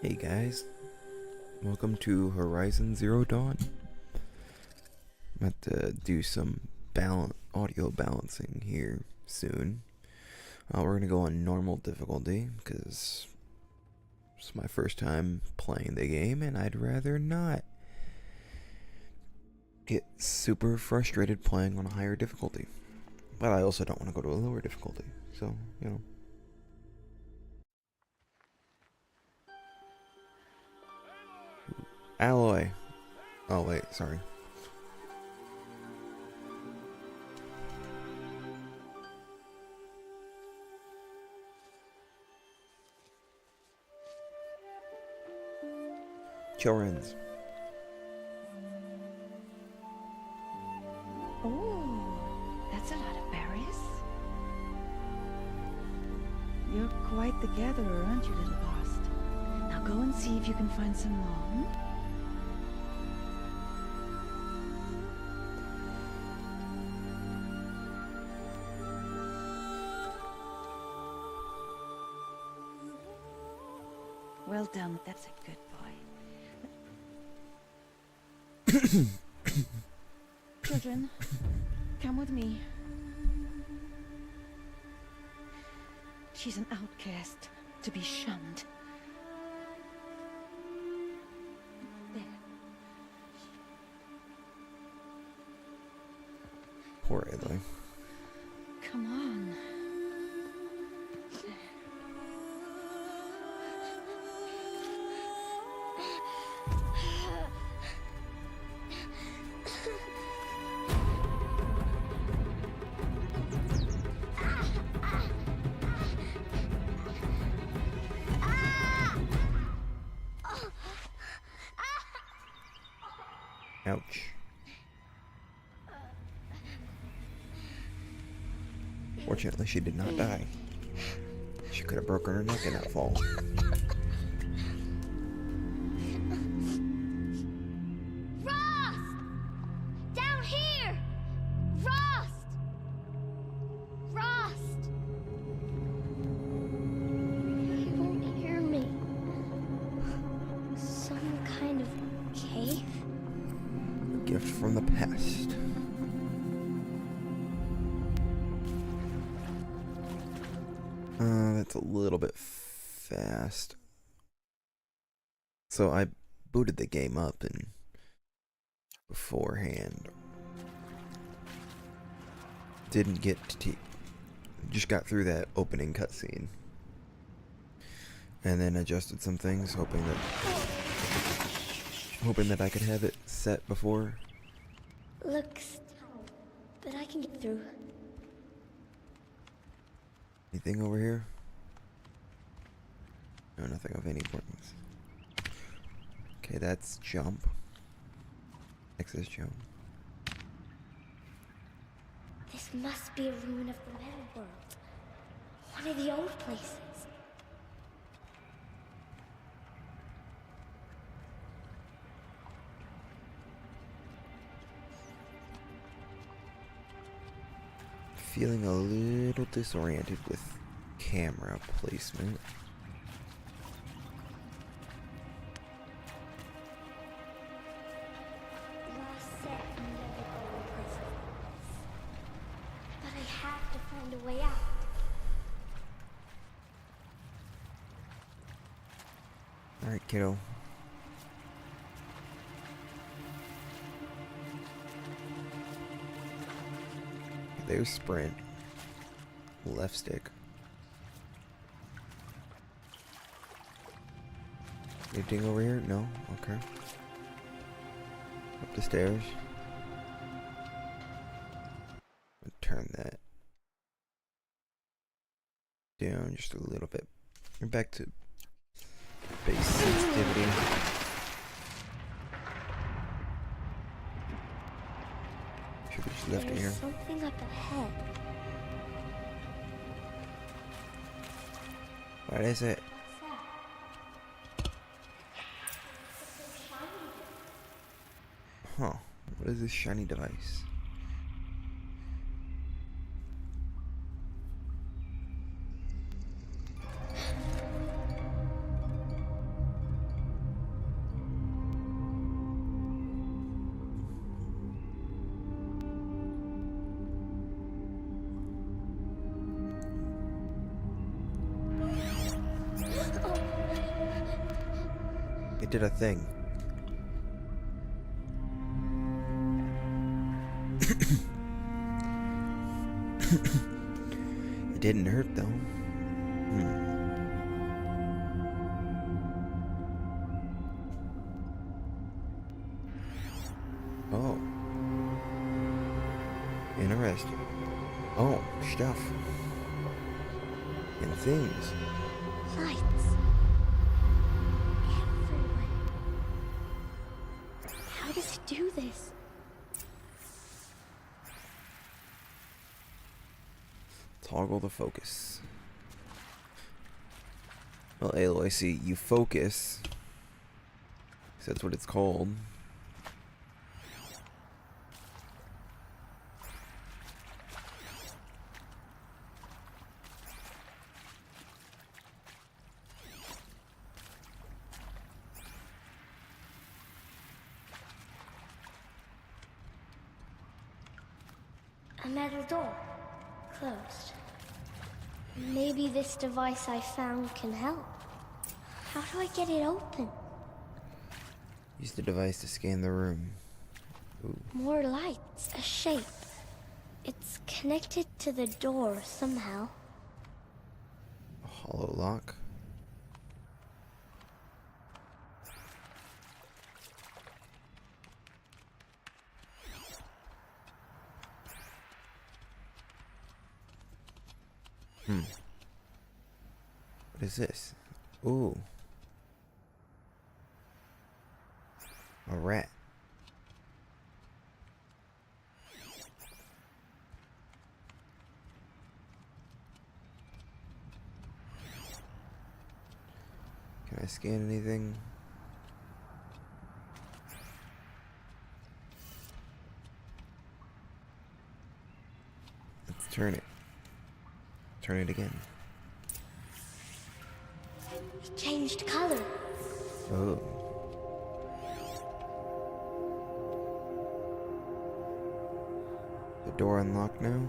Hey guys, welcome to Horizon Zero Dawn. I'm about to do some audio balancing here soon. We're gonna go on normal difficulty because it's my first time playing the game and I'd rather not get super frustrated playing on a higher difficulty. But I also don't want to go to a lower difficulty, so, you know. Alloy. Oh wait, sorry. Children's. Oh, that's a lot of berries. You're quite the gatherer, aren't you, little Bast? Now go and see if you can find some more. Well done, that's a good boy. Children, come with me. She's an outcast, to be shunned. There. Poor Aloy. Come on. Ouch. Fortunately, she did not die. She could have broken her neck in that fall. Rost! Down here! Rost! Rost! He won't hear me. Some kind of cave? A gift from the past. That's a little bit fast. So I booted the game up and beforehand didn't get to just got through that opening cutscene and then adjusted some things hoping that I could have it set before. Looks tight, but I can get through. Anything over here? No, nothing of any importance. Okay, that's jump. Next is jump. This must be a ruin of the metal world. One of the old places. Feeling a little disoriented with camera placement. Ross said never go in places like this. But I have to find a way out. Alright, kiddo. There's sprint. Left stick. Anything over here? No? Okay. Up the stairs. Turn that down just a little bit. We're back to base sensitivity. Should we just left it here? There's something up ahead. What is it? Huh. What is this shiny device? It did a thing. It didn't hurt though. Oh. Interesting. Oh, stuff. And things. Lights. Everywhere. How does it do this? Toggle the focus. Well, Aloy, see, you focus. 'Cause that's what it's called. A metal door. Closed. Maybe this device I found can help. How do I get it open? Use the device to scan the room. Ooh. More lights, a shape. It's connected to the door somehow. A hollow lock. What is this? Ooh. A rat. Can I scan anything? Let's turn it. Turn it again. It changed color. Oh. The door unlocked now?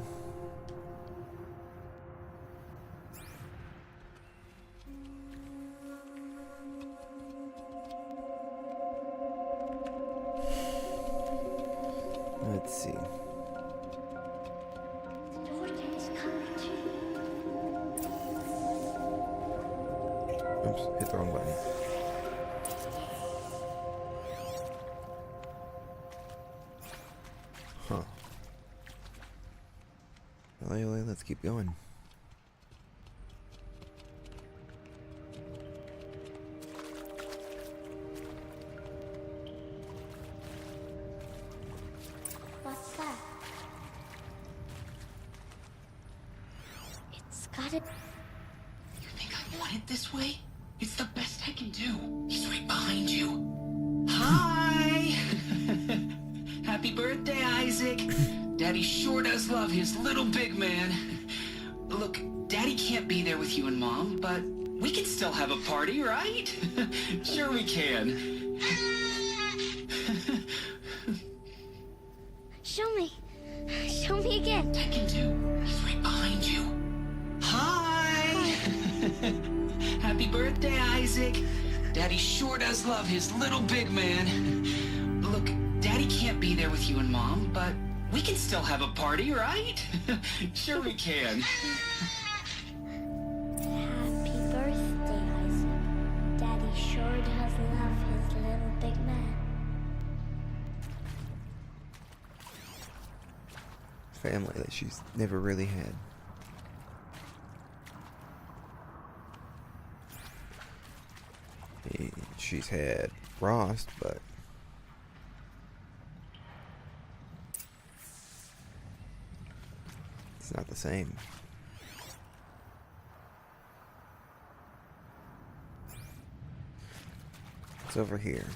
Let's see. The door changed color too. Oops, hit the wrong button. Huh. Well, let's keep going. What's that? It's got it. You think I want it this way? It's the best I can do. He's right behind you. Hi! Happy birthday, Isaac. Daddy sure does love his little big man. Look, Daddy can't be there with you and Mom, but we can still have a party, right? Sure we can. Show me. Show me again. I can do. He's right behind you. Hi! Happy birthday, Isaac. Daddy sure does love his little big man. Look, Daddy can't be there with you and Mom, but we can still have a party, right? Sure we can. Happy birthday, Isaac. Daddy sure does love his little big man. Family that she's never really had. She's had Rost, but it's not the same. It's over here.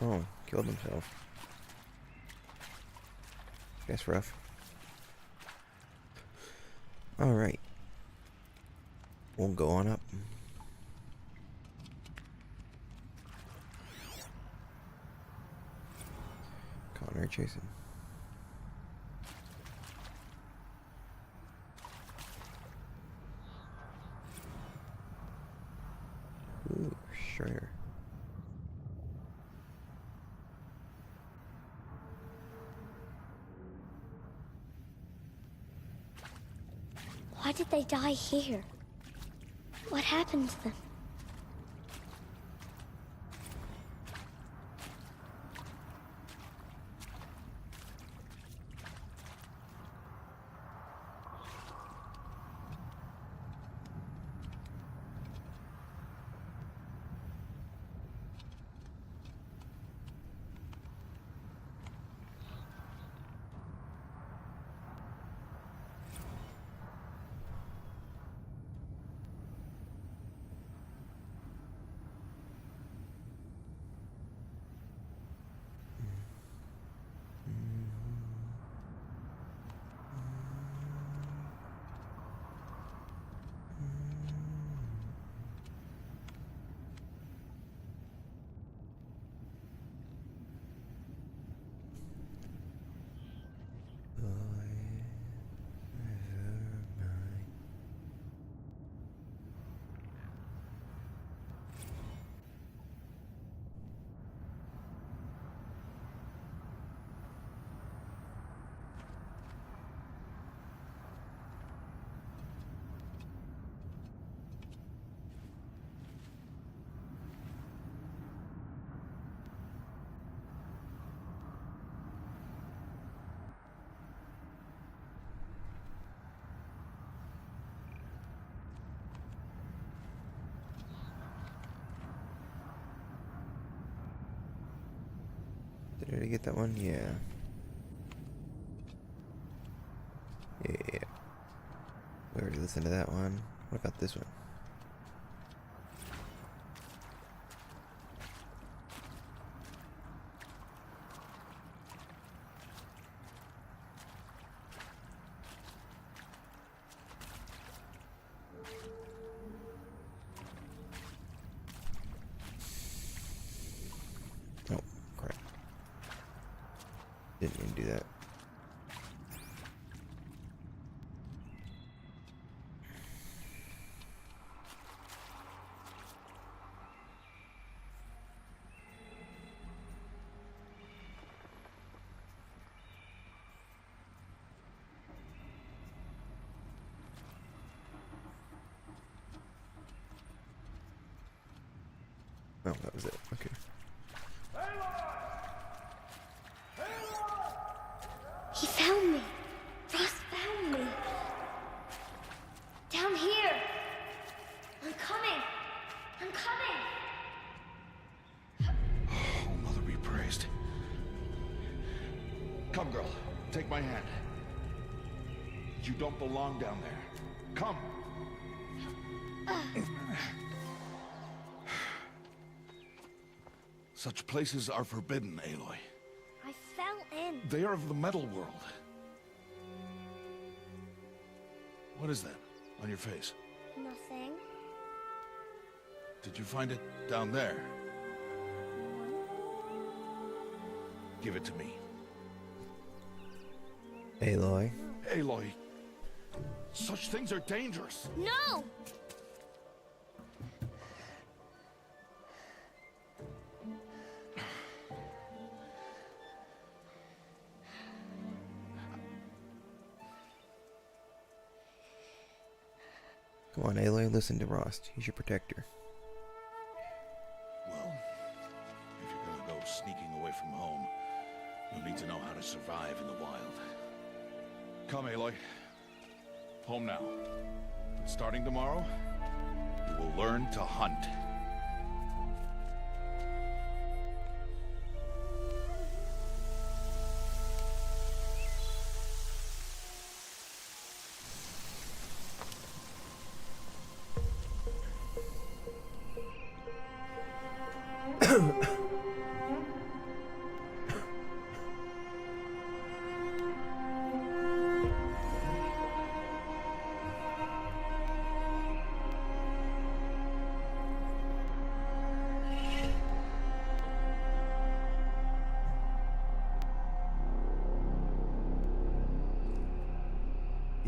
Oh, killed himself. That's rough. Alright. We'll go on up. Connor chasing. Ooh, sure. Why did they die here? What happened to them? Did I get that one? Yeah. Yeah. We already listened to that one. What about this one? Oh, crap. Didn't mean to do that. Oh, that was it. Okay. He found me. Ross found me. Down here. I'm coming. I'm coming. Oh, Mother be praised. Come, girl. Take my hand. You don't belong down there. Come. Such places are forbidden, Aloy. I fell in. They are of the metal world. What is that on your face? Nothing. Did you find it down there? Give it to me. Aloy. Aloy, such things are dangerous. No! Come on, Aloy, listen to Rost. He's your protector. Well, if you're gonna go sneaking away from home, you'll need to know how to survive in the wild. Come, Aloy. Home now. But starting tomorrow, you will learn to hunt.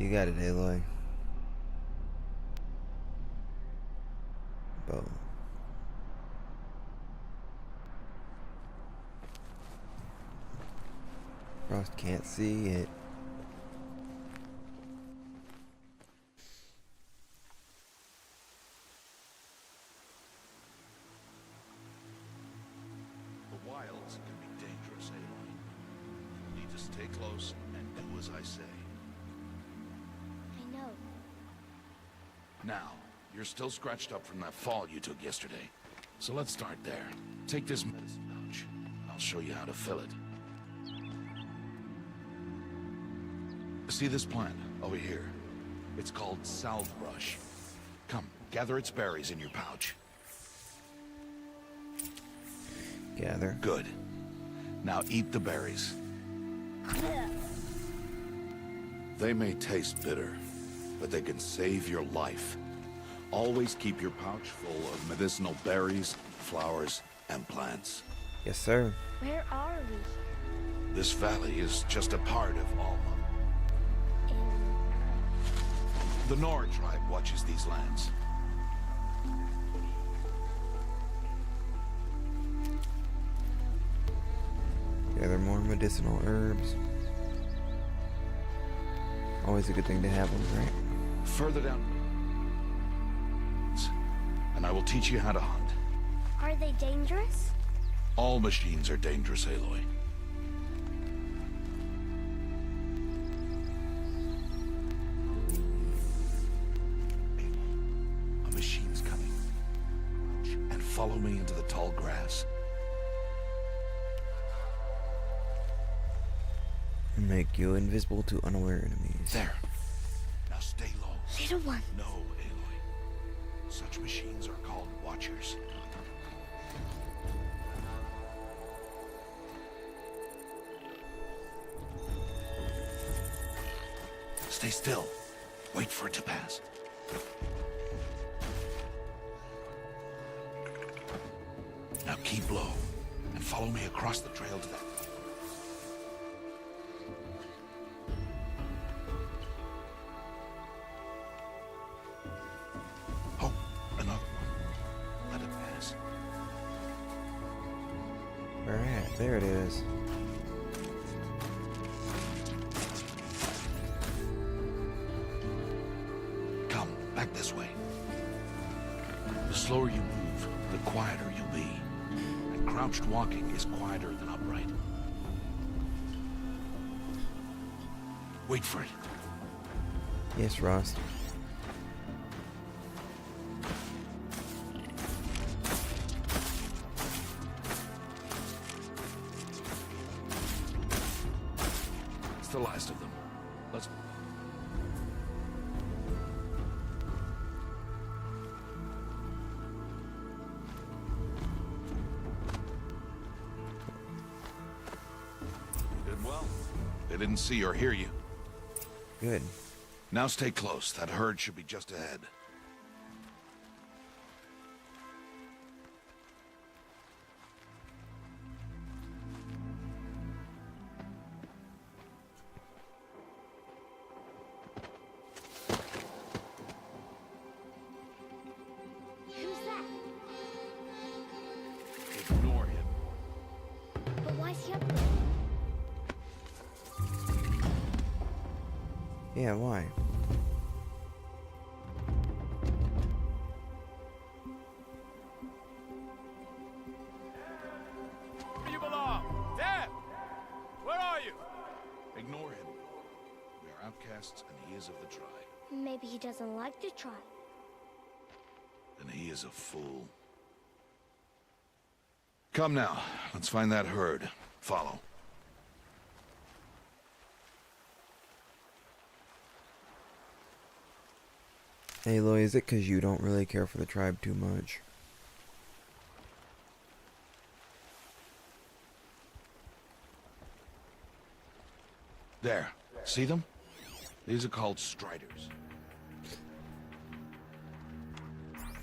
You got it, Aloy. Bow. Frost can't see it. The wilds can be dangerous, Aloy. You need to stay close and do as I say. I know. Now, you're still scratched up from that fall you took yesterday. So let's start there. Take this medicine pouch. I'll show you how to fill it. See this plant over here? It's called salve brush. Come, gather its berries in your pouch. Gather. Good. Now eat the berries. They may taste bitter, but they can save your life. Always keep your pouch full of medicinal berries, flowers, and plants. Yes, sir. Where are we? This valley is just a part of Alma. The Nora tribe watches these lands. Gather more medicinal herbs. Always a good thing to have them, right? Further down, and I will teach you how to hunt. Are they dangerous? All machines are dangerous, Aloy. A machine's coming. And follow me into the tall grass. Make you invisible to unaware enemies. There. Now stay low. Little one. No, Aloy. Such machines are called Watchers. Stay still. Wait for it to pass. Now keep low and follow me across the trail to that. Oh, another one. Let it pass. Where at? There it is. Come, back this way. The slower you move, the quieter you'll be. And crouched walking is quieter than upright. Wait for it. Yes, Ross. It's the last of them. Let's... You did well. They didn't see or hear you. Good. Now stay close. That herd should be just ahead. Who's that? Ignore him. But why is he up there? Yeah, why? Where you belong? There! Where are you? Ignore him. We are outcasts and he is of the tribe. Maybe he doesn't like to try. Then he is a fool. Come now. Let's find that herd. Follow. Aloy, is it because you don't really care for the tribe too much? There. See them? These are called striders.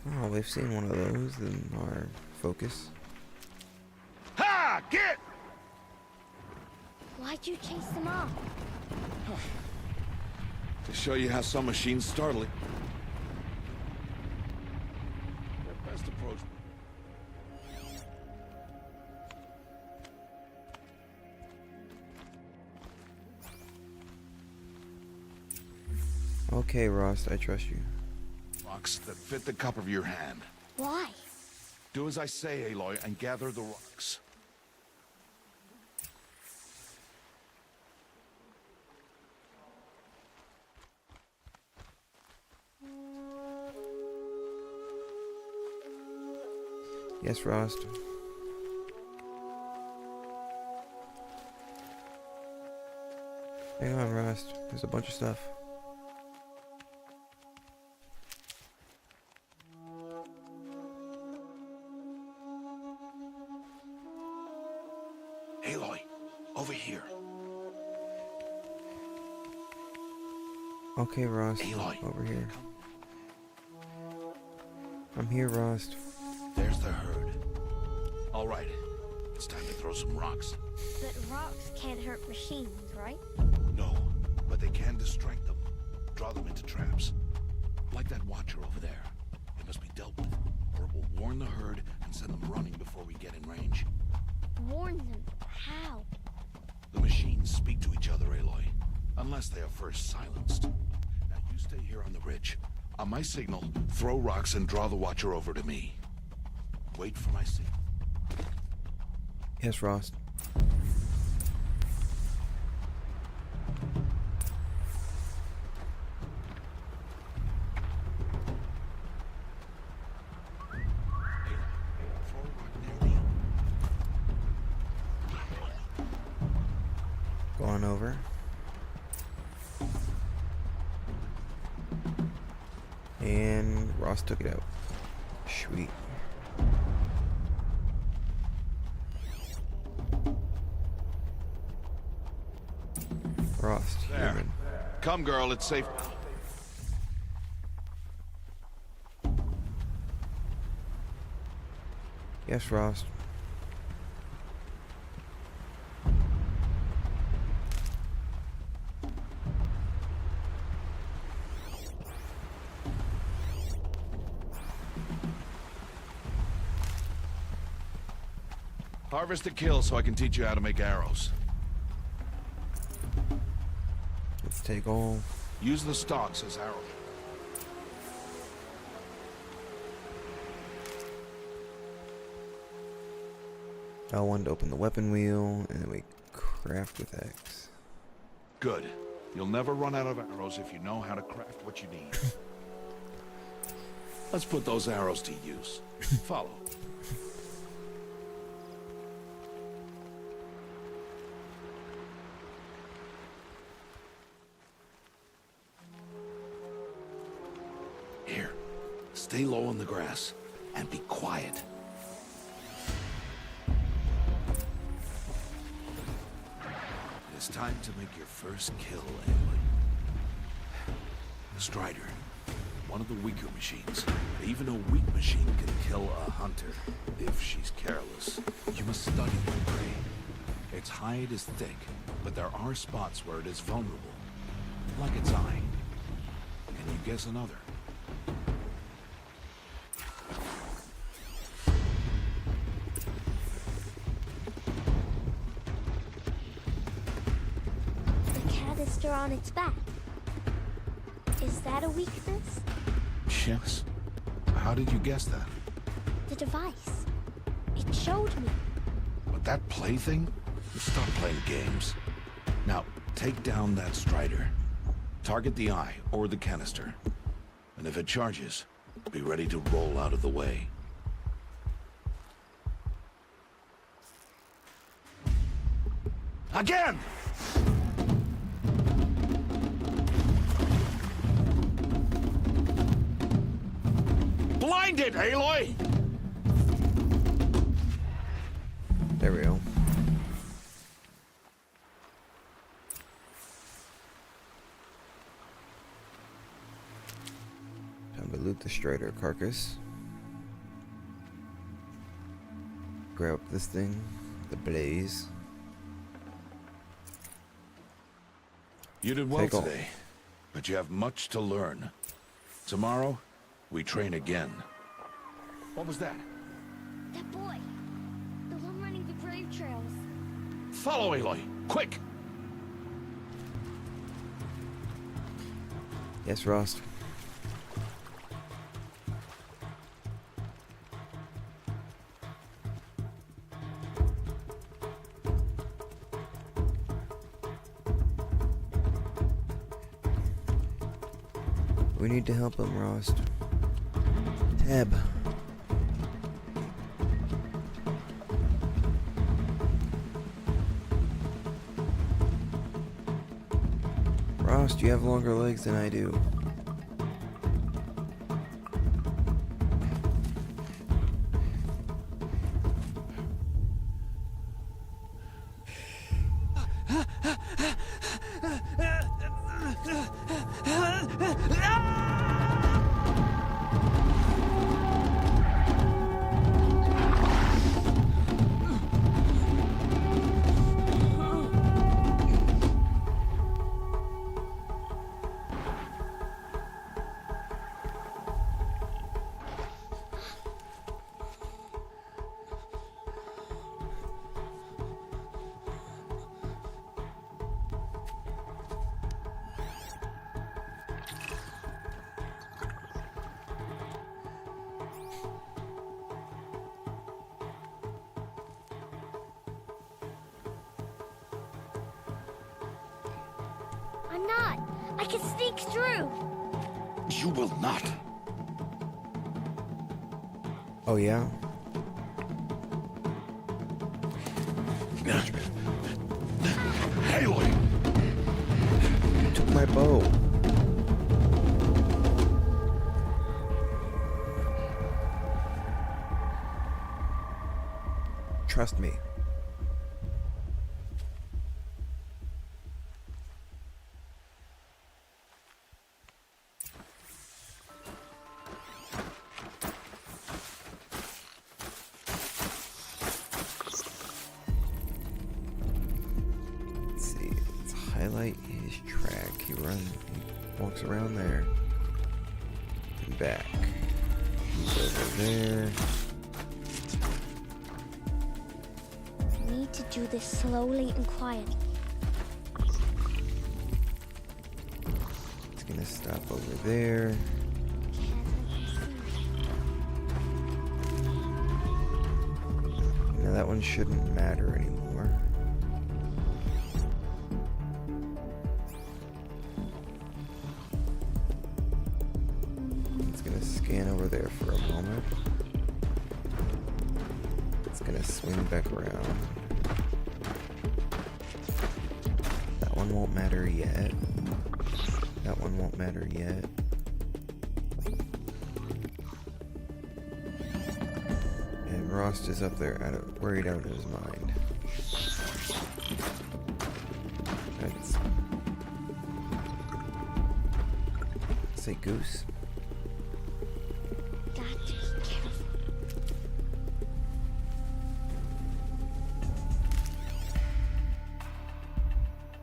Oh, we've seen one of those in our focus. Ha! Get! Why'd you chase them off? To show you how some machines startle it. Best approach. Okay, Rost, I trust you. Rocks that fit the cup of your hand. Why? Do as I say, Aloy, and gather the rocks. Yes, Rost. Hang on, Rost. There's a bunch of stuff. Aloy, over here. Okay, Rost. Aloy. Over here. I'm here, Rost. There's the herd. All right, it's time to throw some rocks. But rocks can't hurt machines, right? No, but they can distract them. Draw them into traps. Like that watcher over there. It must be dealt with, or it will warn the herd and send them running before we get in range. Warn them. How? The machines speak to each other, Aloy. Unless they are first silenced. Now you stay here on the ridge. On my signal, throw rocks and draw the watcher over to me. Wait for my signal. Yes, Rost. Throw a rock near me. Go on over. And Rost took it out. Sweet. Rost, There. human. Come, girl, it's safe. Yes, Rost. Harvest a kill so I can teach you how to make arrows. Let's take all. Use the stalks as arrows. L1 to open the weapon wheel, and then we craft with X. Good. You'll never run out of arrows if you know how to craft what you need. Let's put those arrows to use. Follow. Here. Stay low on the grass and be quiet. It's time to make your first kill, Aloy. The Strider. One of the weaker machines. But even a weak machine can kill a hunter, if she's careless. You must study the prey. Its hide is thick, but there are spots where it is vulnerable. Like its eye. Can you guess another? The canister on its back. Is that a weakness? Yes. How did you guess that? The device. It showed me. But that plaything? Stop playing games. Now, take down that Strider. Target the eye or the canister. And if it charges, be ready to roll out of the way. Again! Blind it, Aloy! There we go. Time to loot the Strider carcass. Grab up this thing, the blaze. You did well Take off. today. but you have much to learn. Tomorrow, we train again. What was that? That boy. The one running the grave trails. Follow Aloy, quick! Yes, Rost. We need to help him, Rost. Teb. Rost, you have longer legs than I do. I'm not. I can sneak through. You will not. Oh, yeah? Aloy! You took my bow. Trust me. Let's see. Let's highlight his track. He walks around there. And back. He's over there. I need to do this slowly and quietly. He's gonna stop over there. Now that one shouldn't matter anymore. It's gonna scan over there for a moment. It's gonna swing back around. That one won't matter yet. That one won't matter yet. And Rost is up there, worried out of his mind. Let's say Goose. Got to be careful.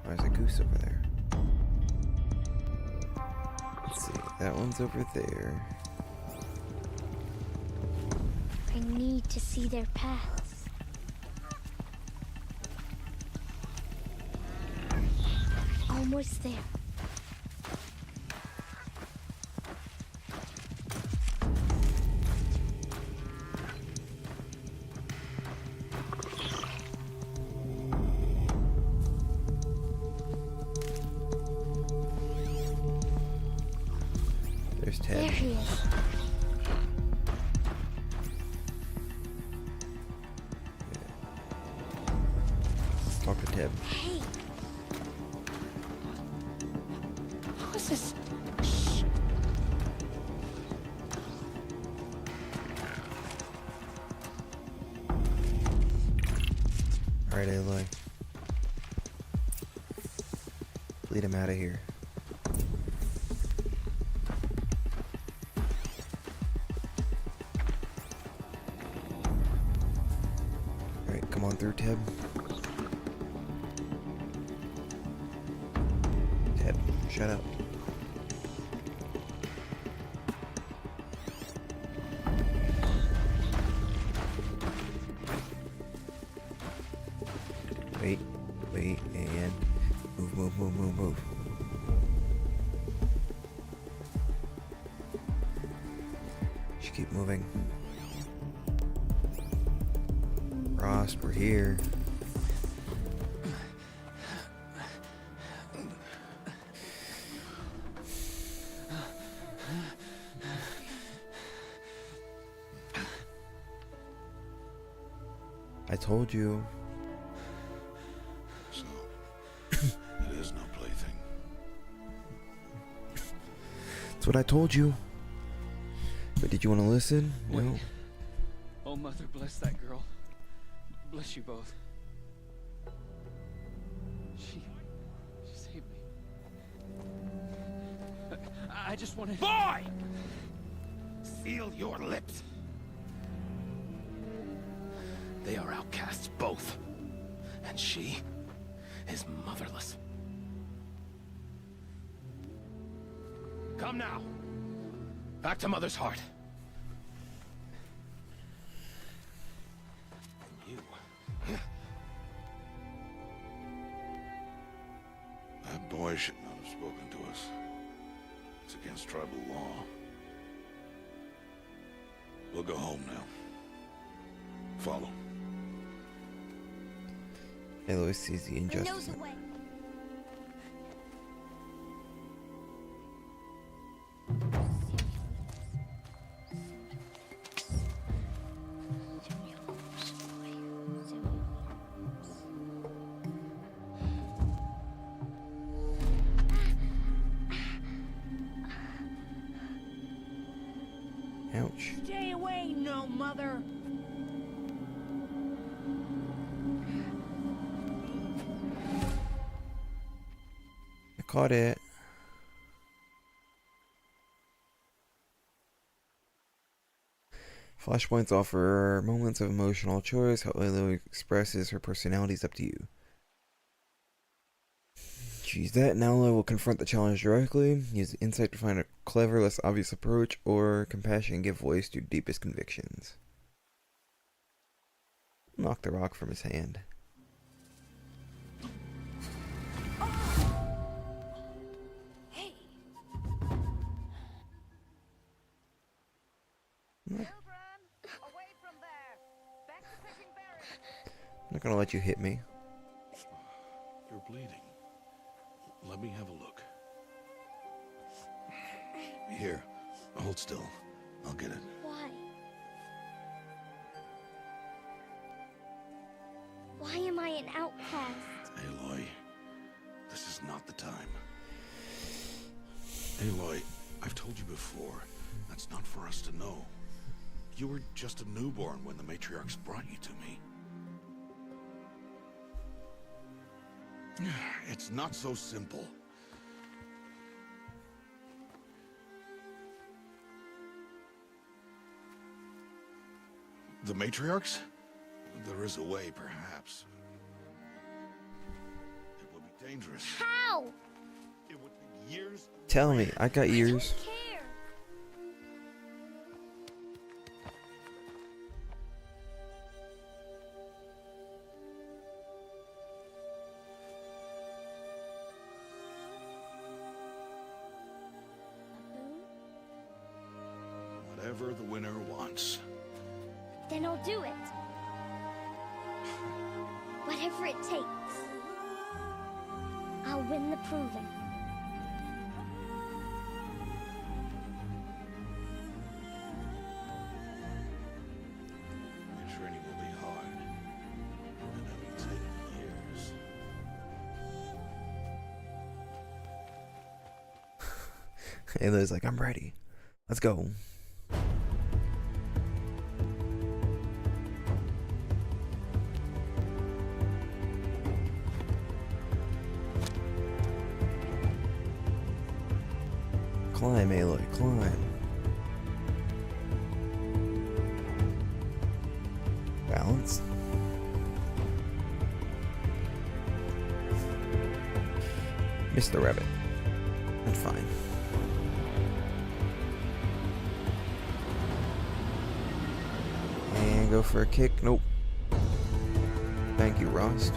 There's a goose over there. Let's see, that one's over there. I need to see their paths. Almost there. There's There Ted. he is. Talk to Ted. Hey. Who's this? Shh. Alright, Aloy. Lead him out of here. Alright, come on through, Teb. Teb, shut up. Wait, and move. Just keep moving. Rost, we're here. I told you. So, it is no plaything. That's what I told you. But did you want to listen? Wait. No. Oh, Mother, bless that girl. Bless you both. She saved me. I just wanted... Boy! Seal your lips. They are outcasts, both. And she is motherless. Come now. Back to Mother's heart. And you. That boy should not have spoken to us. It's against tribal law. We'll go home now. Follow. Aloy sees the The injustice. nose away. Ouch. Stay away, no mother. I caught it. Flashpoints offer moments of emotional choice. How Aloy expresses her personality is up to you. Choose that. Now Aloy will confront the challenge directly. Use insight to find a clever, less obvious approach, or compassion and give voice to deepest convictions. Knock the rock from his hand. Hey, Children, away from there. Back to fishing berries. I'm not gonna let you hit me. You're bleeding. Let me have a look. Here, hold still. I'll get it. why? Why am I an outcast? Aloy, this is not the time. Aloy, I've told you before, that's not for us to know. You were just a newborn when the matriarchs brought you to me. It's not so simple. The matriarchs? There is a way, perhaps. It would be dangerous. How? It would take years. Tell me, I got I ears. don't care. A boon? Whatever the winner wants. Then I'll do it. Whatever it takes. I'll win the proving. Your training will be hard. And it will take years. Aloy's like, I'm ready. Let's go. Climb, Aloy, climb. Balance. Missed the rabbit. That's fine. And go for a kick. Nope. Thank you, Rost.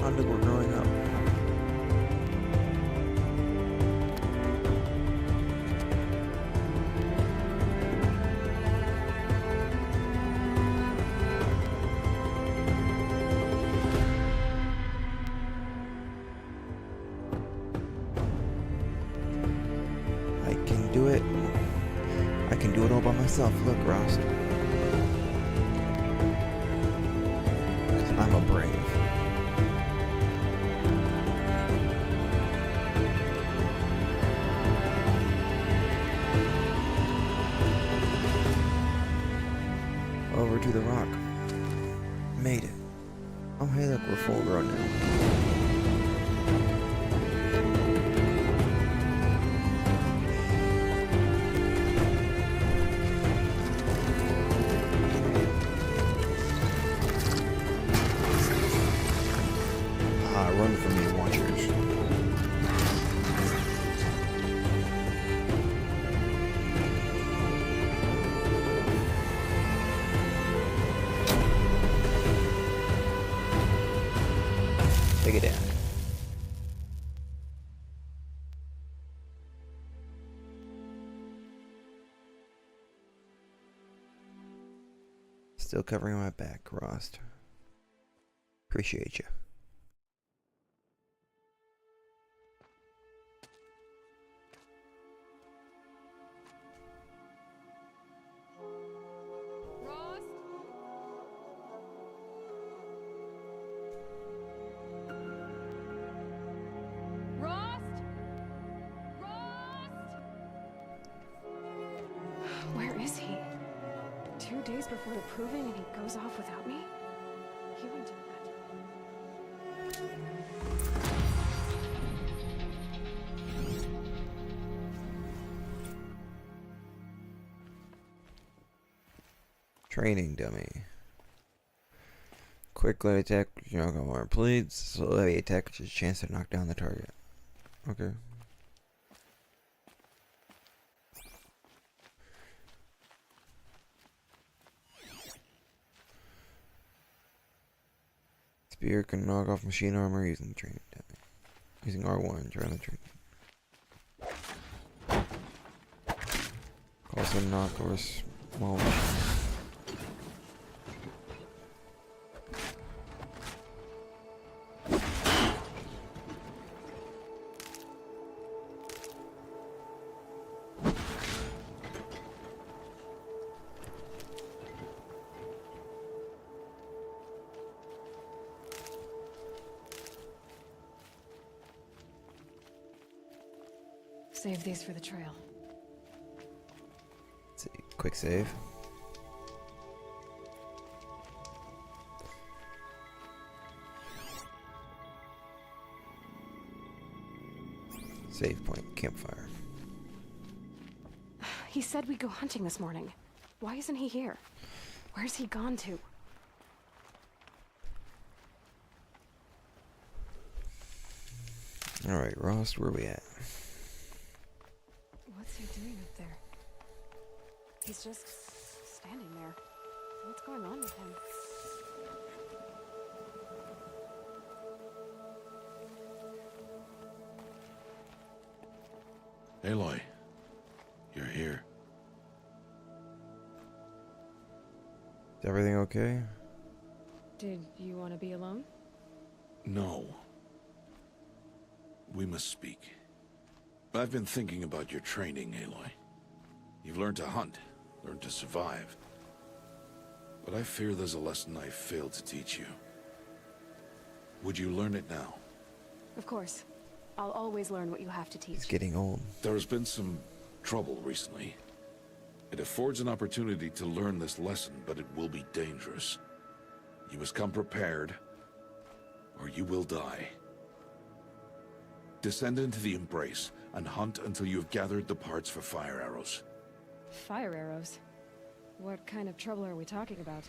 bonded we're growing up. I can do it. I can do it all by myself. Look, Rost. 'Cause I'm a brave. Over to the rock. Made it. Oh, hey, look, we're full grown now. Run from me, watchers. Take it down. Still covering my back, Rost. Appreciate you. Where is he? 2 days before the proving and he goes off without me? He wouldn't do that. Training dummy. Quick light attack, you know, come on, please. Slow heavy attack, which is a chance to knock down the target. Okay. Spear can knock off machine armor using training dummy. Using R1 during the training. Also knock over small machine. Save these for the trail. Let's see, quick save. Save point, campfire. He said we'd go hunting this morning. Why isn't he here? Where's he gone to? Alright, Rost, where we at? What's he doing up there? He's just standing there. What's going on with him? Aloy, you're here. Is everything okay? Did you want to be alone? No. We must speak. I've been thinking about your training, Aloy. You've learned to hunt, learned to survive. But I fear there's a lesson I failed to teach you. Would you learn it now? Of course. I'll always learn what you have to teach. He's getting old. There has been some trouble recently. It affords an opportunity to learn this lesson, but it will be dangerous. You must come prepared, or you will die. Descend into the Embrace and hunt until you have gathered the parts for fire arrows. Fire arrows? What kind of trouble are we talking about?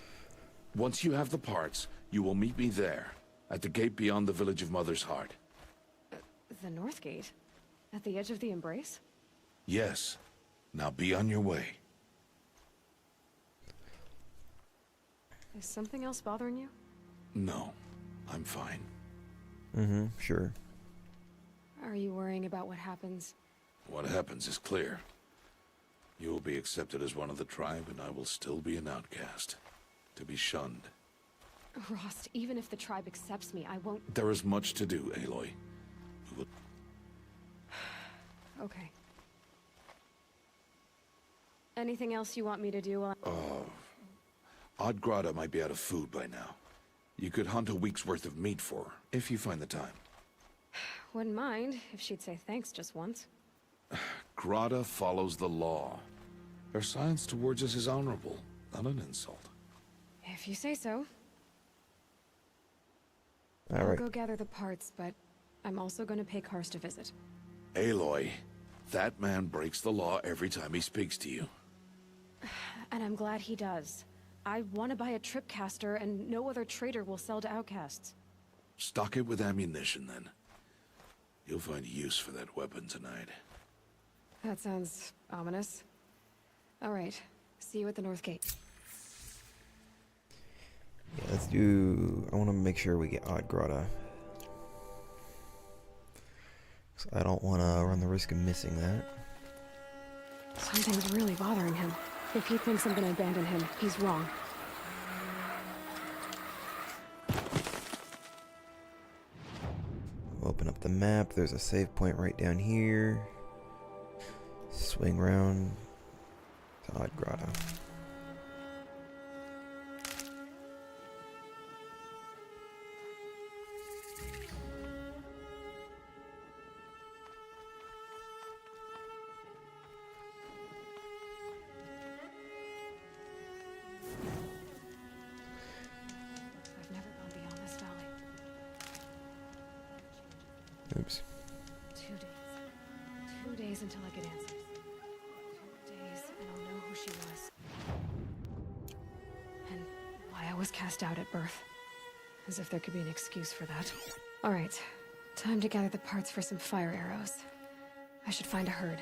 Once you have the parts, you will meet me there, at the gate beyond the village of Mother's Heart. The North Gate? At the edge of the Embrace? Yes. Now be on your way. Is something else bothering you? No, I'm fine. Mm-hmm, sure. Are you worrying about what happens? What happens is clear. You will be accepted as one of the tribe, and I will still be an outcast. To be shunned. Rost, even if the tribe accepts me, I won't... There is much to do, Aloy. We will... Okay. Anything else you want me to do? Odd might be out of food by now. You could hunt a week's worth of meat for her, if you find the time. Wouldn't mind if she'd say thanks just once. Grata follows the law. Her silence towards us is honorable, not an insult. If you say so. All I'll right. go gather the parts, but I'm also going to pay Karst a visit. Aloy, that man breaks the law every time he speaks to you. And I'm glad he does. I want to buy a tripcaster, and no other trader will sell to outcasts. Stock it with ammunition, then. You'll find use for that weapon tonight. That sounds ominous. All right. See you at the North Gate. Yeah, let's do... I want to make sure we get Odd Grata. So I don't want to run the risk of missing that. Something's really bothering him. If he thinks I'm gonna abandon him, he's wrong. Open up the map. There's a save point right down here. Swing round to Odd Grata. I've never gone beyond this valley. Oops. 2 days. 2 days until I get answers. 2 days, and I'll know who she was. And why I was cast out at birth. As if there could be an excuse for that. Alright. Time to gather the parts for some fire arrows. I should find a herd.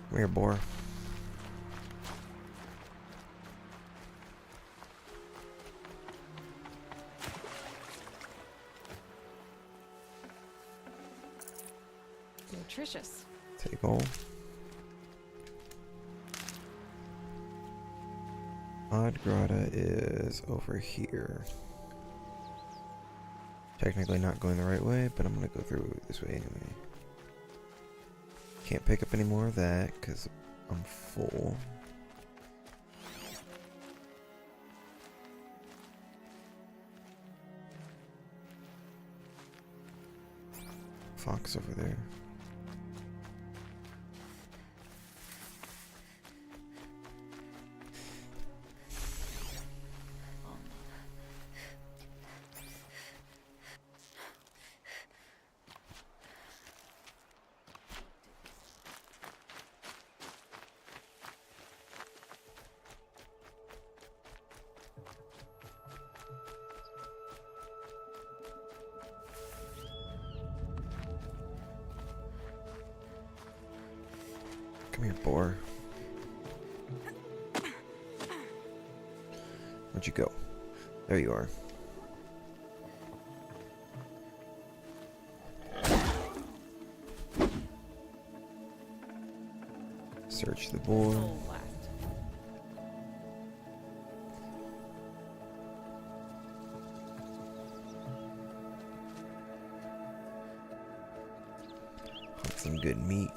Come here, boar. Nutritious. Take all. Odd Grata is over here. Technically not going the right way, but I'm gonna go through this way anyway. Can't pick up any more of that because I'm full. Fox over there. Come here, boar. Where'd you go? There you are. Search the boar. Hunt some good meat.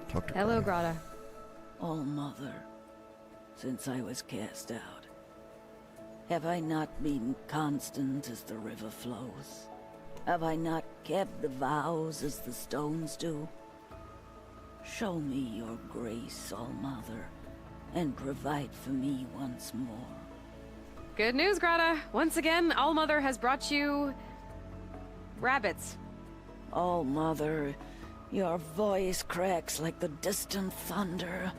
Talk to Hello, Grata. Grata. All Mother, since I was cast out, have I not been constant as the river flows? Have I not kept the vows as the stones do? Show me your grace, All Mother, and provide for me once more. Good news, Grata. Once again, All Mother has brought you... rabbits. All Mother, your voice cracks like the distant thunder.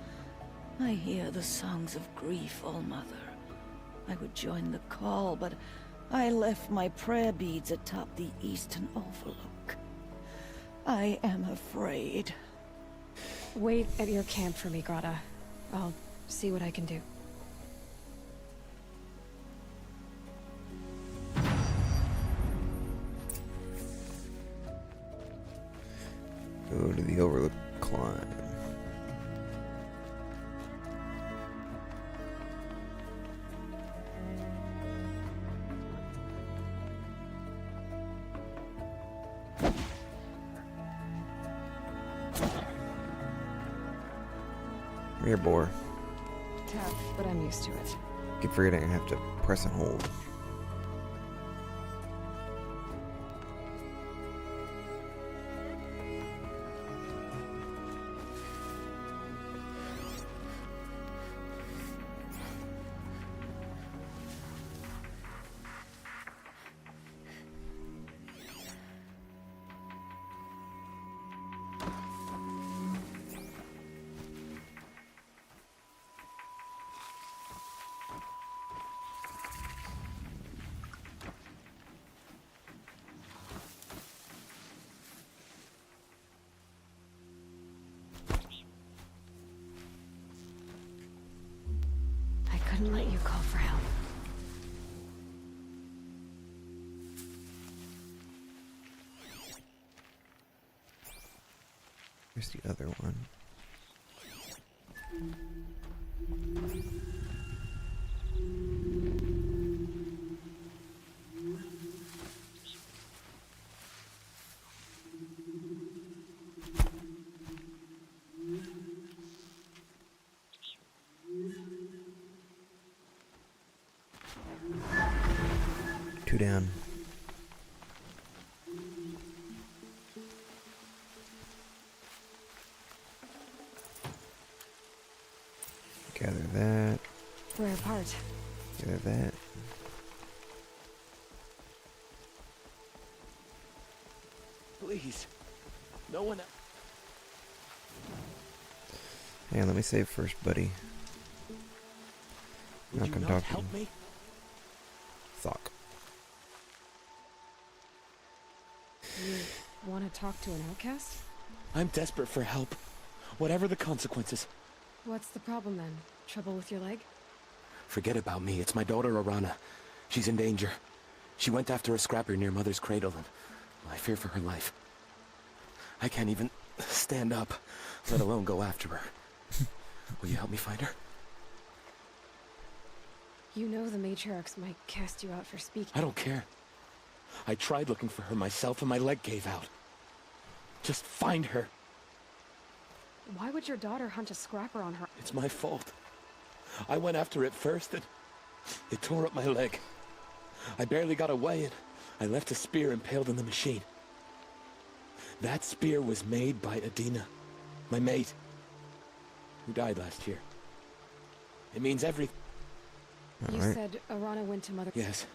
I hear the songs of grief, All Mother. I would join the call, but I left my prayer beads atop the eastern overlook. I am afraid. Wait at your camp for me, Grata. I'll see what I can do. Go to the overlook climb. Come here, boar. Tough, but I'm used to it. Keep forgetting I have to press and hold. I couldn't let you call for help. Where's the other one? Two down. Gather that. Rare part. Gather that. Please. No one. Hey, let me save first, buddy. Would Not you gonna not talk to help you. me? Sock. You want to talk to an outcast? I'm desperate for help. Whatever the consequences. What's the problem then? Trouble with your leg? Forget about me. It's my daughter, Arana. She's in danger. She went after a scrapper near Mother's cradle, and I fear for her life. I can't even stand up, let alone go after her. Will you help me find her? You know the matriarchs might cast you out for speaking. I don't care. I tried looking for her myself, and my leg gave out. Just find her. Why would your daughter hunt a scrapper on her? It's my fault. I went after it first, and it tore up my leg. I barely got away, and I left a spear impaled in the machine. That spear was made by Adina, my mate, who died last year. It means everything. You Alright. said Arana went to Mother... Yes,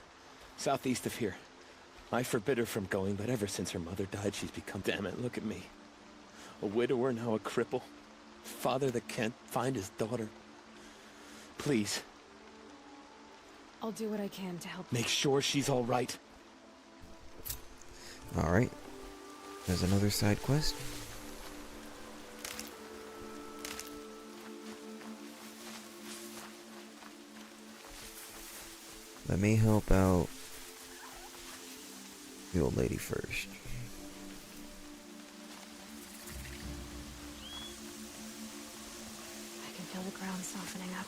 southeast of here. I forbid her from going, but ever since her mother died, she's become... Damn it, look at me. A widower, now a cripple. Father that can't find his daughter. Please, I'll do what I can to help. make sure she's all right. Alright. There's another side quest. Let me help out the old lady first. I can feel the ground softening up.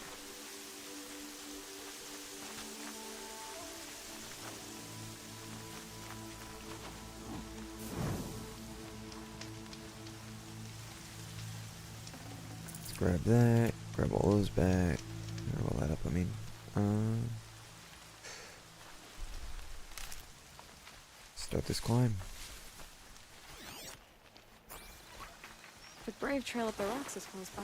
Let's grab that. Grab all those back. Grab all that up, I mean. Start this climb. The Brave Trail up the rocks is close by.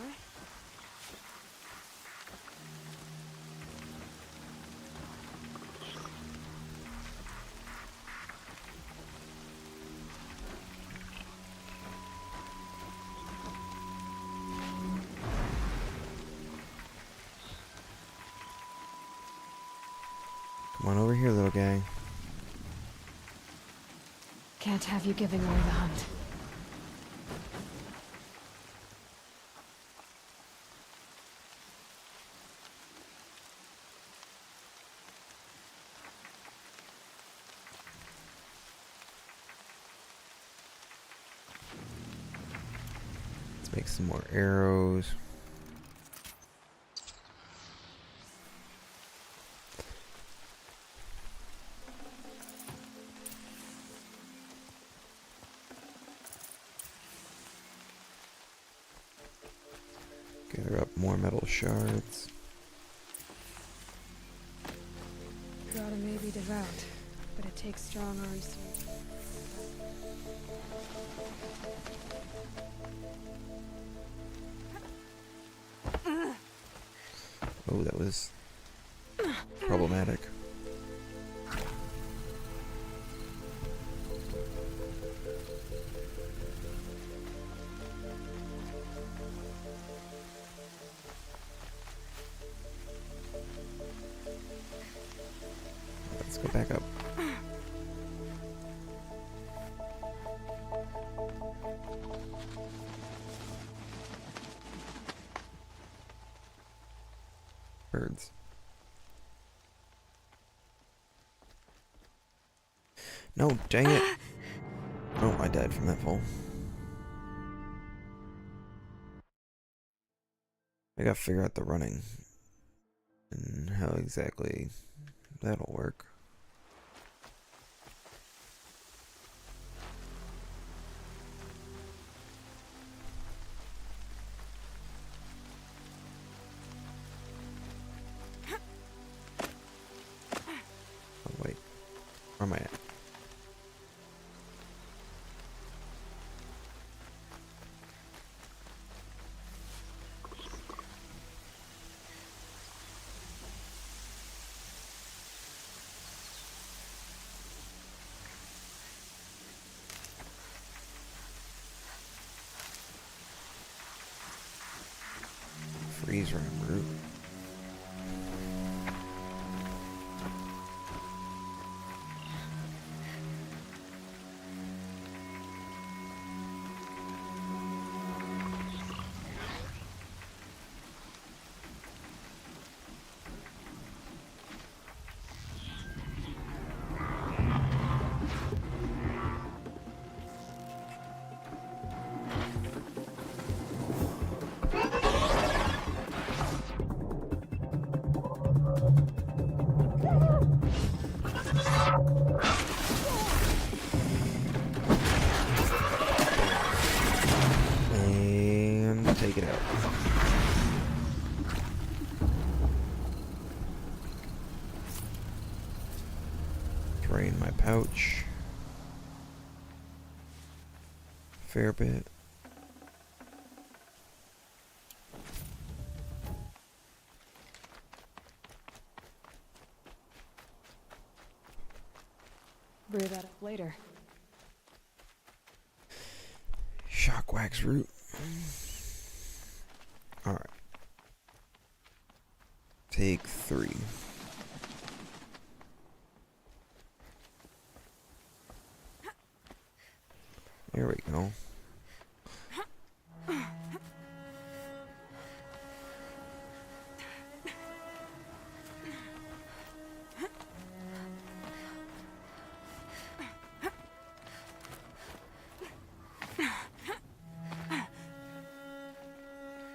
Come on over here, little guy. Can't have you giving away the hunt. Let's make some more arrows. Gather up more metal shards. Grotto may be devout, but it takes strong arms. Oh, that was problematic. Let's go back up. Birds. No, dang it. Oh, I died from that fall. I gotta figure out the running and how exactly that'll work. Oh, wait. Where am I at? Freeze ram root. And take it out. Drain my pouch. Fair bit. Brew that up later. Shock wax root. Alright. Take 3. There we go.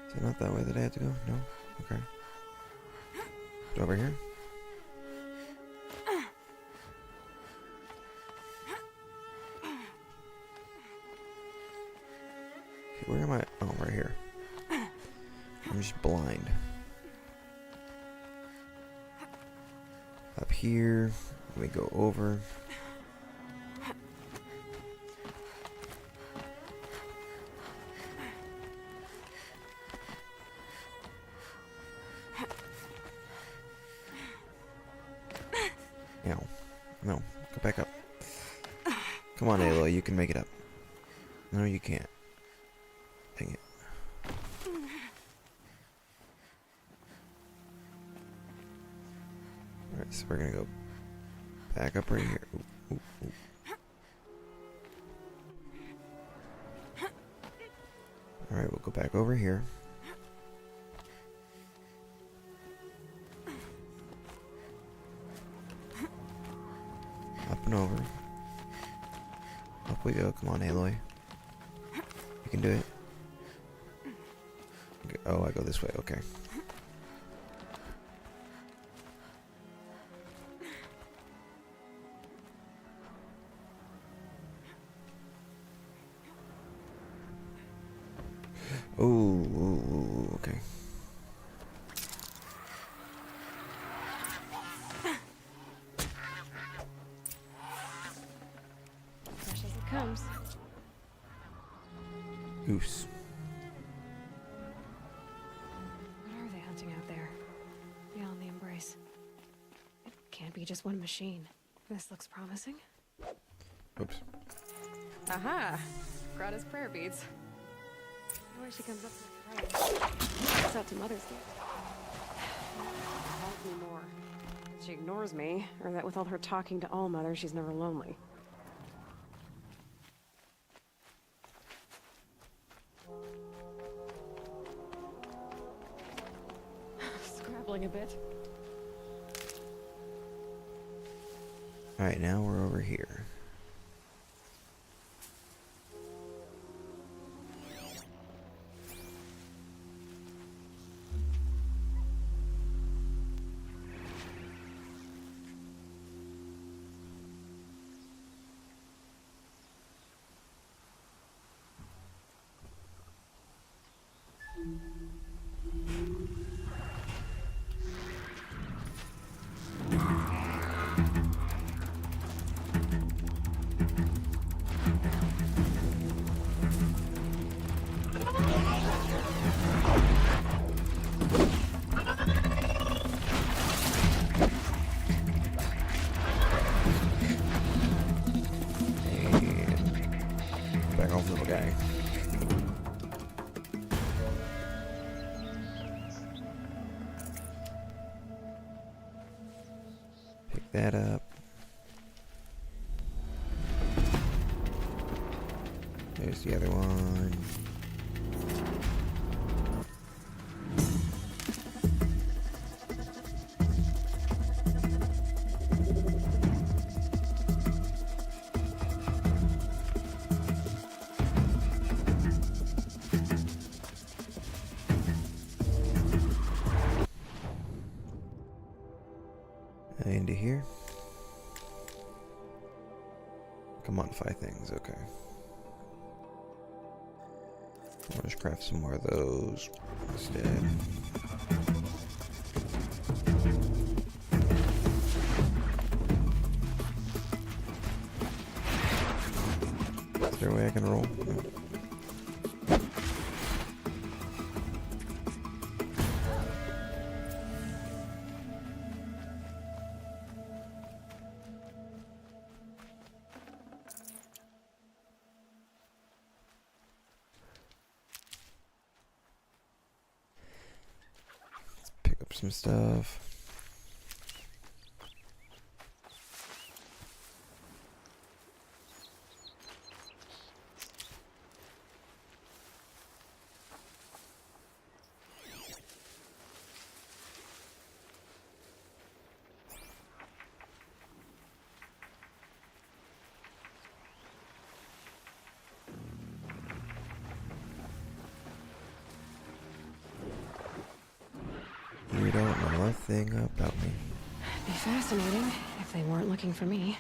Is it not that way that I had to go? No? Okay. Over here? Okay, where am I? Oh, right here. I'm just blind. Up here. Let me go over. No, go back up. Come on, Aloy, you can make it up. No, you can't. Dang it. Alright, so we're gonna go back up right here. Ooh, ooh, ooh. Alright, we'll go back over here. Up and over. Up we go. Come on, Aloy. You can do it. Okay. Oh, I go this way. Okay. Oh, okay. Fresh as it comes. Goose. What are they hunting out there? Beyond the embrace. It can't be just one machine. This looks promising. Oops. Aha! Grata's prayer beads. Where she comes up to the throne. It's out to Mother's Day. Calls me more. That she ignores me, or that with all her talking to All Mother, she's never lonely. Scrabbling a bit. Alright, now we're over here. Back off, little guy. Pick that up. There's the other one. Into here. Commodify things, okay. I'll just craft some more of those instead. Is there a way I can roll? No. Some stuff. You don't know a thing about me. Be fascinating if they weren't looking for me.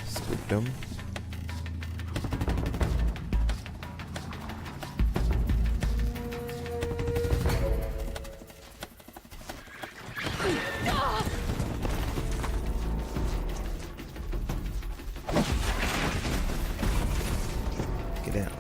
Spooked them. Get out.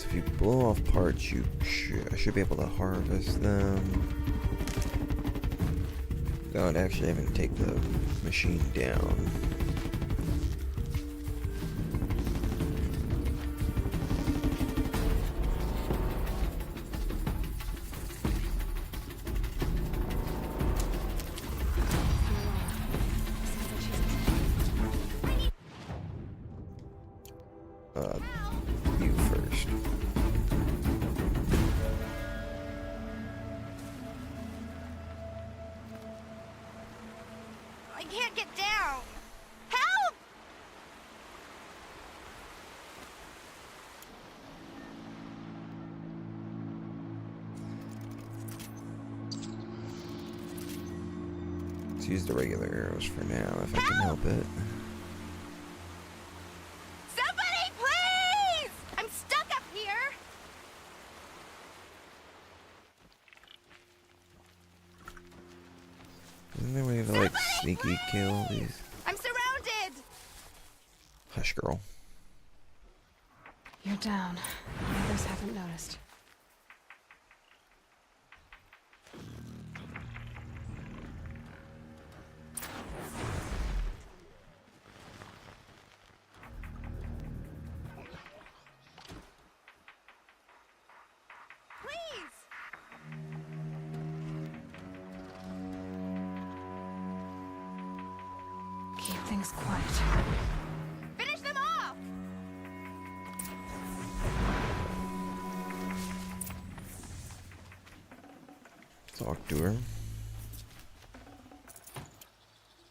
If you blow off parts, I should be able to harvest them. without actually having to take the machine down. You first. I can't get down. Help! Let's use the regular arrows for now, if I can help it. Somebody, please! I'm stuck up here. Isn't there a way to like sneaky kill these? I'm surrounded. Hush, girl. You're down. Others haven't noticed. Please! Keep things quiet. Finish them off! Talk to her.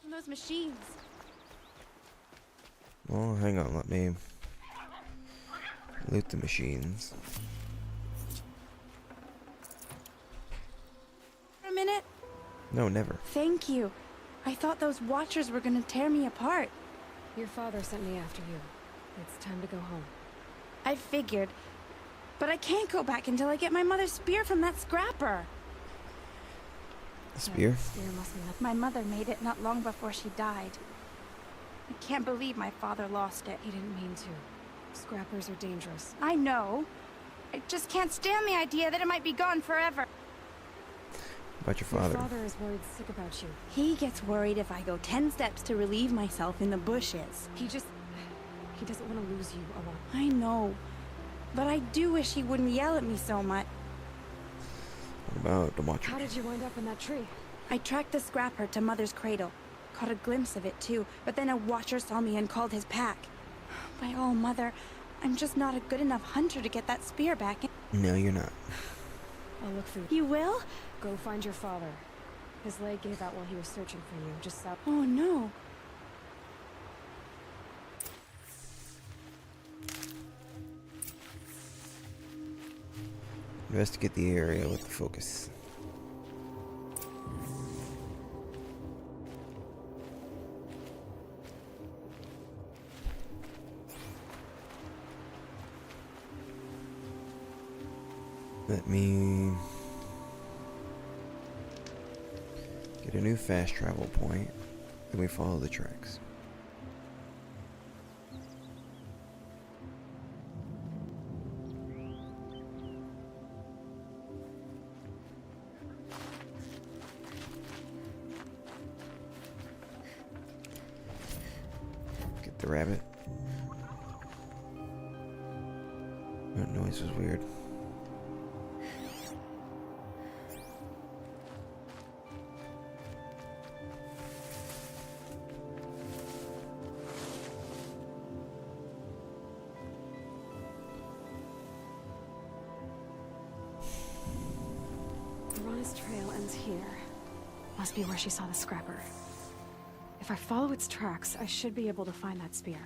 Those machines. Well, hang on, let me loot the machines. For a minute. No, never. Thank you. I thought those Watchers were gonna tear me apart. Your father sent me after you. It's time to go home. I figured. But I can't go back until I get my mother's spear from that scrapper. A spear? That spear must be My mother made it not long before she died. I can't believe my father lost it. He didn't mean to. Scrappers are dangerous. I know. I just can't stand the idea that it might be gone forever. About your Your father. father is worried sick about you. He gets worried if I go 10 steps to relieve myself in the bushes. He doesn't want to lose you alone. I know. But I do wish he wouldn't yell at me so much. What about the Watcher? How did you wind up in that tree? I tracked the scrapper to Mother's cradle. Caught a glimpse of it too, but then a Watcher saw me and called his pack. By all, Mother, I'm just not a good enough hunter to get that spear back. No, you're not. I'll look through. You will? Go find your father. His leg gave out while he was searching for you, just south. Oh no. Investigate the area with the focus. Let me get a new fast travel point, then we follow the tracks. Get the rabbit. That noise was weird. Rana's trail ends here. Must be where she saw the scrapper. If I follow its tracks, I should be able to find that spear.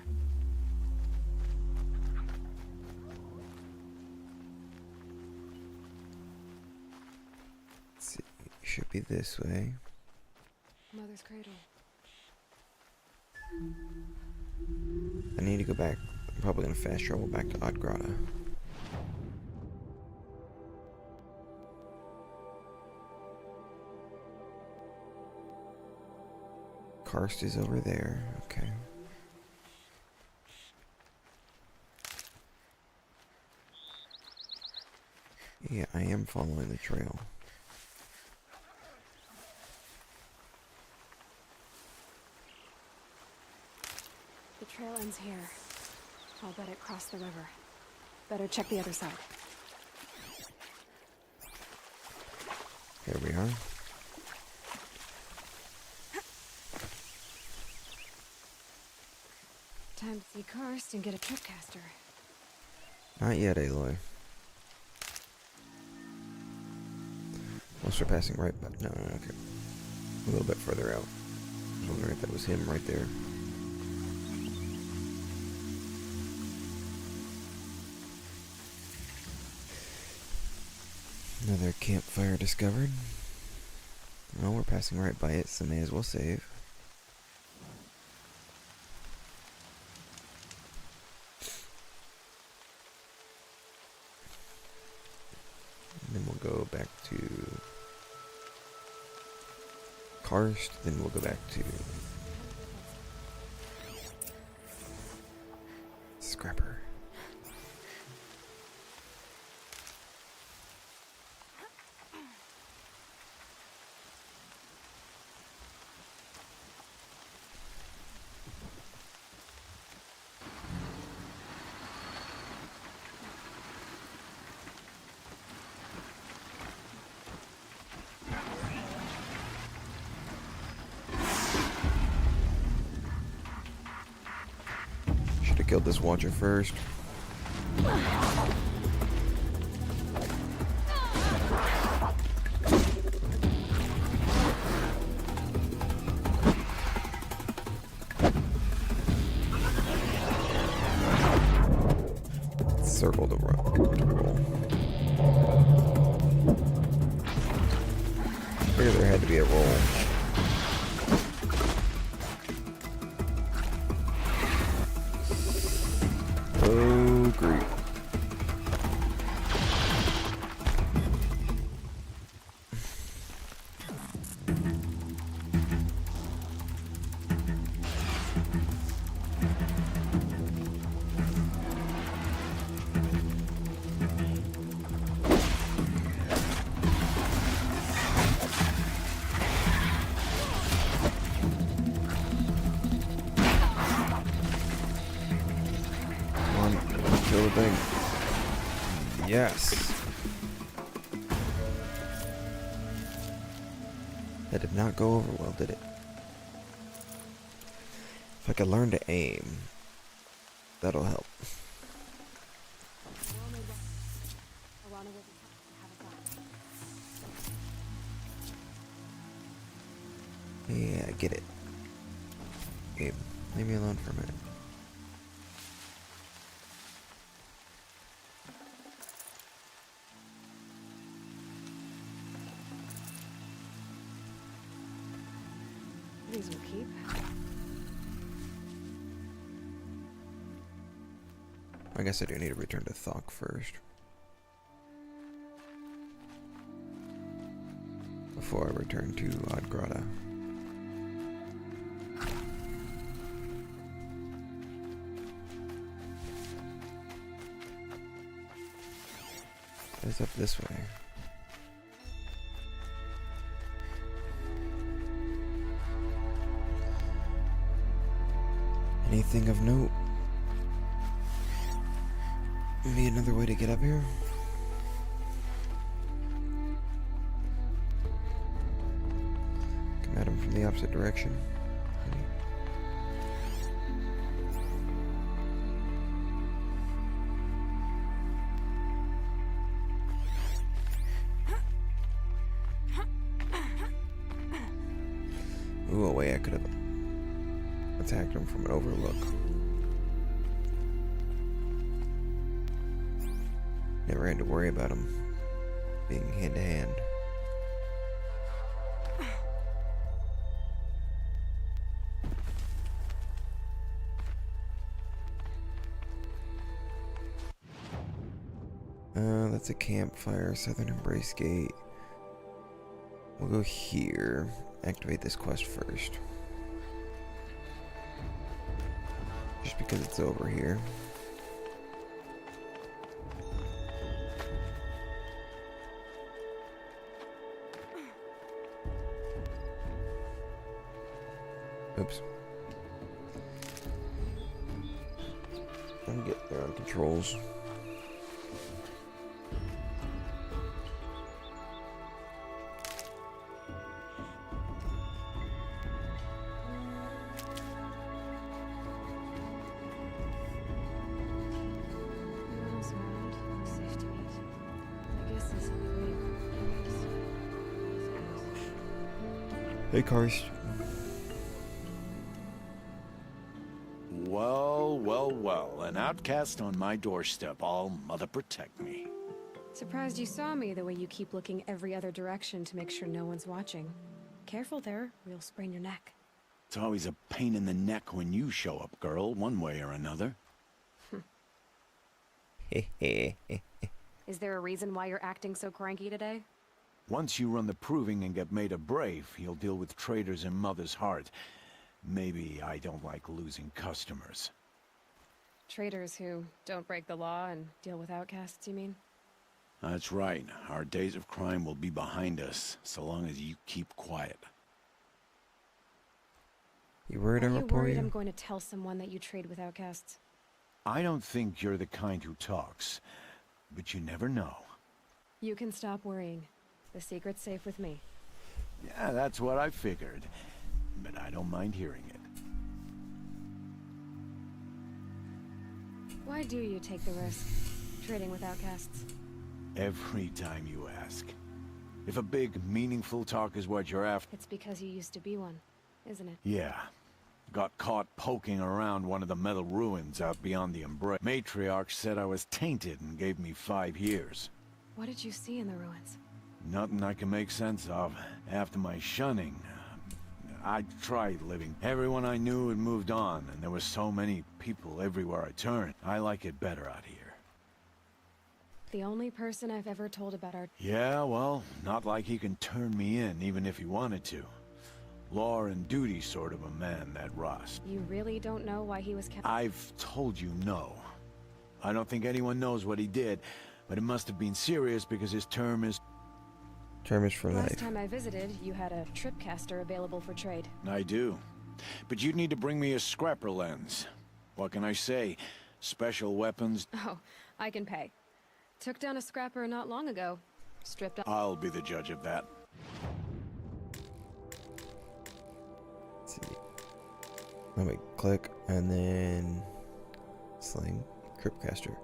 Let's see. Should be this way. Mother's cradle. I need to go back. I'm probably gonna fast travel back to Odd Grotto. Karst is over there. Okay. Yeah, I am following the trail. trail ends here. I'll bet it crossed the river. Better check the other side. Here we are. Time to see Karst and get a tripcaster. Not yet, Aloy. Unless we're passing right by. No, okay. A little bit further out. I was wondering if that was him right there. Another campfire discovered. Well, we're passing right by it, so may as well save. And then we'll go back to Karst, then we'll go back to Scrapper. Should've killed this Watcher first. Circle to roll. Figured there had to be a roll. Oh, grief. Kill the thing. Yes. That did not go over well, did it? If I could learn to aim, that'll help. Yeah, I get it. Gabe, leave me alone for a minute. These will keep. I guess I do need to return to Thok first. Before I return to Odgrada. It's up this way. Anything of note? Maybe another way to get up here? Come at him from the opposite direction. Ooh, a way I could have attacked him from an overlook. Never had to worry about him being hand to hand. That's a campfire, Southern Embrace Gate. We'll go here. Activate this quest first. Just because it's over here. Oops. I'm getting there on controls. Miles around, safe to meet. I guess this creative Hey, Karst. Well, well, well. An outcast on my doorstep. All mother protect me. Surprised you saw me the way you keep looking every other direction to make sure no one's watching. Careful there, or you'll sprain your neck. It's always a pain in the neck when you show up, girl, one way or another. Is there a reason why you're acting so cranky today? Once you run the proving and get made a brave, you'll deal with traitors in Mother's heart. Maybe I don't like losing customers. Traitors who don't break the law and deal with outcasts, you mean? That's right. Our days of crime will be behind us, so long as you keep quiet. You worried I Are you report worried you? I'm going to tell someone that you trade with outcasts? I don't think you're the kind who talks, but you never know. You can stop worrying. The secret's safe with me. Yeah, that's what I figured. But I don't mind hearing it. Why do you take the risk, trading with outcasts? Every time you ask. If a big, meaningful talk is what you're after... It's because you used to be one, isn't it? Yeah. Got caught poking around one of the metal ruins out beyond the Embrace. Matriarch said I was tainted and gave me 5 years. What did you see in the ruins? Nothing I can make sense of. After my shunning, I tried living. Everyone I knew had moved on, and there were so many people everywhere I turned. I like it better out here. The only person I've ever told about our... Yeah, well, not like he can turn me in, even if he wanted to. Law and duty sort of a man, that Rost. You really don't know why he was kept... I've told you no. I don't think anyone knows what he did, but it must have been serious because his term is... Term is for Last life. time I visited, you had a tripcaster available for trade. I do. But you'd need to bring me a scrapper lens. What can I say? Special weapons... Oh, I can pay. Took down a scrapper not long ago. Stripped off... I'll be the judge of that. Let's see. Let me click and then sling Cryptcaster.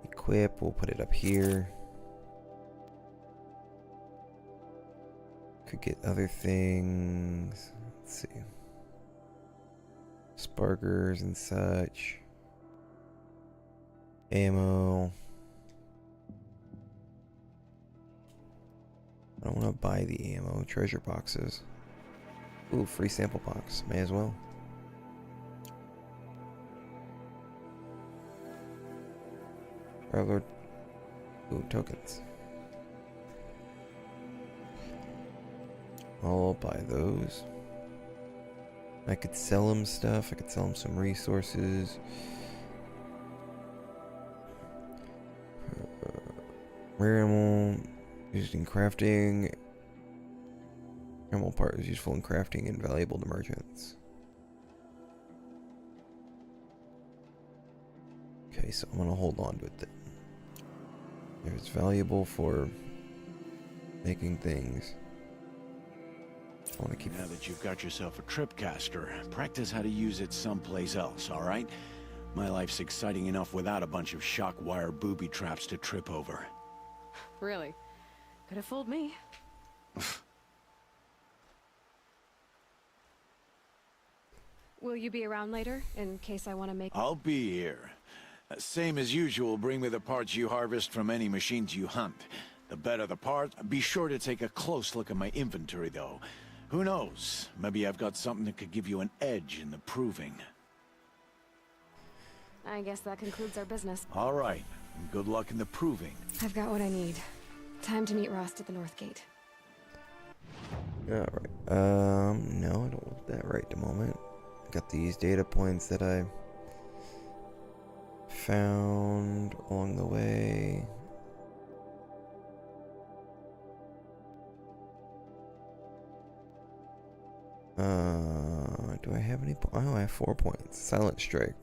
Equip, we'll put it up here. Could get other things. Let's see. Sparkers and such. Ammo. I don't want to buy the ammo. Treasure boxes. Ooh, free sample box. May as well. Lord. Ooh, tokens. I'll buy those. I could sell him stuff. I could sell him some resources. Rare ammo used in crafting. Ammo part is useful in crafting and valuable to merchants. Okay, so I'm gonna hold on with it. It's valuable for making things. I want to keep. Now that you've got yourself a tripcaster, practice how to use it someplace else, all right? My life's exciting enough without a bunch of shock wire booby traps to trip over. Really? Could have fooled me. Will you be around later, in case I want to make... I'll be here. Same as usual, bring me the parts you harvest from any machines you hunt. The better the part. Be sure to take a close look at my inventory, though. Who knows? Maybe I've got something that could give you an edge in the proving. I guess that concludes our business. All right. Good luck in the proving. I've got what I need. Time to meet Rost at the North Gate. Alright. No, I don't want that right at the moment. I got these data points that I found along the way. I Do I have any? Oh, I have 4 points. Silent Strike.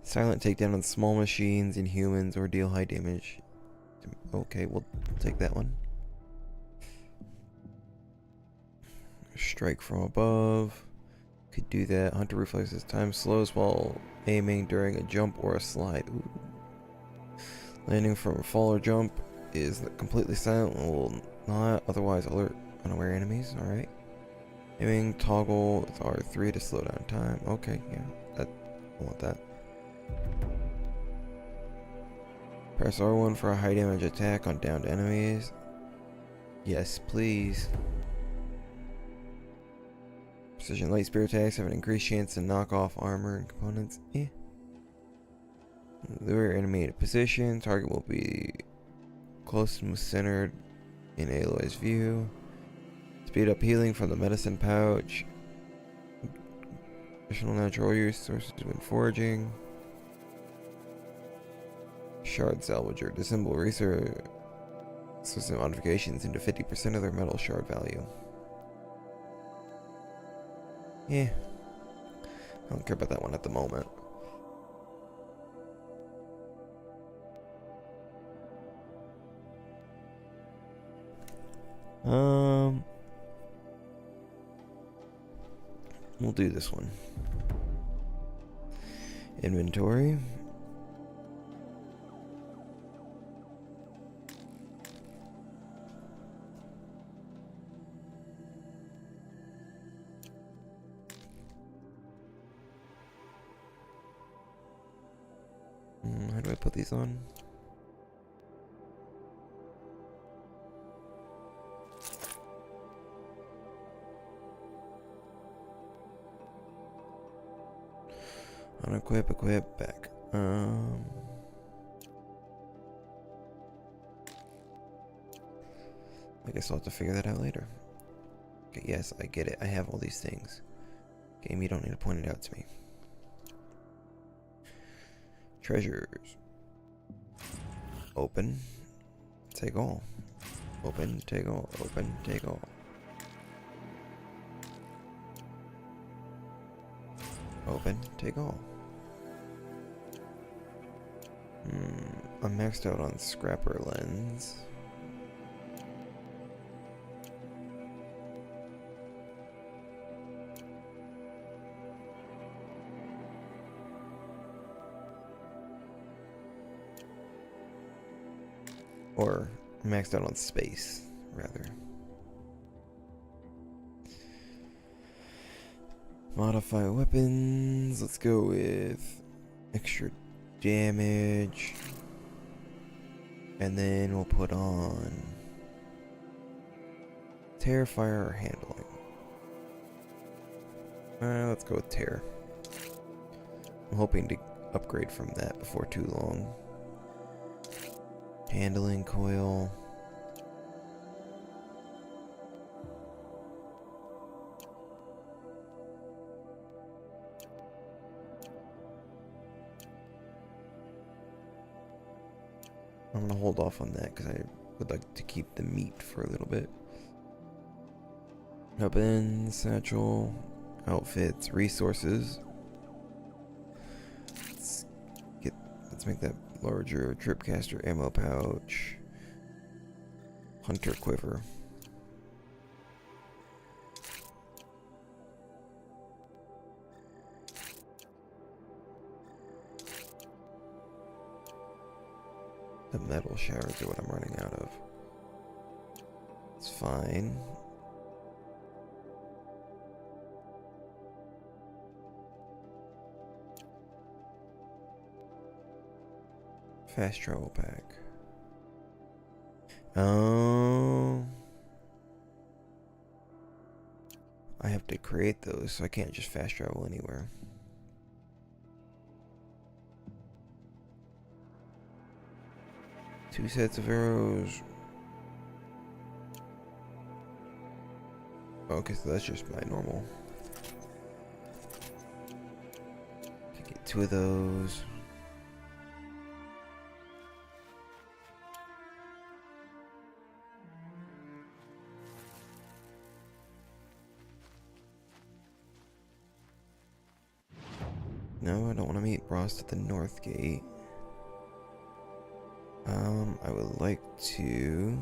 Silent takedown on small machines, inhumans, or deal high damage. Okay, we'll take that one. Strike from above. Could do that. Hunter reflexes. Time slows while aiming during a jump or a slide. Ooh. Landing from a fall or jump is completely silent and will not otherwise alert unaware enemies. Alright. Aiming toggle with R3 to slow down time. Okay, yeah. I want that. Press R1 for a high damage attack on downed enemies. Yes, please. Precision light spear attacks have an increased chance to knock off armor and components. Lure enemy into position. Target will be close and centered in Aloy's view. Speed up healing from the medicine pouch. Additional natural resources when foraging. Shard salvager. Disassemble resource system modifications into 50% of their metal shard value. Yeah. I don't care about that one at the moment. We'll do this one. Inventory. How do I put these on? Unequip, equip, back. I guess I'll have to figure that out later. Okay, yes, I get it. I have all these things. Game, you don't need to point it out to me. Treasures. Open. Take all. Open, take all. Open, take all. Open, take all. I'm maxed out on Scrapper Lens. Or maxed out on space, rather. Modify weapons. Let's go with extra damage. And then we'll put on Terrifier or handling. Let's go with Tear. I'm hoping to upgrade from that before too long. Handling coil. I'm gonna hold off on that because I would like to keep the meat for a little bit. Weapons, satchel, outfits, resources. Let's make that larger. Tripcaster ammo pouch. Hunter quiver. The metal shards are what I'm running out of. It's fine. Fast travel pack. Oh. I have to create those, so I can't just fast travel anywhere. Two sets of arrows. Okay, so that's just my normal. Can get 2 of those. No, I don't want to meet Rost at the North Gate. I would like to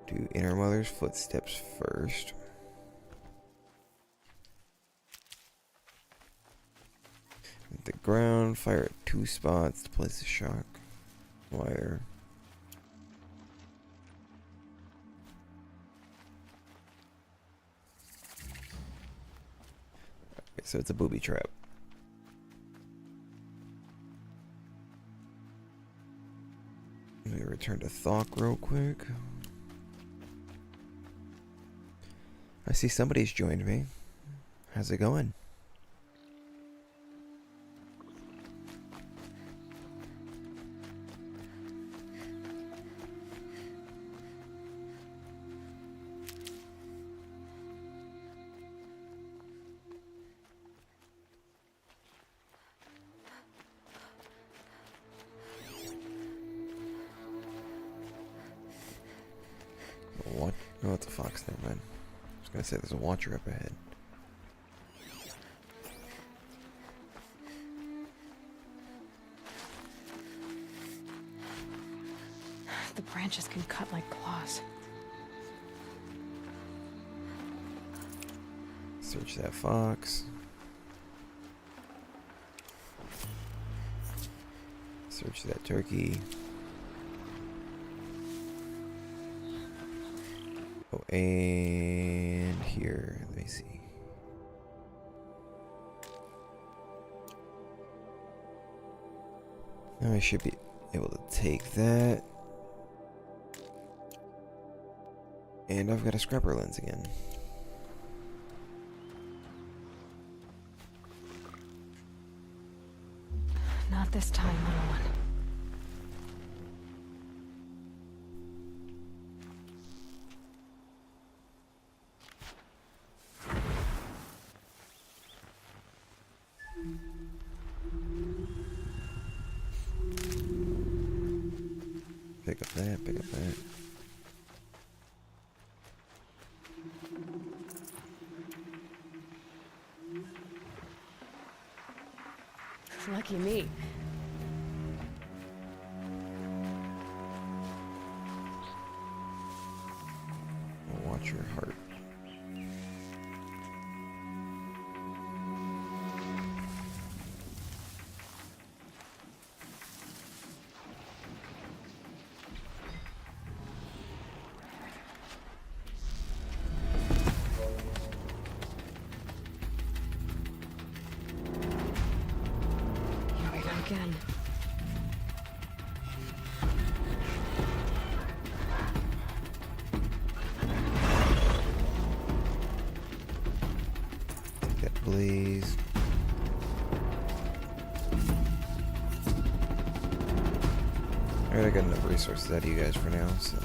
do Inner Mother's Footsteps first. Hit the ground, fire at 2 spots to place the shock wire. Okay, so it's a booby trap. Let me return to Thok real quick. I see somebody's joined me. How's it going? What? No, it's a fox. Never mind. I was gonna say there's a watcher up ahead. The branches can cut like claws. Search that fox. Search that turkey. Oh, and here, let me see. Now I should be able to take that. And I've got a scrapper lens again. Not this time, little one. Pick up that, pick up that. Lucky me. Watch your heart. Here we go again. Take that blaze. Alright, I got enough resources out of you guys for now, so.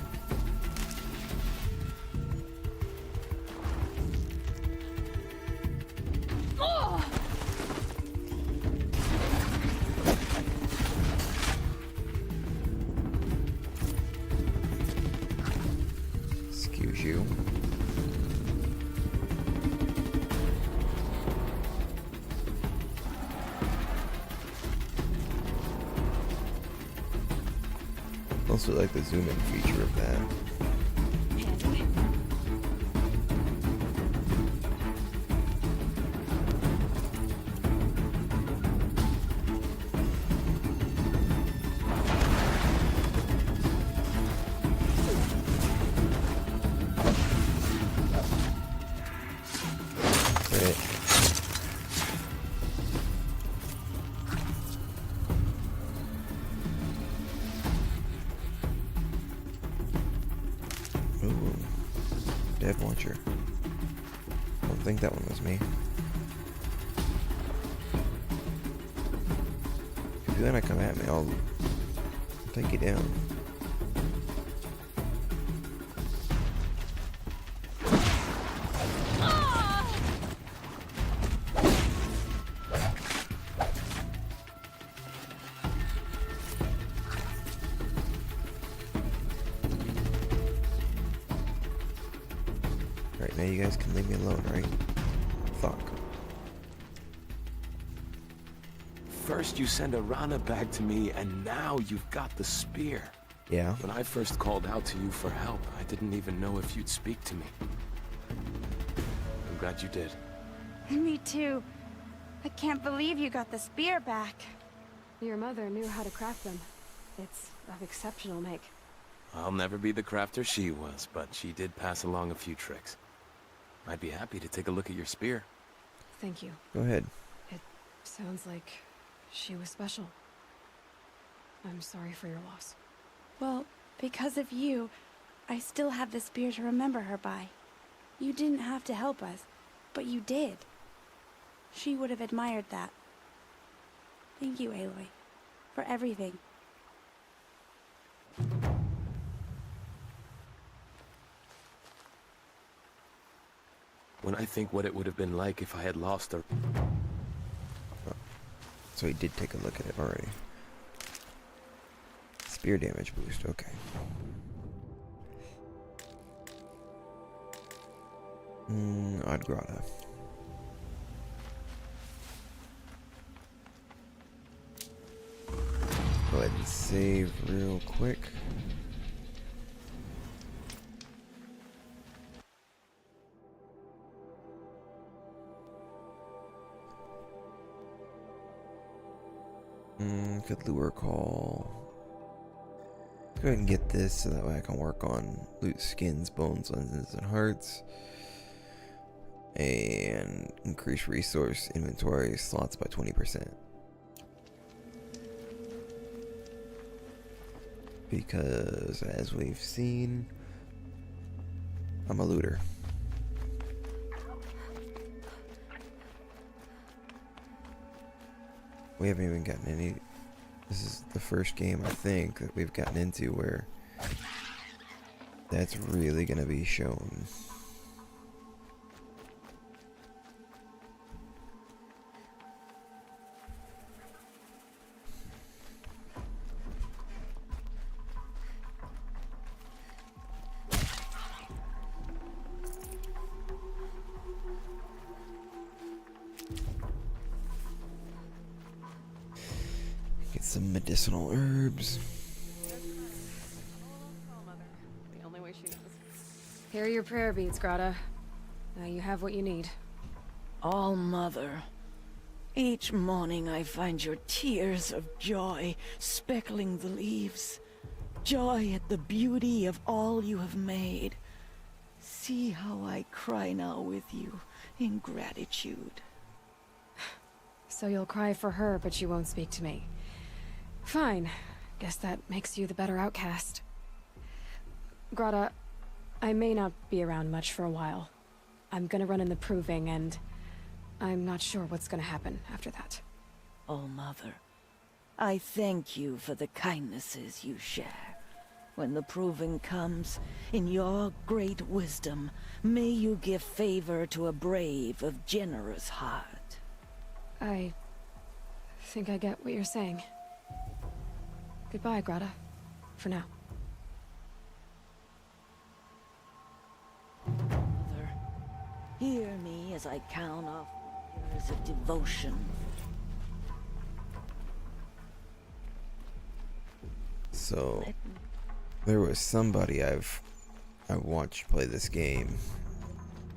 Excuse you. Also like the zoom in feature of that. Hit it. Ooh, Dead Watcher. Don't think that one was me. If you wanna come at me, I'll take you down. Right, now you guys can leave me alone, right? Fuck. First you send Arana back to me, and now you've got the spear. Yeah. When I first called out to you for help, I didn't even know if you'd speak to me. I'm glad you did. Me too. I can't believe you got the spear back. Your mother knew how to craft them. It's of exceptional make. I'll never be the crafter she was, but she did pass along a few tricks. I'd be happy to take a look at your spear. Thank you. Go ahead. It sounds like she was special. I'm sorry for your loss. Well, because of you, I still have the spear to remember her by. You didn't have to help us, but you did. She would have admired that. Thank you, Aloy, for everything. When I think what it would have been like if I had lost her... So he did take a look at it already. Spear damage boost, okay. Odd Grotto. Go ahead and save real quick. Could lure call. Let's go ahead and get this so that way I can work on loot skins, bones, lenses, and hearts. And increase resource inventory slots by 20%. Because, as we've seen, I'm a looter. We haven't even gotten any. This is the first game, I think, that we've gotten into where that's really gonna be shown. Get some medicinal herbs. The only way she knows. Here are your prayer beads, Grata. Now you have what you need. All Mother. Each morning I find your tears of joy speckling the leaves. Joy at the beauty of all you have made. See how I cry now with you in gratitude. So you'll cry for her, but you won't speak to me. Fine. Guess that makes you the better outcast. Grata, I may not be around much for a while. I'm gonna run in the proving, and I'm not sure what's gonna happen after that. Oh, Mother, I thank you for the kindnesses you share. When the proving comes, in your great wisdom, may you give favor to a brave of generous heart. I think I get what you're saying. Goodbye, Grata. For now. Mother, hear me as I count off years of devotion. So there was somebody I watched play this game.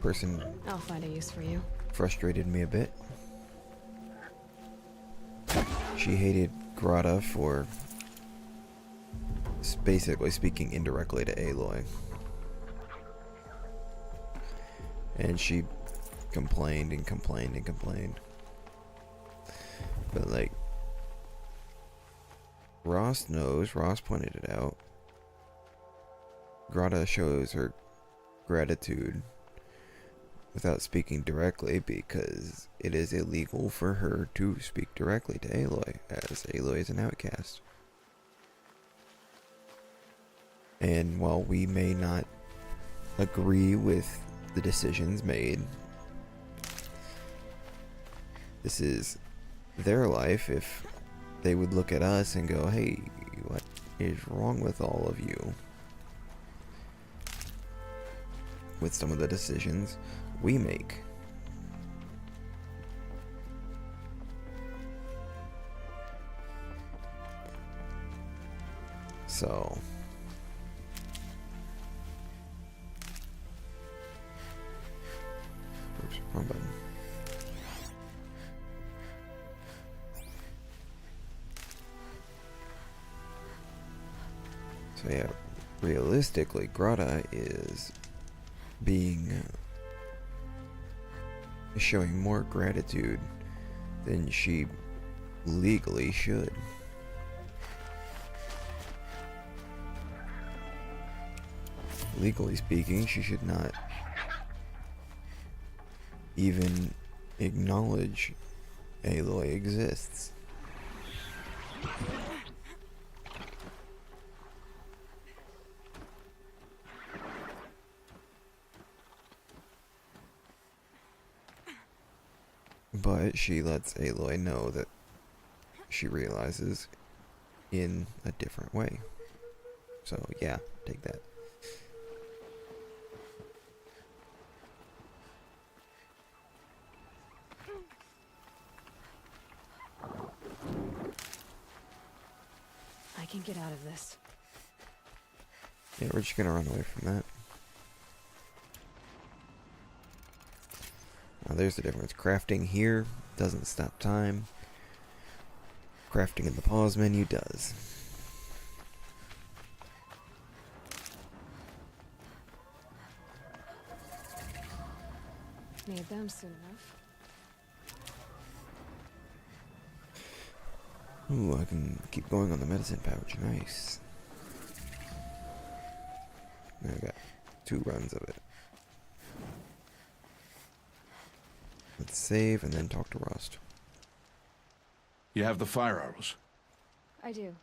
Person I'll find a use for you. frustrated me a bit. She hated Grata for basically speaking indirectly to Aloy. And she complained and complained and complained. But like, Ross knows, Ross pointed it out. Grata shows her gratitude without speaking directly because it is illegal for her to speak directly to Aloy, as Aloy is an outcast. And while we may not agree with the decisions made, this is their life. If they would look at us and go, hey, what is wrong with all of you with some of the decisions we make? So oops, wrong button. So yeah, realistically, Grata is showing more gratitude than she legally should. Legally speaking, she should not even acknowledge Aloy exists. But she lets Aloy know that she realizes in a different way. So yeah, take that. I can get out of this. Yeah, we're just gonna run away from that. Now there's the difference. Crafting here doesn't stop time. Crafting in the pause menu does. Need them soon enough. Ooh, I can keep going on the medicine pouch. Nice. Now I got 2 runs of it. Let's save and then talk to Rust. You have the fire arrows. I do.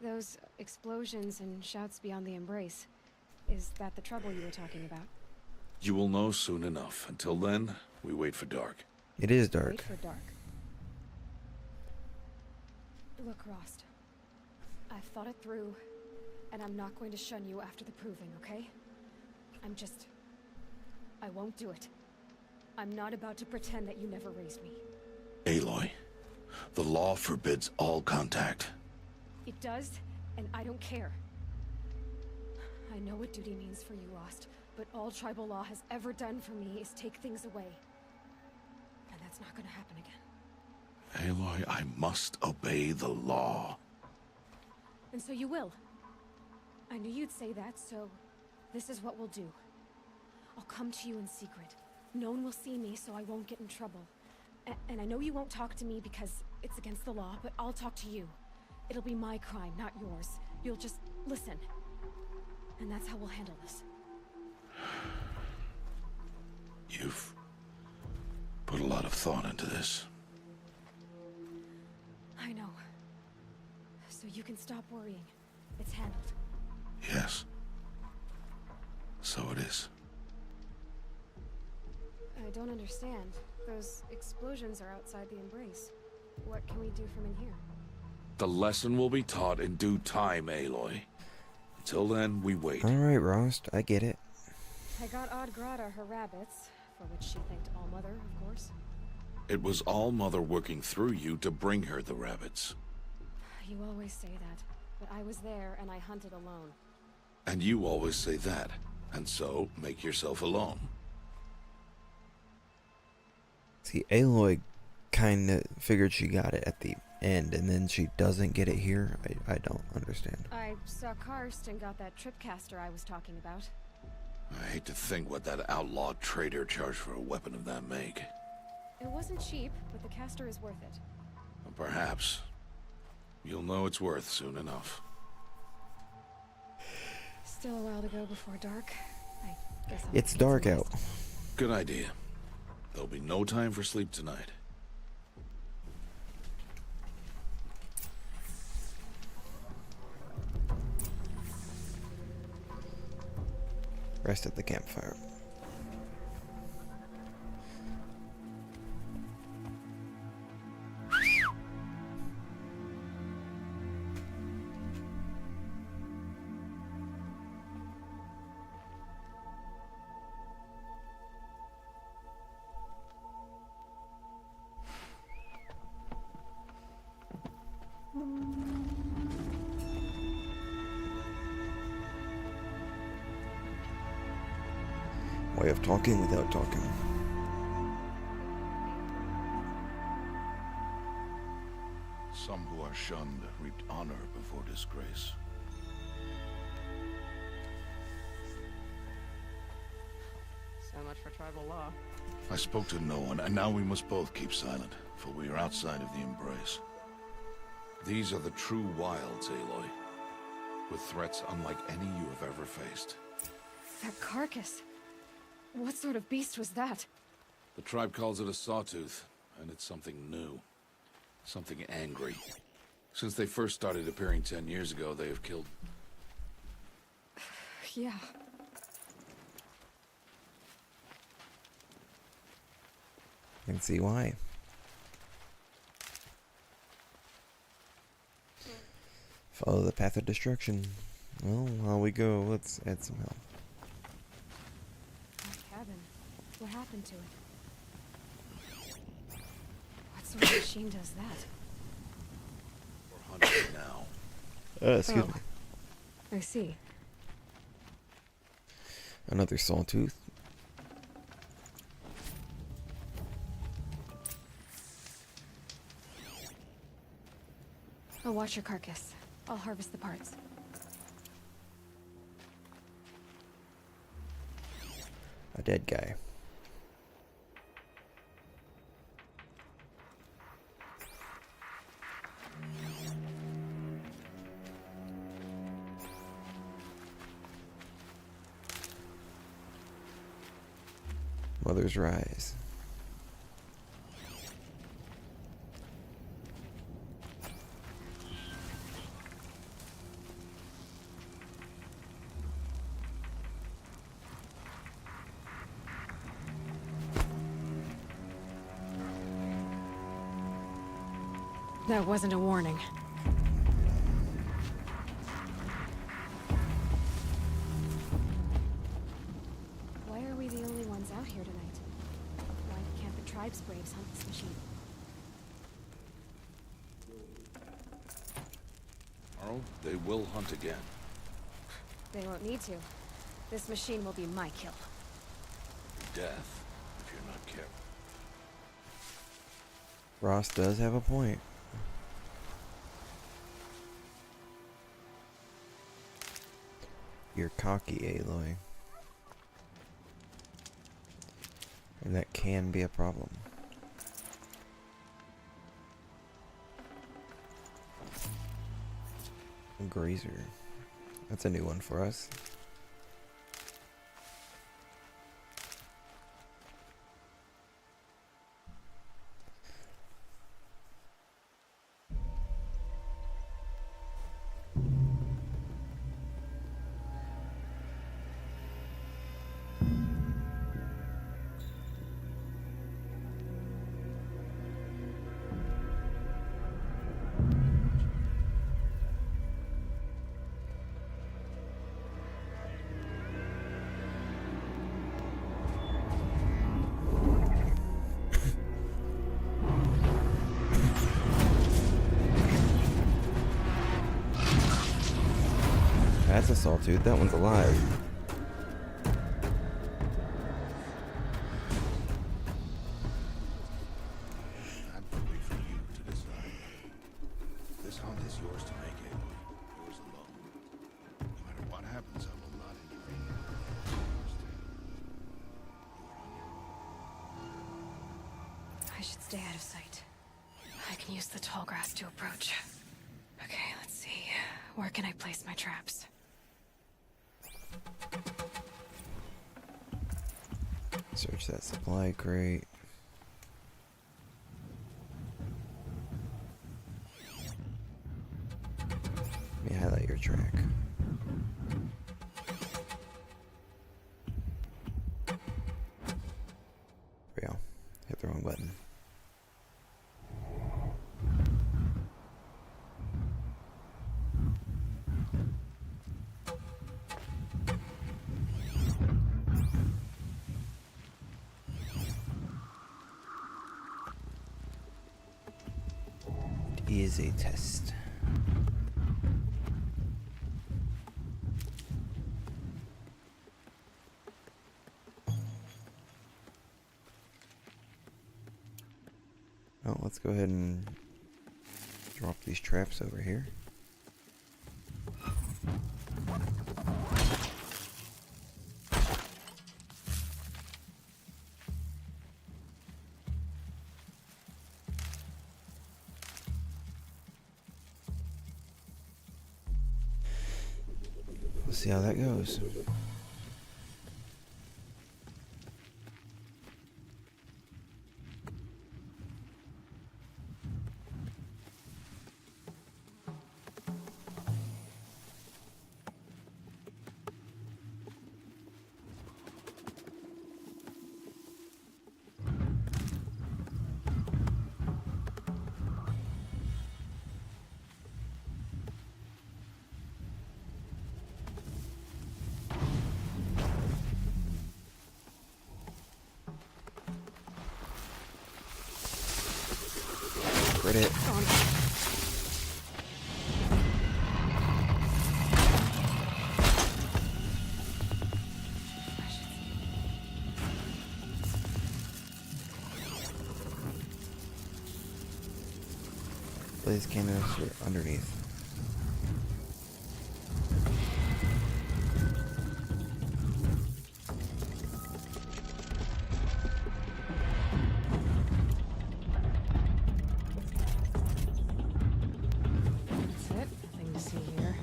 Those explosions and shouts beyond the embrace. Is that the trouble you were talking about? You will know soon enough. Until then, we wait for dark. It is dark. Wait for dark. Look, Rost. I've thought it through, and I'm not going to shun you after the proving, okay? I won't do it. I'm not about to pretend that you never raised me. Aloy, the law forbids all contact. It does, and I don't care. I know what duty means for you, Rost, but all tribal law has ever done for me is take things away. And that's not gonna happen again. Aloy, I must obey the law. And so you will. I knew you'd say that, so this is what we'll do. I'll come to you in secret. No one will see me, so I won't get in trouble. And I know you won't talk to me because it's against the law, but I'll talk to you. It'll be my crime, not yours. You'll just listen. And that's how we'll handle this. You've put a lot of thought into this. I know. So you can stop worrying. It's handled. Yes. So it is. I don't understand. Those explosions are outside the embrace. What can we do from in here? The lesson will be taught in due time, Aloy. Until then, we wait. Alright, Rost, I get it. I got Odd Grata her rabbits, for which she thanked Allmother, of course. It was Allmother working through you to bring her the rabbits. You always say that, but I was there and I hunted alone. And you always say that, and so make yourself alone. See, Aloy kinda figured she got it at the end, and then she doesn't get it here. I don't understand. I saw Karst and got that tripcaster I was talking about. I hate to think what that outlaw trader charged for a weapon of that make. It wasn't cheap, but the caster is worth it. Perhaps. You'll know it's worth soon enough. Still a while to go before dark. I guess I'll It's get dark some out. rest. Good idea. There'll be no time for sleep tonight. Rest at the campfire. way of talking without talking. Some who are shunned reaped honor before disgrace. So much for tribal law. I spoke to no one, and now we must both keep silent, for we are outside of the Embrace. These are the true wilds, Aloy, with threats unlike any you have ever faced. That carcass. What sort of beast was that? The tribe calls it a sawtooth, and it's something new. Something angry. Since they first started appearing 10 years ago, they have killed... Yeah. I can see why. Follow the path of destruction. Well, while we go, let's add some help. My cabin. What happened to it? What sort of machine does that? We're hunting now. Excuse me. I see. Another sawtooth. I'll watch your carcass. I'll harvest the parts. A dead guy. Mother's Rise. That wasn't a warning. Why are we the only ones out here tonight? Why can't the tribe's braves hunt this machine? Tomorrow, they will hunt again. They won't need to. This machine will be my kill. Death, if you're not careful. Ross does have a point. You're cocky, Aloy. And that can be a problem. Grazer. That's a new one for us. That's a sawtooth. That one's alive. That will be for you to decide. This hunt is yours to make, Aloy. Yours alone. No matter what happens, I will not intervene. I should stay out of sight. I can use the tall grass to approach. Okay, let's see. Where can I place my traps? Search that supply crate. Let me highlight your track. There we go. Hit the wrong button. Is a test. Well, let's go ahead and drop these traps over here. We'll see how that goes. Credit. Blaze canister underneath. That's it. Nothing to see here.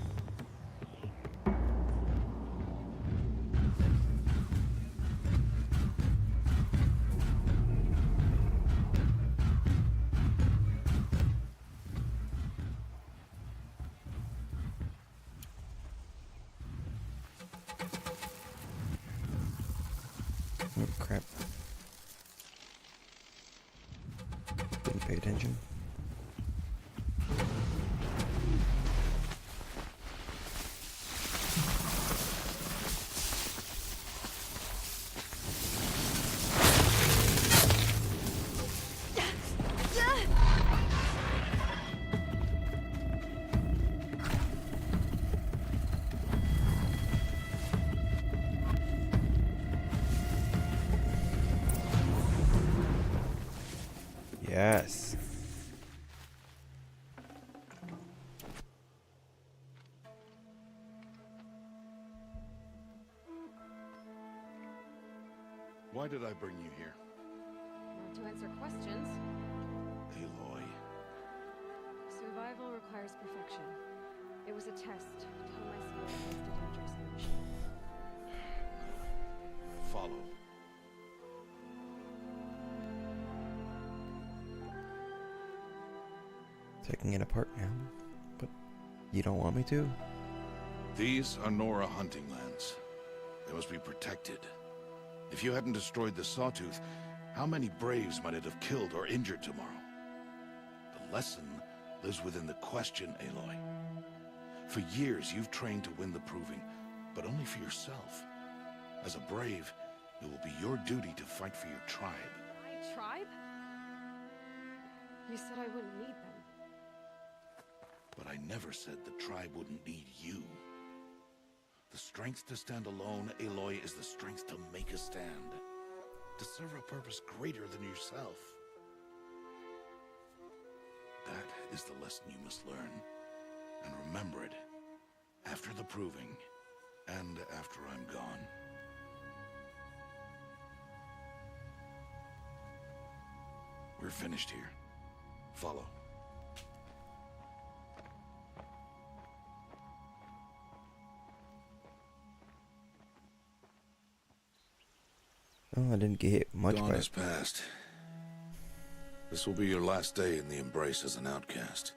Oh crap. Didn't pay attention. Yes. Why did I bring you here? Not to answer questions. Aloy. Survival requires perfection. It was a test. Tell my skill against a dangerous new machine. Follow. Taking it apart now. But you don't want me to? These are Nora hunting lands. They must be protected. If you hadn't destroyed the Sawtooth, how many Braves might it have killed or injured tomorrow? The lesson lives within the question, Aloy. For years, you've trained to win the Proving, but only for yourself. As a Brave, it will be your duty to fight for your tribe. My tribe? You said I wouldn't need them. But I never said the tribe wouldn't need you. The strength to stand alone, Aloy, is the strength to make a stand. To serve a purpose greater than yourself. That is the lesson you must learn. And remember it. After the Proving. And after I'm gone. We're finished here. Follow. Oh, I didn't get hit much Dawn by has passed. This will be your last day in the Embrace as an outcast.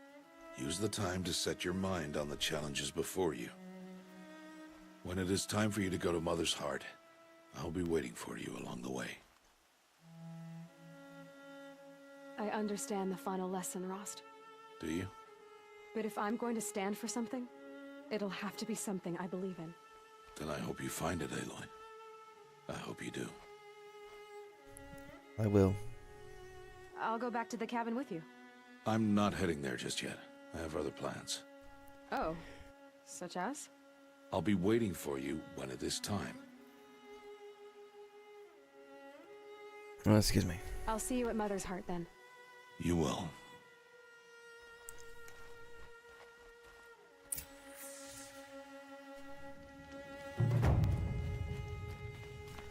Use the time to set your mind on the challenges before you. When it is time for you to go to Mother's Heart, I'll be waiting for you along the way. I understand the final lesson, Rost. Do you? But if I'm going to stand for something, it'll have to be something I believe in. Then I hope you find it, Aloy. I hope you do. I will. I'll go back to the cabin with you. I'm not heading there just yet. I have other plans. Oh. Such as? I'll be waiting for you when it is time. Oh, excuse me. I'll see you at Mother's Heart then. You will.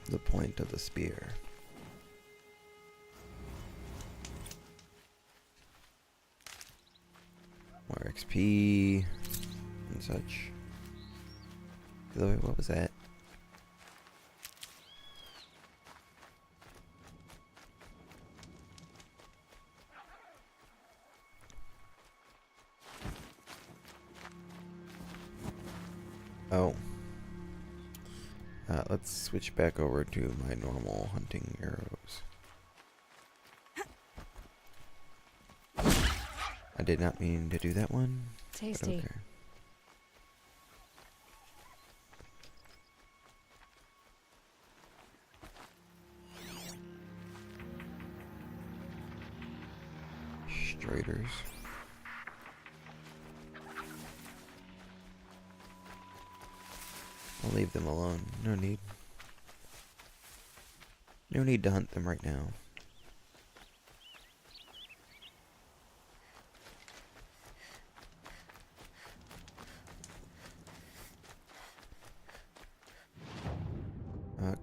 The point of the spear. More XP and such. What was that? Oh. Let's switch back over to my normal hunting arrows. I did not mean to do that one. but Tasty. okay. Striders. I'll leave them alone. No need. No need to hunt them right now.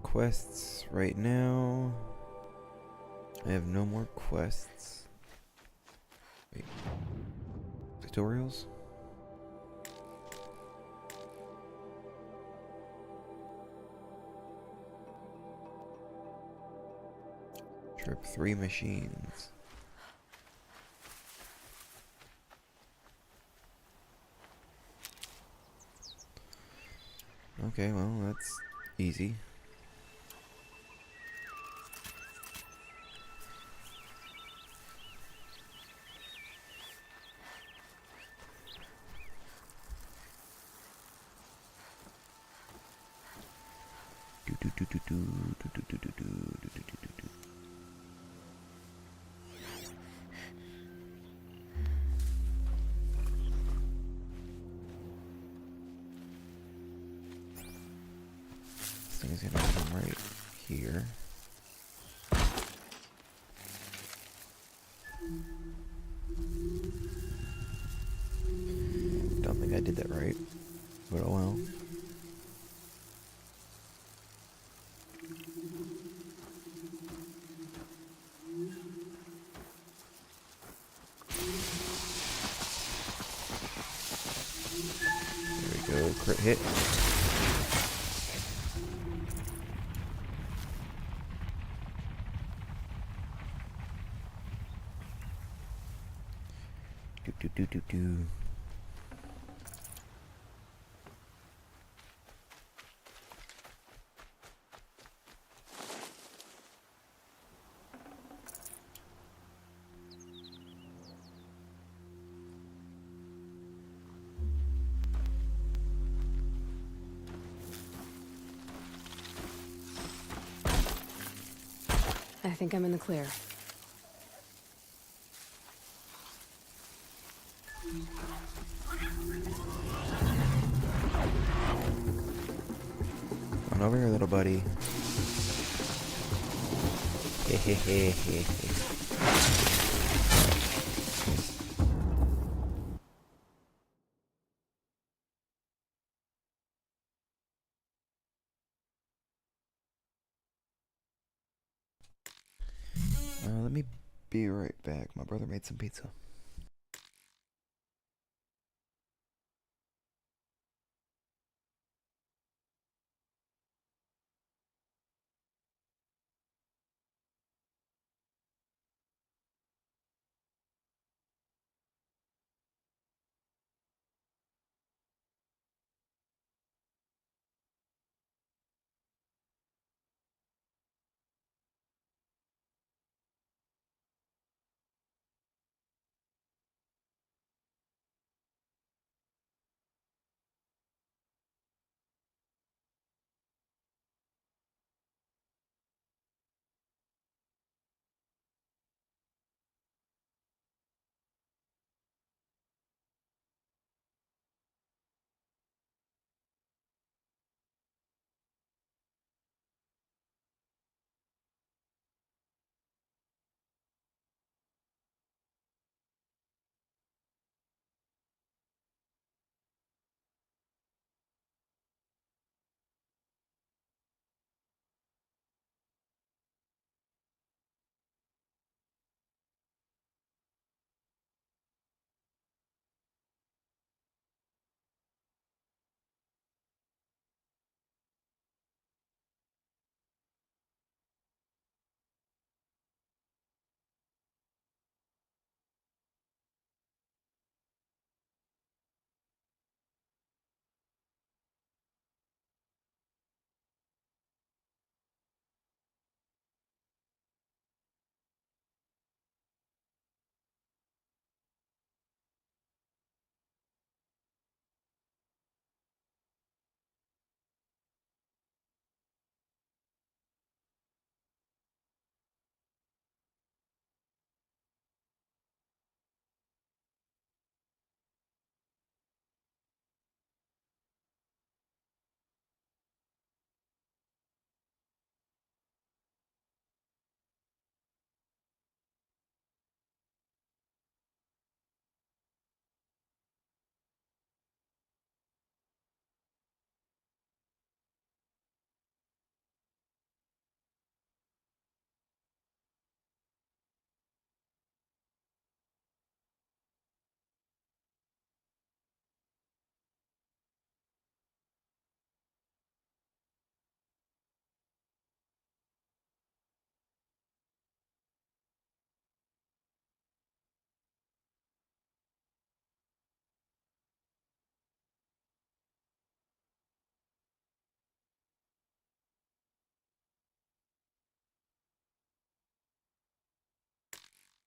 Quests right now. I have no more quests. Wait. Tutorials? Trip 3 machines. Okay, well, that's easy. This thing is gonna come right here. Don't think I did that right, but oh well. There we go, crit hit. Do. I think I'm in the clear. Come on over here, little buddy. Hehehehe. Let me be right back. My brother made some pizza.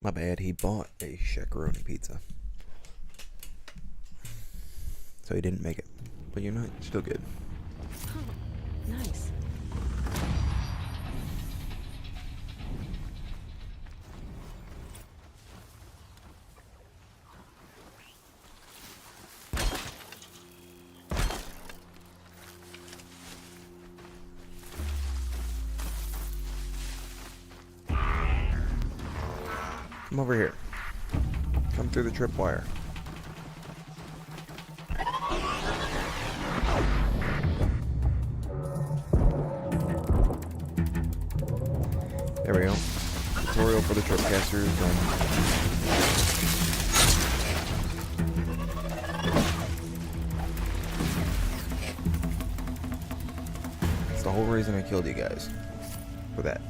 My bad, he bought a shakaroni pizza. So he didn't make it. But you know, it's still good. Oh, nice. Come over here. Come through the tripwire. There we go. Tutorial for the tripcasters. That's the whole reason I killed you guys. For that.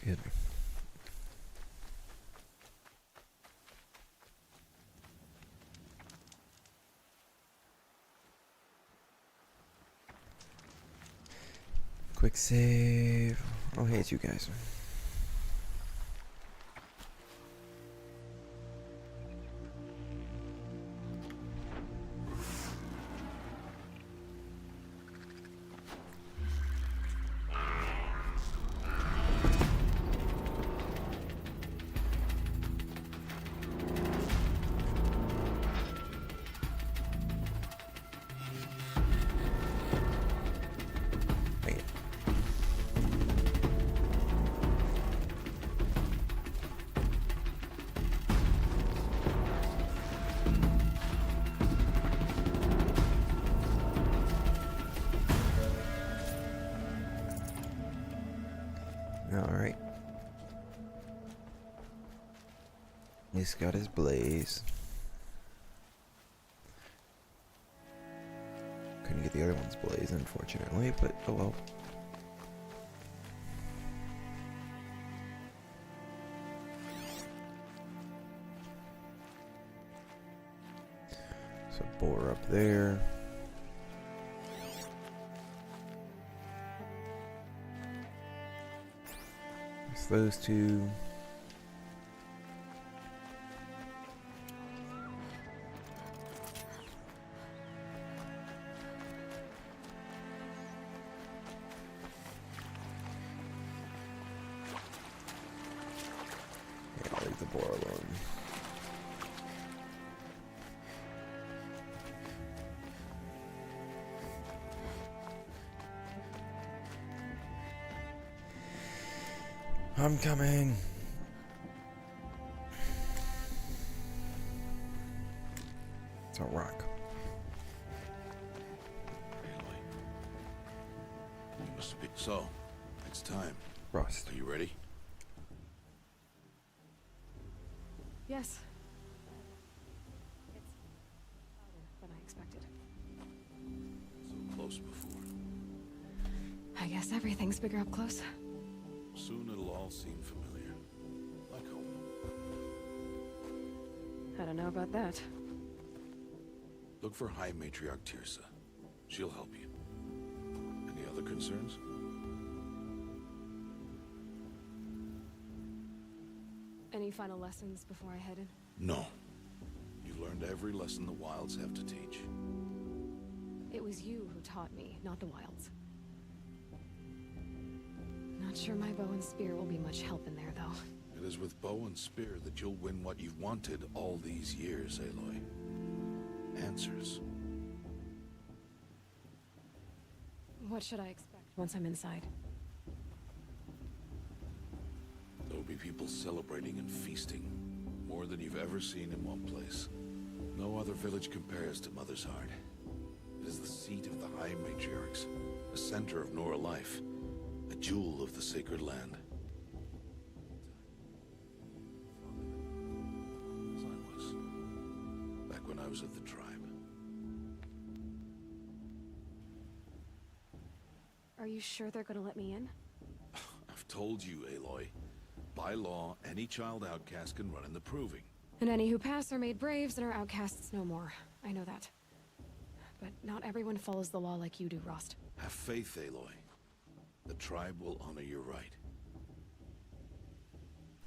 Excuse me. Quick save. Oh, hey, it's you guys. Dang it. Alright. He's got his blaze. Couldn't get the other one's blaze, unfortunately, but oh well. So boar up there. It's those two. Yeah, I'll leave the boar alone. I'm coming. It's a rock. Aloy. You must be. So, it's time. Rust. Are you ready? Yes. It's louder than I expected. So close before. I guess everything's bigger up close. Soon it'll all seem familiar. Like home. I don't know about that. Look for High Matriarch Tirsa. She'll help you. Any other concerns? Any final lessons before I head in? No. You've learned every lesson the Wilds have to teach. It was you who taught me, not the Wilds. Not sure my bow and spear will be much help in there, though. It is with bow and spear that you'll win what you've wanted all these years, Aloy. Answers. What should I expect once I'm inside? There'll be people celebrating and feasting. More than you've ever seen in one place. No other village compares to Mother's Heart. It is the seat of the High Matriarchs, the center of Nora life, a jewel of the sacred land. As I was, back when I was at the tribe. Are you sure they're gonna let me in? I've told you, Aloy. By law, any child outcast can run in the Proving. And any who pass are made braves and are outcasts no more. I know that. But not everyone follows the law like you do, Rost. Have faith, Aloy. The tribe will honor your right.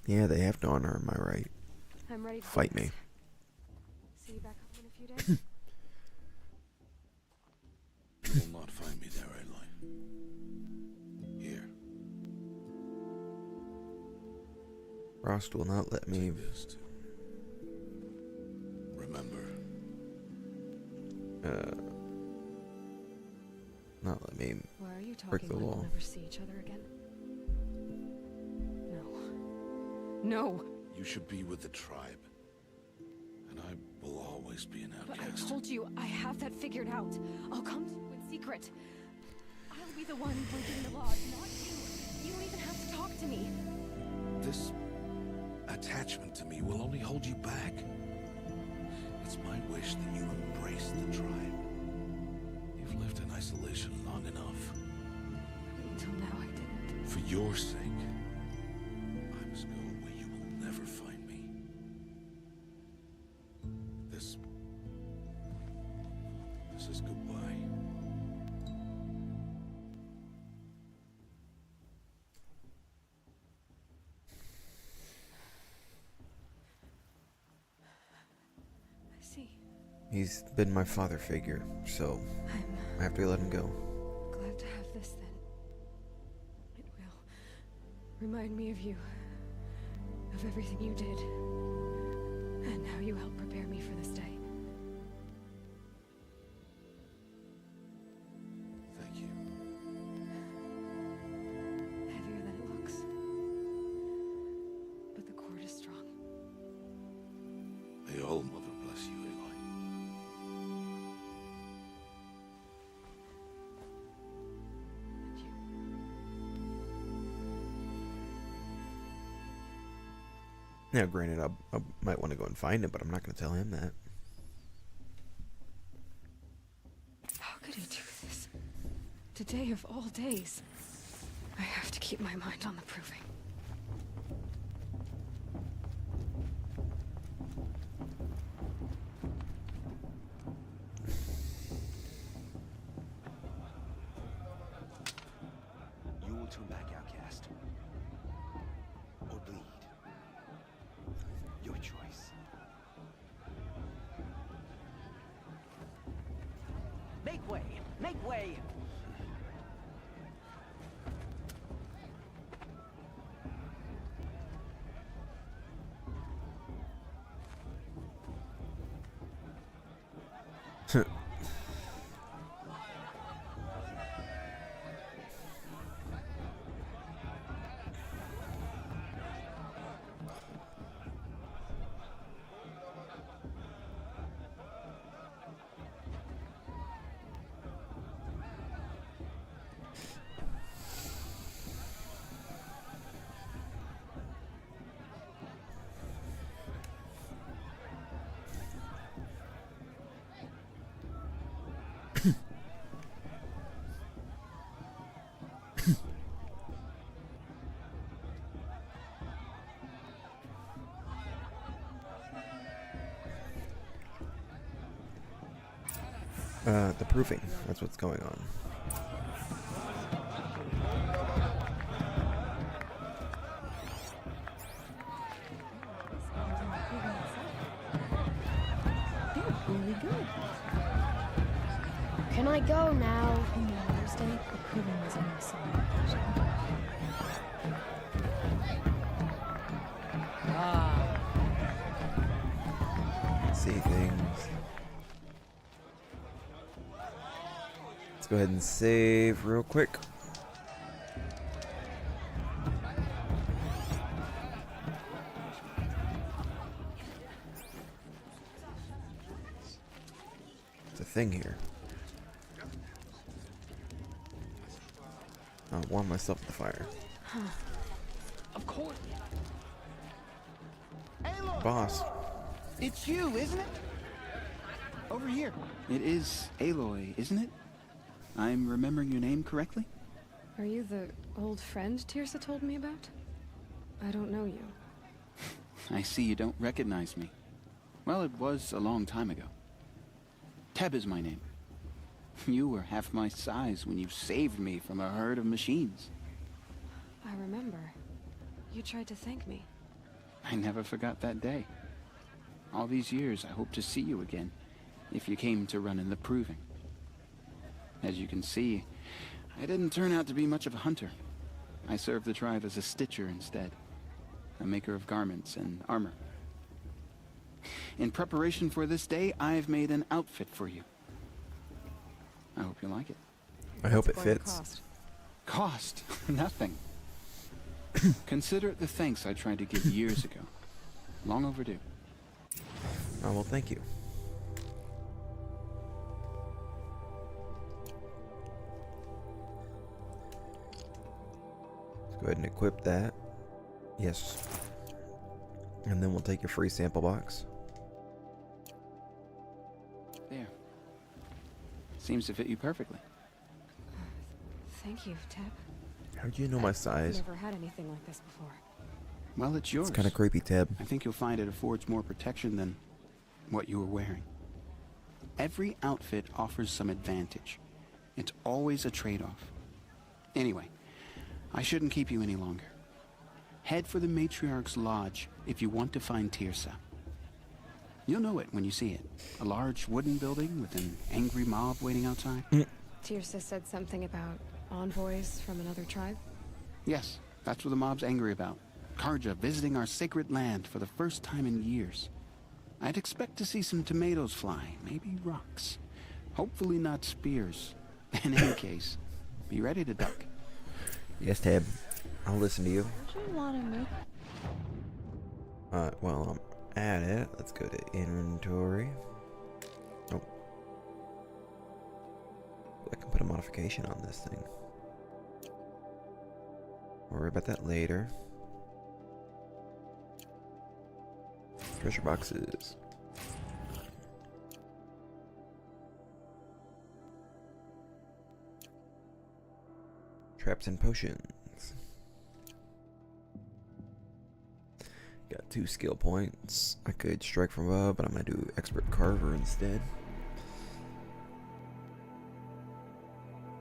Yeah, they have to honor my right. I'm ready to Fight me. See you back home in a few days. You will not find me there, Aloy. Here. Rost will not let me. Take this too. Remember. Not let me. Why are you Break talking the like law. we'll never see each other again? No. You should be with the tribe. And I will always be an But I outcast. told you, I have that figured out. I'll come to you in secret. I'll be the one breaking the law, not you. You don't even have to talk to me. This attachment to me will only hold you back. It's my wish that you embrace the tribe. You've lived in isolation long enough. Until now, I didn't. For your sake, I must go where you will never find me. This is goodbye. I see. He's been my father figure, so I'm I have to let him go. glad to have this then. It will remind me of you, of everything you did, and how you helped prepare me for this day. Thank you. Heavier than it looks. But the cord is strong. May All Mother bless you, Aloy. And you. Now, granted, I might want to go and find him, but I'm not going to tell him that. How could he do this? Today of all days. I have to keep my mind on the proving. You will turn back, outcast. Or bleed. Your choice. Make way! Make way! The proving. That's what's going on. Really good. Can I go now? In the Thursday, the proving was on my side. See things. Let's go ahead and save real quick. It's a thing here. I'll warm myself at the fire. Of course. Boss. It's you, isn't it? Over here. It is Aloy, isn't it? I'm remembering your name correctly? Are you the old friend Tirsa told me about? I don't know you. I see you don't recognize me. Well, it was a long time ago. Teb is my name. You were half my size when you saved me from a herd of machines. I remember. You tried to thank me. I never forgot that day. All these years, I hope to see you again, if you came to run in the Proving. As you can see, I didn't turn out to be much of a hunter. I served the tribe as a stitcher instead, a maker of garments and armor. In preparation for this day, I've made an outfit for you. I hope you like it. I hope it What's going to fits. cost? Cost? Nothing. Consider it the thanks I tried to give years ago. Long overdue. Oh, well, thank you. Let's go ahead and equip that. Yes. And then we'll take your free sample box. There. Seems to fit you perfectly. Thank you, Teb. How'd you know my size? Never had anything like this before. Well, it's yours. It's kind of creepy, Teb. I think you'll find it affords more protection than what you were wearing. Every outfit offers some advantage. It's always a trade-off. Anyway, I shouldn't keep you any longer. Head for the Matriarch's Lodge if you want to find Tirsa. You'll know it when you see it. A large wooden building with an angry mob waiting outside. Tirsa said something about envoys from another tribe? Yes, that's what the mob's angry about. Karja visiting our sacred land for the first time in years. I'd expect to see some tomatoes fly, maybe rocks. Hopefully not spears. In any case, be ready to duck. Yes, Teb. I'll listen to you. Don't you want to move? Well, I'm at it. Let's go to inventory. Oh. I can put a modification on this thing. Worry about that later. Treasure boxes. Traps and potions. Got 2 skill points. I could strike from above, but I'm gonna do expert carver instead.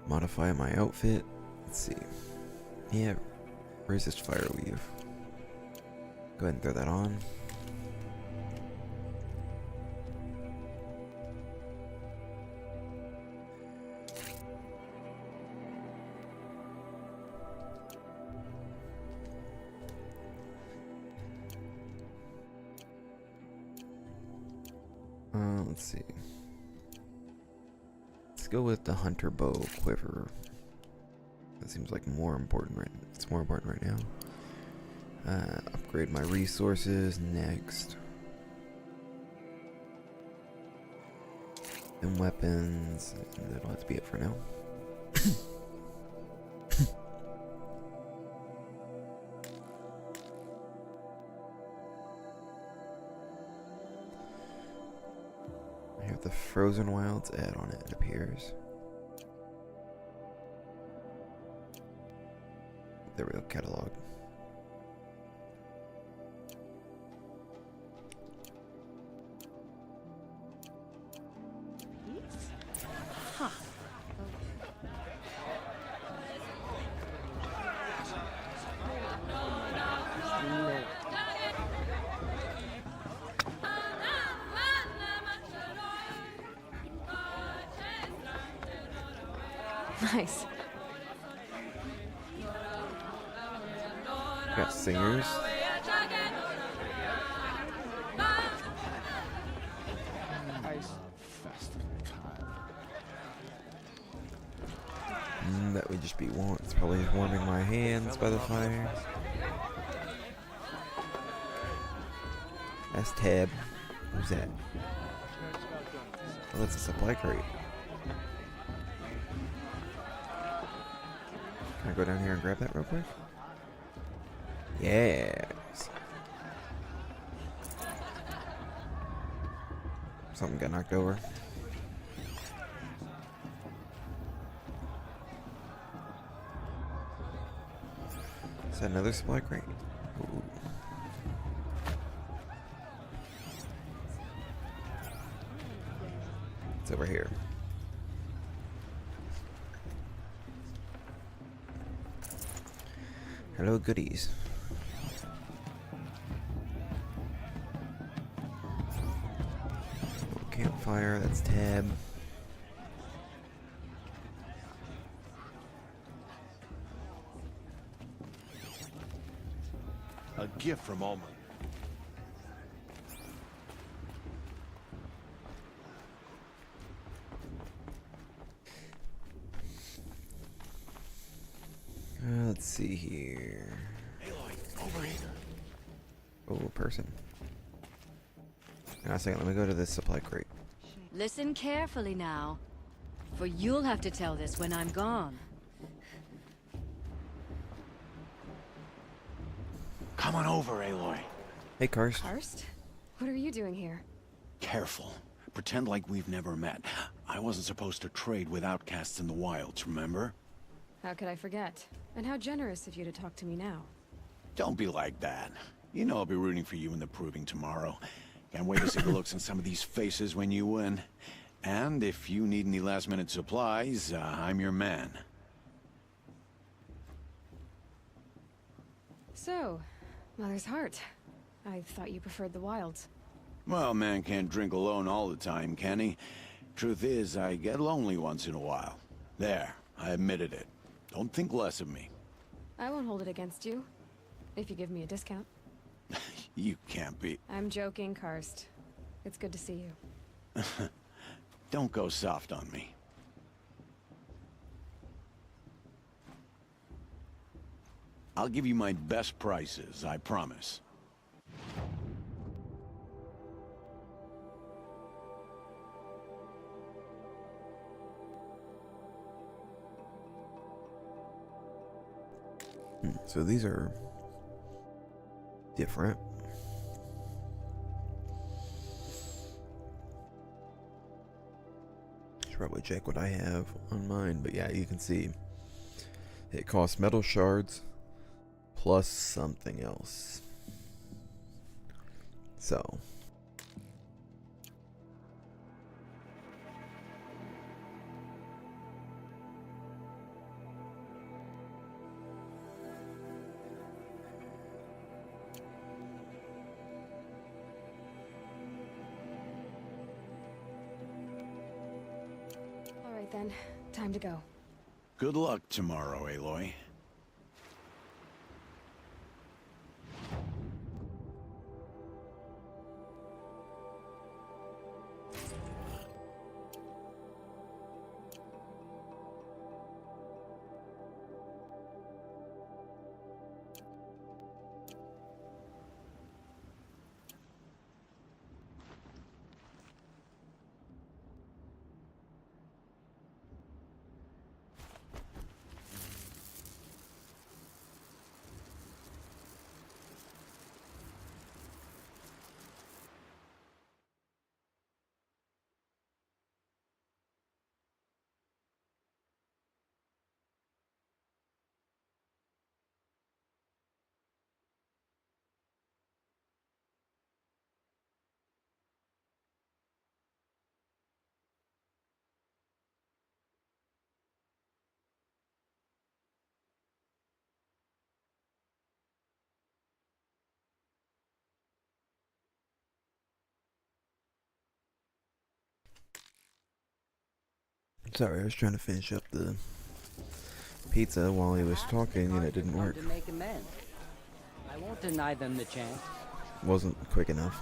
Modify my outfit. Let's see. Yeah, resist fire weave. Go ahead and throw that on. Let's see. Let's go with the hunter bow quiver. That seems like more important right. It's more important right now. Upgrade my resources next. Then weapons. And that'll have to be it for now. I have the Frozen Wilds add on it appears. There we go, catalog. Huh. Nice. Got singers. That would just be it's probably just warming my hands by the fire. That's Tab. Who's that? Oh, that's a supply crate. Can I go down here and grab that real quick? Yes. Something got knocked over. Is that another supply crate? Ooh. over here. Hello, goodies. Campfire, that's tab. A gift from Alma. Let's see here. Aloy, over here. Oh, a person. Now a second, let me go to this supply crate. Listen carefully now, for you'll have to tell this when I'm gone. Come on over, Aloy. Hey, Karst. Karst? What are you doing here? Careful. Pretend like we've never met. I wasn't supposed to trade with outcasts in the wilds, remember? How could I forget? And how generous of you to talk to me now. Don't be like that. You know I'll be rooting for you in the proving tomorrow. Can't wait to see the looks on some of these faces when you win. And if you need any last-minute supplies, I'm your man. So, Mother's Heart. I thought you preferred the wilds. Well, man can't drink alone all the time, can he? Truth is, I get lonely once in a while. There, I admitted it. Don't think less of me. I won't hold it against you, if you give me a discount. You can't be... I'm joking, Karst. It's good to see you. Don't go soft on me. I'll give you my best prices, I promise. So these are different. Should probably check what I have on mine, but yeah, you can see it costs metal shards plus something else. So then, time to go. Good luck tomorrow, Aloy. sorry, I was trying to finish up the pizza while he was talking and it didn't work. To make amends. I won't deny them the chance. Wasn't quick enough.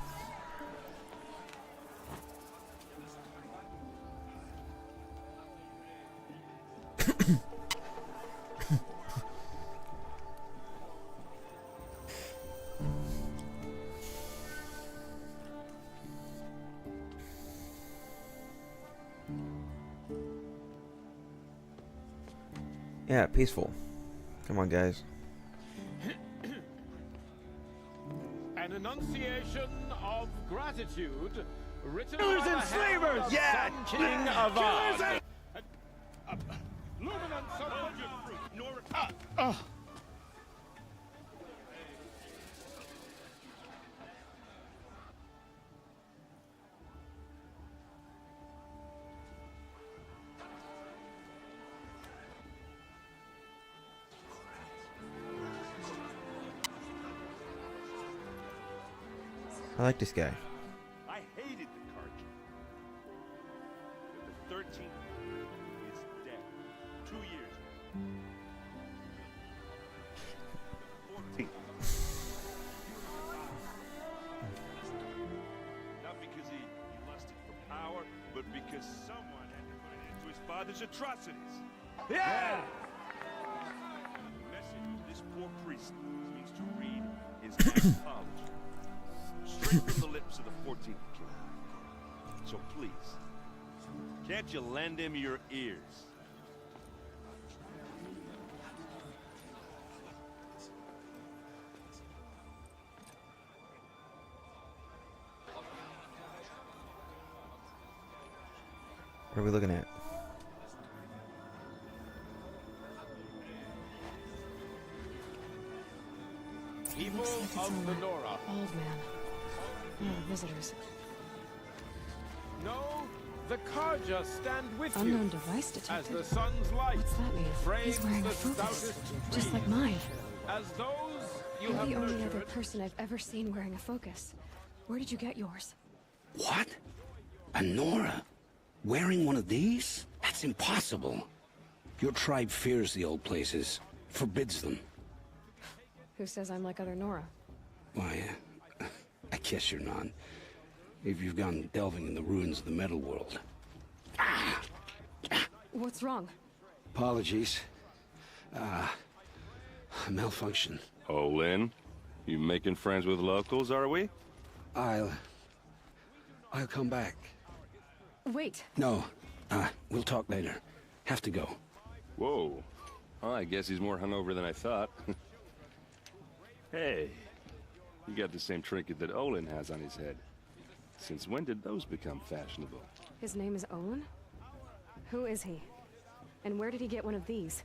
Yeah, peaceful. Come on, guys. An enunciation of gratitude written Killers by the and hand slavers! of Yeah! Sun King of Killers Oz. and- Luminance of I like this guy. I hated the Carja. But the 13th is dead. 2 years ago. The 14th. Not because he lusted for power, but because someone had to put an end to his father's atrocities. Yeah! The message this poor priest means to read is my apology. Straight from the lips of the 14th king. So please, can't you lend him your ears? What are we looking at? People of the Nora. Old man. No visitors. No, the Carja stand with Unknown you. device As detected. the sun's light What's that mean? He's frames wearing a the focus, stoutest just tree. like mine. As those you You're have the only other nurtured. person I've ever seen wearing a focus. Where did you get yours? What? A Nora? Wearing one of these? That's impossible. Your tribe fears the old places, forbids them. Who says I'm like other Nora? Why, I guess you're not. If you've gone delving in the ruins of the metal world. What's wrong? Apologies. A malfunction. Oh, Lynn, you making friends with locals, are we? I'll come back. Wait. No, we'll talk later. Have to go. Whoa. Well, I guess he's more hungover than I thought. Hey, you got the same trinket that Olin has on his head. Since when did those become fashionable? His name is Owen? Who is he? And where did he get one of these?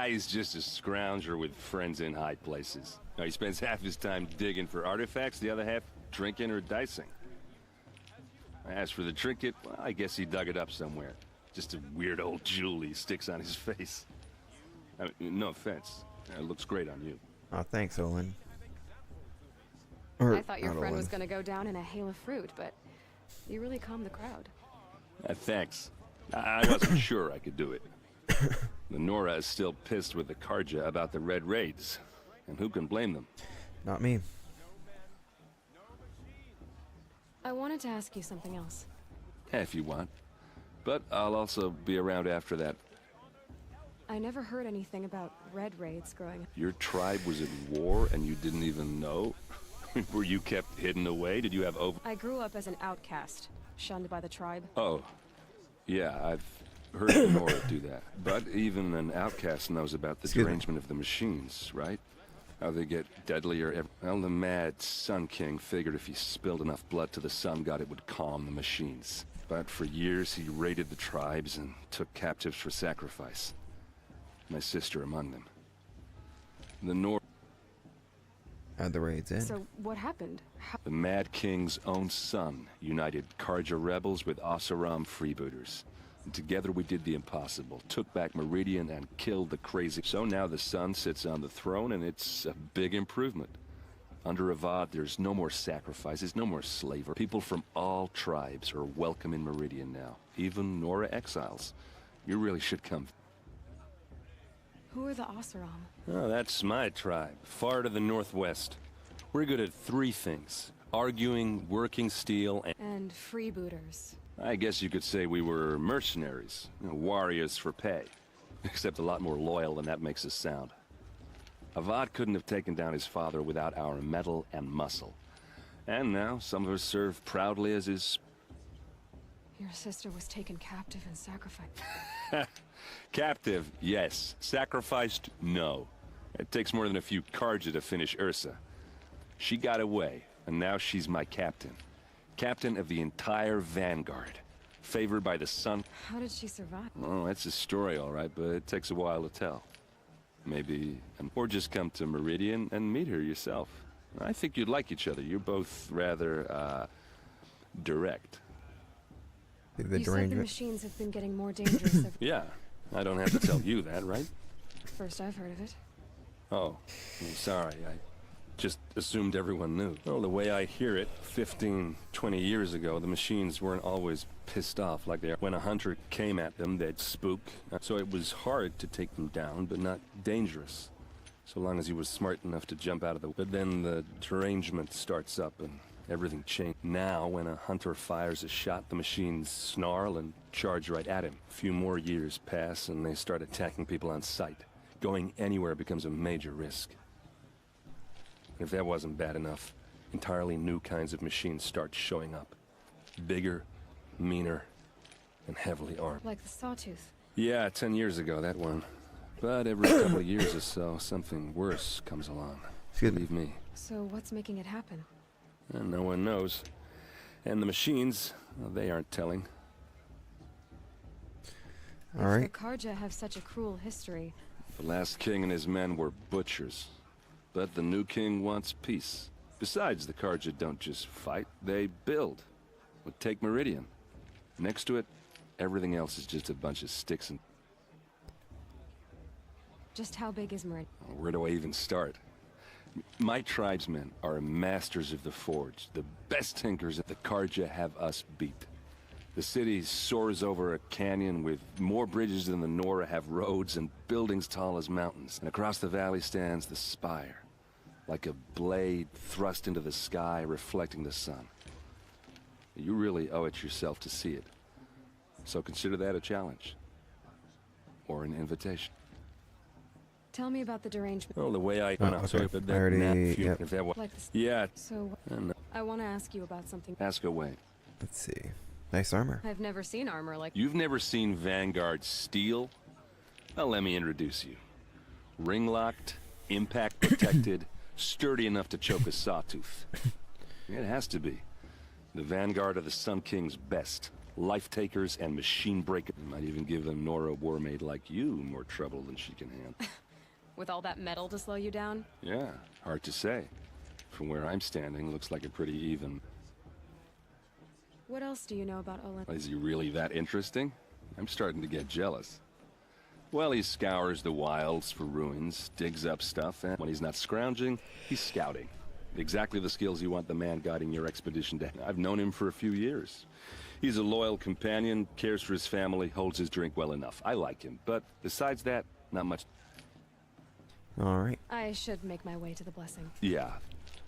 He's just a scrounger with friends in high places. Now, he spends half his time digging for artifacts, the other half drinking or dicing. As for the trinket, well, I guess he dug it up somewhere. Just a weird old jewel he sticks on his face. I mean, no offense. It looks great on you. Oh, thanks, Olin. I thought your not friend Olin. was gonna go down in a hail of fruit, but you really calmed the crowd. Thanks. I wasn't sure I could do it. The Nora is still pissed with the Carja about the Red Raids. And who can blame them? Not me. I wanted to ask you something else. If you want. But I'll also be around after that. I never heard anything about red raids growing up. Your tribe was at war and you didn't even know? Were you kept hidden away? Did you have I grew up as an outcast, shunned by the tribe. Oh. Yeah, I've heard the Nora do that. But even an outcast knows about the Excuse me. derangement of the machines, right? How they get deadlier. Well, the mad Sun King figured if he spilled enough blood to the Sun God, it would calm the machines. But for years, he raided the tribes and took captives for sacrifice. My sister among them. The Nora... How'd the raids end? So what happened? How The Mad King's own son united Carja rebels with Oseram freebooters. And together we did the impossible, took back Meridian and killed the crazy. So now the son sits on the throne and it's a big improvement. Under Avad, there's no more sacrifices, no more slavery. People from all tribes are welcome in Meridian now, even Nora exiles. You really should come. Who are the Oseram? Oh, that's my tribe, far to the northwest. We're good at three things. Arguing, working steel, and... And freebooters. I guess you could say we were mercenaries, warriors for pay. Except a lot more loyal than that makes us sound. Avad couldn't have taken down his father without our metal and muscle. And now, some of us serve proudly as his... Your sister was taken captive and sacrificed. Captive, yes. Sacrificed, no. It takes more than a few Carja to finish Ursa. She got away, and now she's my captain. Captain of the entire Vanguard. Favored by the sun. How did she survive? Oh, that's a story, all right, but it takes a while to tell. Maybe... Or just come to Meridian and meet her yourself. I think you'd like each other. You're both rather, direct. The You said the derangement. machines have been getting more dangerous. Yeah, I don't have to tell you that, right? First I've heard of it. Oh, I'm sorry. Just assumed everyone knew. Well, the way I hear it, 15, 20 years ago, the machines weren't always pissed off like they are. When a hunter came at them, they'd spook. So it was hard to take them down, but not dangerous. So long as he was smart enough to jump out of the... But then the derangement starts up and everything changed. Now, when a hunter fires a shot, the machines snarl and charge right at him. A few more years pass and they start attacking people on sight. Going anywhere becomes a major risk. If that wasn't bad enough, entirely new kinds of machines start showing up. Bigger, meaner, and heavily armed. Like the Sawtooth. Yeah, 10 years ago, that one. But every couple of years or so, something worse comes along. Believe me. So what's making it happen? And no one knows. And the machines, well, they aren't telling. All right. If the Karja have such a cruel history. The last king and his men were butchers. But the new king wants peace. Besides, the Karja don't just fight, they build. Well, take Meridian. Next to it, everything else is just a bunch of sticks and... Just how big is Meridian? Where do I even start? My tribesmen are masters of the forge, the best tinkers that the Karja have us beat. The city soars over a canyon with more bridges than the Nora have roads and buildings tall as mountains. And across the valley stands the spire, like a blade thrust into the sky reflecting the sun. You really owe it yourself to see it. So consider that a challenge. Or an invitation. Tell me about the derangement. Well, the way I... Oh, no, okay. sorry, but that I already... map, if Yep. that was... Like this. Yeah. So, And, I want to ask you about something. ask away. Let's see. Nice armor. I've never seen armor like... You've never seen Vanguard steel? Well, let me introduce you. Ring-locked, impact-protected, sturdy enough to choke a sawtooth. It has to be. The Vanguard are the Sun King's best. Life-takers and machine-breakers. Might even give a Nora warmaid like you more trouble than she can handle. With all that metal to slow you down? Yeah, hard to say. From where I'm standing, looks like a pretty even... What else do you know about Olin? Is he really that interesting? I'm starting to get jealous. Well, he scours the wilds for ruins, digs up stuff, and when he's not scrounging, he's scouting. Exactly the skills you want the man guiding your expedition to. I've known him for a few years. He's a loyal companion, cares for his family, holds his drink well enough. I like him, but besides that, not much. All right. I should make my way to the blessing. Yeah.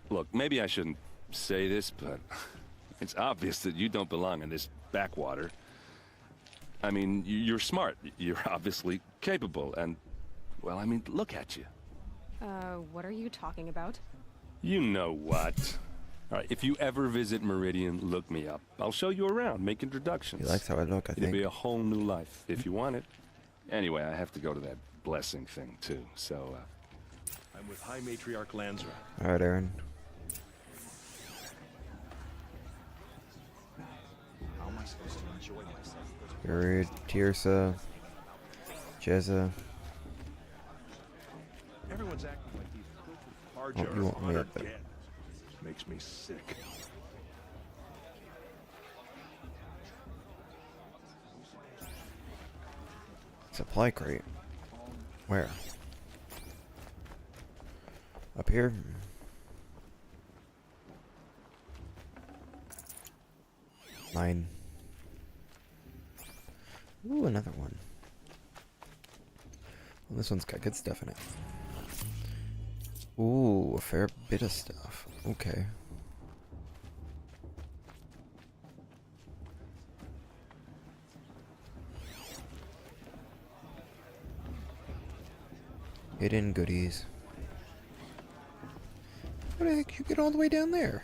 Look, maybe I shouldn't say this, but it's obvious that you don't belong in this backwater. I mean, you're smart. You're obviously capable, and, well, I mean, look at you. What are you talking about? You know what. All right, if you ever visit Meridian, look me up. I'll show you around, make introductions. He likes how I look, I think. It'll be a whole new life, if you want it. Anyway, I have to go to that blessing thing, too, so, I'm with High Matriarch Lansra. All right, Aaron. How am I supposed to enjoy myself? Yurid, Tirsa, Jezza. Everyone's acting like these Oh, Karja you are want me honored up there. dead. Makes me sick. Supply crate. Where? Up here? Mine. Ooh, another one. Well, this one's got good stuff in it. Ooh, a fair bit of stuff. Okay. Hidden goodies. How the heck you get all the way down there?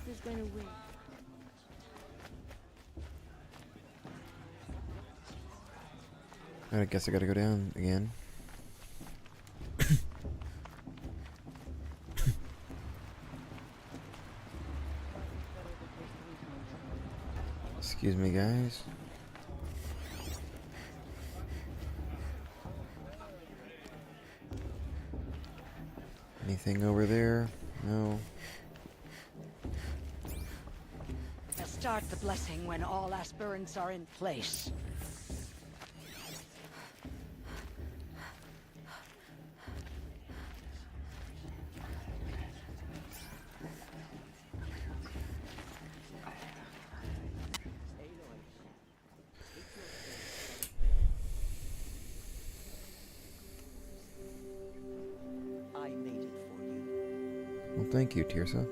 Who's gonna win? I guess I gotta go down again. Excuse me, guys. Anything over there? No. Let's start the blessing when all aspirants are in place. I made it for you. Well, thank you, Tirsa.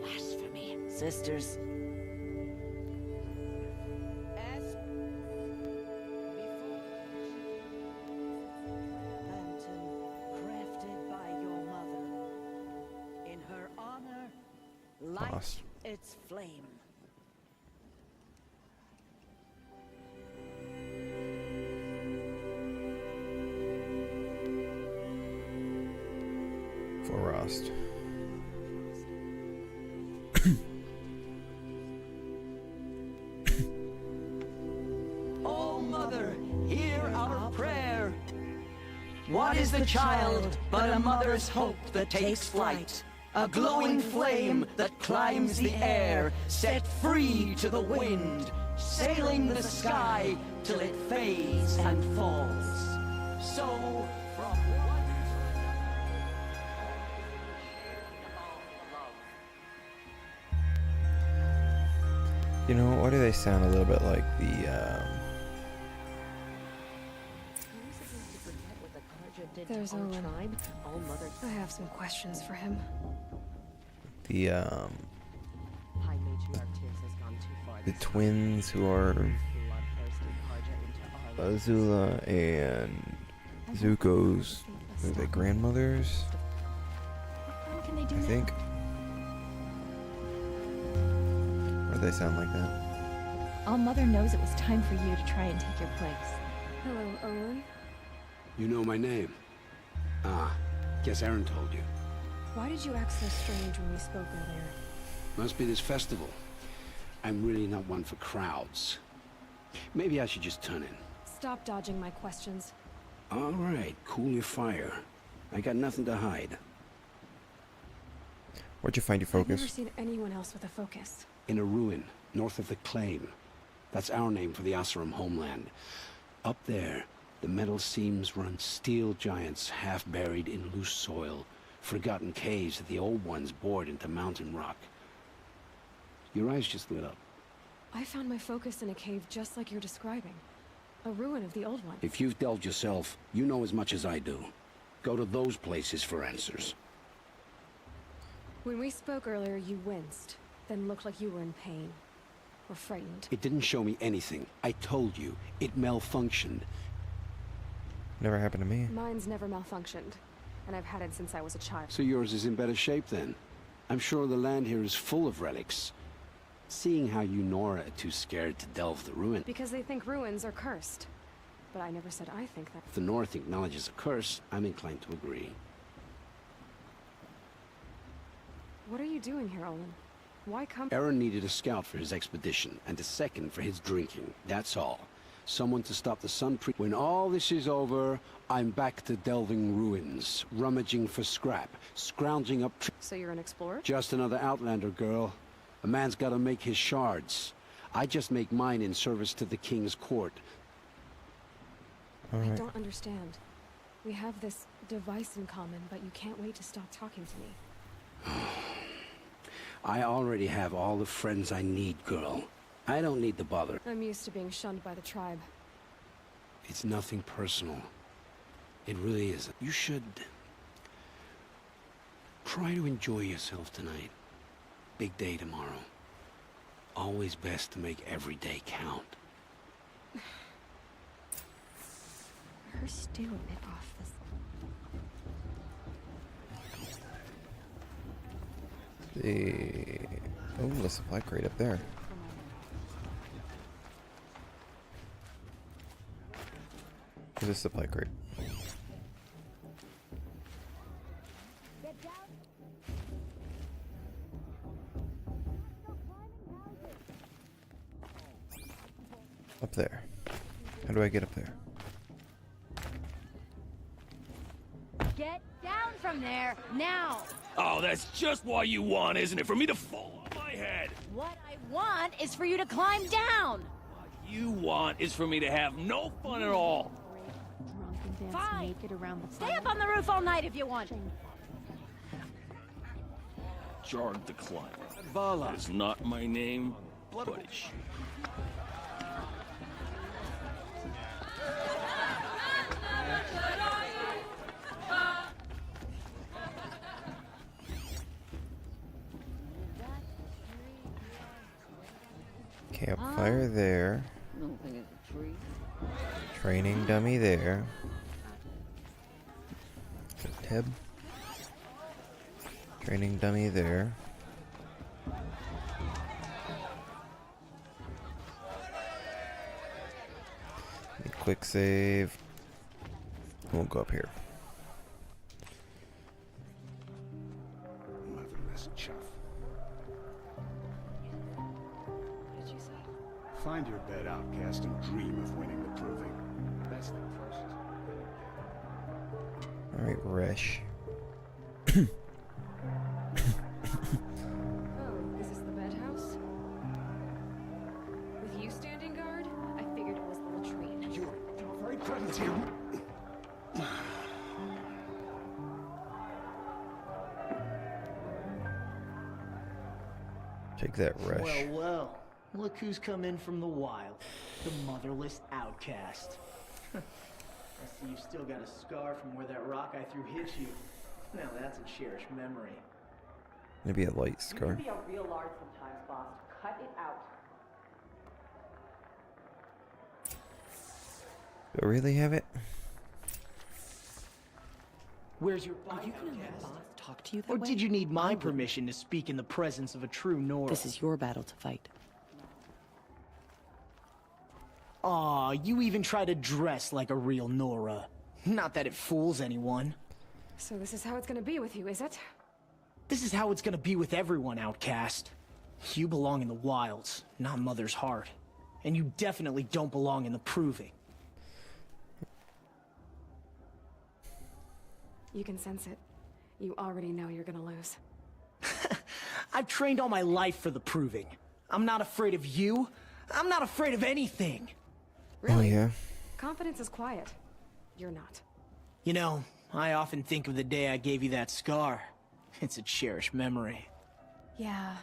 Blasphemy. Sisters. Lantern crafted by your mother. In her honor, light Lost. its flame. For Rost. Oh, Mother, hear our prayer. What is the child but a mother's hope that takes flight? A glowing flame that climbs the air, set free to the wind, sailing the sky till it fades and falls. So, from one You know, why do they sound a little bit like the, There's Owen. I have some questions for him. the twins who are Azula and Zuko's, are they grandmothers? When can they do I that? think. Or they sound like that. All Mother knows it was time for you to try and take your place. Hello, Owen. You know my name? Ah, guess Aaron told you. Why did you act so strange when we spoke earlier? Must be this festival. I'm really not one for crowds. Maybe I should just turn in. Stop dodging my questions. All right, cool your fire. I got nothing to hide. Where'd you find your I've never focus? seen anyone else with a focus. In a ruin, north of the Claim. That's our name for the Oseram homeland. Up there, the metal seams run steel giants half buried in loose soil. Forgotten caves that the old ones bored into mountain rock. Your eyes just lit up. I found my focus in a cave just like you're describing. A ruin of the old one. If you've delved yourself, you know as much as I do. Go to those places for answers. When we spoke earlier, you winced, then looked like you were in pain. Or frightened. It didn't show me anything. I told you, it malfunctioned. Never happened to me. Mine's never malfunctioned, and I've had it since I was a child. So yours is in better shape then. I'm sure the land here is full of relics. Seeing how you Nora are too scared to delve the ruin. Because they think ruins are cursed. But I never said I think that. If the North acknowledges a curse, I'm inclined to agree. What are you doing here, Olin? Why come? Aaron needed a scout for his expedition, and a second for his drinking. That's all. Someone to stop the Sun Priest. When all this is over, I'm back to delving ruins, rummaging for scrap, scrounging up So you're an explorer? Just another Outlander, girl. A man's gotta make his shards. I just make mine in service to the King's court. I don't understand. We have this device in common, but you can't wait to stop talking to me. I already have all the friends I need, girl. I don't need the bother. I'm used to being shunned by the tribe. It's nothing personal. It really isn't. You should try to enjoy yourself tonight. Big day tomorrow. Always best to make every day count. Her stew a bit off this. The supply crate up there. There's a supply crate. Up there. How do I get up there? Get down from from there, now! Oh, that's just what you want, isn't it? For me to fall on my head. What I want is for you to climb down! You want is for me to have no fun at all. Fine! Stay up on the roof all night if you want. Jard the Climber. Vala is not my name, but it should. Campfire there. Don't think it's a tree. Training dummy there. Teb. Training dummy there. Quick save. We'll go up here. Motherless chuff. What did you say? Find your bed, outcast, and dream of winning the proving. That's the first. Alright, Resh. Oh, is this the bed house? With you standing guard? I figured it was the latrine. You're very present here. Take that, Resh. Well, well. Look who's come in from the wild. The motherless outcast. I see you've still got a scar from where that rock I threw hit you. Now that's a cherished memory. Maybe a light scar. You can be a real lard sometimes, boss. Cut it out. Do I really have it? Where's your Are body, you gonna let outcast? boss talk to you that Or way? did you need my permission to speak in the presence of a true Nora? This is your battle to fight. Aw, you even try to dress like a real Nora. Not that it fools anyone. So this is how it's gonna be with you, is it? This is how it's gonna be with everyone, outcast. You belong in the wilds, not Mother's heart. And you definitely don't belong in the proving. You can sense it. You already know you're gonna lose. I've trained all my life for the proving. I'm not afraid of you. I'm not afraid of anything. Really? Oh, yeah. Confidence is quiet. You're not. You know, I often think of the day I gave you that scar. It's a cherished memory. Yeah.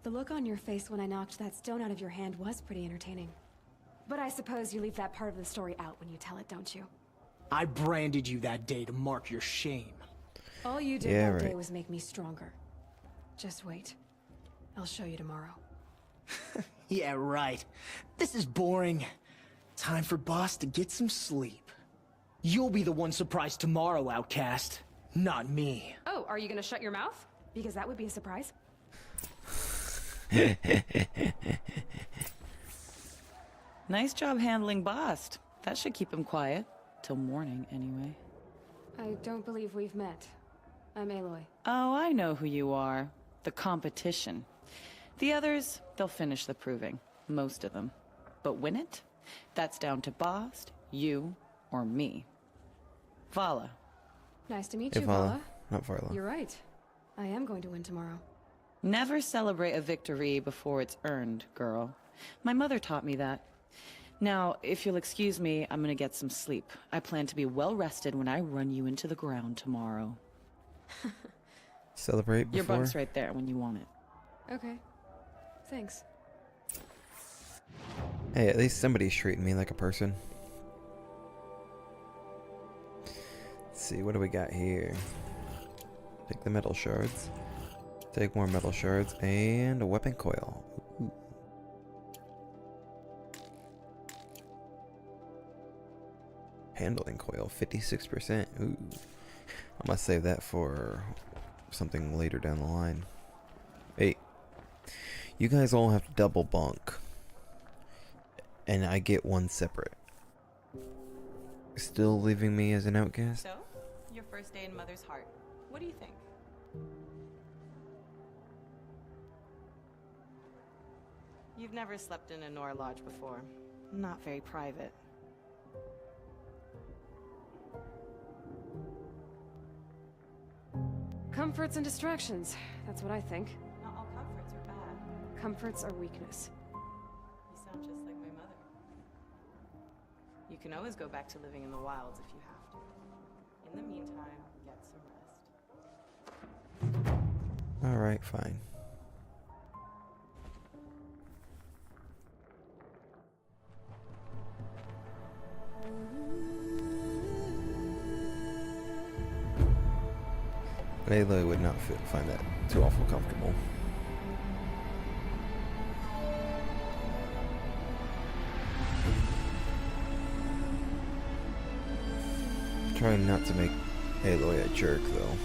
The look on your face when I knocked that stone out of your hand was pretty entertaining. But I suppose you leave that part of the story out when you tell it, don't you? I branded you that day to mark your shame. All you did Yeah, that day right. was make me stronger. Just wait. I'll show you tomorrow. Yeah, right. This is boring. Time for Boss to get some sleep. You'll be the one surprised tomorrow, outcast. Not me. Oh, are you gonna shut your mouth? Because that would be a surprise. Nice job handling Bast. That should keep him quiet. Till morning, anyway. I don't believe we've met. I'm Aloy. Oh, I know who you are. The competition. The others, they'll finish the proving. Most of them. But win it? That's down to Bast, you, or me. Vala. Nice to meet Hey, you, Vala. Vala. Not Varla. You're right. I am going to win tomorrow. Never celebrate a victory before it's earned, girl. My mother taught me that. Now, if you'll excuse me, I'm gonna get some sleep. I plan to be well rested when I run you into the ground tomorrow. Celebrate before? Your bunk's right there when you want it. Okay. Thanks. Hey, at least somebody's treating me like a person. Let's see, what do we got here? Take the metal shards. Take more metal shards and a weapon coil. Ooh. Handling coil, 56%. Ooh. I must save that for something later down the line. Hey, you guys all have to double bunk. And I get one separate. Still leaving me as an outcast? So, your first day in Mother's heart. What do you think? You've never slept in a Nora lodge before. Not very private. Comforts and distractions. That's what I think. Not all comforts are bad. Comforts are weakness. You sound just like my mother. You can always go back to living in the wilds if you have to. In the meantime, get some rest. Alright, fine. Layla would not find that too awful comfortable. Trying not to make Aloy a jerk, though.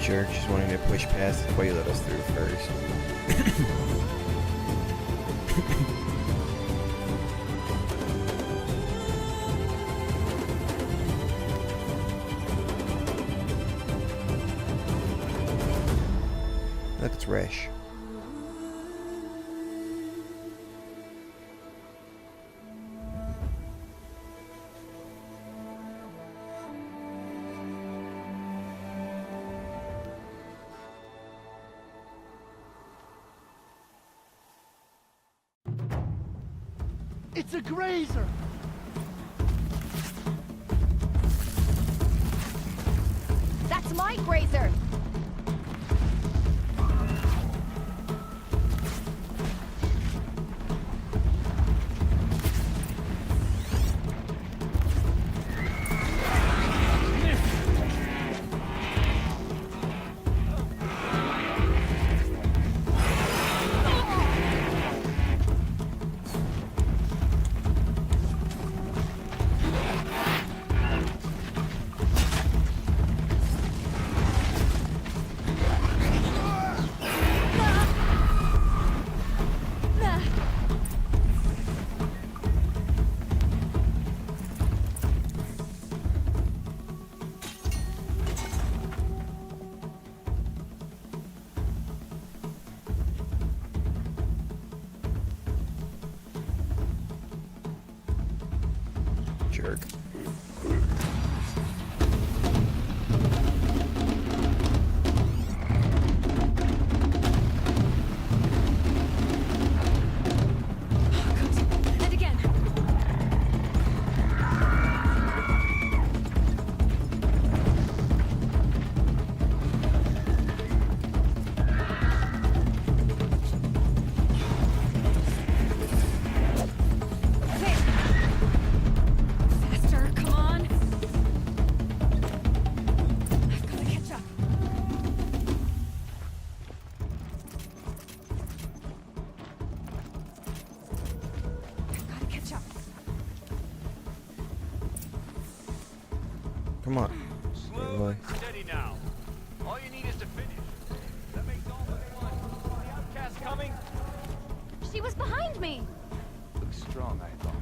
Jerk, just wanting to push past before you let us through first. Look, it's Resh. It's a grazer! That's my grazer! Jerk. And again. Faster, come on. I've got to catch up. I've got to catch up. Come on. Slow and steady now. All you need is to finish. That makes all but one. The outcast coming. She was behind me! Looks strong, I thought.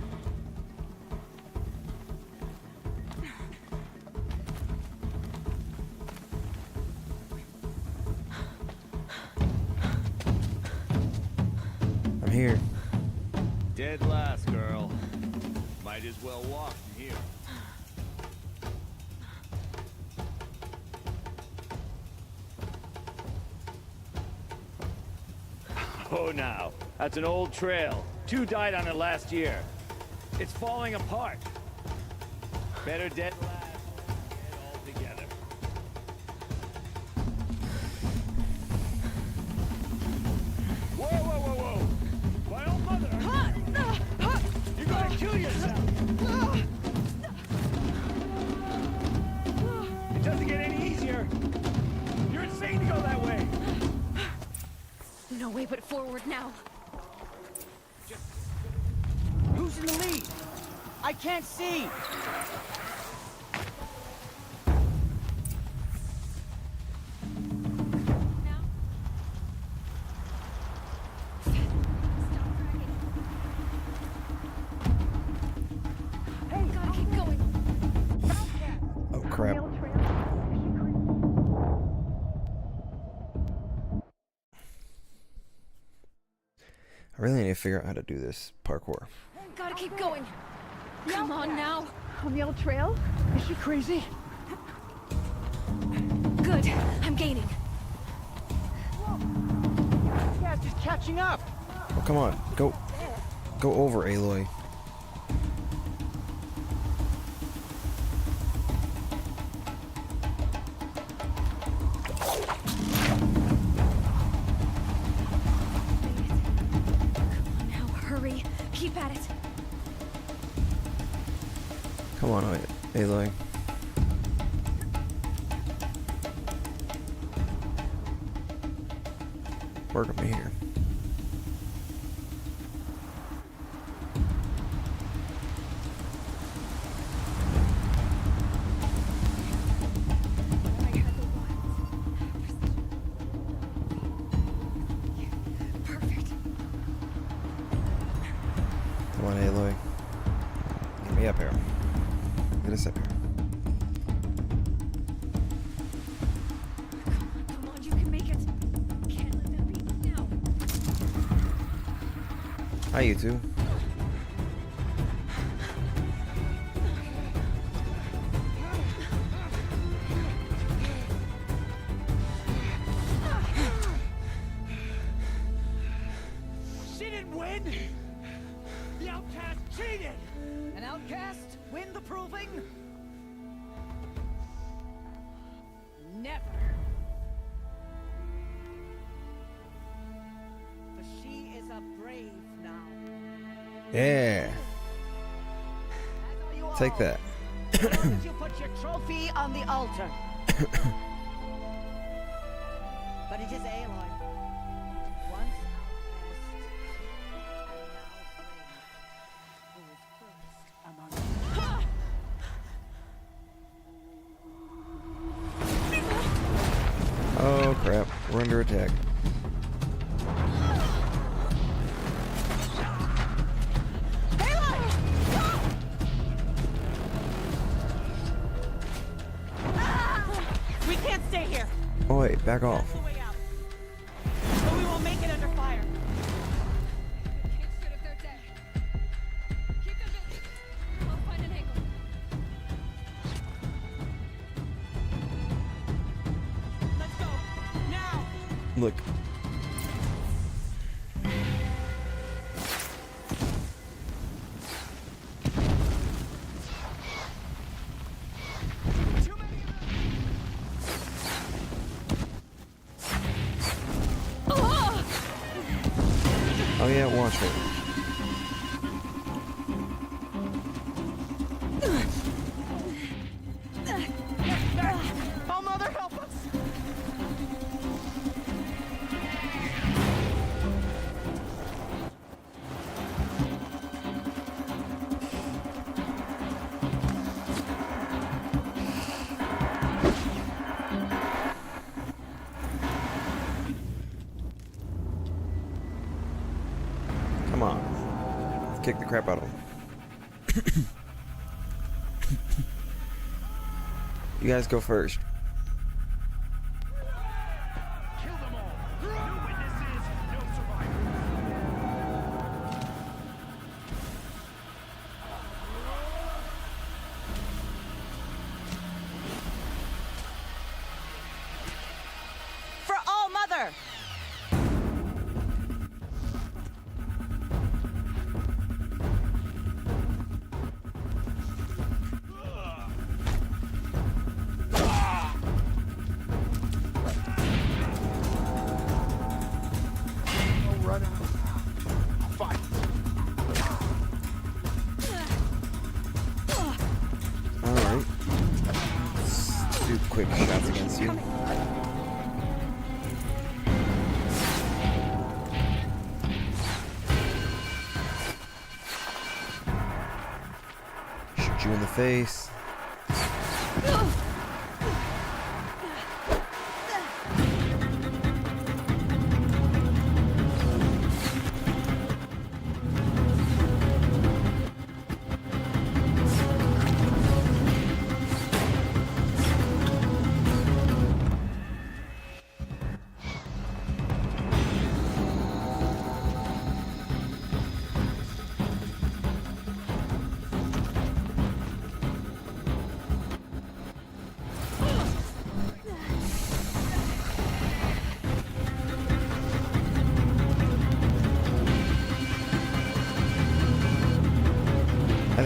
I'm here. Dead last, girl. Might as well walk from here. Oh, now. That's an old trail. 2 died on it last year. It's falling apart. Better dead last than dead altogether. Whoa, whoa, whoa, whoa! My old mother! You're gonna kill yourself! It doesn't get any easier! You're insane to go that way! No way but forward now. Who's in the lead? I can't see! Hey, gotta keep going. Oh crap. I really need to figure out how to do this parkour. Gotta keep going. Come on now. On the old trail? Is she crazy? Good. I'm gaining. Yeah, it's just catching up. Oh, come on. Go over, Aloy. Now hurry. Keep at it. Come on, Aloy. Work on me here. Perfect. Come on, Aloy. Get me up here. Get us up here. Come on, you can make it. Can't let them beat me now. Hi, you two. She didn't win! The outcast cheated! An outcast win the proving? Never. But she is a brave now. Yeah. Take that. As long as you put your trophy on the altar. But it is Aloy. Once Oh crap, we're under attack. we can't stay here. Oh wait, back off. But we won't make it under fire. Let's go. Now. Look. Oh yeah, watch it. Oh, Mother, help us! Come on. Let's kick the crap out of him. You guys go first. For All Mother! Run out. Fight. Alright. Let's do quick shots against you. Shoot you in the face.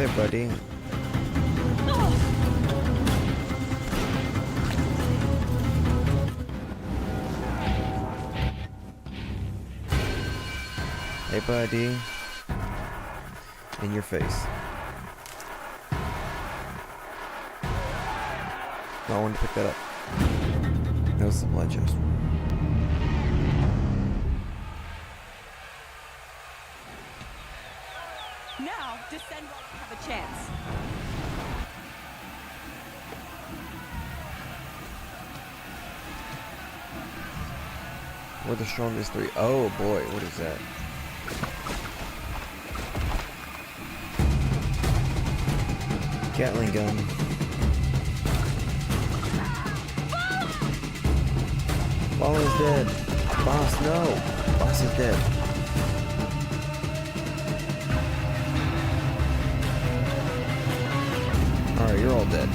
there, buddy. Hey, buddy. In your face. No, I wanted to pick that up. That was the blood chest. Now, descend while you have a chance. We're the strongest three. Oh boy, what is that? Gatling gun. Ball is dead. Boss, no. Boss is dead. Alright, you're all dead.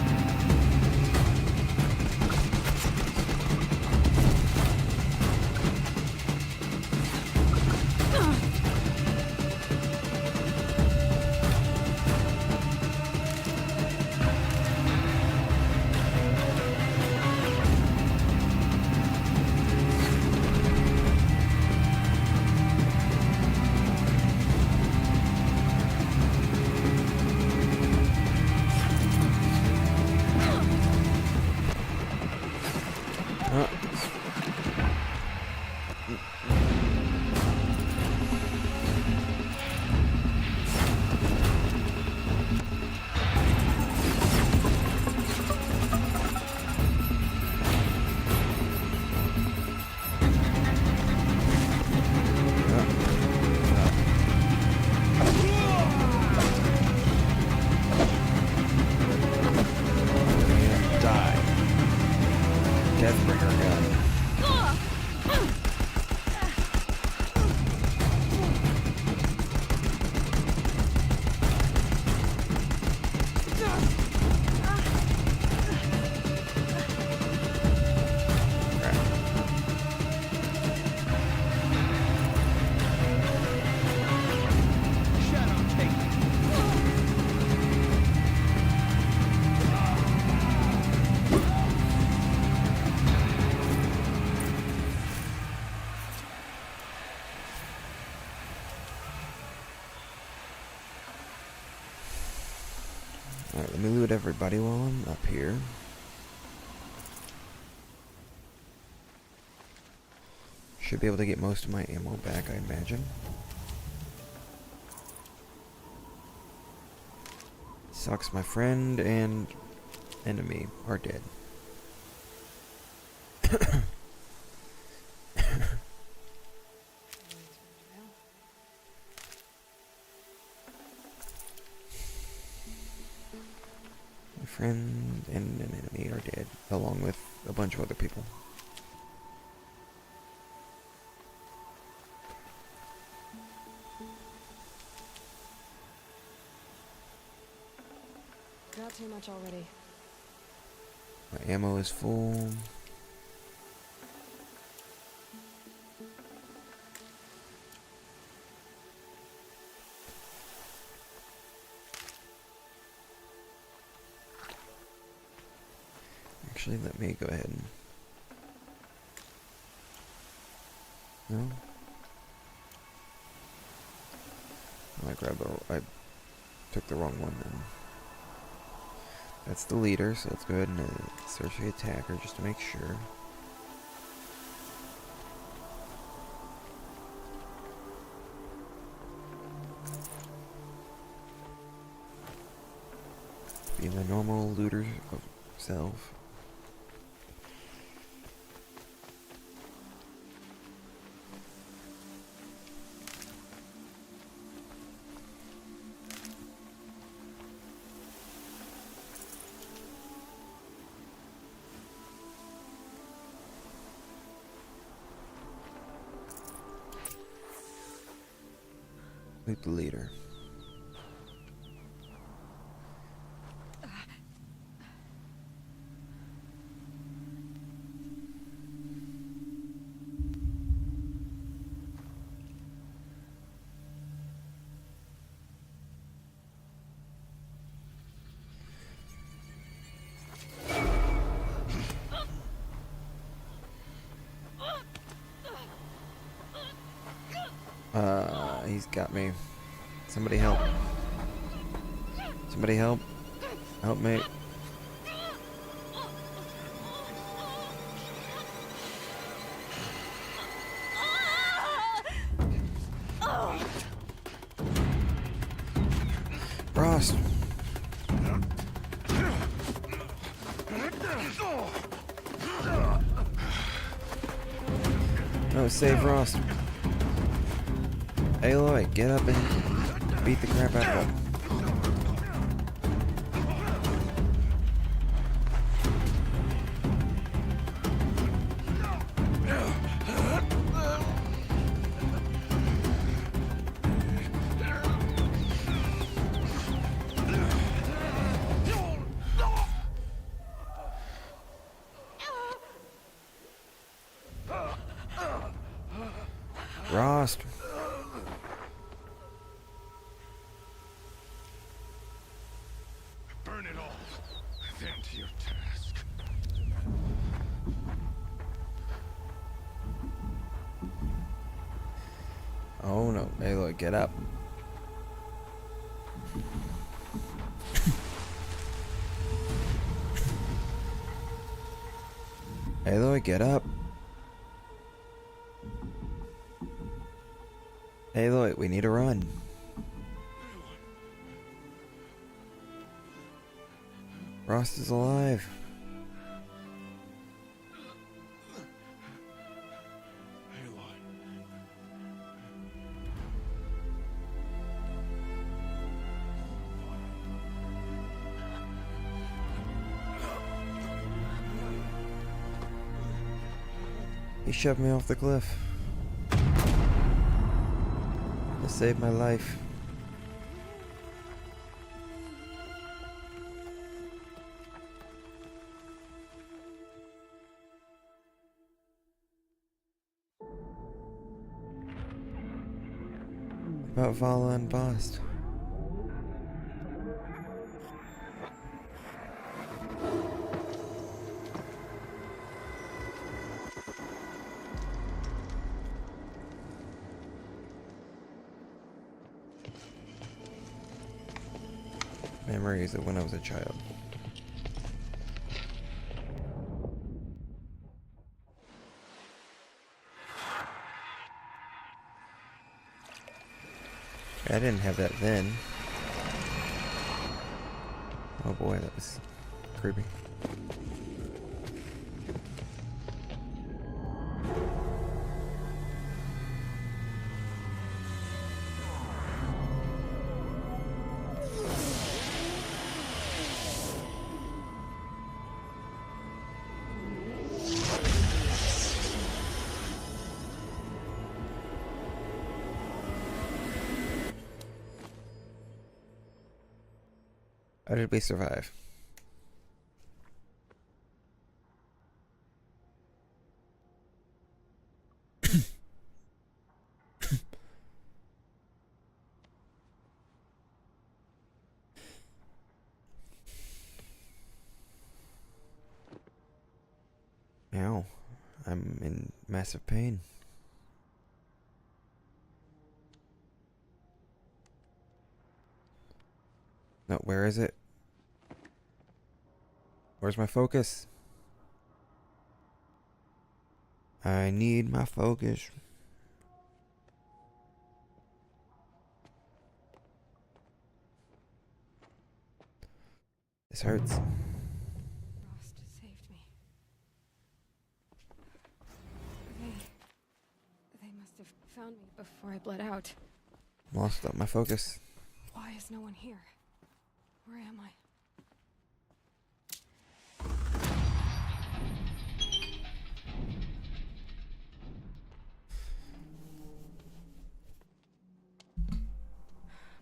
Alright, let me loot everybody while I'm up here. Should be able to get most of my ammo back, I imagine. Sucks, my friend and enemy are dead. My friend and an enemy are dead, along with a bunch of other people. Not too much already. My ammo is full. Actually, let me go ahead and... No? I took the wrong one then. That's the leader, so let's go ahead and search the attacker just to make sure. Be the normal looter of self. Loot the leader. he's got me. Somebody help. Somebody help. Help me. Rost. No, save Rost. Aloy, get up and beat the crap out of him. Rost. Burn it all. Then to your task. Oh no, Aloy, get up. Aloy, get up. Aloy, we need to run. Rost is alive. He shoved me off the cliff. To save my life. About Vala and Bast. Memories of when I was a child. I didn't have that then. Oh boy, that was creepy. How did we survive? Ow. I'm in massive pain. No, where is it? Where's my focus? I need my focus. This hurts. Rost saved me. They must have found me before I bled out. Lost up my focus. Why is no one here? Where am I?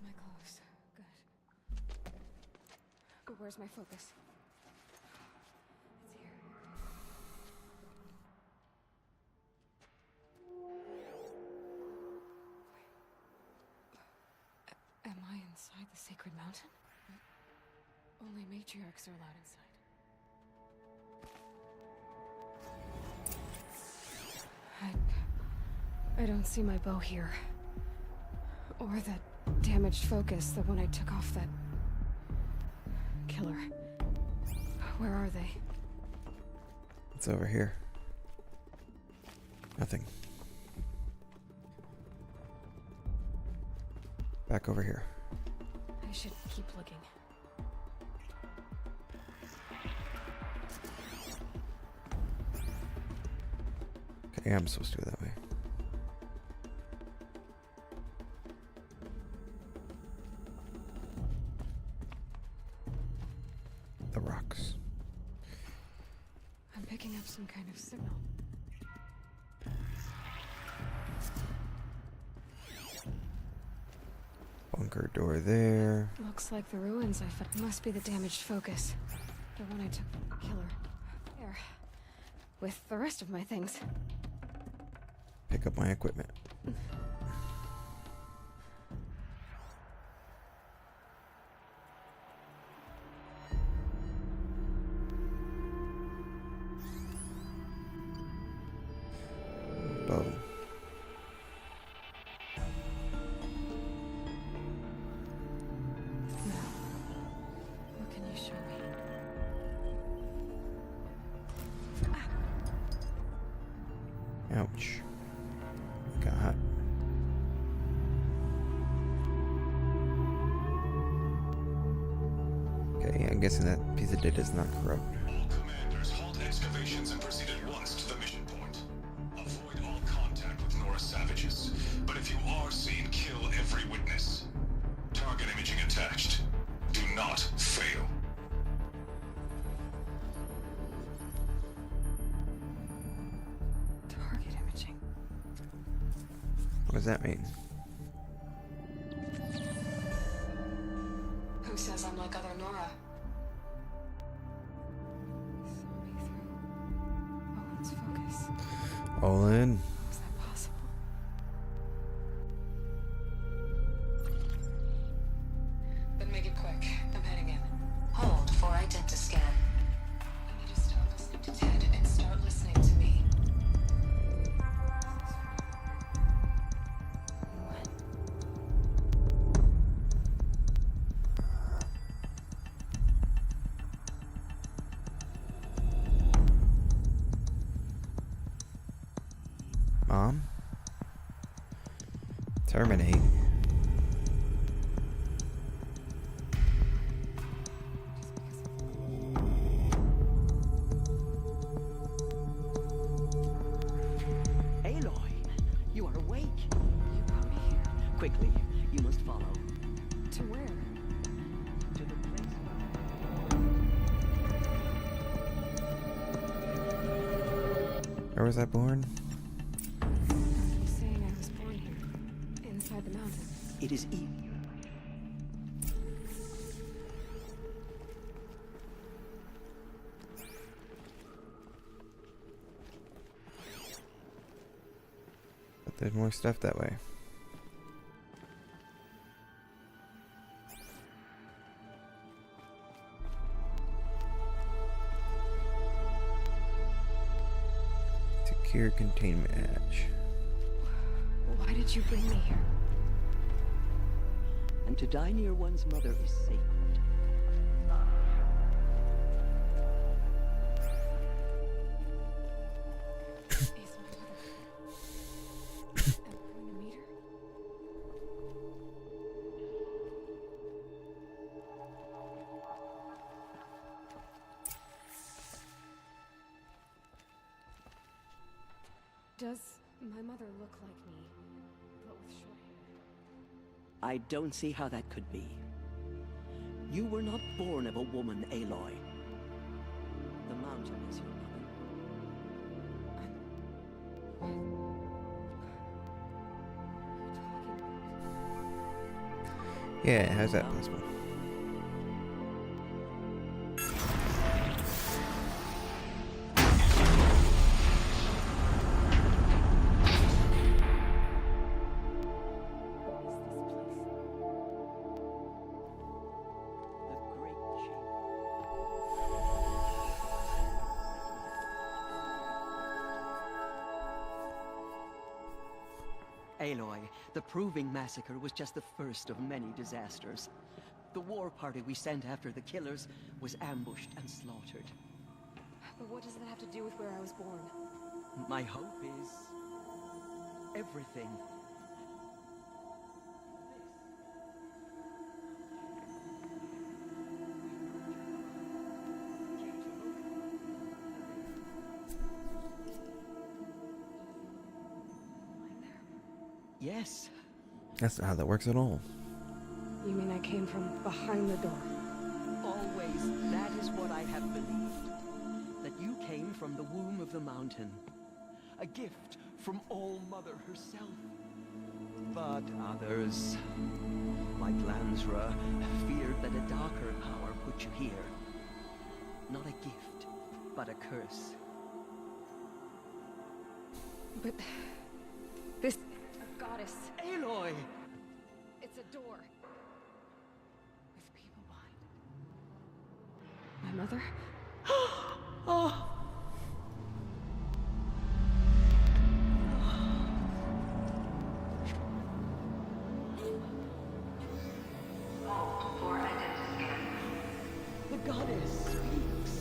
My clothes. Good. But where's my focus? It's here. Am I inside the sacred mountain? Only matriarchs are allowed inside. I don't see my bow here. Or that damaged focus, the one I took off that killer. Where are they? It's over here. Nothing. Back over here. I should keep looking. Okay, I'm supposed to go that way. The rocks. I'm picking up some kind of signal. Bunker door there. Looks like the ruins I found. Must be the damaged focus. The one I took from the killer. There. With the rest of my things. Pick up my equipment. Bow. What can you show me? Ouch. Got hot. Okay, I'm guessing that piece of data is not corrupt. All commanders, halt excavations and proceed at once to the mission point. Avoid all contact with Nora savages, but if you are seen, kill every witness. Target imaging attached. Do not fail. Target imaging. What does that mean? Who says I'm like other Nora? Owen's focus. Olin. Is that possible? Then make it quick. I'm heading in. Hold for identiscan. I need to start listening to Ted and start listening to me. Mom? Terminate. Aloy, you are awake. You brought me here. Quickly, you must follow. To where? To the place. Where was I born? He's saying I was born here. Inside the mountain. It is easy. But there's more stuff that way. Secure containment hatch. Why did you bring me here? And to die near one's mother is sacred. Is my mother... Am I going to meet her? Does my mother look like me, but with short hair? I don't see how that could be. You were not born of a woman, Aloy. The mountain is your mother. Yeah, how's that possible? Aloy, The Proving Massacre was just the first of many disasters. The war party we sent after the killers was ambushed and slaughtered. But what does that have to do with where I was born? My hope is everything. Yes. That's not how that works at all. You mean I came from behind the door? Always, that is what I have believed. That you came from the womb of the mountain. A gift from All-Mother herself. But others, like Lansra, feared that a darker power put you here. Not a gift, but a curse. But... this... a goddess. Aloy! It's a door. With people behind. My mother? Oh! The goddess speaks.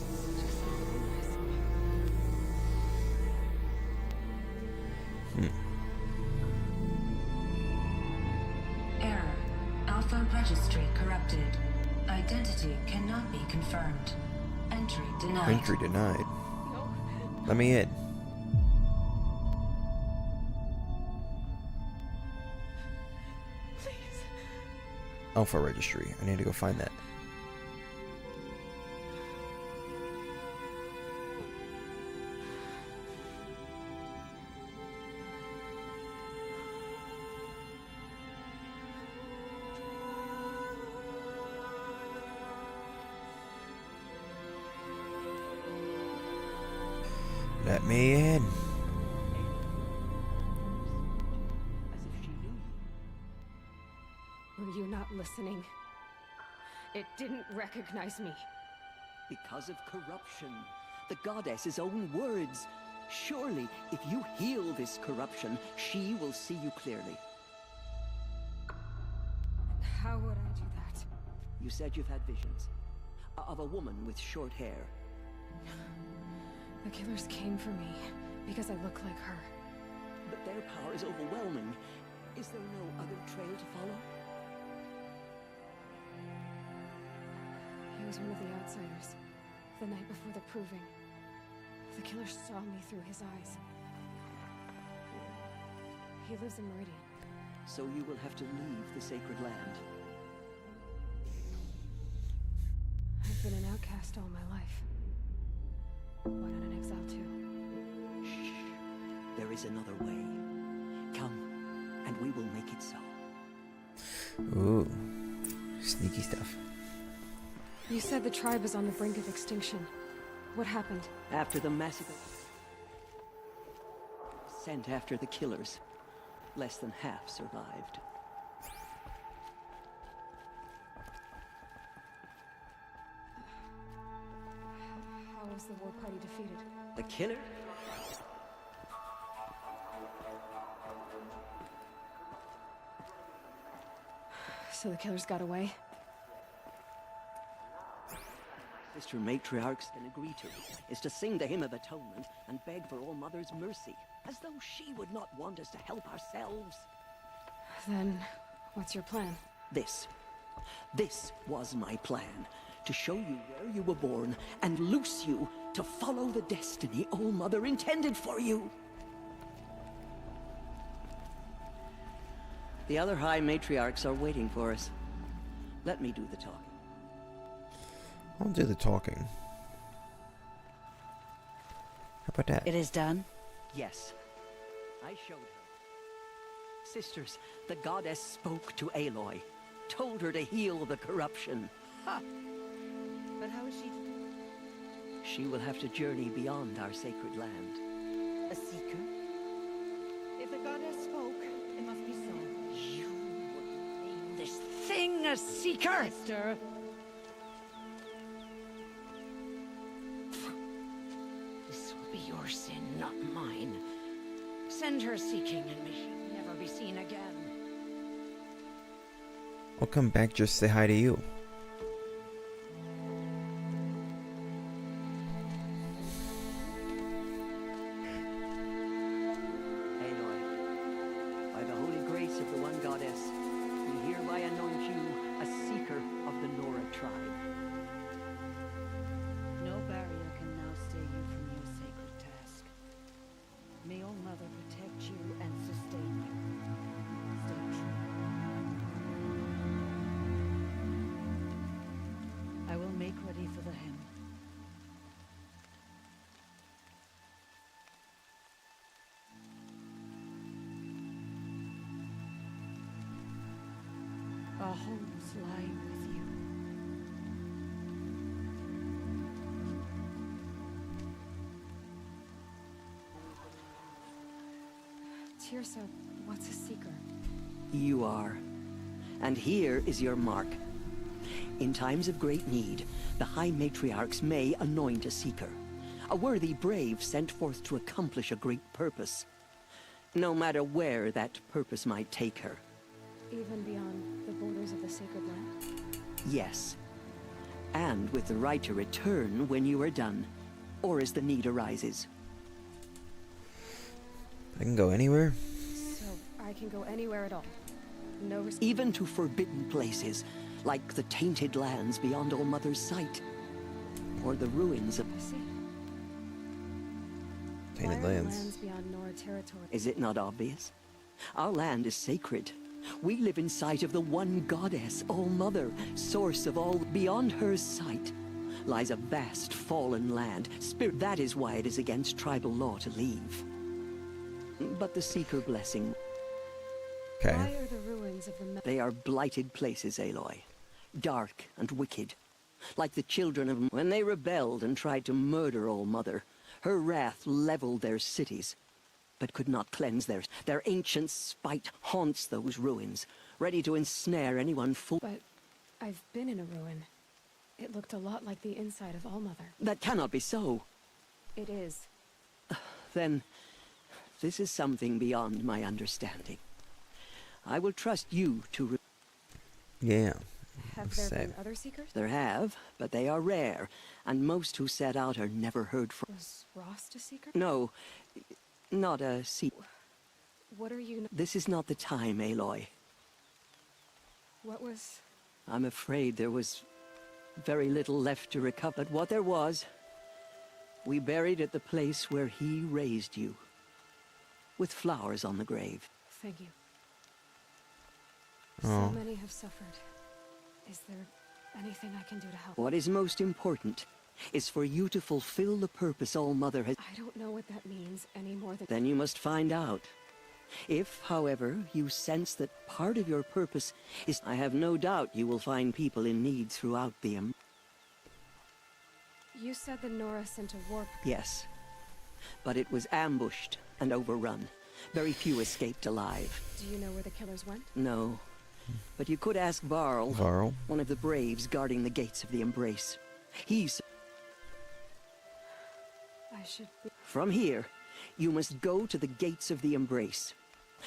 Error. Alpha registry corrupted. Identity cannot be confirmed. Entry denied. Entry denied. Let me in. Please. Alpha registry. I need to go find that. Let me in. Were you not listening? It didn't recognize me. Because of corruption. The goddess's own words. Surely, if you heal this corruption, she will see you clearly. And how would I do that? You said you've had visions. Of a woman with short hair. The killers came for me because I look like her. But their power is overwhelming. Is there no other trail to follow? He was one of the outsiders. The night before the Proving. The killer saw me through his eyes. He lives in Meridian. So you will have to leave the sacred land. I've been an outcast all my life. Why not an exile too? Shh. There is another way. Come, and we will make it so. Ooh. Sneaky stuff. You said the tribe was on the brink of extinction. What happened? After the massacre, sent after the killers, less than half survived. How was the war party defeated? The killer? So the killers got away? Sister Matriarchs can agree to is to sing the hymn of atonement and beg for All Mother's mercy, as though she would not want us to help ourselves. Then, what's your plan? This was my plan. To show you where you were born and loose you to follow the destiny All Mother intended for you. The other High Matriarchs are waiting for us. Let me do the talking. I'll do the talking. How about that? It is done? Yes. I showed her. Sisters, the goddess spoke to Aloy. Told her to heal the corruption. Ha! But how is she to do it? She will have to journey beyond our sacred land. A seeker? If the goddess spoke, it must be so. You would name this thing a seeker? Sister. This will be your sin, not mine. Send her seeking, and may she never be seen again. I'll come back just to say hi to you. Aloy, by the holy grace of the one goddess, we hereby anoint you a seeker of the Nora tribe. No barrier can now stay you from your sacred task. May All Mother protect you and sustain you. Stay true. I will make ready for the hymn. Our homes lie with you. Tirsa, what's a seeker? You are. And here is your mark. In times of great need, the High Matriarchs may anoint a seeker. A worthy brave sent forth to accomplish a great purpose. No matter where that purpose might take her. Even beyond the borders of the sacred land? Yes. And with the right to return when you are done. Or as the need arises. I can go anywhere? So, I can go anywhere at all? No Even to forbidden places, like the tainted lands beyond All Mother's sight. Or the ruins of... Tainted Why are lands. lands beyond Nora territory? Is it not obvious? Our land is sacred. We live in sight of the one goddess, All Mother, source of all. Beyond her sight lies a vast fallen land. Spirit, that is why it is against tribal law to leave. But the Seeker blessing... Okay. Why are the ruins of the... They are blighted places, Aloy. Dark and wicked. Like the children of... When they rebelled and tried to murder All Mother, her wrath leveled their cities, but could not cleanse theirs. Their ancient spite haunts those ruins, ready to ensnare anyone fool... But I've been in a ruin. It looked a lot like the inside of All Mother. That cannot be so. It is. Then, this is something beyond my understanding. I will trust you to... Yeah. Have there been other seekers? There have, but they are rare, and most who set out are never heard from. Was Rost a seeker? No, not a seeker. What are you... This is not the time, Aloy. What was... I'm afraid there was very little left to recover. But what there was, we buried at the place where he raised you, with flowers on the grave. Thank you. Oh. So many have suffered. Is there anything I can do to help? What is most important is for you to fulfill the purpose All Mother has... I don't know what that means any more than... Then you must find out. If, however, you sense that part of your purpose is... I have no doubt you will find people in need throughout the... You said the Nora sent a warp... Yes. But it was ambushed and overrun. Very few escaped alive. Do you know where the killers went? No. But you could ask Varl, Varl? One of the braves guarding the gates of the Embrace. He's... I should be... From here, you must go to the gates of the Embrace.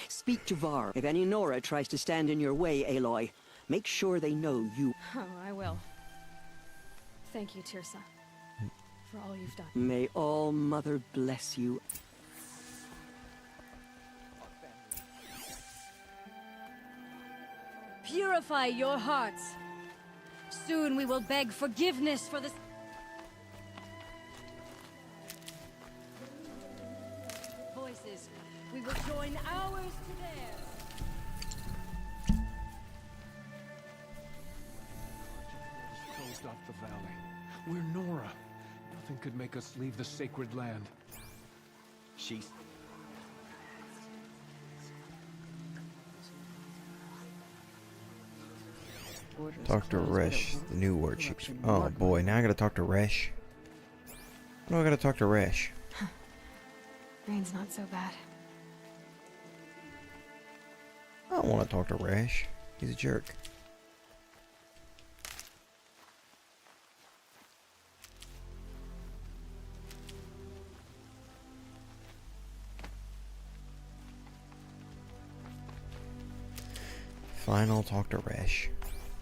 Speak to Var. If any Nora tries to stand in your way, Aloy, make sure they know you... Oh, I will. Thank you, Tirsa, for all you've done. May All Mother bless you. Purify your hearts. Soon we will beg forgiveness for this. Voices, we will join ours to theirs. Closed off the valley. We're Nora. Nothing could make us leave the sacred land. She's... Talk to Resh, the new war chief. Oh boy, now I gotta talk to Resh. What do I gotta talk to Resh? Rain's not so bad. I don't want to talk to Resh. He's a jerk. Fine, I'll talk to Resh.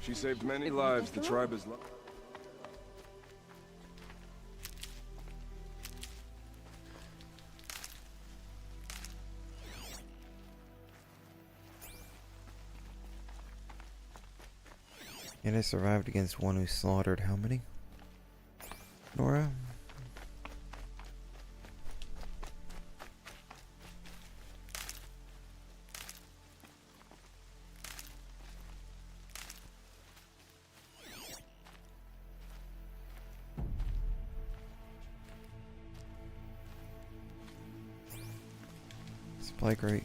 She saved many lives. The tribe is lo- And I survived against one who slaughtered how many? Nora? Supply crate.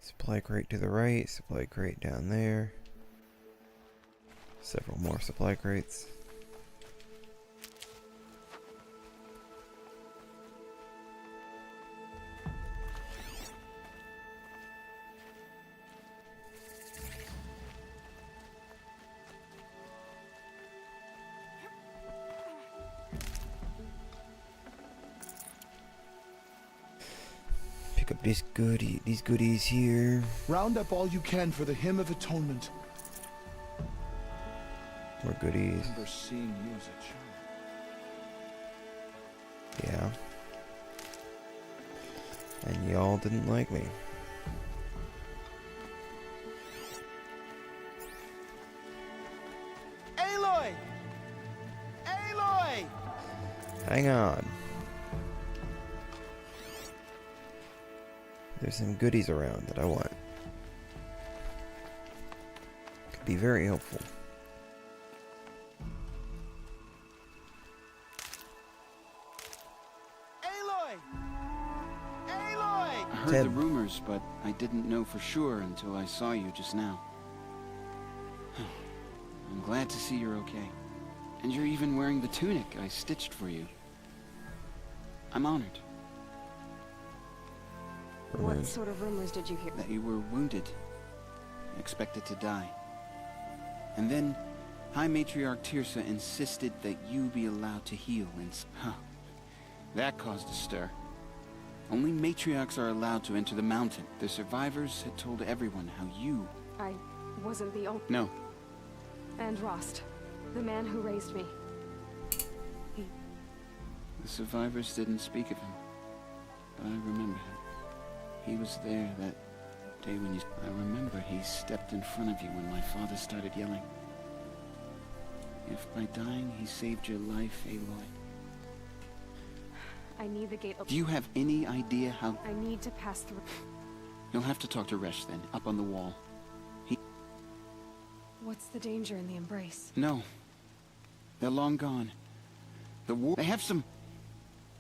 Supply crate to the right, supply crate down there. Several more supply crates. Pick up these goodies here. Round up all you can for the Hymn of Atonement. More goodies. I remember seeing you as a child. Yeah. And y'all didn't like me. Aloy! Aloy! Hang on. There's some goodies around that I want. Could be very helpful. Aloy! Aloy! I heard the rumors, but I didn't know for sure until I saw you just now. I'm glad to see you're okay. And you're even wearing the tunic I stitched for you. I'm honored. What sort of rumors did you hear? That you were wounded, expected to die. And then High Matriarch Tirsa insisted that you be allowed to heal, and that caused a stir. Only matriarchs are allowed to enter the mountain. The survivors had told everyone how you... I wasn't the only... No. And Rost, the man who raised me. The survivors didn't speak of him, but I remember him. He was there that day when you... I remember he stepped in front of you when my father started yelling. If by dying he saved your life, Aloy. I need the gate open. Do you have any idea how... I need to pass through. You'll have to talk to Resh then, up on the wall. What's the danger in the embrace? No. They're long gone. The war... They have some...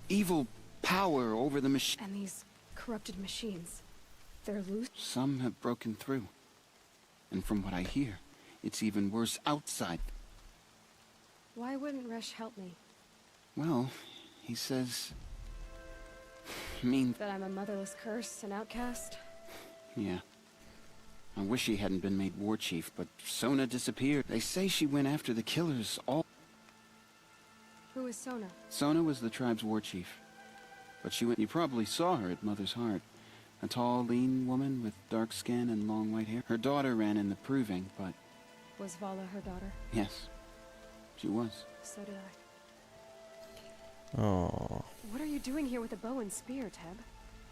evil power over the machine. And these corrupted machines. They're loose? Some have broken through. And from what I hear, it's even worse outside. Why wouldn't Resh help me? Well, he says... That I'm a motherless curse, an outcast? Yeah. I wish he hadn't been made war chief, but Sona disappeared. They say she went after the killers all... Who is Sona? Sona was the tribe's war chief. But she went... You probably saw her at Mother's Heart. A tall, lean woman with dark skin and long white hair. Her daughter ran in the Proving, but... Was Vala her daughter? Yes. She was. So did I. Oh. What are you doing here with a bow and spear, Teb?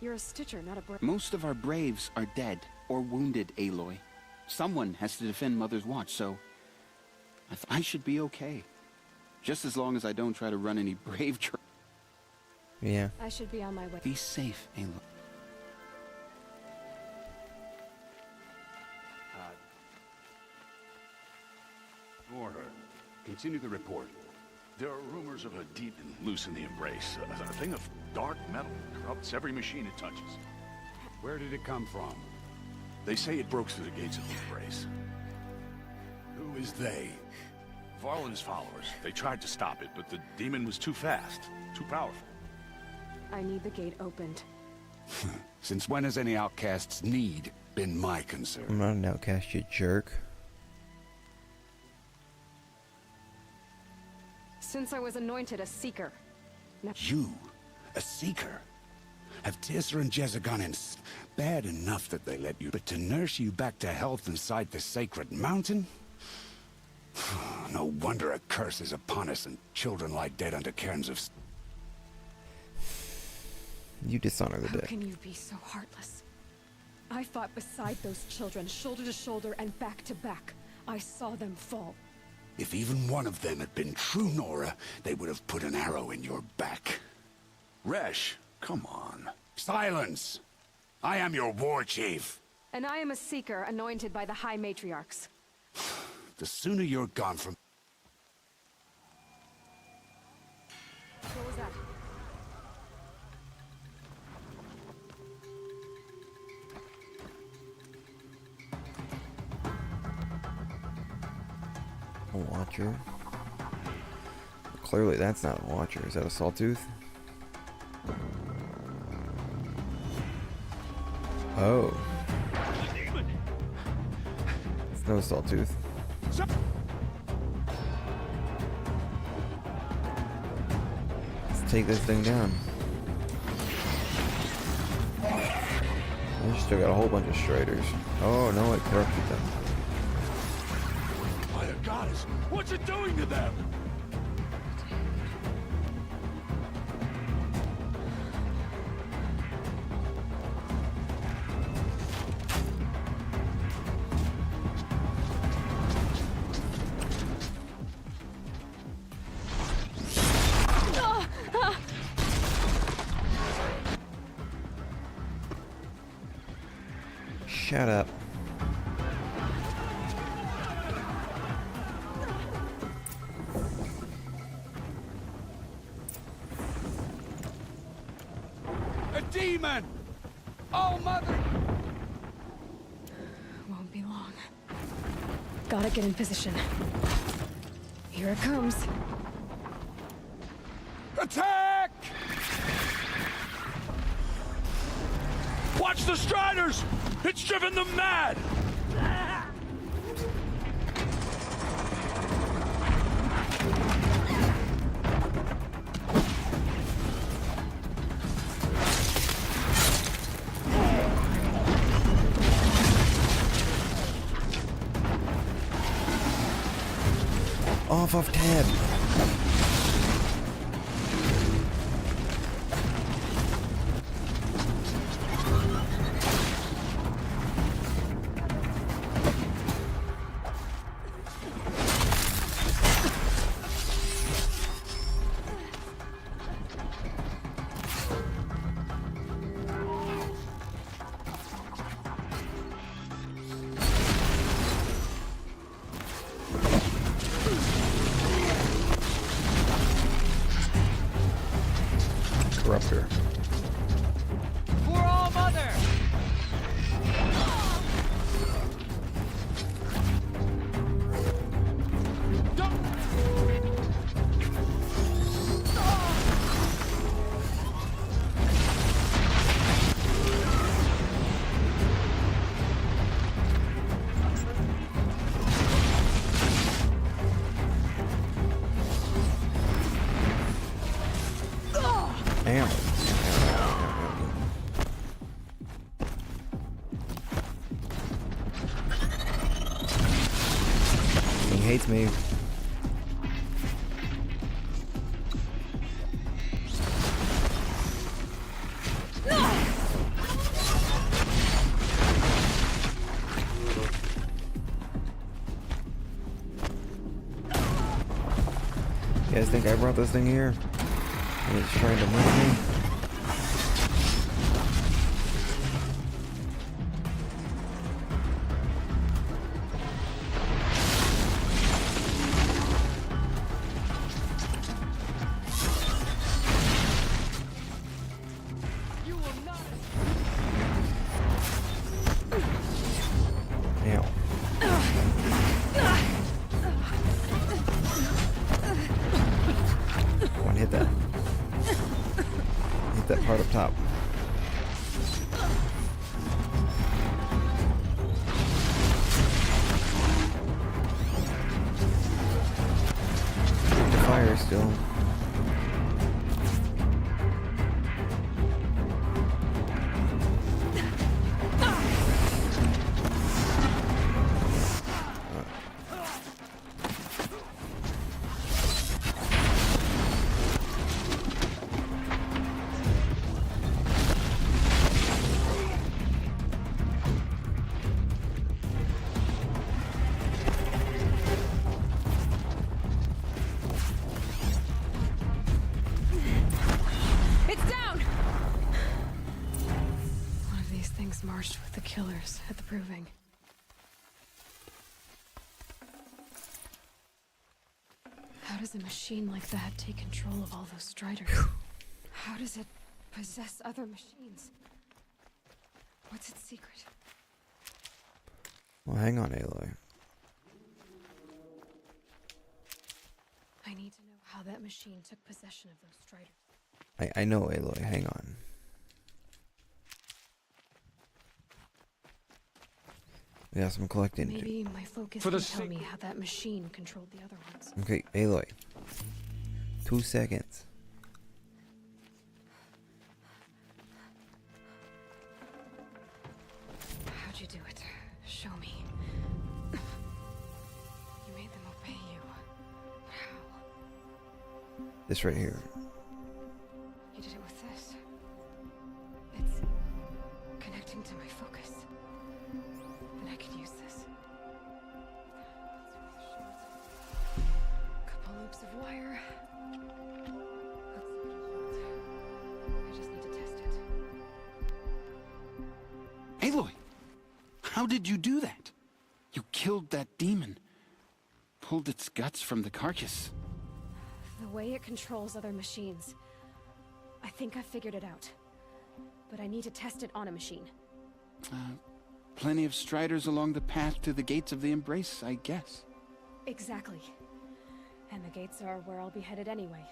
You're a Stitcher, not a brave. Most of our braves are dead or wounded, Aloy. Someone has to defend Mother's Watch, so... I should be okay. Just as long as I don't try to run any brave... Yeah. I should be on my way. Be safe, Aloy. Ignore her. Continue the report. There are rumors of a demon loose in the Embrace. A thing of dark metal corrupts every machine it touches. Where did it come from? They say it broke through the gates of the Embrace. Who is they? Varl and his followers. They tried to stop it, but the demon was too fast, too powerful. I need the gate opened. Since when has any outcast's need been my concern? I'm not an outcast, you jerk. Since I was anointed a Seeker. You? A Seeker? Have Tissa and Jezzagon bad enough that they let you, but to nurse you back to health inside the sacred mountain? No wonder a curse is upon us and children lie dead under cairns of... You dishonor the How dead. can you be so heartless? I fought beside those children, shoulder to shoulder and back to back. I saw them fall. If even one of them had been true Nora, they would have put an arrow in your back. Resh, come on. Silence! I am your war chief. And I am a Seeker anointed by the High Matriarchs. The sooner you're gone from... What was that? A watcher. Clearly that's not a watcher. Is that a sawtooth? Oh. It's no sawtooth. Let's take this thing down. We still got a whole bunch of Striders. Oh no, it corrupted them. By the goddess, what's it doing to them? Shut up. A demon! Oh, mother! Won't be long. Gotta get in position. Here it comes. Attack! Watch the Striders! It's driven them mad! Off of tab. Corruptor. For all mother! Damn. He hates me. You guys think I brought this thing here? And it's trying to move me? Ow. Come on, hit that. Hit that part up top. The fire still. still. It's down! One of these things marched with the killers at the Proving. How does a machine like that take control of all those Striders? How does it possess other machines? What's its secret? Well, hang on, Aloy. I need to know how that machine took possession of those Striders. I know, Aloy. Hang on. We got some collecting to do. Maybe my focus can tell me how that machine controlled the other ones. Okay, Aloy. 2 seconds. How'd you do it? Show me. You made them obey you. How? This right here. You did it with this. It's connecting to my focus. Then I could use this. Couple loops of wire. I just need to test it. Aloy! How did you do that? You killed that demon. Pulled its guts from the carcass. The way it controls other machines. I think I figured it out. But I need to test it on a machine. Plenty of Striders along the path to the gates of the Embrace, I guess. Exactly. And the gates are where I'll be headed anyway.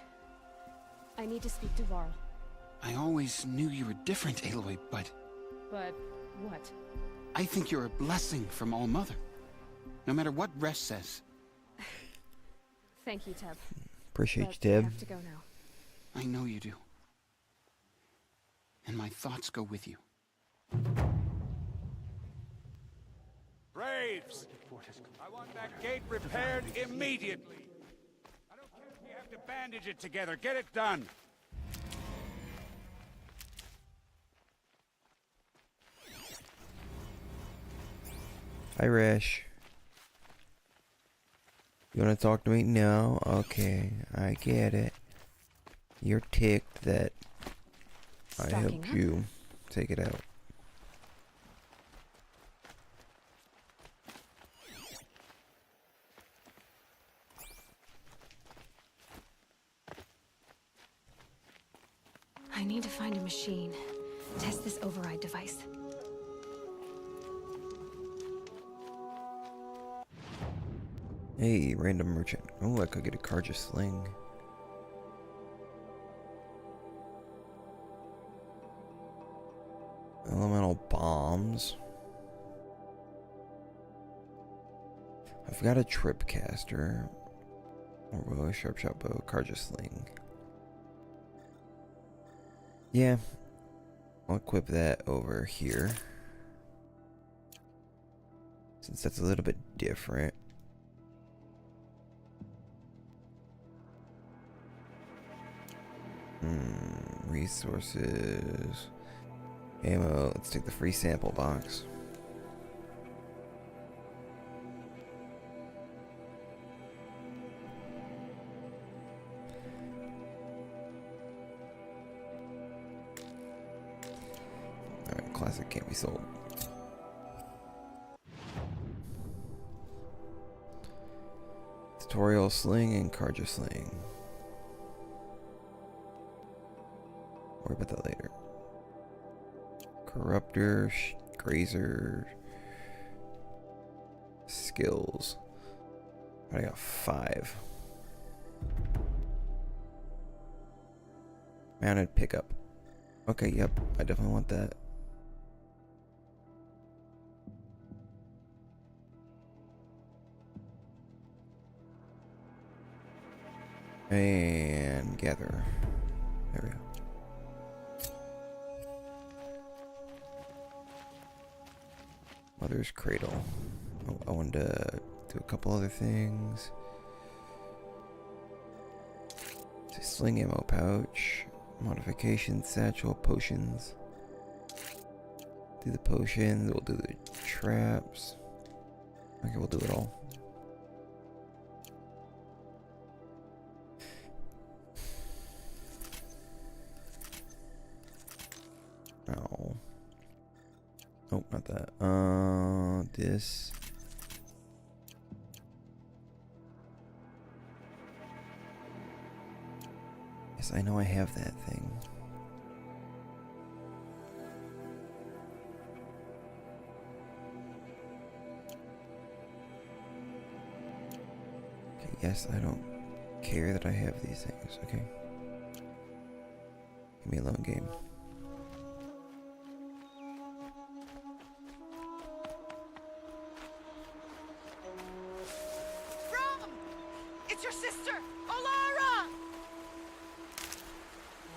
I need to speak to Varl. I always knew you were different, Aloy, but But what? I think you're a blessing from All Mother. No matter what Resh says. Thank you, Teb. Appreciate But you, I Teb. have to go now. I know you do. And my thoughts go with you. Braves! I want that gate repaired immediately. I don't care if we have to bandage it together. Get it done. Hi, Rash. You want to talk to me? No? Okay, I get it. You're ticked that I Stocking helped up. you take it out. I need to find a machine. Test this override device. Hey, random merchant. Oh, I could get a Karja sling. Elemental bombs. I've got a trip caster. Or will a sharp shot bow, Karja sling. Yeah. I'll equip that over here. Since that's a little bit different. Resources. Ammo. Let's take the free sample box. Alright, classic can't be sold. Tutorial sling and Karja sling. Worry about that later. Corruptor, Grazer, skills. I got 5. Mounted pickup. Okay, yep, I definitely want that. And gather. There we go. Mother's cradle. Oh, I wanted to do a couple other things. Sling ammo pouch. Modification satchel. Potions. Do the potions. We'll do the traps. Okay, we'll do it all. Oh. Oh, not that. This. Yes, I know I have that thing. Okay, yes, I don't care that I have these things. Okay. Leave me alone, game. It's your sister, Olara!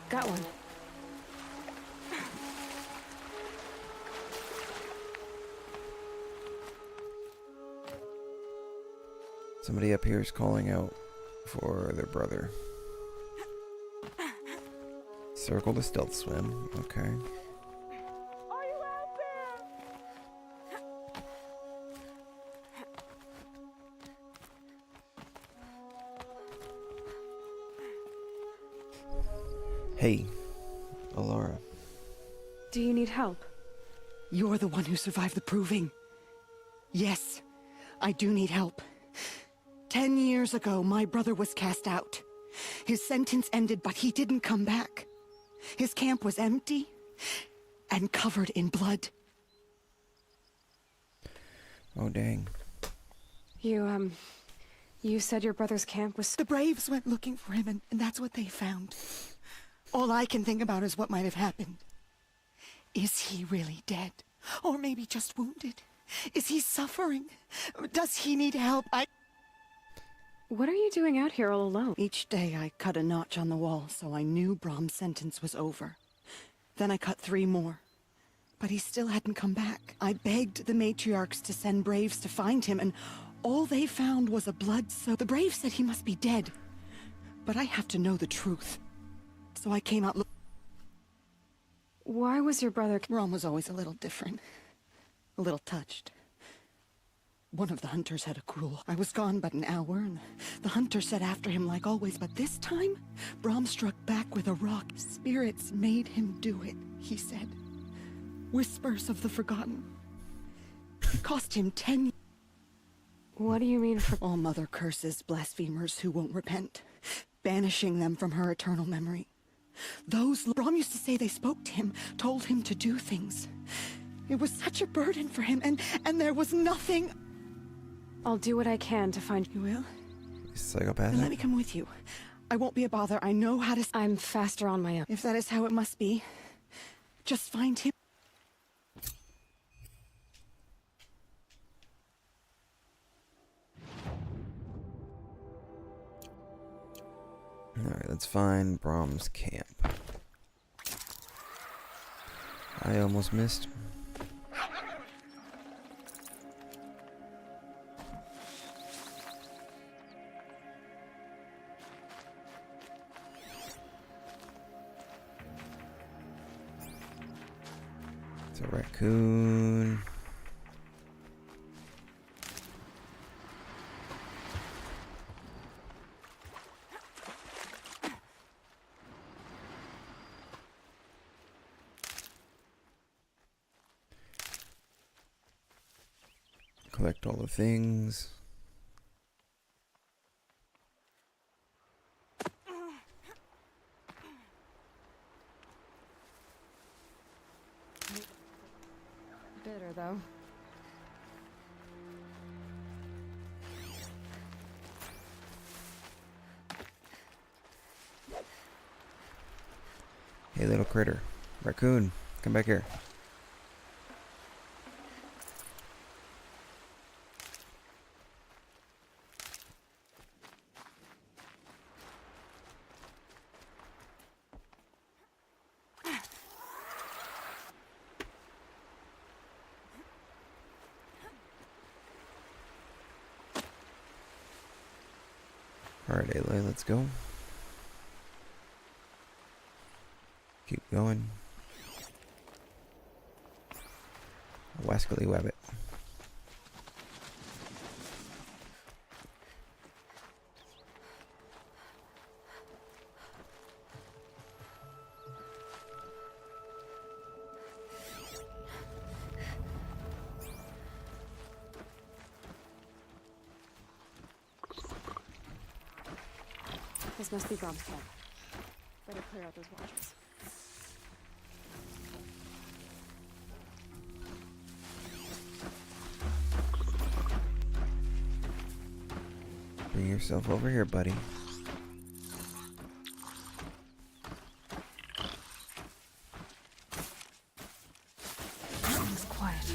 Got one. Somebody up here is calling out for their brother. Circle to stealth swim. Okay. Hey, Olara. Do you need help? You're the one who survived the proving. Yes, I do need help. 10 years ago, my brother was cast out. His sentence ended, but he didn't come back. His camp was empty and covered in blood. Oh, dang. You said your brother's camp was... The Braves went looking for him, and that's what they found. All I can think about is what might have happened. Is he really dead? Or maybe just wounded? Is he suffering? Does he need help? What are you doing out here all alone? Each day I cut a notch on the wall, so I knew Brom's sentence was over. Then I cut 3 more. But he still hadn't come back. I begged the matriarchs to send Braves to find him, and all they found was a blood-soaked... The Braves said he must be dead. But I have to know the truth. So I came out... Why was your brother... Brom was always a little different. A little touched. One of the hunters had a cruel. I was gone but an hour, and the hunter set after him like always, but this time, Brom struck back with a rock. Spirits made him do it, he said. Whispers of the forgotten. It cost him 10... What do you mean for... All mother curses blasphemers who won't repent, banishing them from her eternal memory. Those... Brom used to say they spoke to him, told him to do things. It was such a burden for him, and there was nothing... I'll do what I can to find... You will? Psychopathic? Then let me come with you. I won't be a bother. I know how to... I'm faster on my own. If that is how it must be, just find him. Alright, let's find Brom's camp. I almost missed. It's a raccoon. Collect all the things. Bitter, though. Hey, little critter. Raccoon, come back here. Alright, Aloy, let's go. Keep going. Wascally Wabbit. This must be Brom's camp. Better clear out those watchers. Bring yourself over here, buddy. Everything's quiet.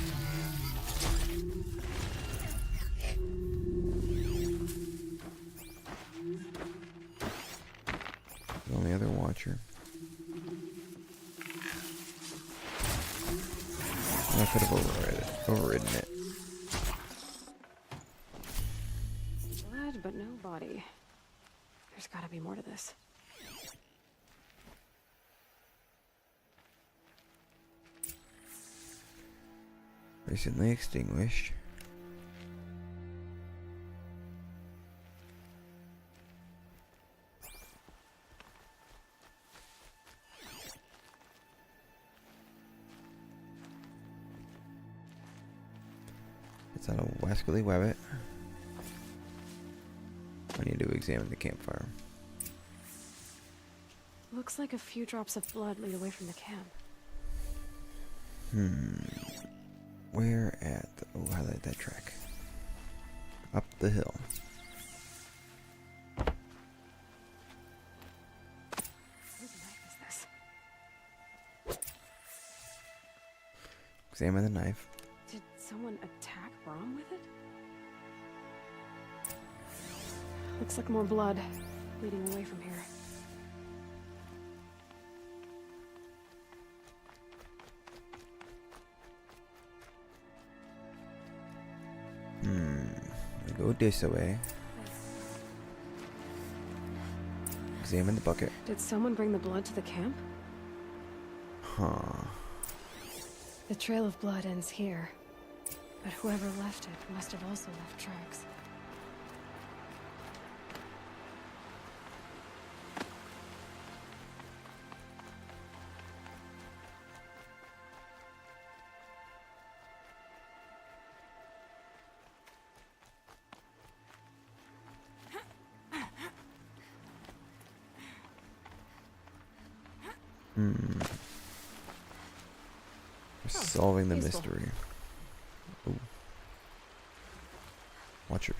The only other watcher. I could have overridden it. Blood, but no body. There's gotta be more to this. Recently extinguished. It's not a Wascally Wabbit. I need to examine the campfire. Looks like a few drops of blood lead away from the camp. Where at the... Oh, highlight that track. Up the hill. Whose knife is this? Examine the knife. Did someone attack Brom with it? Looks like more blood leading away from here. We go this way. Examine the bucket. Did someone bring the blood to the camp? Huh. The trail of blood ends here, but whoever left it must have also left tracks. We're solving the peaceful. mystery. Ooh. Watchers.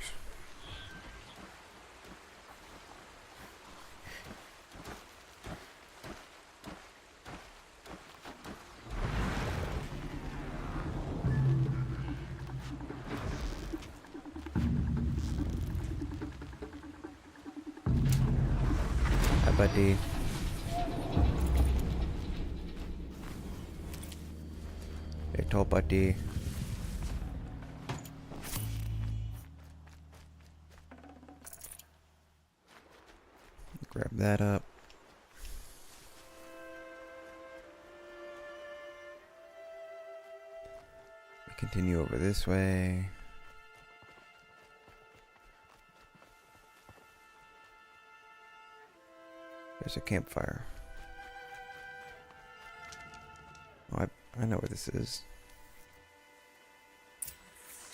Hi, buddy. Little buddy. Grab that up. We continue over this way. There's a campfire. Oh, I know where this is.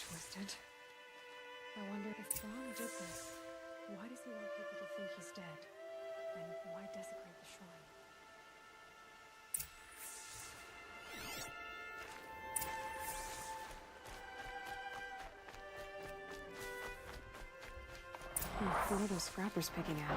Twisted. I wonder if Brom did this. Why does he want people to think he's dead? And why desecrate the shrine? What are those scrappers picking at?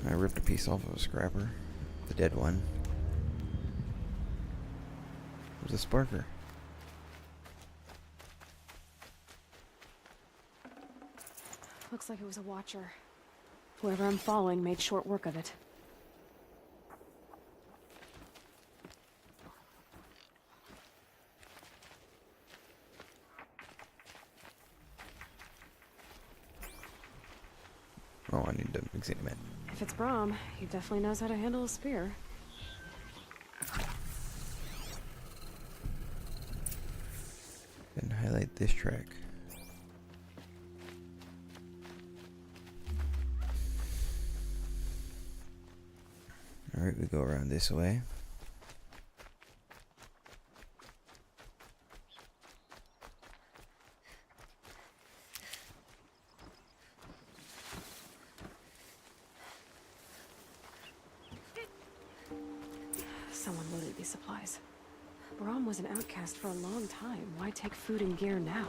I ripped a piece off of a scrapper. The dead one. There's a sparker. Looks like it was a watcher. Whoever I'm following made short work of it. Oh, I need to examine it. If it's Brahm, he definitely knows how to handle a spear. Then highlight this track. Alright, we go around this way. Someone loaded these supplies. Brahm was an outcast for a long time. Why take food and gear now?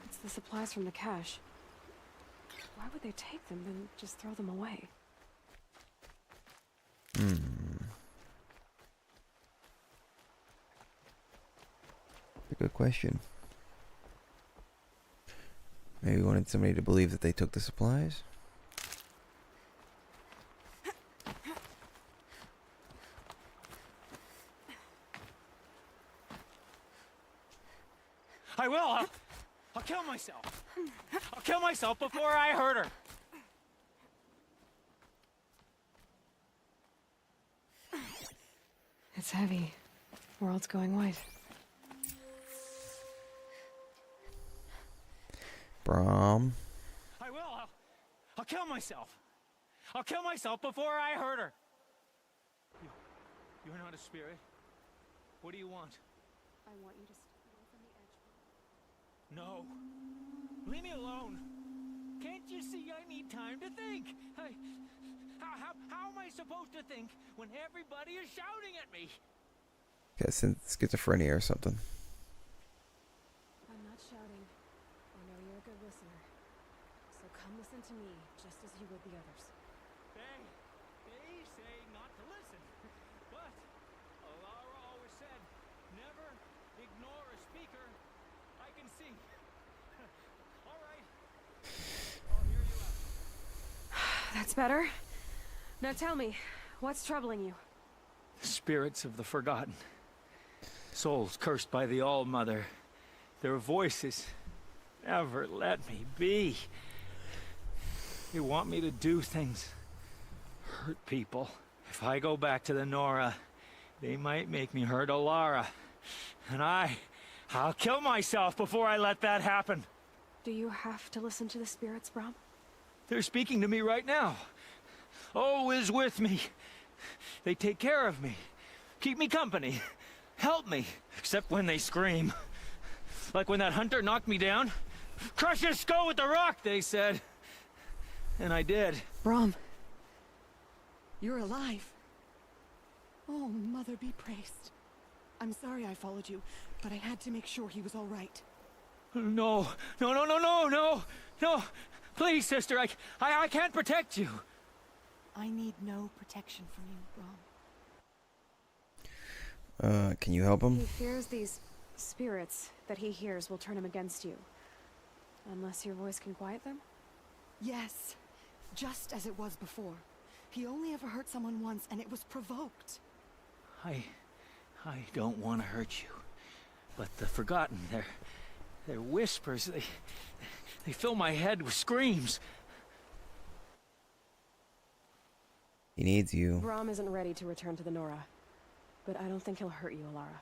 It's the supplies from the cache. Why would they take them, then just throw them away? A good question. Maybe we wanted somebody to believe that they took the supplies? I will. I'll kill myself. I'll kill myself before I hurt her. It's heavy. World's going white. Brahm. I will. I'll kill myself. I'll kill myself before I hurt her. You're not a spirit. What do you want? I want you to stay away from the edge. No. Leave me alone. Can't you see I need time to think? How am I supposed to think when everybody is shouting at me? Got schizophrenia or something. I'm not shouting. I know you're a good listener. So come listen to me, just as you would the others. They say not to listen. But Alara always said, never ignore a speaker. I can see. All right. I'll hear you out. That's better. Now tell me, what's troubling you? Spirits of the forgotten. Souls cursed by the All-Mother. Their voices never let me be. They want me to do things. Hurt people. If I go back to the Nora, they might make me hurt Alara. And I'll kill myself before I let that happen. Do you have to listen to the spirits, Brahm? They're speaking to me right now. Oh is with me. They take care of me. Keep me company. Help me. Except when they scream. Like when that hunter knocked me down. Crush his skull with the rock, they said. And I did. Brahm. You're alive. Oh, Mother be praised. I'm sorry I followed you, but I had to make sure he was all right. No. No. Please, sister, I can't protect you. I need no protection from you, Brahm. Can you help him? He fears these spirits that he hears will turn him against you. Unless your voice can quiet them? Yes, just as it was before. He only ever hurt someone once, and it was provoked. I don't want to hurt you. But the Forgotten, their whispers, they fill my head with screams. He needs you. Brahm isn't ready to return to the Nora. But I don't think he'll hurt you, Alara.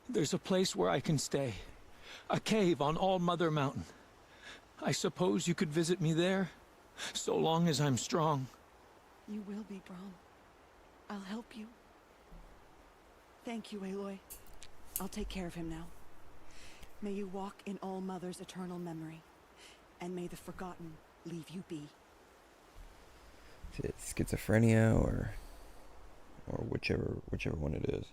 There's a place where I can stay. A cave on All-Mother Mountain. I suppose you could visit me there, so long as I'm strong. You will be, Brahm. I'll help you. Thank you, Aloy. I'll take care of him now. May you walk in All-Mother's eternal memory, and may the Forgotten leave you be. Is it schizophrenia or whichever one it is?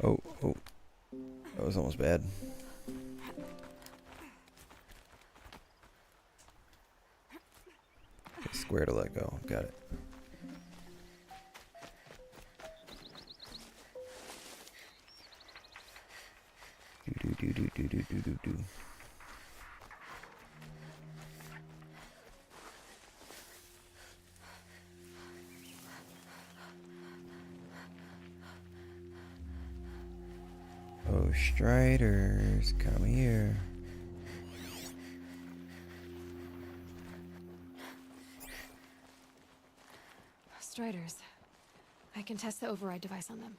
Oh, that was almost bad. Okay, square to let go. Got it. Do. Oh, Striders, come here. Striders. I can test the override device on them.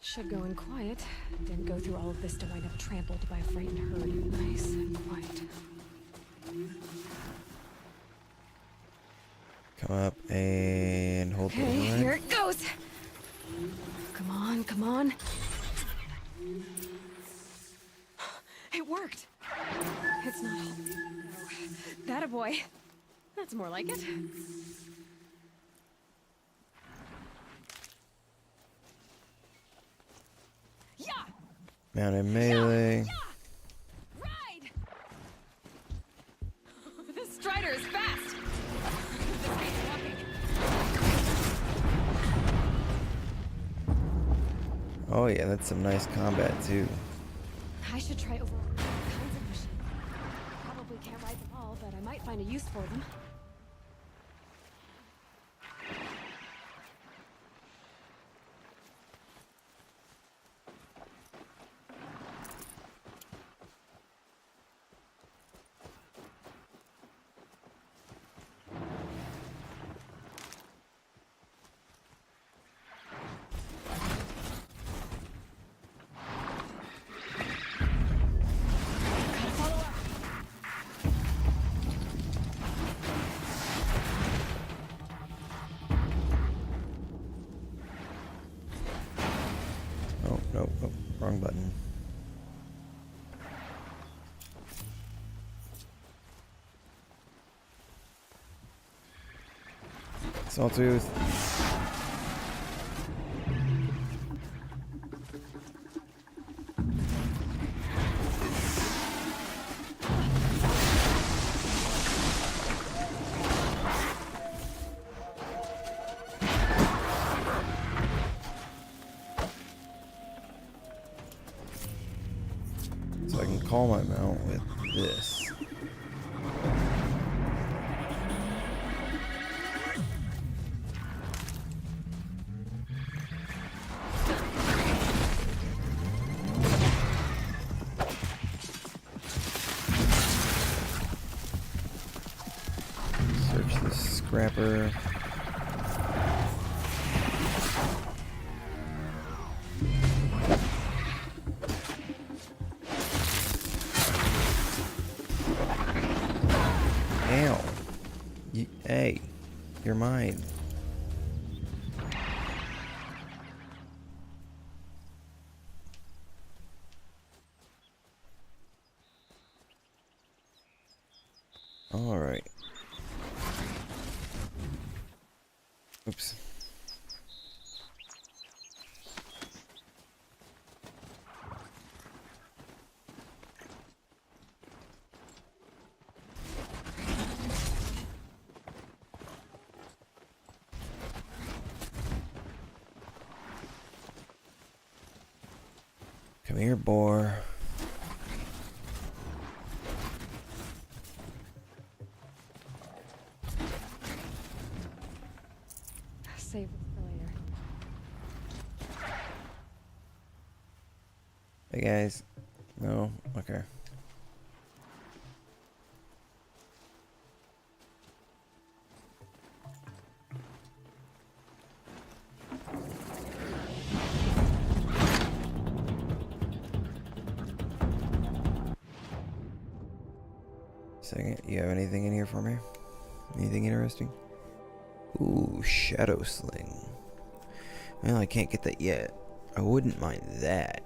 Should go in quiet. Didn't go through all of this to wind up trampled by a frightened herd. Nice and quiet. Come up and hold the Okay, override. here it goes! Come on, come on. It worked! It's not... That a boy. That's more like it. Yeah! Mounted melee. Ride! This Strider is fast! This makes walking. Oh yeah, that's some nice combat too. I should try over all kinds of machines. Probably can't ride them all, but I might find a use for them. Oh, no, oh, wrong button. Sawtooth. So I can calm my mount with this. Search the scrapper. Ow. Hey, you're mine. All right. Oops. Come here, boar. Save it for later. Hey guys. No? Okay. Second, you have anything in here for me? Anything interesting? Ooh, Shadow Sling. Well, I can't get that yet. I wouldn't mind that.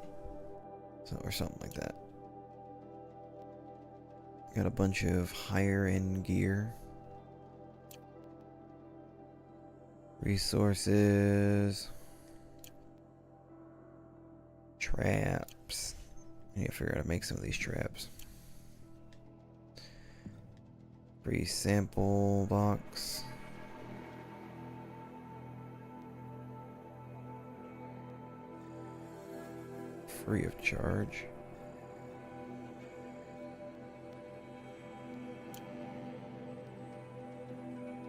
So, or something like that. Got a bunch of higher end gear. Resources. Traps. I need to figure out how to make some of these traps. Free sample box. Free of charge.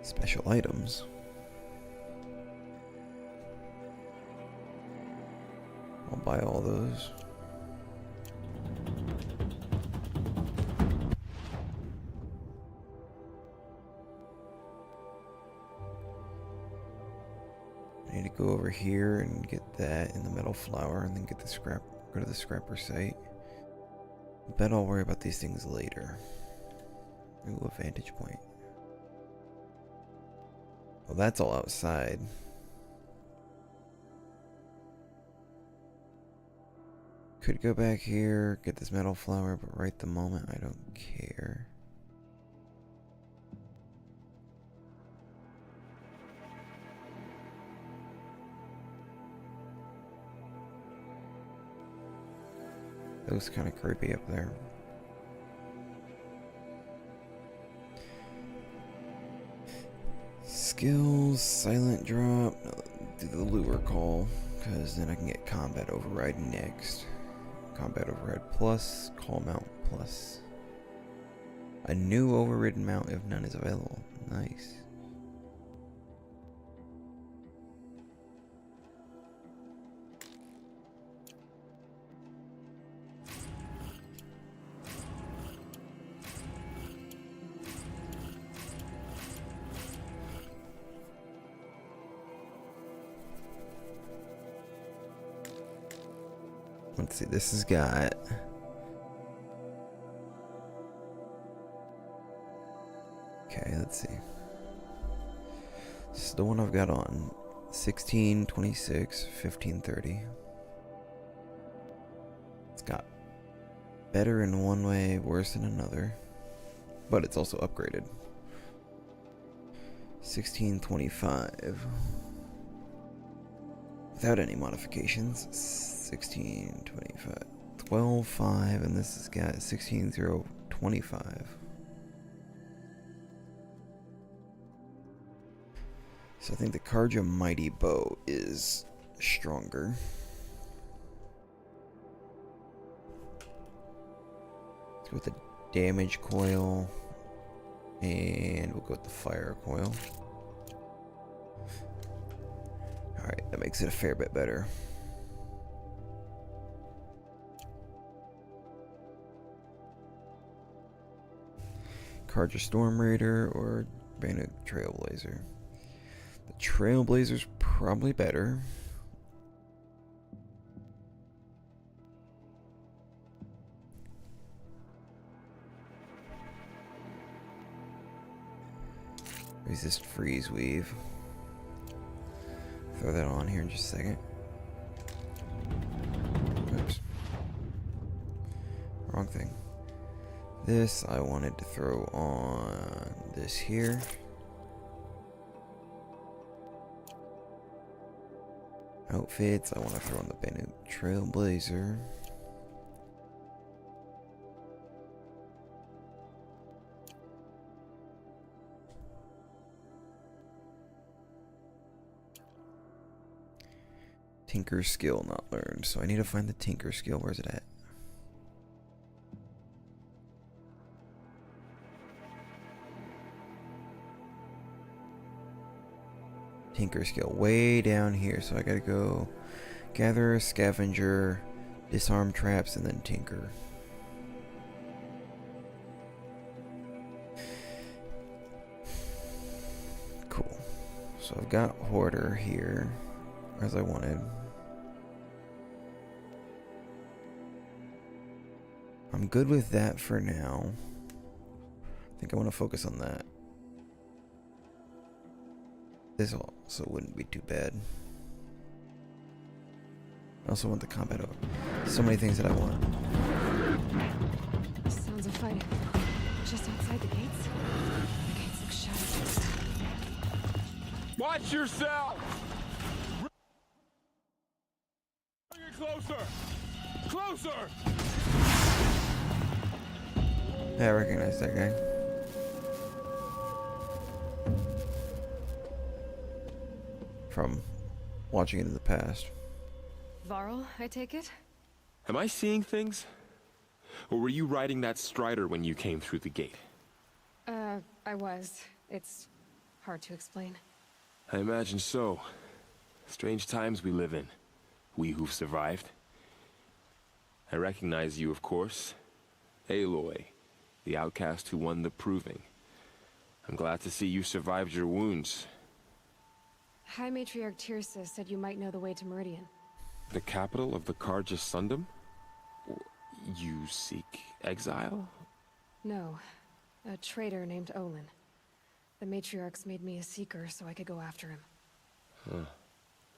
Special items. I'll buy all those. I need to go over here and get that in the metal flower and then get the scrap, go to the scrapper site. Bet I'll worry about these things later. Ooh, a vantage point. Well, that's all outside. Could go back here, get this metal flower, but right the moment I don't care. That was kind of creepy up there. Skills, silent drop, do the lure call, because then I can get combat override next. Combat override plus, call mount plus. A new overridden mount if none is available. Nice. Let's see, this has got okay, let's see. This is the one I've got on 16, 26, 15, 30. It's got better in one way, worse in another, but it's also upgraded. 1625 without any modifications. 1625 12.5, and this has got 16.025. So I think the Karja Mighty Bow is stronger. Let's go with the damage coil, and we'll go with the fire coil. Alright, that makes it a fair bit better. Karja Storm Raider or Bannock Trailblazer. The Trailblazer's probably better. Resist Freeze Weave. Throw that on here in just a second. Oops. Wrong thing. This I wanted to throw on this here. Outfits, I want to throw on the Bannock Trailblazer. Tinker skill not learned, so I need to find the Tinker skill. Where's it at? Tinker skill way down here, so I gotta go gather, scavenger, disarm traps, and then tinker. Cool. So I've got hoarder here as I wanted. I'm good with that for now. I think I want to focus on that. This also wouldn't be too bad. I also want the combat over. So many things that I want. Sounds of fighting. Just outside the gates. The gates look shut. Watch yourself! Bring it closer! Closer! Yeah, I recognize that guy. From watching it in the past. Varl, I take it? Am I seeing things? Or were you riding that Strider when you came through the gate? I was. It's hard to explain. I imagine so. Strange times we live in. We who've survived. I recognize you, of course. Aloy, the outcast who won the Proving. I'm glad to see you survived your wounds. High Matriarch Tirsa said you might know the way to Meridian. The capital of the Carja Sundom? You seek exile? No. A traitor named Olin. The Matriarchs made me a seeker so I could go after him. Huh.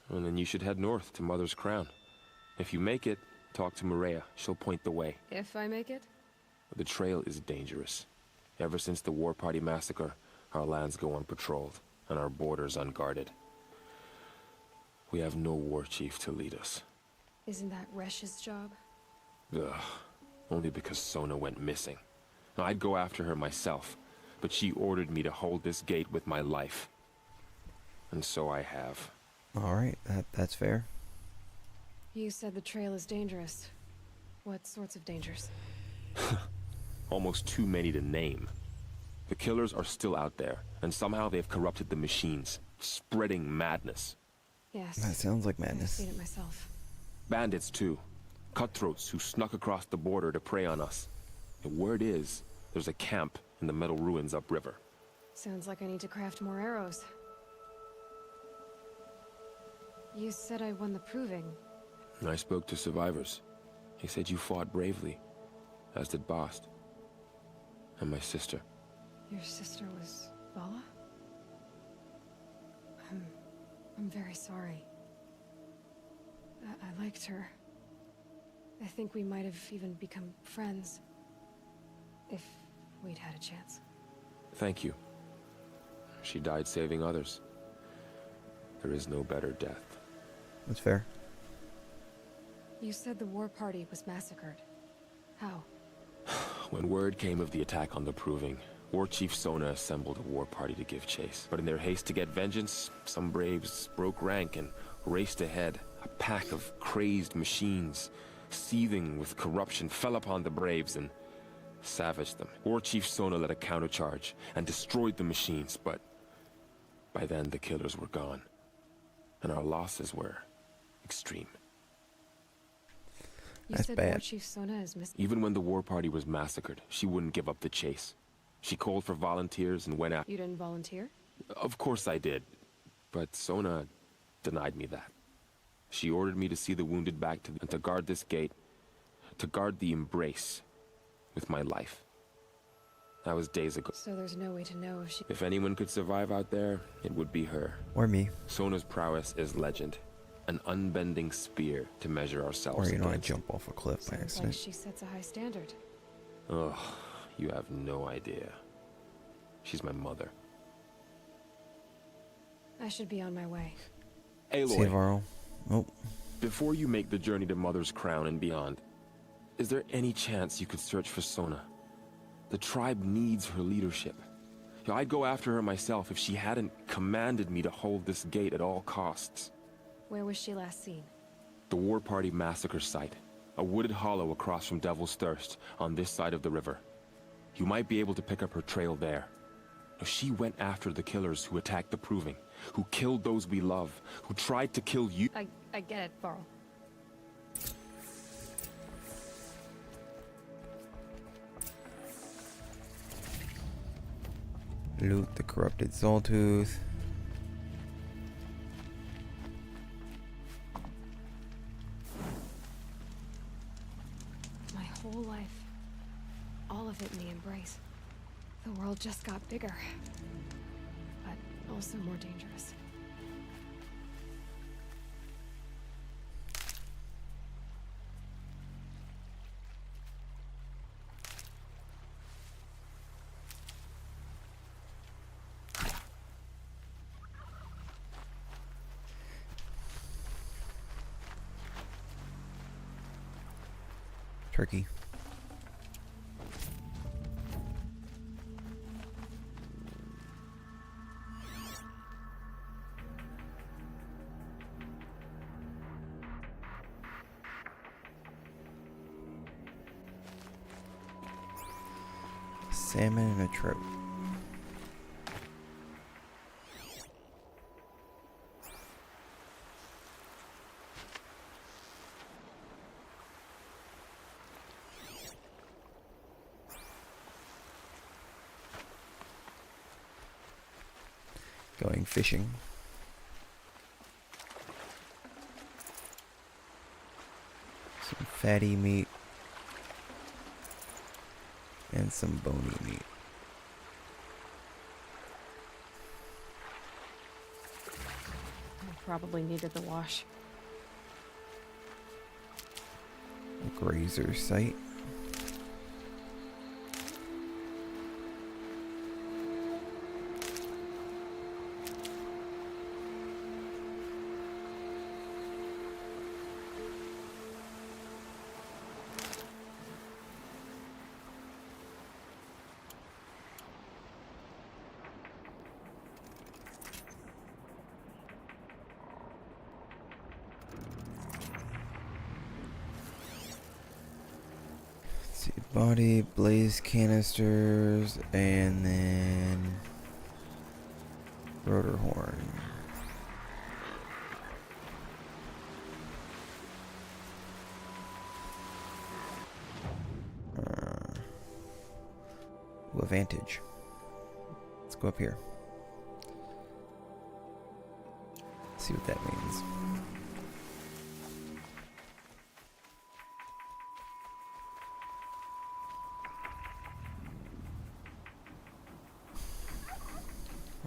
Well, then you should head north to Mother's Crown. If you make it, talk to Maria. She'll point the way. If I make it? The trail is dangerous. Ever since the War Party massacre, our lands go unpatrolled, and our borders unguarded. We have no war chief to lead us. Isn't that Resh's job? Ugh. Only because Sona went missing. I'd go after her myself, but she ordered me to hold this gate with my life. And so I have. Alright, that's fair. You said the trail is dangerous. What sorts of dangers? Almost too many to name. The killers are still out there, and somehow they've corrupted the machines, spreading madness. Yes. That sounds like I've madness. seen it myself. Bandits, too. Cutthroats who snuck across the border to prey on us. The word is, there's a camp in the metal ruins upriver. Sounds like I need to craft more arrows. You said I won the Proving. I spoke to survivors. They said you fought bravely, as did Bast. And my sister. Your sister was Vala? I'm very sorry. I liked her. I think we might have even become friends. If we'd had a chance. Thank you. She died saving others. There is no better death. That's fair. You said the war party was massacred. How? When word came of the attack on the Proving, War Chief Sona assembled a war party to give chase. But in their haste to get vengeance, some braves broke rank and raced ahead. A pack of crazed machines, seething with corruption, fell upon the braves and savaged them. War Chief Sona led a countercharge and destroyed the machines, but by then the killers were gone, and our losses were extreme. You said War Chief Sona is missing. Even when the war party was massacred, she wouldn't give up the chase. She called for volunteers and went out. You didn't volunteer? Of course I did, but Sona denied me that. She ordered me to see the wounded back and to guard this gate, to guard the Embrace with my life. That was days ago. So there's no way to know if she... If anyone could survive out there, it would be her. Or me. Sona's prowess is legend. An unbending spear to measure ourselves Or you know, I against. jump off a cliff by Sounds accident. like she sets a high standard. Ugh, you have no idea. She's my mother. I should be on my way. Aloy. See you, Varl. Oh. Before you make the journey to Mother's Crown and beyond, is there any chance you could search for Sona? The tribe needs her leadership. I'd go after her myself if she hadn't commanded me to hold this gate at all costs. Where was she last seen? The War Party massacre site. A wooded hollow across from Devil's Thirst, on this side of the river. You might be able to pick up her trail there. She went after the killers who attacked the Proving, who killed those we love, who tried to kill you. I get it, Varl. Loot the corrupted Soultooth. My whole life. All of it in the Embrace. The world just got bigger. But also more dangerous. Turkey. Salmon and a trout. Going fishing. Some fatty meat. And some bony meat. Probably needed the wash. A grazer site. Body, blaze canisters, and then rotor horn. Vantage. Let's go up here. See what that means.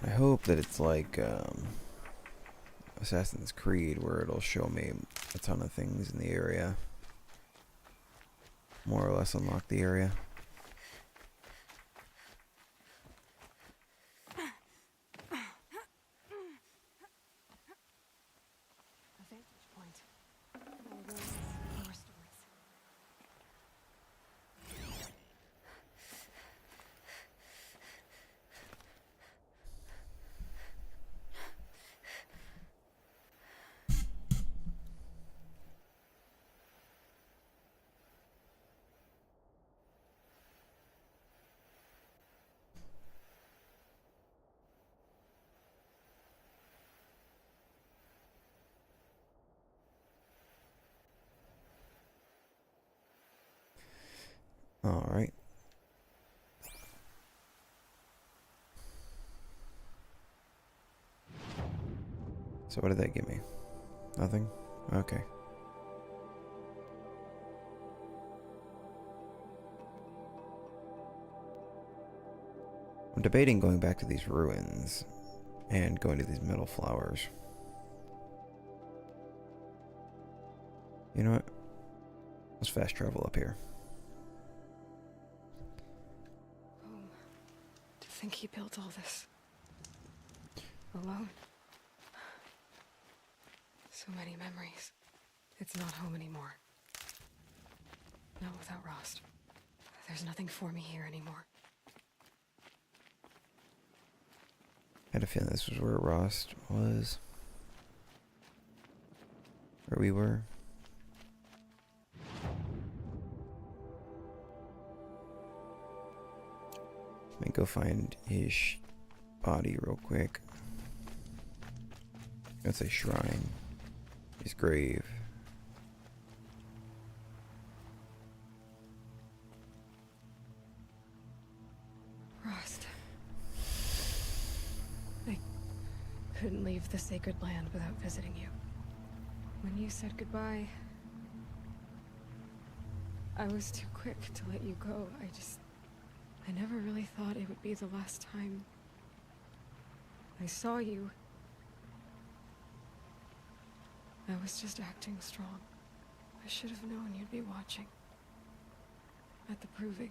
I hope that it's like Assassin's Creed, where it'll show me a ton of things in the area. More or less unlock the area. All right. So what did that give me? Nothing? Okay. I'm debating going back to these ruins and going to these metal flowers. You know what? Let's fast travel up here. To think he built all this alone. So many memories. It's not home anymore. Not without Rost. There's nothing for me here anymore. I had a feeling this was where Rost was. Where we were. Let me go find his body real quick. That's a shrine. His grave. Rost. I couldn't leave the sacred land without visiting you. When you said goodbye, I was too quick to let you go. I never really thought it would be the last time I saw you. I was just acting strong. I should have known you'd be watching. At the Proving.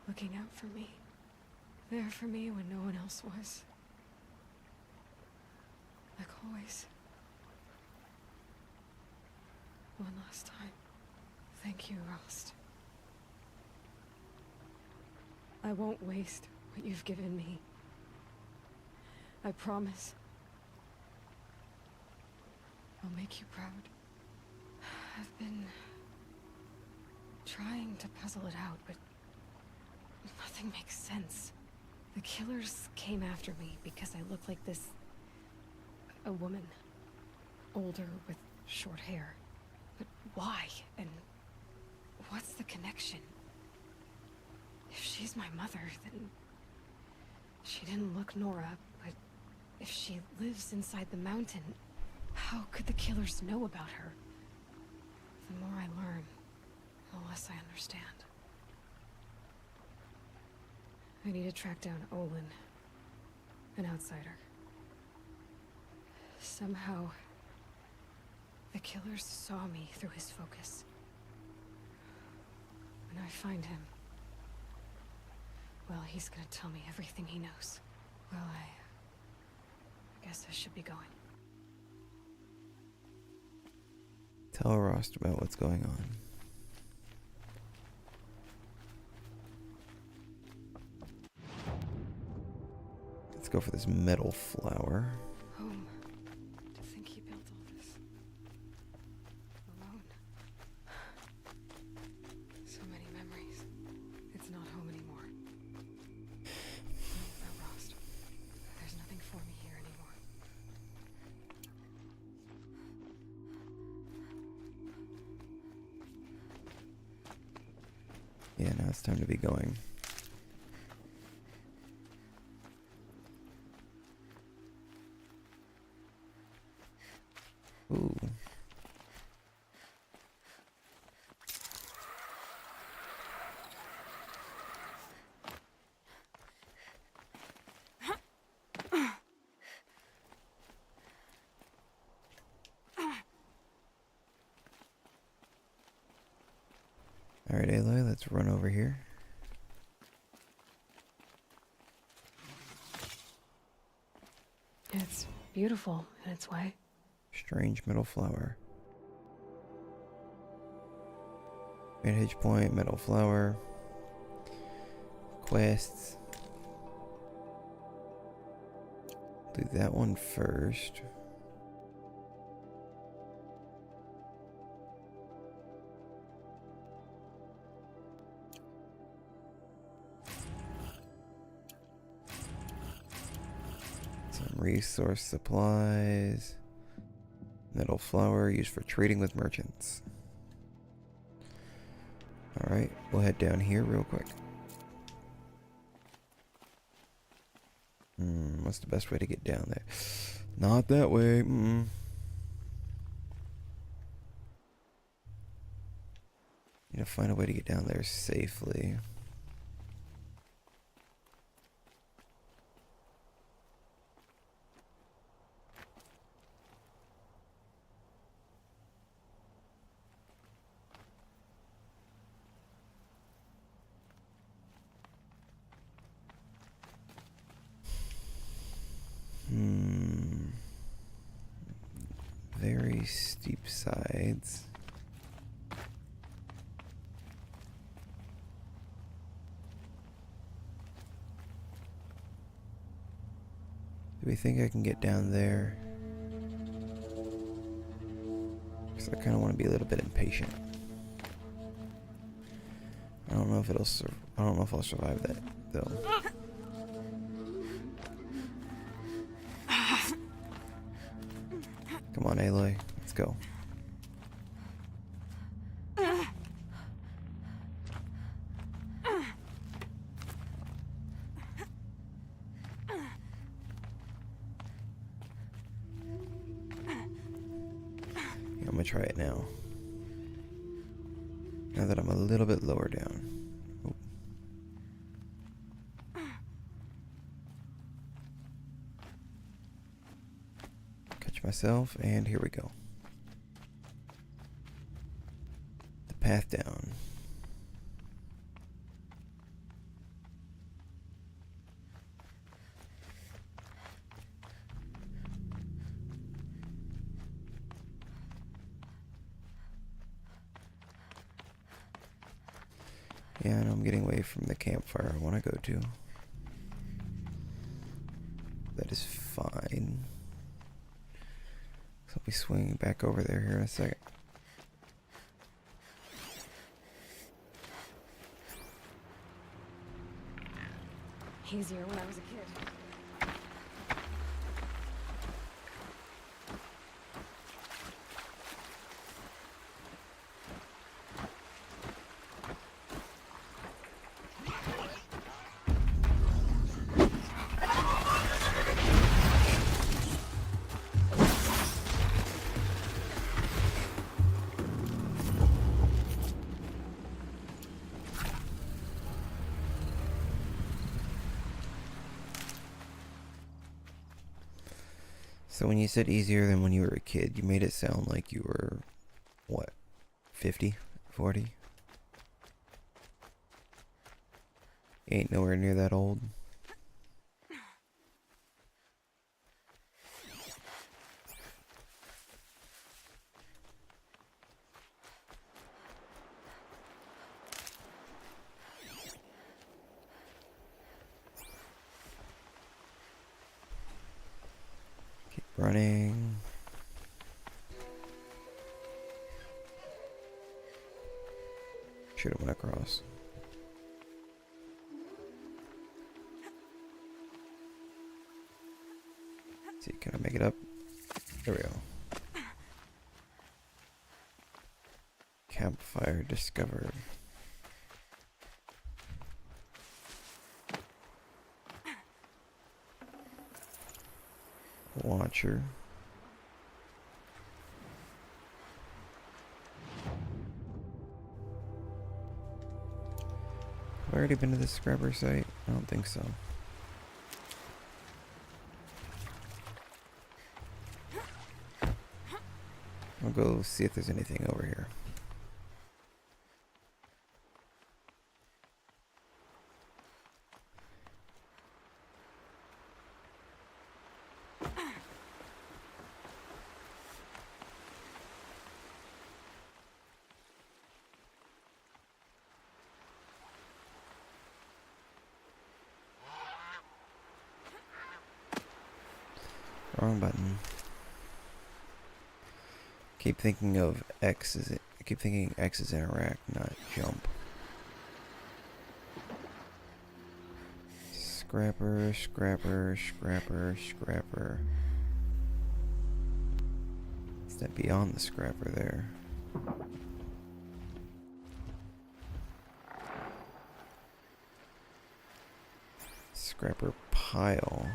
Looking out for me. There for me when no one else was. Like always. One last time. Thank you, Rost. I won't waste what you've given me. I promise. I'll make you proud. I've been trying to puzzle it out, but nothing makes sense. The killers came after me because I look like this... a woman. Older with short hair. But why? And what's the connection? If she's my mother, then... she didn't look Nora, but if she lives inside the mountain, how could the killers know about her? The more I learn, the less I understand. I need to track down Olin, an outsider. Somehow, the killers saw me through his focus. When I find him, well, he's gonna tell me everything he knows. Well, I guess I should be going. Tell Rost about what's going on. Let's go for this metal flower. Home. To think he built all this. Alone. So many memories. It's not home anymore. No, Rost. There's nothing for me here anymore. Yeah, now it's time to be going. Ooh. Alright, Aloy, let's run over here. It's beautiful in its way. Strange metal flower. Vantage point, metal flower. Quests. Do that one first. Some resource supplies. Metal flower used for trading with merchants. Alright, we'll head down here real quick. What's the best way to get down there? Not that way. Need to find a way to get down there safely. Very steep sides. Do we think I can get down there? Because I kind of want to be a little bit impatient. I don't know if it'll. I don't know if I'll survive that though. Come on, Aloy, let's go. I'm gonna try it now. Now that I'm a little bit lower down. Ooh. Catch myself, and here we go. The path down. Yeah, I know I'm getting away from the campfire I want to go to. That is fine. So I'll be swinging back over there here in a second. Easier when I was a kid. So when you said easier than when you were a kid, you made it sound like you were, what, 50, 40? You ain't nowhere near that old. Running. Should have went across. Let's see, can I make it up? There we go. Campfire discovered. Watcher. Have I already been to the scrapper site? I don't think so. I'll go see if there's anything over here. Wrong button. Keep thinking of X is it. I keep thinking X is interact, not jump. Scrapper, scrapper, scrapper, scrapper. Step beyond the scrapper there. Scrapper pile.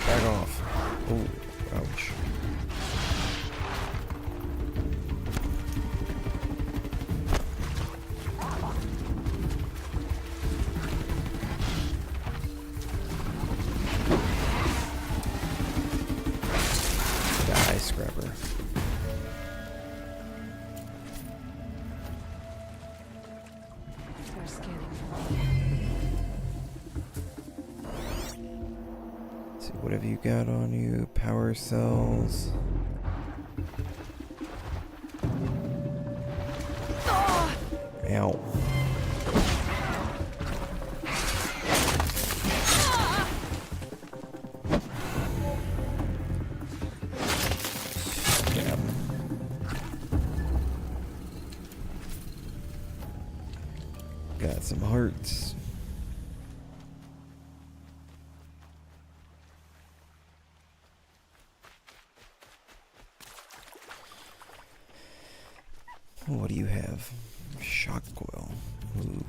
Back off. Oh, ouch. Die, scrapper. They're scanning. Let's see, what have you got on you? Power cells. Ow. Stab. Got some hearts. What do you have? Shock coil. Ooh.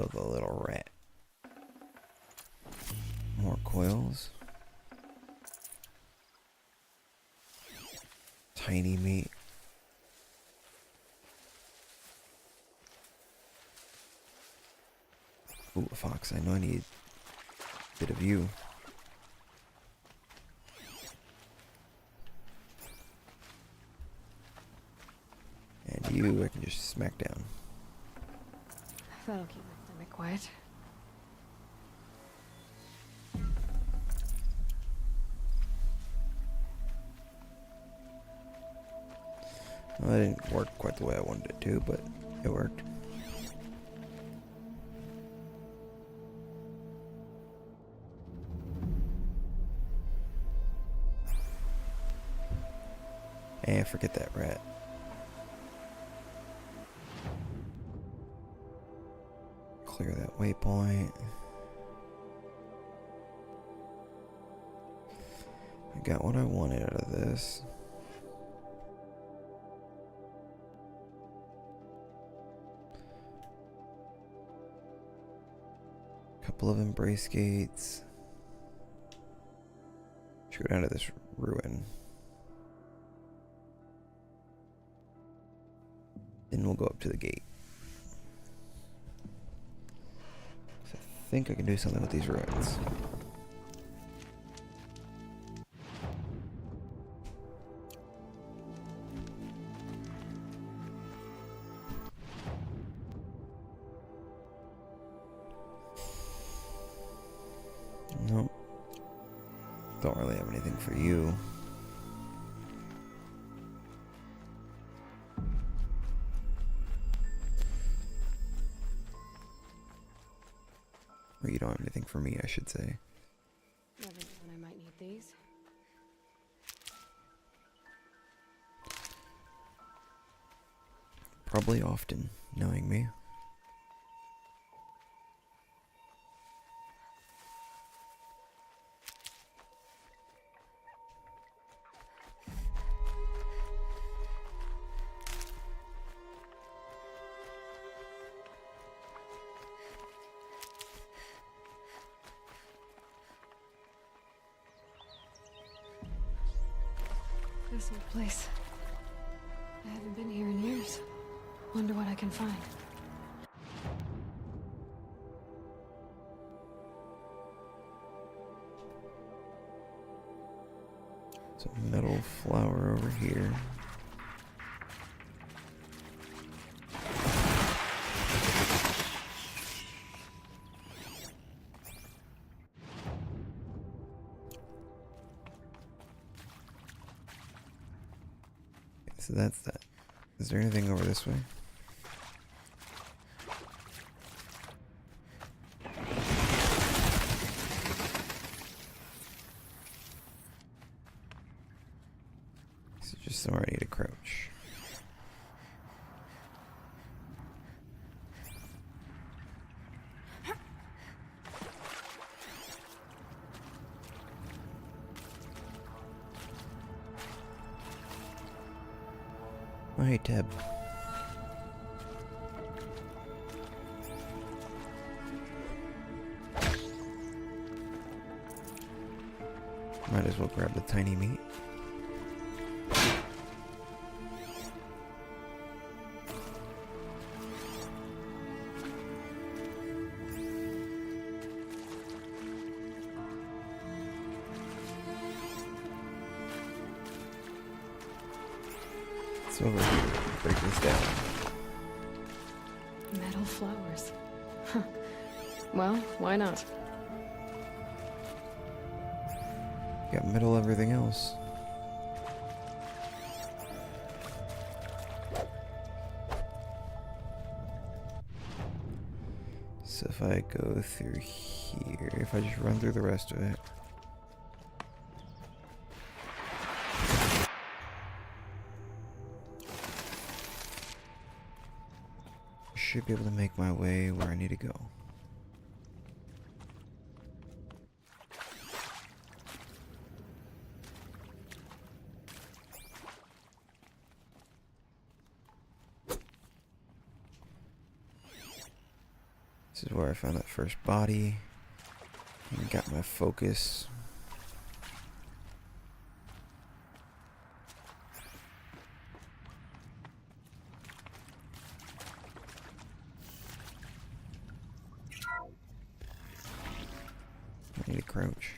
kill the little rat. More coils. Tiny meat. Ooh, a fox. I know I need a bit of you. And you, I can just smack down. That'll keep my stomach quiet. Well, that didn't work quite the way I wanted it to, but it worked. And forget that rat. Clear that waypoint. I got what I wanted out of this. Couple of embrace gates. Should go down to this ruin. Then we'll go up to the gate. So I think I can do something with these ruins. Nope. Don't really have anything for you. Or you don't have anything for me, I should say. Never knew when I might need these. Probably often, knowing me. This old place. I haven't been here in years. Wonder what I can find. Some metal flower over here. So that's that. Is there anything over this way? This is just somewhere I need to crouch. Oh, hey, Teb. Might as well grab the tiny meat. It's over here. Break this down. Metal flowers. Huh. Well, why not? Got metal everything else. So if I go through here, if I just run through the rest of it. I should be able to make my way where I need to go. This is where I found that first body and got my focus. I need to crouch.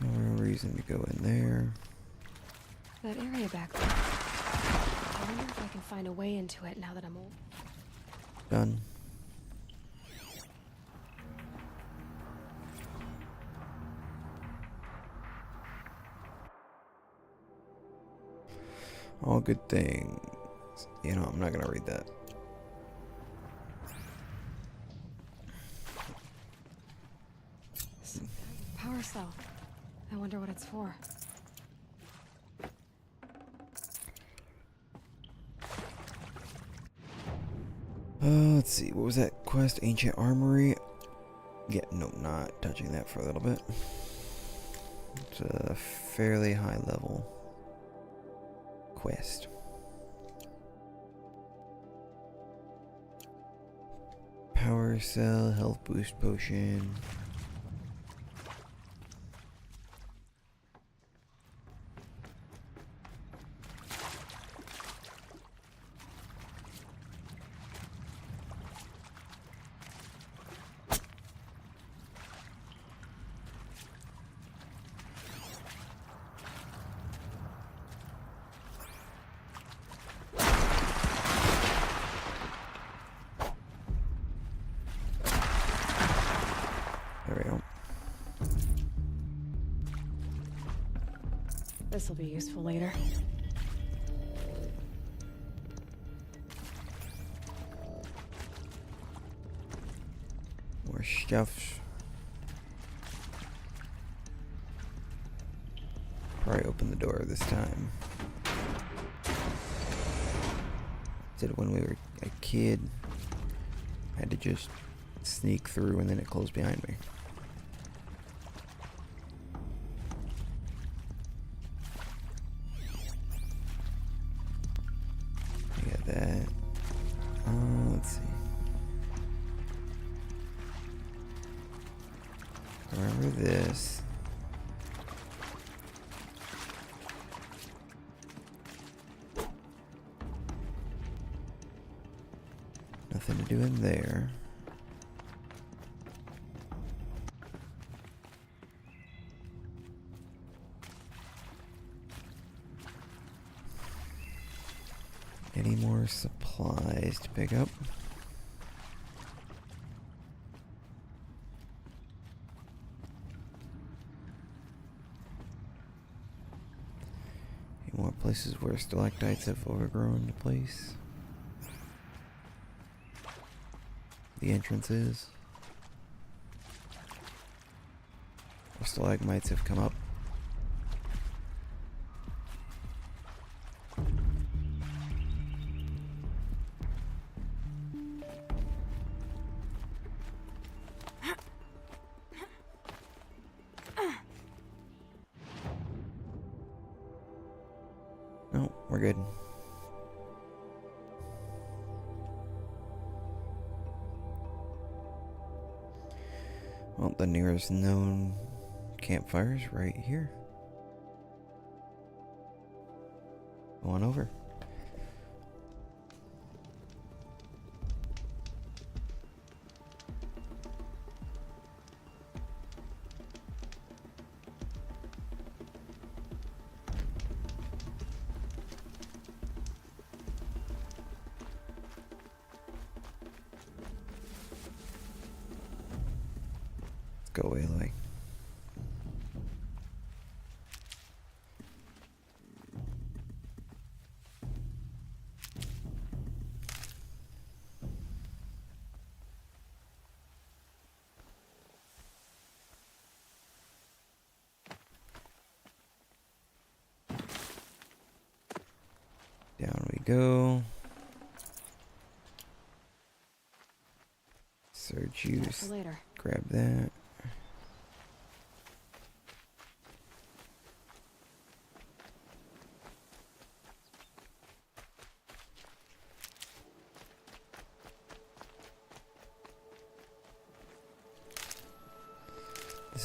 No real reason to go in there. That area back there. I wonder if I can find a way into it now that I'm old. Done. All good things. You know, I'm not gonna read that. Power cell. I wonder what it's for. Let's see. What was that quest? Ancient Armory? Yeah, no, not touching that for a little bit. It's a fairly high level quest. Power cell, health boost potion. There we go. This will be useful later. More stuff. Probably open the door this time. Did it when we were a kid. Had to just sneak through and then it closed behind me. I got that. Let's see. Remember this. Nothing to do in there. Any more supplies to pick up? Any more places where stalactites have overgrown the place? The entrance is. Where stalagmites have come up. No, we're good. Well, the nearest known campfire is right here. Go on over. Go, Aloy. Down we go. Surge juice. Later. Grab that.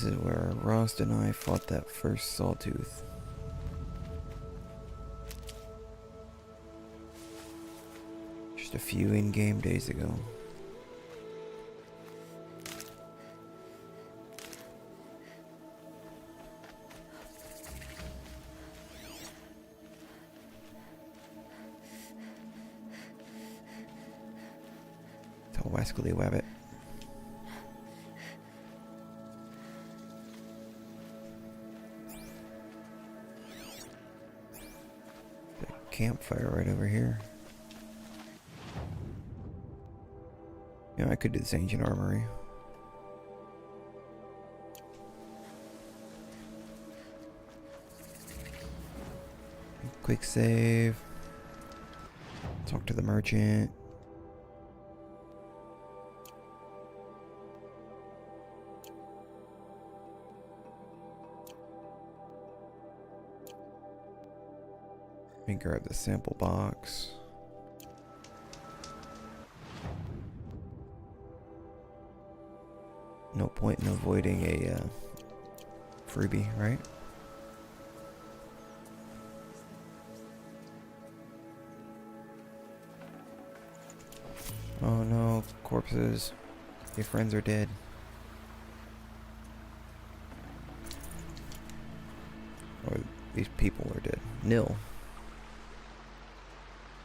This is where Rost and I fought that first Sawtooth. Just a few in-game days ago. Tell Wascally Wabbit. Campfire right over here. Yeah, I could do this ancient armory. Quick save. Talk to the merchant. Let me grab the sample box. No point in avoiding a freebie, right? Oh no, corpses. Your friends are dead. Or these people are dead. Nil.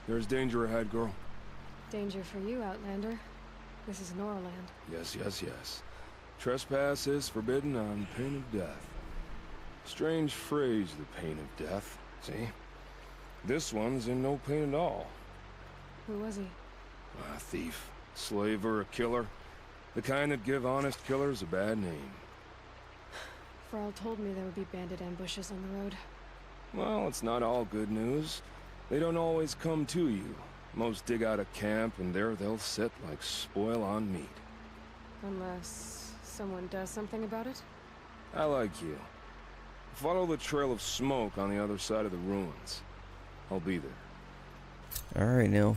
There's danger ahead, girl. Danger for you, Outlander. This is Noraland. Yes, yes, yes. Trespass is forbidden on pain of death. Strange phrase, the pain of death. See? This one's in no pain at all. Who was he? A thief, slaver, a killer. The kind that give honest killers a bad name. Thrall told me there would be bandit ambushes on the road. Well, it's not all good news. They don't always come to you. Most dig out a camp, and there they'll sit like spoil on meat. Unless someone does something about it? I like you. Follow the trail of smoke on the other side of the ruins. I'll be there. Alright, Nil.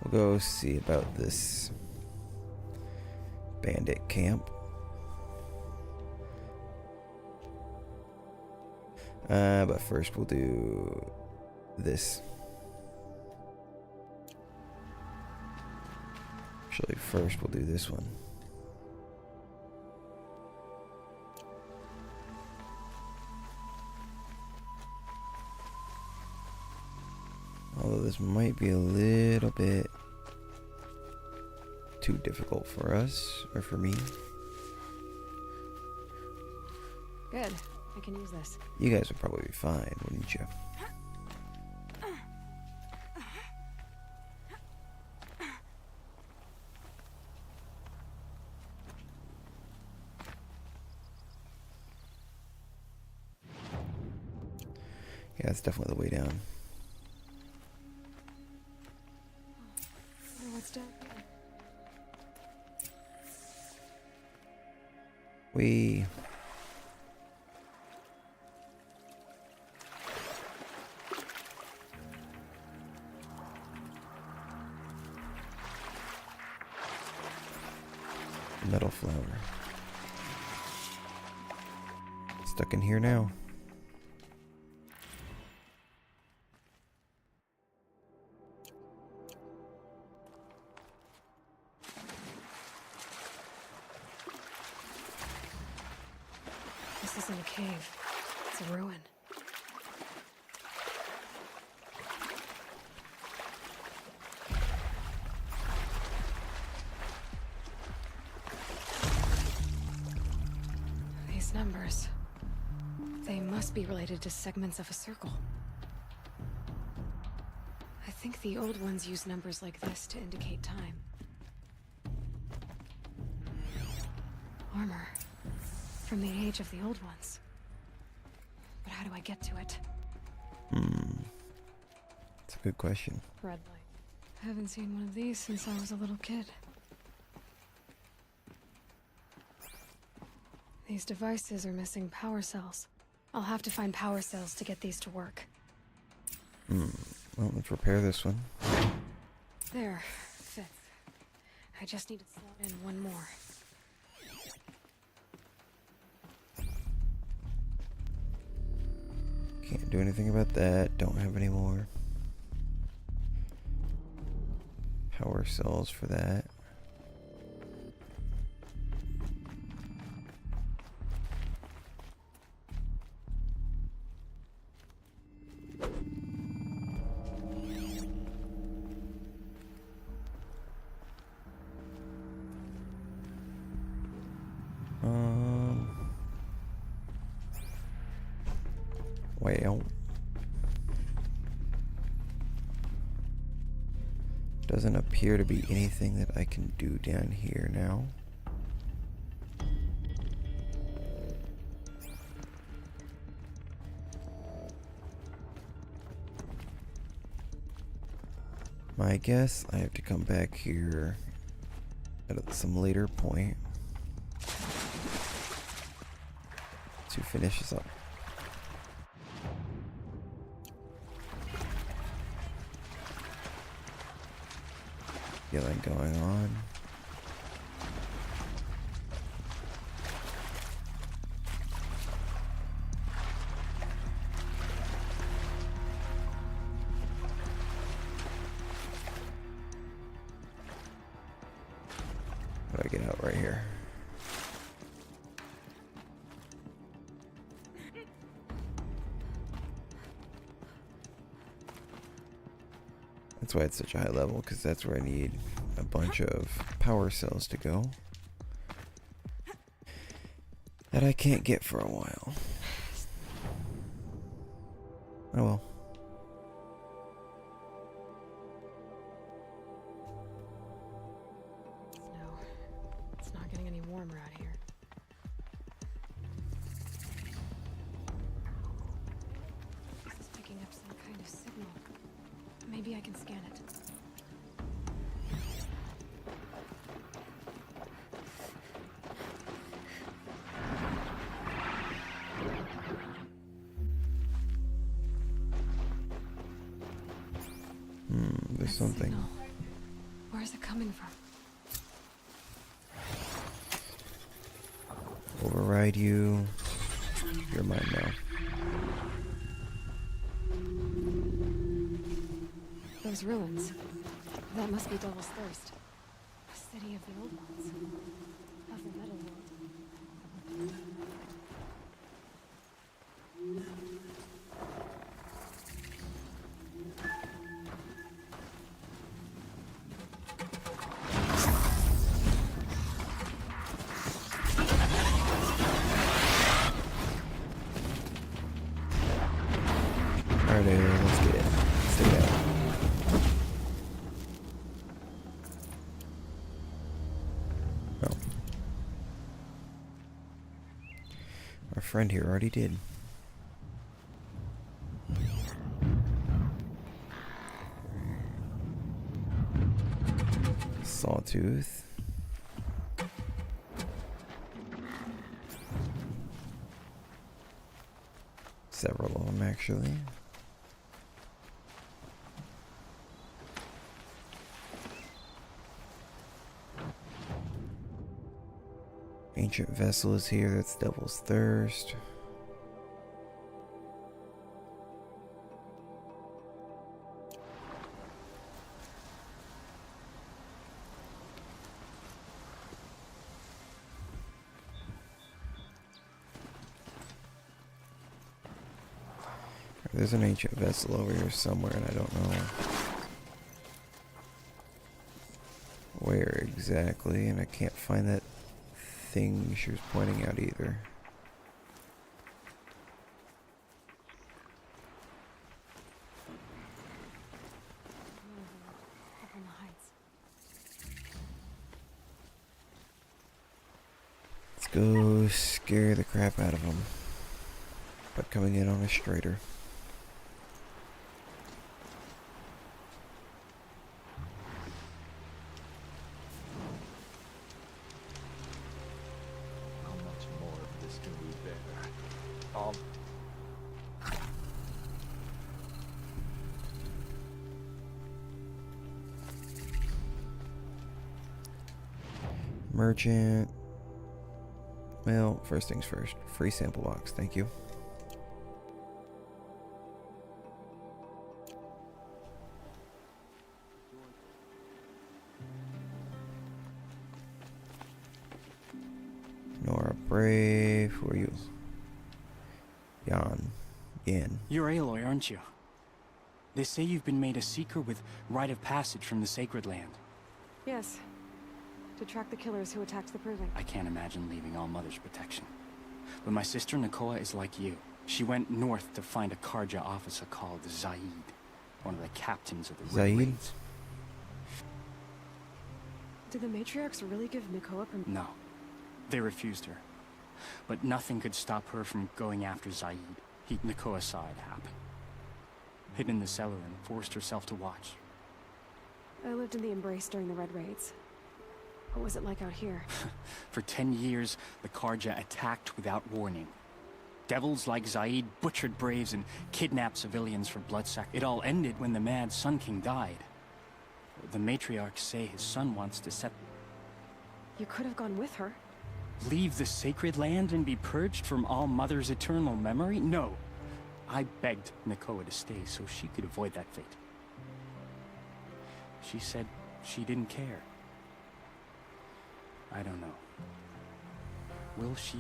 We'll go see about this bandit camp. But first we'll do this. Actually, first we'll do this one. Although this might be a little bit too difficult for us, or for me. Good. I can use this. You guys would probably be fine, wouldn't you? Yeah, that's definitely the way down. What's down here? We... Metal flower. Stuck in here now. This isn't a cave. It's a ruin. These numbers. They must be related to segments of a circle. I think the old ones use numbers like this to indicate time. Armor. From the age of the old ones. But how do I get to it? That's a good question. Red light. I haven't seen one of these since I was a little kid. These devices are missing power cells. I'll have to find power cells to get these to work. Well, let's repair this one. There. Fifth. I just need to slot in one more. Can't do anything about that. Don't have any more power cells for that. Well, doesn't appear to be anything that I can do down here now. My guess, I have to come back here at some later point to finish this up. Healing going on. How do I get out right here? That's why it's such a high level, because that's where I need a bunch of power cells to go. That I can't get for a while. Oh well. No, it's not getting any warmer out here. This is picking up some kind of signal. Maybe I can scan it. There's something. Signal. Where is it coming from? Override you. You're mine now. Those ruins. That must be Devil's Thirst. A city of the old ones. Of the metal world. Alright, let's get it. Stay down. Oh. Our friend here already did. Sawtooth. Several of them, actually. Ancient vessel is here. That's Devil's Thirst. There's an ancient vessel over here somewhere, and I don't know where exactly, and I can't find that thing she was pointing out either. Up on the heights. Let's go scare the crap out of them by coming in on a straighter. Merchant. Well, first things first. Free sample box, thank you. Yan. You're Aloy, aren't you? They say you've been made a seeker with rite of passage from the Sacred Land. Yes. To track the killers who attacked the Proving. I can't imagine leaving All Mother's protection. But my sister Nakoa is like you. She went north to find a Karja officer called Zaid, one of the captains of the Red Zaid? Raids. Did the matriarchs really give Nakoa permission? No. They refused her. But nothing could stop her from going after Zaid. Nakoa saw it happen. Hid in the cellar and forced herself to watch. I lived in the Embrace during the Red Raids. What was it like out here? For 10 years, the Karja attacked without warning. Devils like Zaid butchered braves and kidnapped civilians for bloodsack. It all ended when the Mad Sun King died. The matriarchs say his son wants to set... You could have gone with her. Leave the Sacred Land and be purged from All Mother's eternal memory? No. I begged Nakoa to stay so she could avoid that fate. She said she didn't care. I don't know. Will she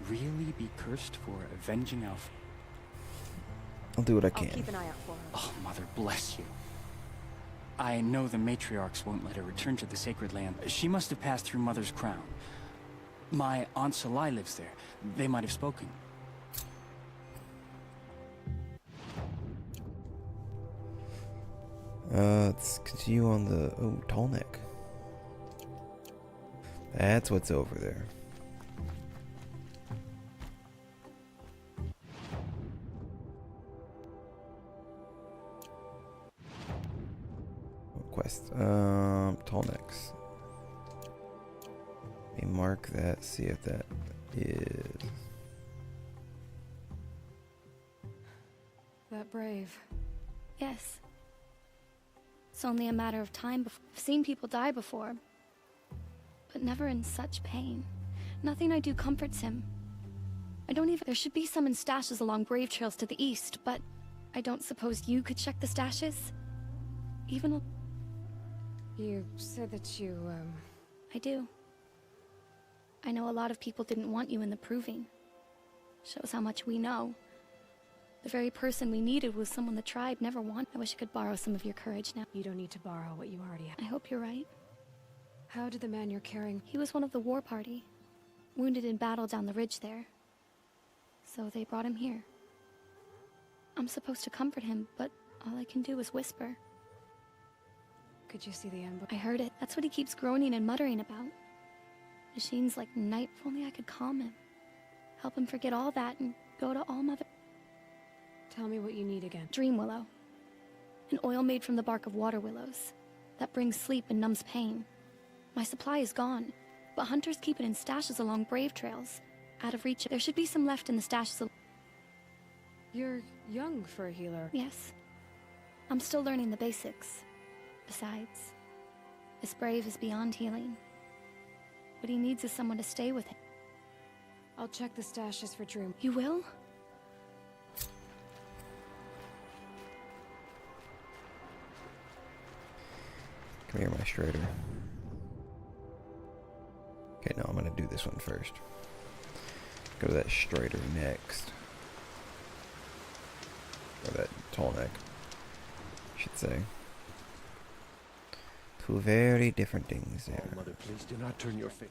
really be cursed for avenging Alpha? I'll do what I I'll can. keep an eye out for her. Oh, Mother bless you. I know the matriarchs won't let her return to the Sacred Land. She must have passed through Mother's crown. My Aunt Salai lives there. They might have spoken. Let's continue on the... Oh, Tallneck. That's what's over there. Quest. Tallnecks. Let me mark that, see if that is... That brave. Yes. It's only a matter of time before. I've seen people die before, but never in such pain. Nothing I do comforts him. I don't even... There should be some in stashes along brave trails to the east, but I don't suppose you could check the stashes? Even a... You said that you, I do. I know a lot of people didn't want you in the Proving. Shows how much we know. The very person we needed was someone the tribe never wanted. I wish I could borrow some of your courage now. You don't need to borrow what you already have. I hope you're right. How did the man you're carrying... He was one of the war party. Wounded in battle down the ridge there. So they brought him here. I'm supposed to comfort him, but all I can do is whisper. Could you see the ambush? I heard it. That's what he keeps groaning and muttering about. Machines like night. If only I could calm him. Help him forget all that and go to All Mother. Tell me what you need again. Dream willow. An oil made from the bark of water willows. That brings sleep and numbs pain. My supply is gone, but hunters keep it in stashes along brave trails. Out of reach. There should be some left in the stashes. You're young for a healer. Yes. I'm still learning the basics. Besides, this brave is beyond healing. What he needs is someone to stay with him. I'll check the stashes for Dream. You will? Come here, my Strider. Okay, no, I'm gonna do this one first. Go to that Strider next. Or that Tallneck, I should say. Two very different things there. Oh, Mother, please do not turn your face.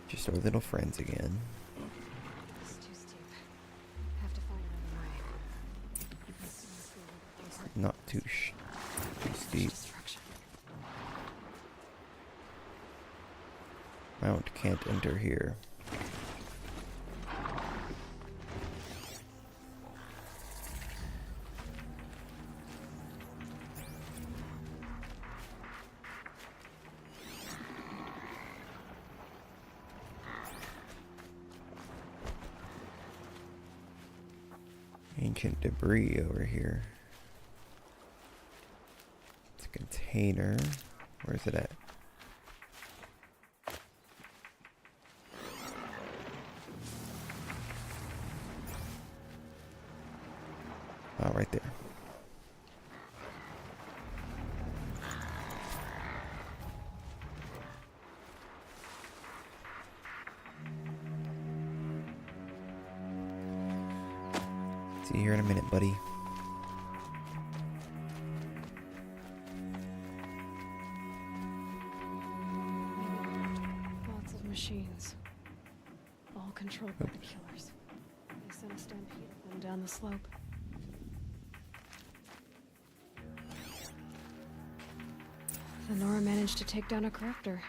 Just our little friends again. It's too steep. Have to find another way. Not too steep. Mount can't enter here. Ancient debris over here. It's a container. Where's it at? Oh, right there. See you here in a minute, buddy. Lots of machines. All controlled by the killers. They sent a stampede of them down the slope. The Nora managed to take down a corruptor.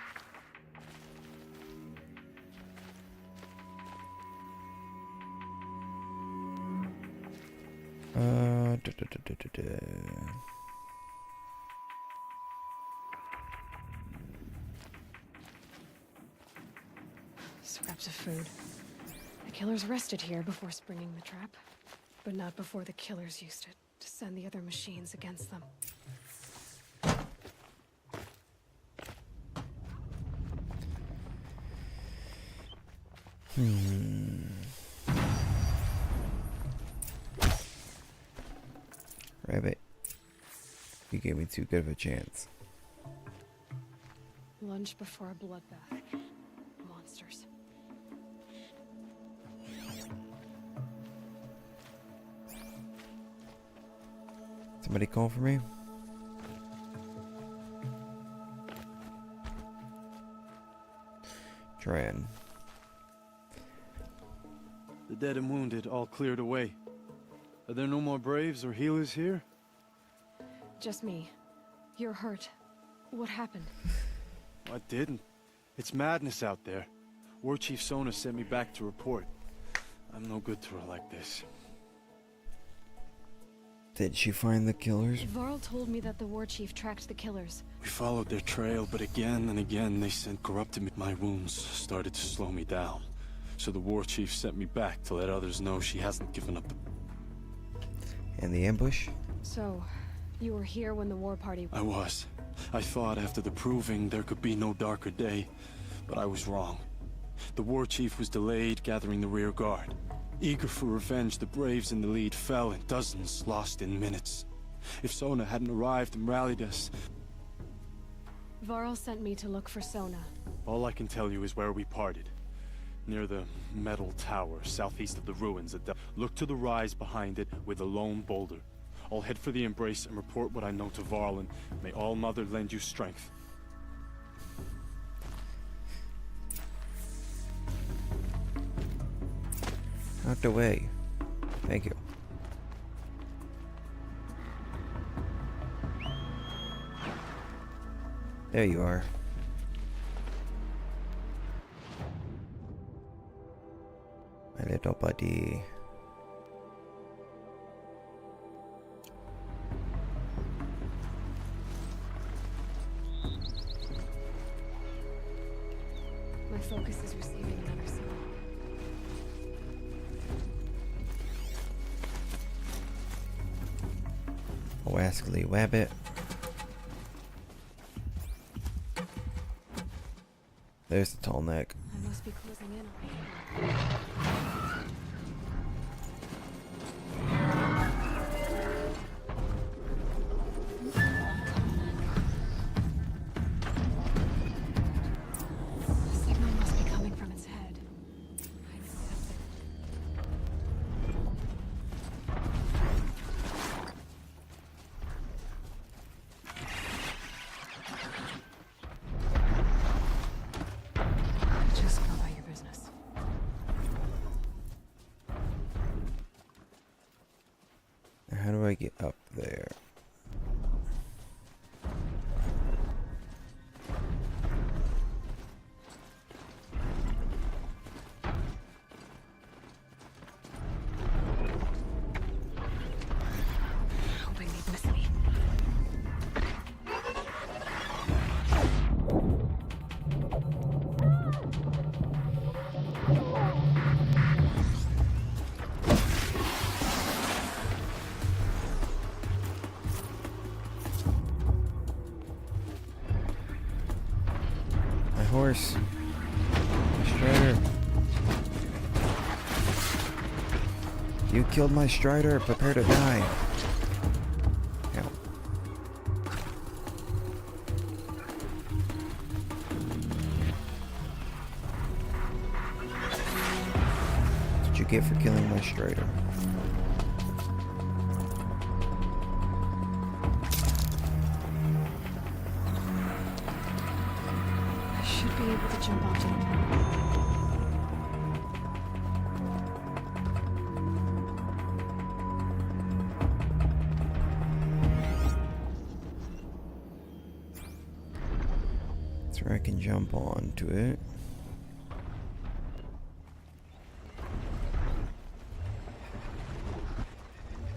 Scraps of food. The killers rested here before springing the trap, but not before the killers used it to send the other machines against them. Rabbit, you gave me too good of a chance. Lunch before a bloodbath. Monsters. Somebody call for me? Tran. The dead and wounded all cleared away. Are there no more Braves or healers here? Just me. You're hurt. What happened? I didn't. It's madness out there. War Chief Sona sent me back to report. I'm no good to her like this. Did she find the killers? Varl told me that the war chief tracked the killers. We followed their trail, but again and again they sent corrupted. My wounds started to slow me down. So the war chief sent me back to let others know she hasn't given up the... And the ambush? So, you were here when the war party... I was. I thought after the proving there could be no darker day, but I was wrong. The war chief was delayed gathering the rear guard. Eager for revenge, the Braves in the lead fell and dozens lost in minutes. If Sona hadn't arrived and rallied us... Varl sent me to look for Sona. All I can tell you is where we parted. Near the metal tower, southeast of the ruins. Look to the rise behind it with a lone boulder. I'll head for the embrace and report what I know to Varl, and may All Mother lend you strength. Out the way. Thank you. There you are. My little buddy. My focus is receiving another signal. Wascally Wabbit. There's the tall neck. I must be closing in on it. The signal must be coming from its head. I know that's it. Just go about your business. How do I get up there? Hoping they'd miss me. My horse. My strider. You killed my strider. Prepare to die. Ow. What'd you get for killing my strider? be able to jump onto them. So I can jump onto it.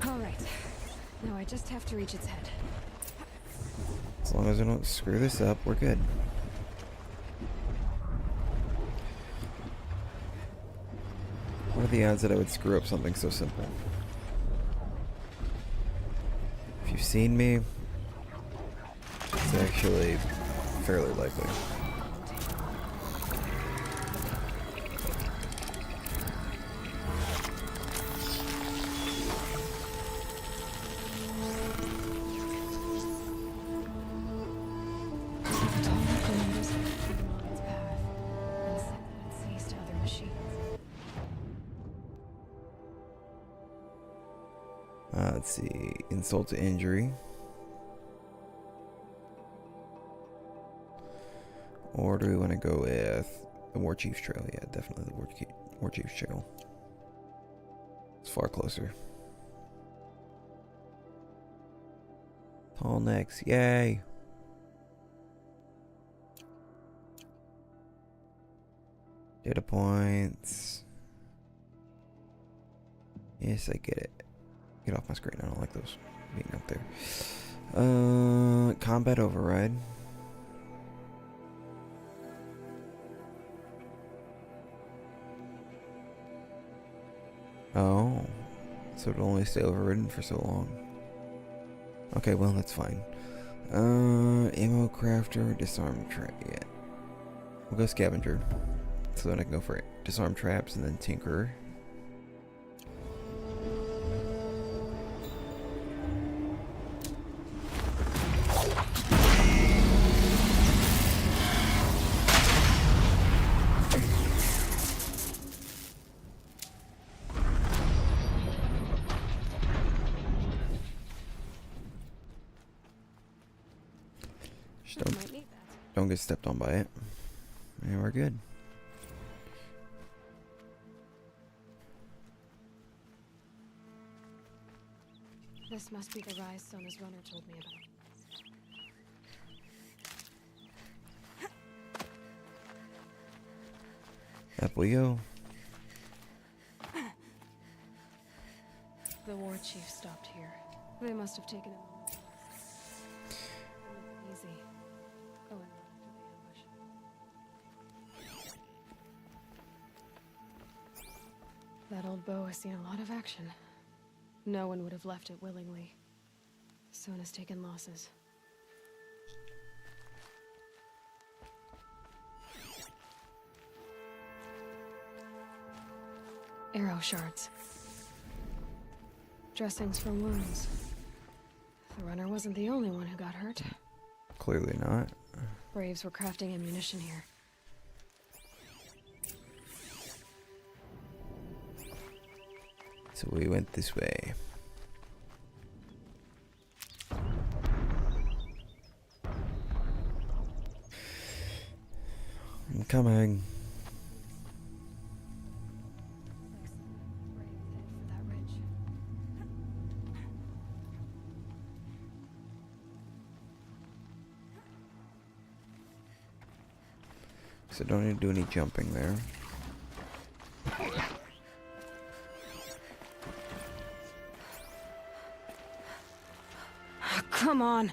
All right. Now I just have to reach its head. As long as I don't screw this up, we're good. What are the odds that I would screw up something so simple? If you've seen me, it's actually fairly likely. Let's see, insult to injury. Or do we want to go with the War Chief's Trail? Yeah, definitely the War Chief's Trail. It's far closer. Tall necks, yay! Data points. Yes, I get it. Get off my screen. I don't like those being up there. Combat override. Oh, so it'll only stay overridden for so long. Okay, well that's fine. Ammo crafter, disarm trap. Yeah, we'll go scavenger. So then I can go for it. Disarm traps and then tinkerer. Don't get stepped on by it. And we're good. This must be the rise Sona's runner told me about. Up we go. The war chief stopped here. They must have taken him. Easy. Go and run after the ambush. That old bow has seen a lot of action. No one would have left it willingly. Sona's taken losses. Arrow shards. Dressings for wounds. The runner wasn't the only one who got hurt. Clearly not. Braves were crafting ammunition here. So we went this way. I'm coming. So don't need to do any jumping there. Come on.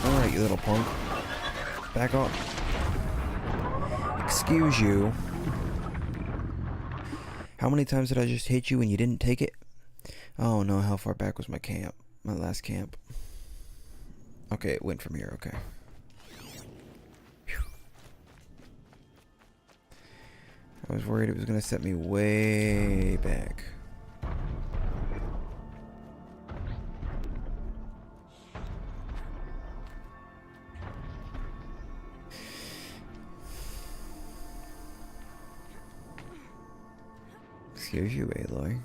Alright, you little punk. Back off. Excuse you. How many times did I just hit you and you didn't take it? Oh no, how far back was my camp? My last camp. Okay, it went from here, okay. Whew. I was worried it was gonna set me way back. Excuse you, Aloy.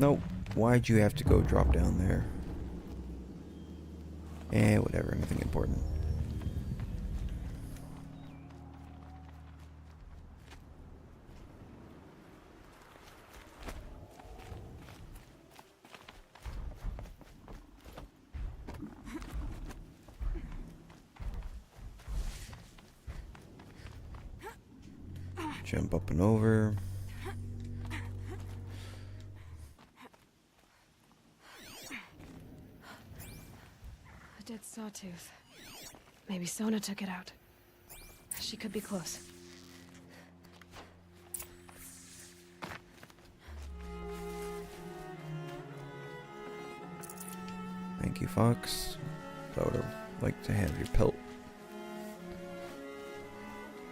Nope. Why'd you have to go drop down there? Whatever, nothing important. Jump up and over. A dead sawtooth. Maybe Sona took it out. She could be close. Thank you, Fox. I would have liked to have your pelt.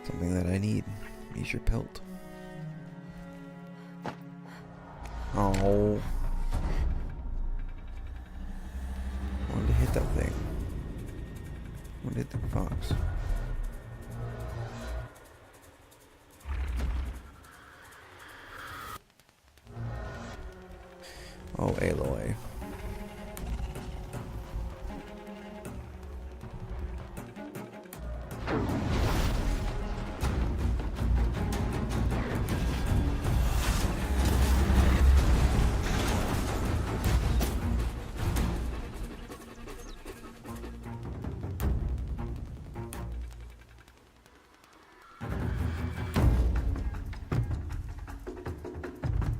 Something that I need is your pelt. Oh. Wanted to hit that thing. What did the fox? Oh, Aloy.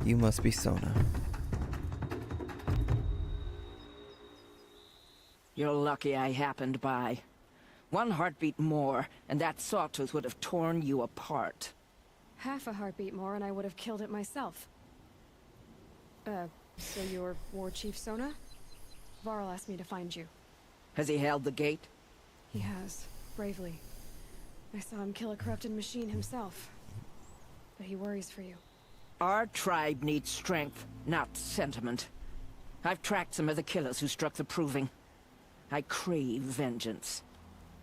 You must be Sona. You're lucky I happened by. One heartbeat more, and that sawtooth would have torn you apart. Half a heartbeat more and I would have killed it myself. So you're War Chief Sona? Varl asked me to find you. Has he held the gate? He has, bravely. I saw him kill a corrupted machine himself. But he worries for you. Our tribe needs strength, not sentiment. I've tracked some of the killers who struck the Proving. I crave vengeance.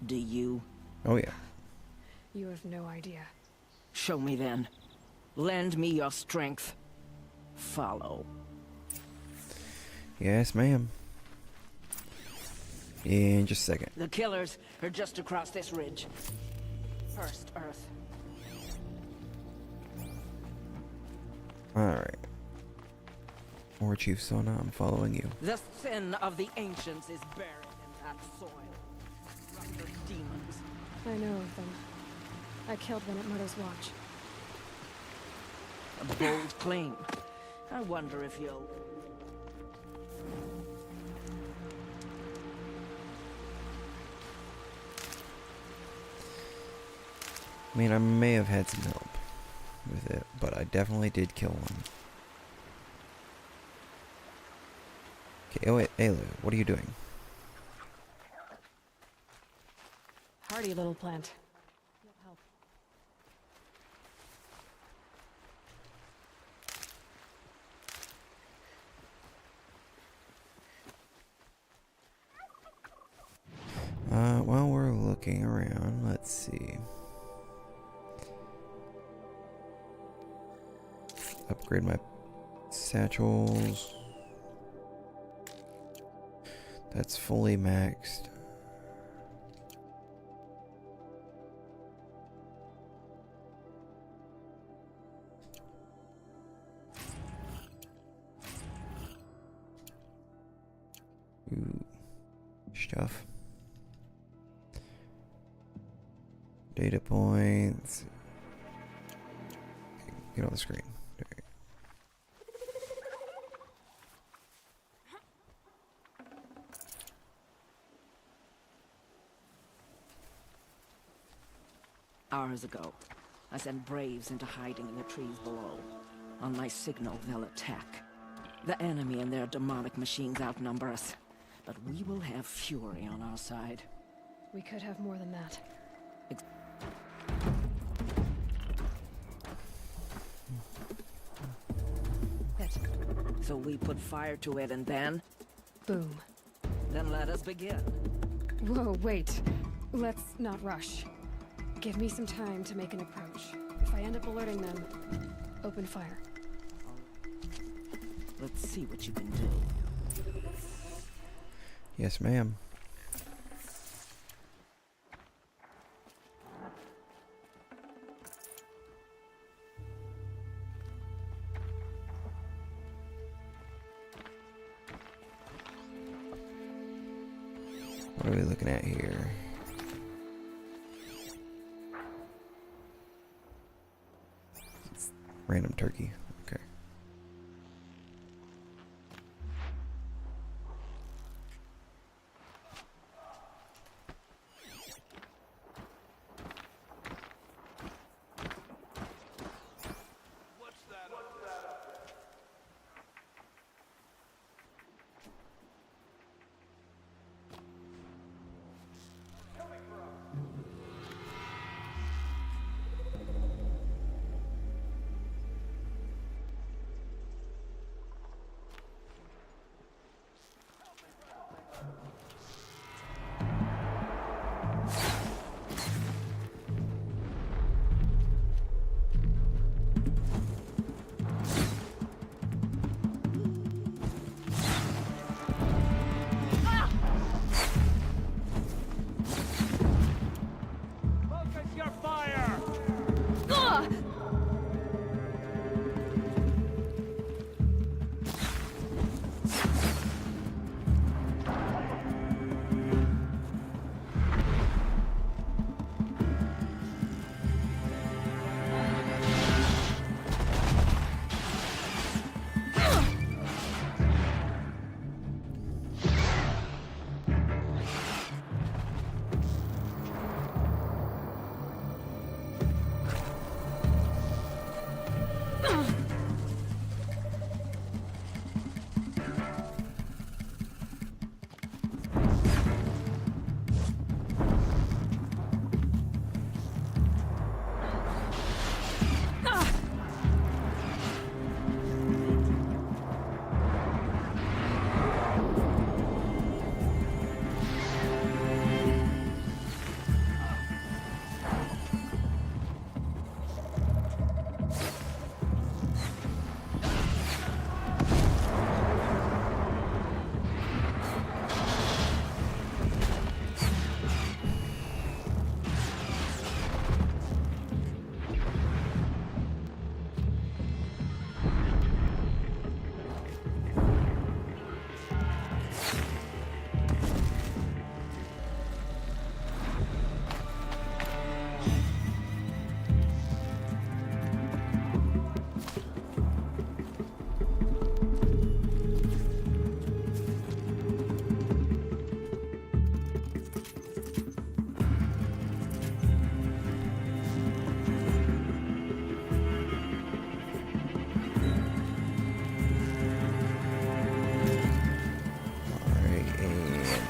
Do you? Oh yeah. You have no idea. Show me then. Lend me your strength. Follow. Yes, ma'am. In just a second. The killers are just across this ridge. First Earth. Alright. War Chief Sona, I'm following you. The sin of the ancients is buried in that soil. Runder demons. I know of them. I killed one at Mother's Watch. A bold claim. I wonder if you'll... I mean, I may have had some help with it, but I definitely did kill one. Okay, oh wait, Aloy, what are you doing? Hardy little plant. You'll help. While we're looking around, let's see. Upgrade my satchels. That's fully maxed. Ooh, stuff. Data points. Get on the screen. Right. hours ago. I sent Braves into hiding in the trees below. On my signal, they'll attack. The enemy and their demonic machines outnumber us. But we will have fury on our side. We could have more than that. So we put fire to it and then? Boom. Then let us begin. Whoa, wait. Let's not rush. Give me some time to make an approach. If I end up alerting them, open fire. Let's see what you can do. Yes, ma'am. What are we looking at here? Random turkey. Okay.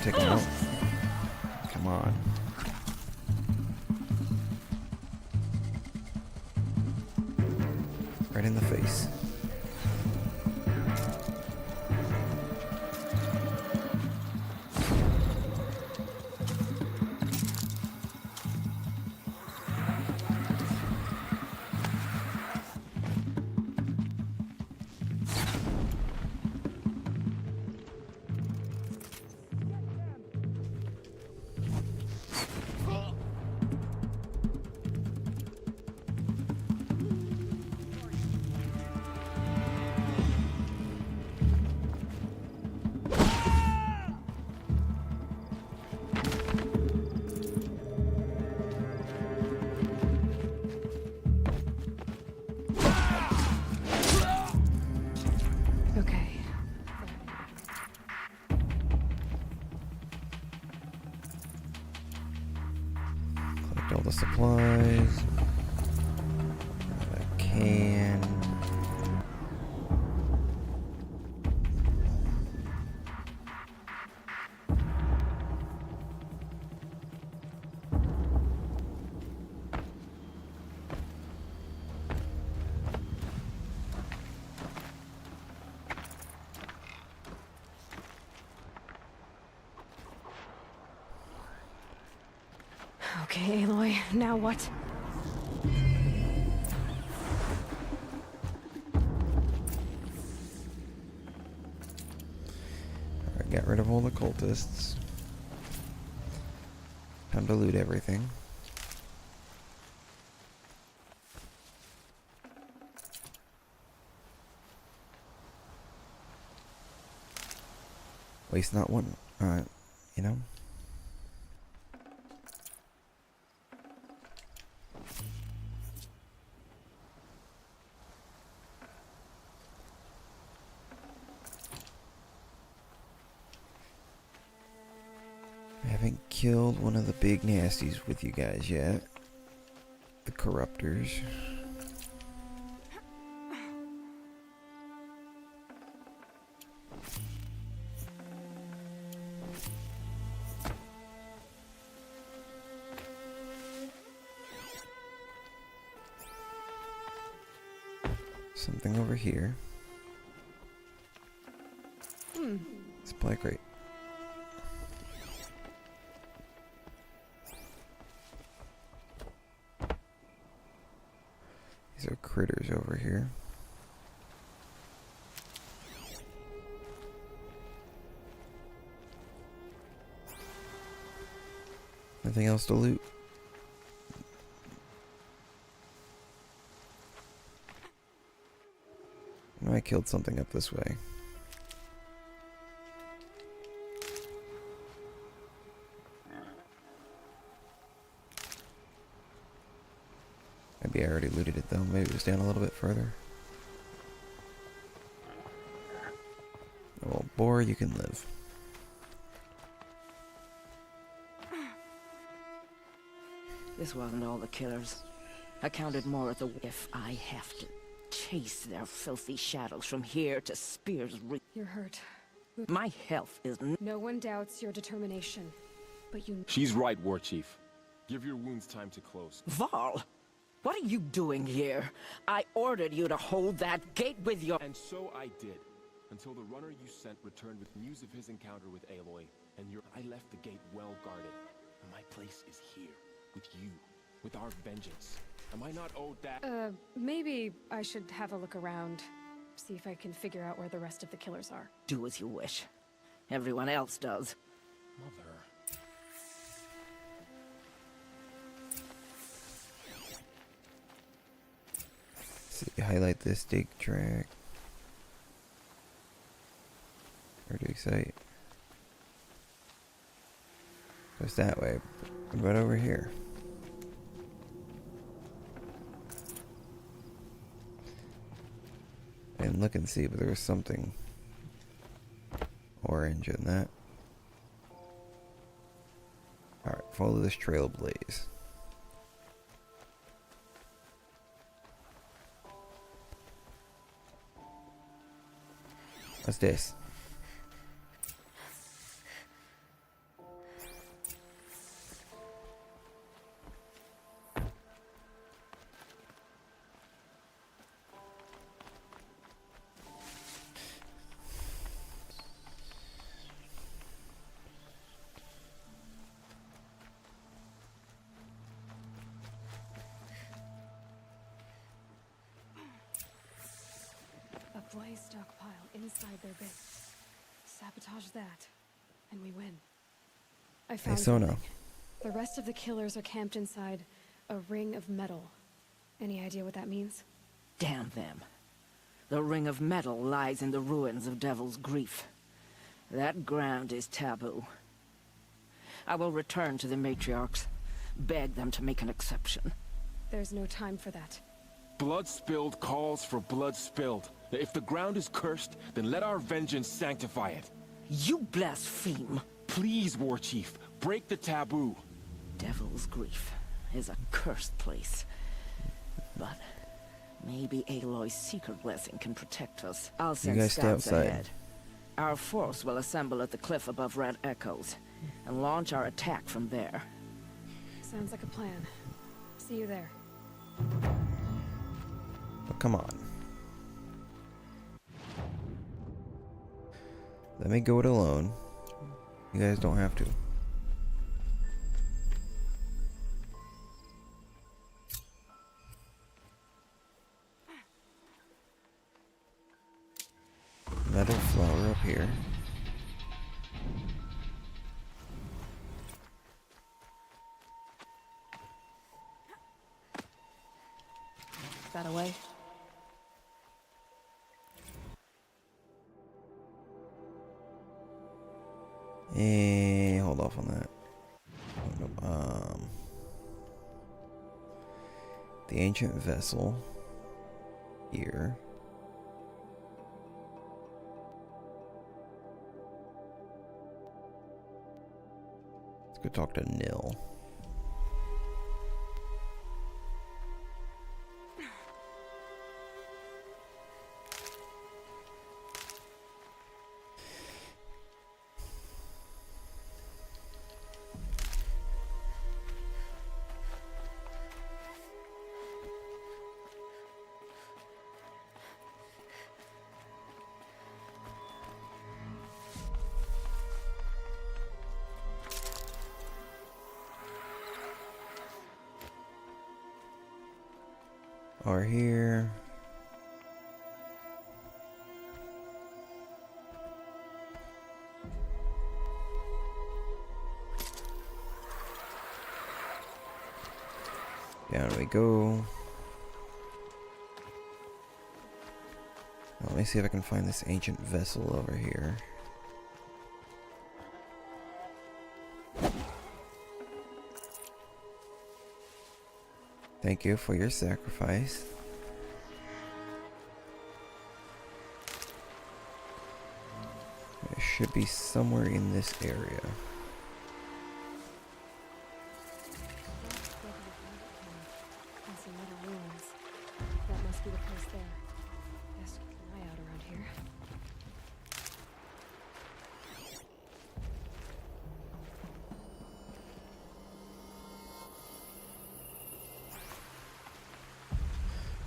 Take him out. Come on. Right in the face. All the supplies. Okay, Aloy, now what? Alright, got rid of all the cultists. Time to loot everything. Waste not one, you know? I haven't killed one of the big nasties with you guys yet. The corruptors. Something over here. Supply crate. These are critters over here. Nothing else to loot. I killed something up this way. Maybe I already looted it though. Maybe it was down a little bit further. Well, boar, you can live. This wasn't all the killers. I counted more at the... If I have to chase their filthy shadows from here to Spear's Reach. You're hurt. My health is... No one doubts your determination, but you... She's right, War Chief. Give your wounds time to close. Varl! What are you doing here? I ordered you to hold that gate with your... And so I did. Until the runner you sent returned with news of his encounter with Aloy. And I left the gate well guarded. My place is here. With you. With our vengeance. Am I not owed that? Maybe I should have a look around. See if I can figure out where the rest of the killers are. Do as you wish. Everyone else does. Mother. See, highlight this dig track. Reduce site. Goes that way. What about over here? I didn't look and see, but there was something orange in that. Alright, follow this trail blaze. What's this? A blaze stockpile inside their base. Sabotage that, and we win. I found something. The rest of the killers are camped inside a ring of metal. Any idea what that means? Damn them. The ring of metal lies in the ruins of Devil's Grief. That ground is taboo. I will return to the matriarchs, beg them to make an exception. There's no time for that. Blood spilled calls for blood spilled. If the ground is cursed, then let our vengeance sanctify it. You blaspheme! Please, War Chief, break the taboo. Devil's Grief is a cursed place. But maybe Aloy's secret blessing can protect us. I'll send scouts ahead. Our force will assemble at the cliff above Red Echoes, and launch our attack from there. Sounds like a plan. See you there. Oh, come on. Let me go it alone. You guys don't have to. here. That away? Hold off on that. The ancient vessel here. Let's go talk to Nil. Are here. Down we go. Let me see if I can find this ancient vessel over here. Thank you for your sacrifice. It should be somewhere in this area. Some metal ruins. That must be the place there. Best keep an eye out around here.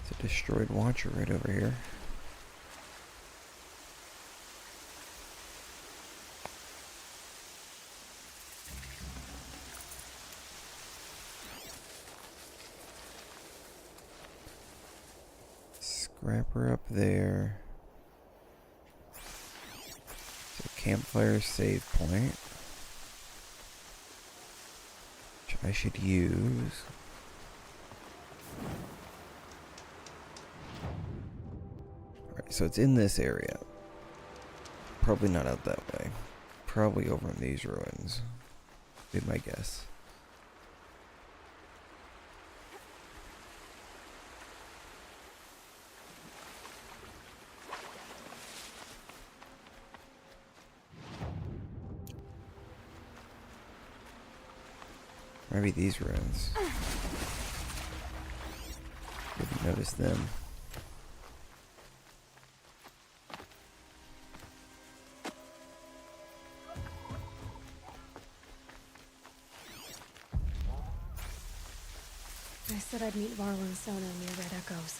It's a destroyed watcher right over here. Scrapper up there. It's a campfire save point, which I should use. Alright, so it's in this area. Probably not out that way. Probably over in these ruins. Be my guess. Maybe these ruins. Didn't notice them. I said I'd meet Varl and Sona near Red Echoes.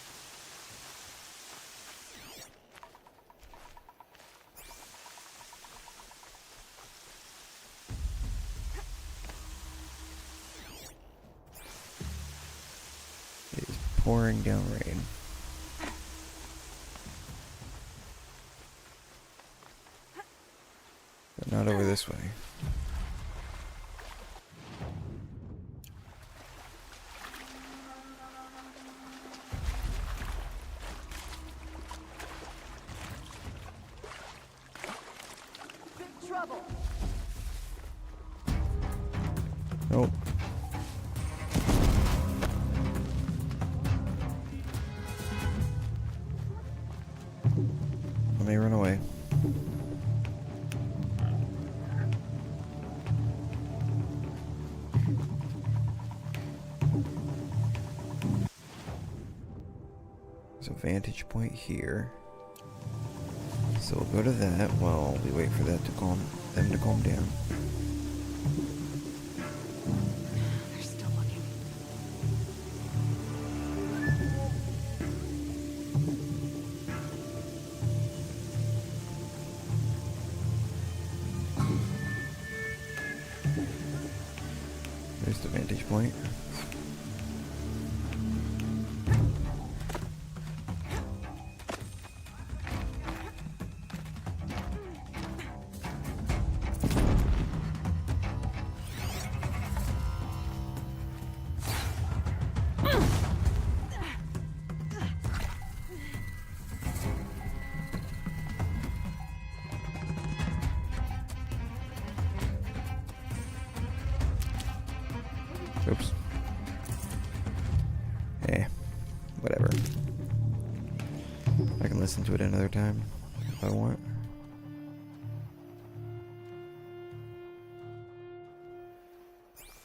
It is pouring down rain. But not over this way. Big trouble. Nope. Let me run away. There's a vantage point here. So we'll go to that while we wait for that to calm them to calm down. They're still looking. There's the vantage point. Oops. Whatever. I can listen to it another time if I want.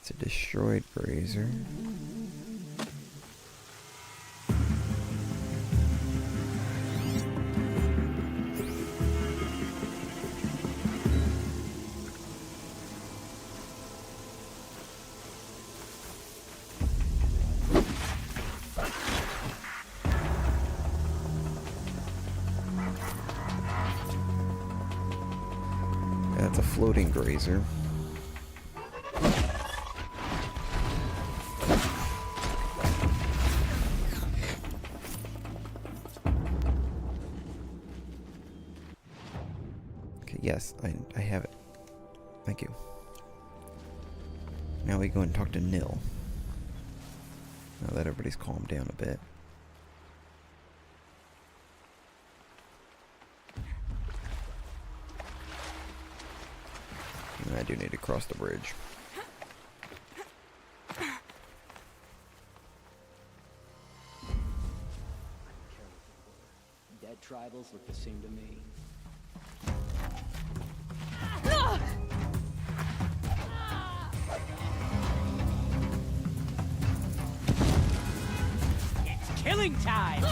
It's a destroyed brazier. That's a floating grazer. Okay, yes, I have it. Thank you. Now we go and talk to Nil. Now that everybody's calmed down a bit. I do need to cross the bridge. Dead tribals look the same to me. It's killing time!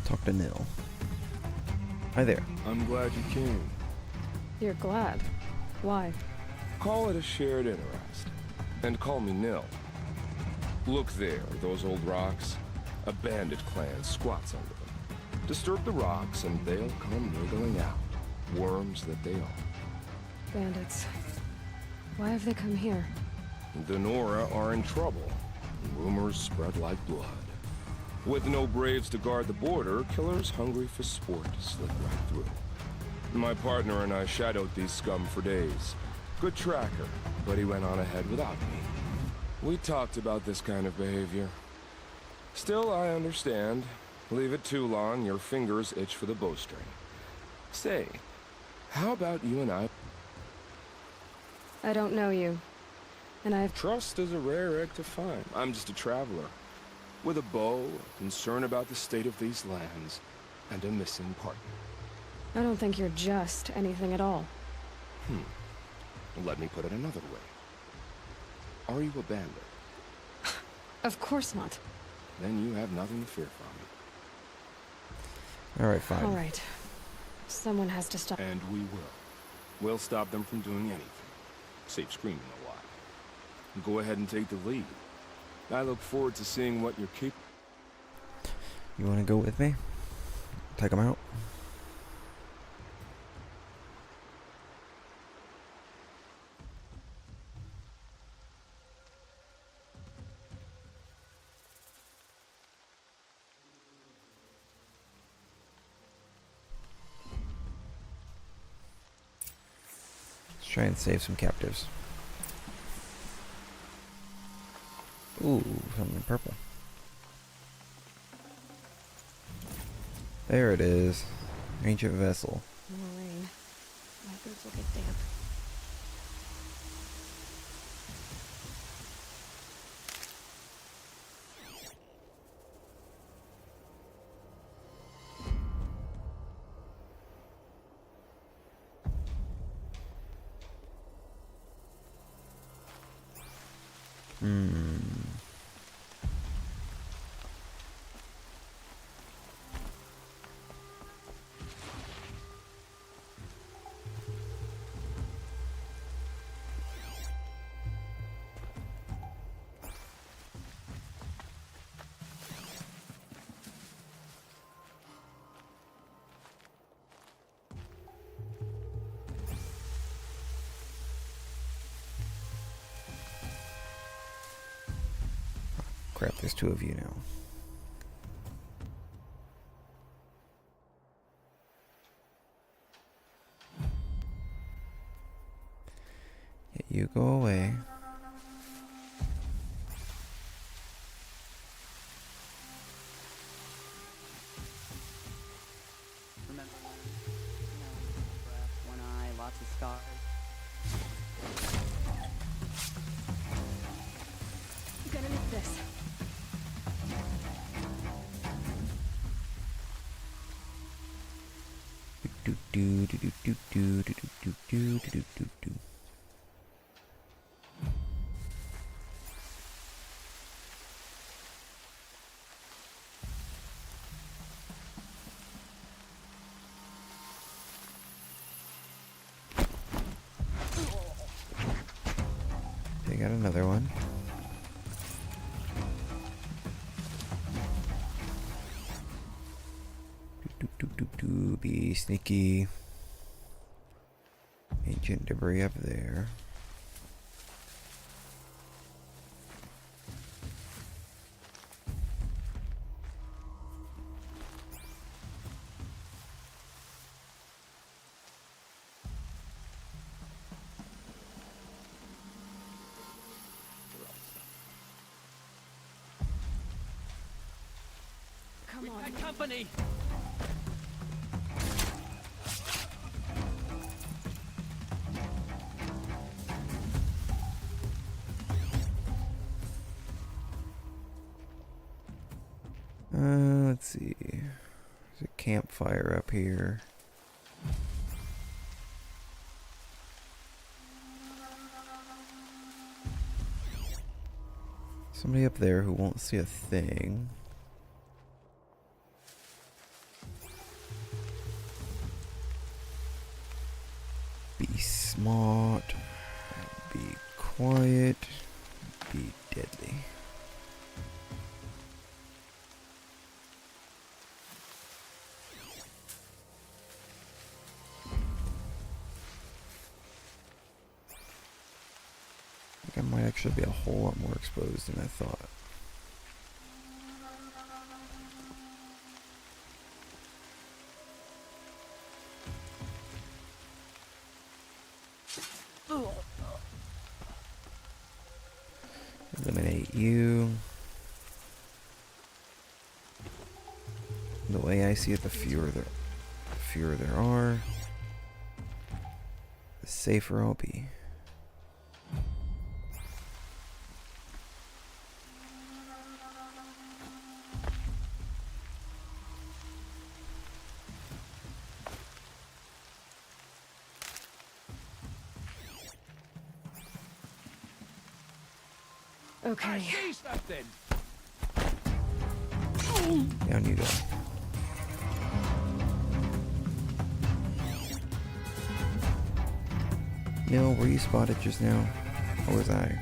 Talk to Nil. Hi there. I'm glad you came. You're glad. Why? Call it a shared interest. And call me Nil. Look there, those old rocks. A bandit clan squats under them. Disturb the rocks and they'll come wriggling out. Worms that they are. Bandits. Why have they come here? The Nora are in trouble. Rumors spread like blood. With no braves to guard the border, killers hungry for sport slip right through. My partner and I shadowed these scum for days. Good tracker, but he went on ahead without me. We talked about this kind of behavior. Still, I understand. Leave it too long, your fingers itch for the bowstring. Say, how about you and I? I don't know you. And I've... Trust is a rare egg to find. I'm just a traveler. With a bow, a concern about the state of these lands, and a missing partner. I don't think you're just anything at all. Let me put it another way. Are you a bandit? Of course not. Then you have nothing to fear from me. Alright, fine. Alright. Someone has to stop. And we will. We'll stop them from doing anything. Save screaming a while. Go ahead and take the lead. I look forward to seeing what you're capable. You want to go with me? Take them out? Let's try and save some captives. Ooh, something purple. There it is. Ancient vessel. More rain. My boots will get damp. Crap, there's two of you now. You go away. Remember, breath, one eye, lots of scars. I'm gonna need this. Do do do do do do do do do do do do. They got another one. Be sneaky. Ancient debris up there. Come on. We've got company. Let's see. There's a campfire up here. Somebody up there who won't see a thing. Be smart. Be quiet. Be deadly. I think I might actually be a whole lot more exposed than I thought. Eliminate you. The way I see it, the fewer there are, the safer I'll be. Okay. I see something. Down you go. Neil, were you spotted just now? Or was I?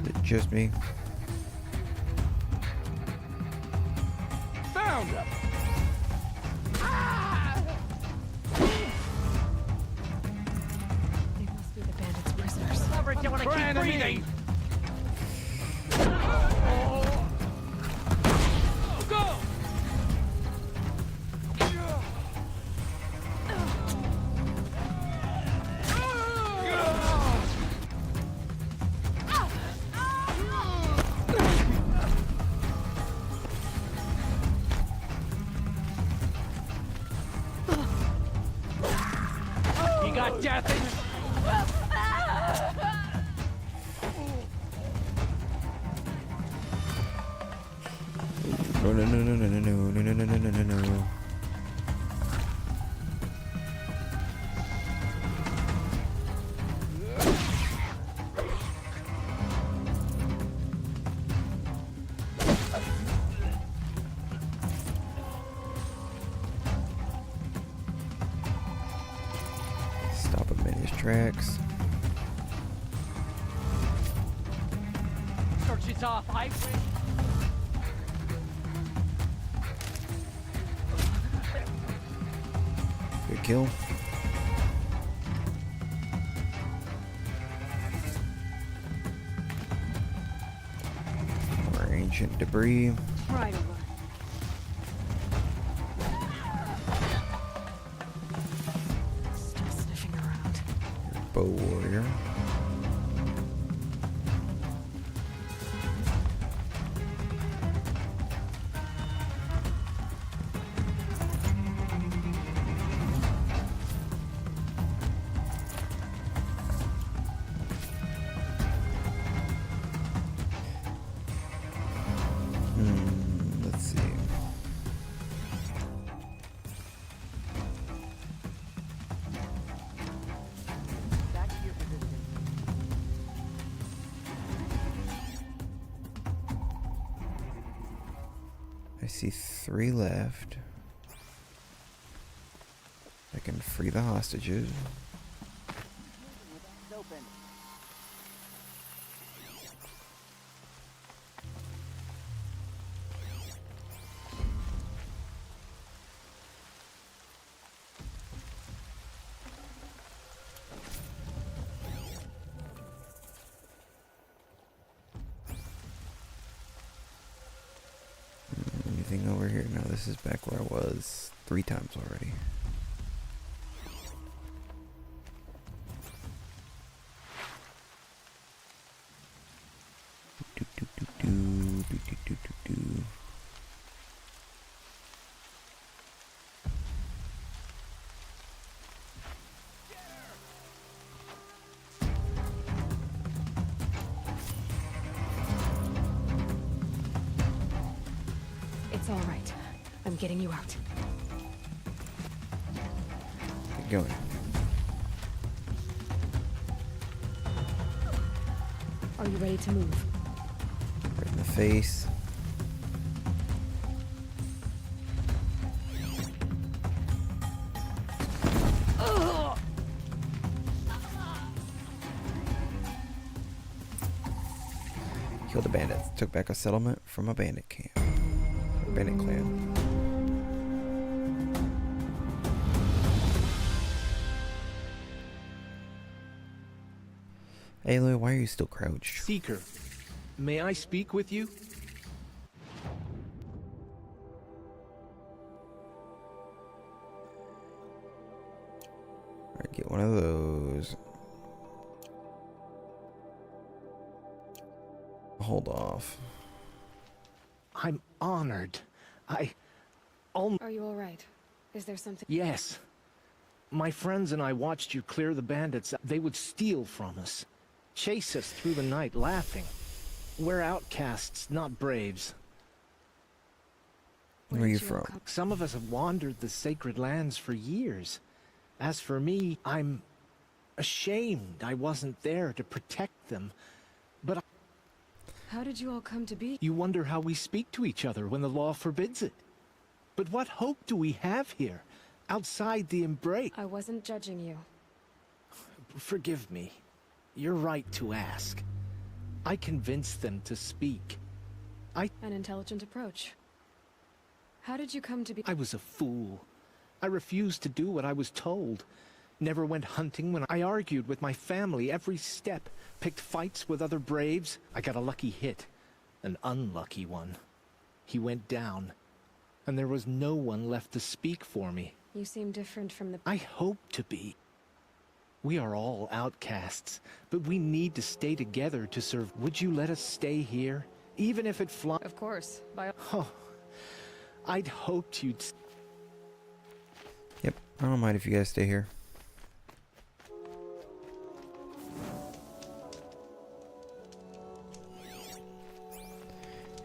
Is it just me? Found him. They must be the bandits' prisoners. Cover, don't want to keep breathing. Go. You got death in No, no, no, no, no, no, no, no, no, no, no, no, no. Stop him in his tracks. Search is off. Good kill. More ancient debris. Right over. bow warrior. Let's see. Back to your position. I see 3 left. I can free the hostages. It's open. Anything over here? No, this is back where I was 3 times already. It's all right. I'm getting you out. Get going. Are you ready to move? Right in the face. Killed the bandits. Took back a settlement from a bandit camp. Bandit clan. Aloy, why are you still crouched? Seeker, may I speak with you? Alright, get one of those. Hold off. I'm honored. Are you all right? Is there something? Yes. My friends and I watched you clear the bandits. They would steal from us. Chase us through the night, laughing. We're outcasts, not braves. Where are you from? Some of us have wandered the sacred lands for years. As for me, I'm ashamed I wasn't there to protect them. But How did you all come to be? you wonder how we speak to each other when the law forbids it. But what hope do we have here, outside the embrace? I wasn't judging you. Forgive me. You're right to ask. I convinced them to speak. An intelligent approach. How did you come to be? I was a fool. I refused to do what I was told. Never went hunting when I argued with my family every step. Picked fights with other braves. I got a lucky hit. An unlucky one. He went down. And there was no one left to speak for me. You seem different from the... I hope to be. We are all outcasts, but we need to stay together to serve. Would you let us stay here, even if it flies? Of course. Oh, I'd hoped you'd... Yep, I don't mind if you guys stay here.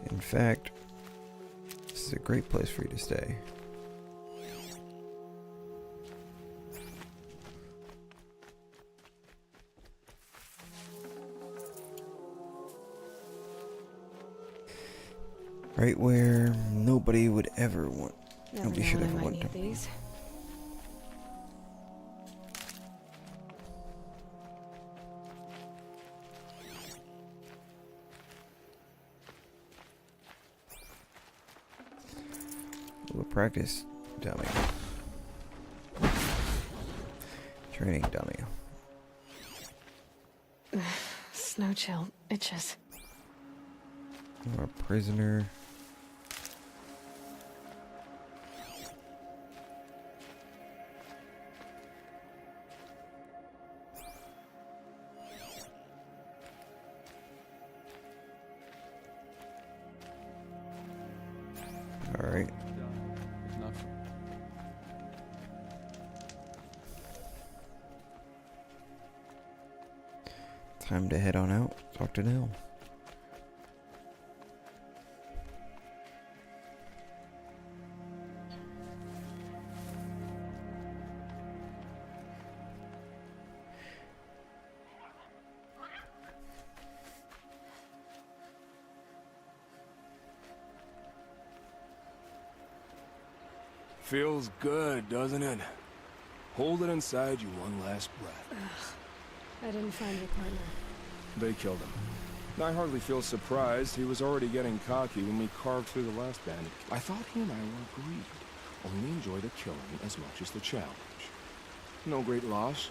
In fact, this is a great place for you to stay. Right where nobody would ever want. Nobody should ever want to. These. We'll practice, dummy. Training, dummy. Snow chill itches. Our prisoner. Time to head on out, talk to Nell. Feels good, doesn't it? Hold it inside you one last breath. I didn't find your partner. They killed him. I hardly feel surprised. He was already getting cocky when we carved through the last bandit. I thought he and I were agreed. Only enjoy the killing as much as the challenge. No great loss.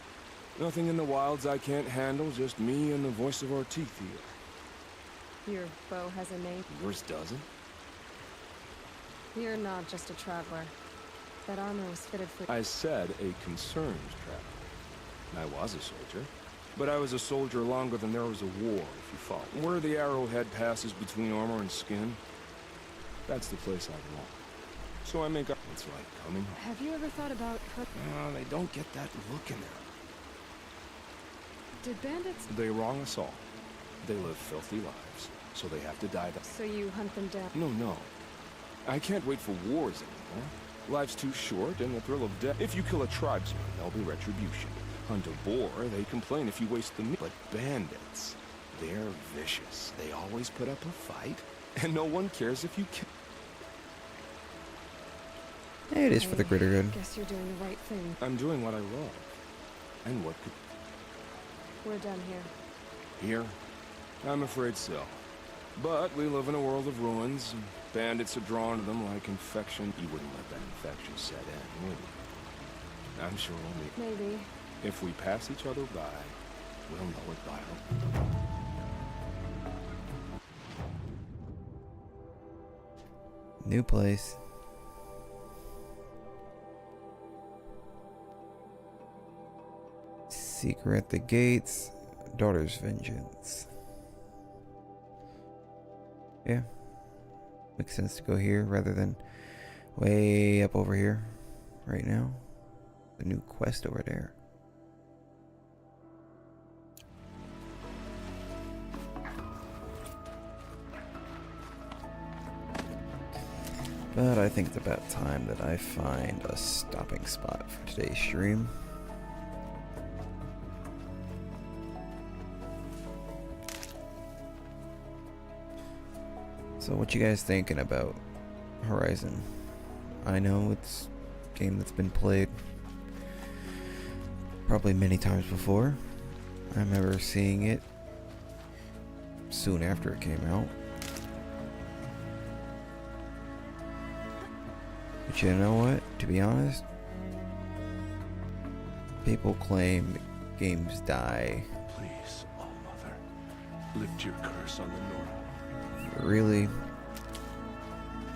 Nothing in the wilds I can't handle, just me and the voice of our teeth here. Your bow has a name? Yours doesn't? You're not just a traveler. That armor was fitted for... I said a concerned traveler. I was a soldier. But I was a soldier longer than there was a war, if you follow. Where the arrowhead passes between armor and skin, that's the place I belong. So I make up... It's like coming home. Have you ever thought about... They don't get that look in there. Did bandits... They wrong us all. They live filthy lives, so they have to die. So you hunt them down? No. I can't wait for wars anymore. Life's too short, and the thrill of death... If you kill a tribesman, there'll be retribution. Hunt a boar, they complain if you waste the meat. But bandits, they're vicious. They always put up a fight, and no one cares if you kill... Hey, it is for the greater good. Guess you're doing the right thing. I'm doing what I love. And what could... We're done here. Here? I'm afraid so. But we live in a world of ruins, and bandits are drawn to them like infection. You wouldn't let that infection set in, would you? I'm sure we'll meet. Maybe. If we pass each other by, we'll know it by our... New place. Seeker at the gates. Daughter's vengeance. Yeah. Makes sense to go here rather than way up over here right now. The new quest over there. But I think it's about time that I find a stopping spot for today's stream. So what you guys thinking about Horizon? I know it's a game that's been played probably many times before. I remember seeing it soon after it came out. But you know what? To be honest, people claim games die. Please, All-Mother, lift your curse on the Nora. Really,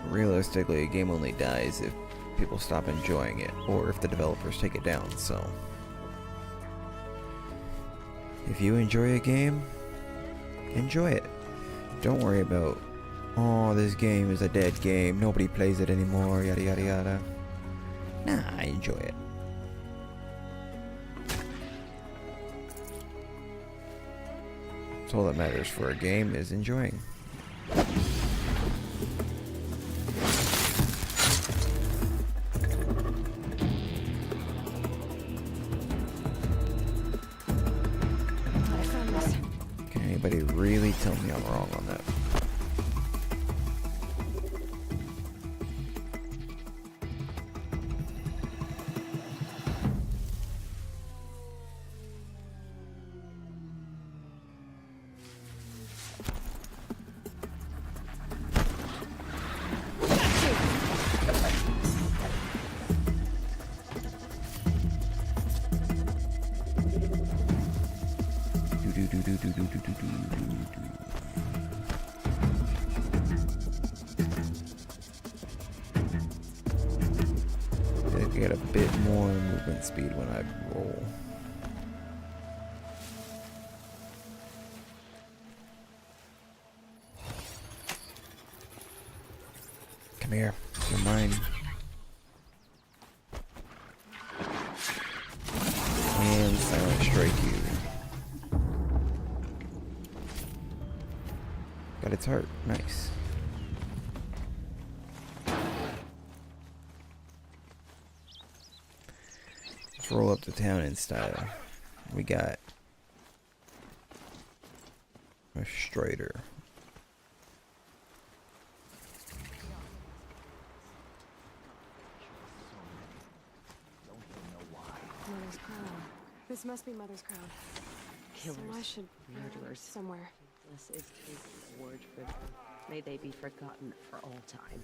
realistically, a game only dies if people stop enjoying it, or if the developers take it down, so... If you enjoy a game, enjoy it. Don't worry about, oh, this game is a dead game, nobody plays it anymore, yada yada yada. Nah, enjoy it. That's all that matters for a game, is enjoying. Can anybody really tell me I'm wrong on that? Get a bit more movement speed when I roll. Come here, you're mine. And silent strike you. Got its heart. Nice. Let's roll up to town in style. We got a Strider. Mother's crown. This must be Mother's crown. Killers, So I should murderers. somewhere. This is his reward for them. May they be forgotten for all time.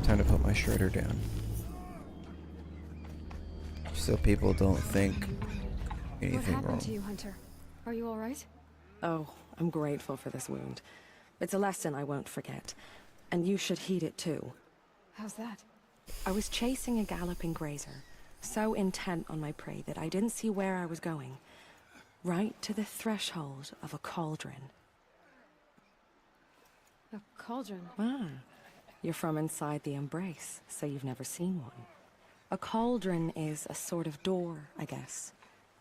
Time to put my Strider down. So people don't think What anything happened wrong. to you, Hunter? Are you all right? Oh, I'm grateful for this wound. It's a lesson I won't forget. And you should heed it too. How's that? I was chasing a galloping grazer, so intent on my prey that I didn't see where I was going. Right to the threshold of a cauldron. A cauldron. Ah, you're from inside the Embrace, so you've never seen one. A cauldron is a sort of door, I guess.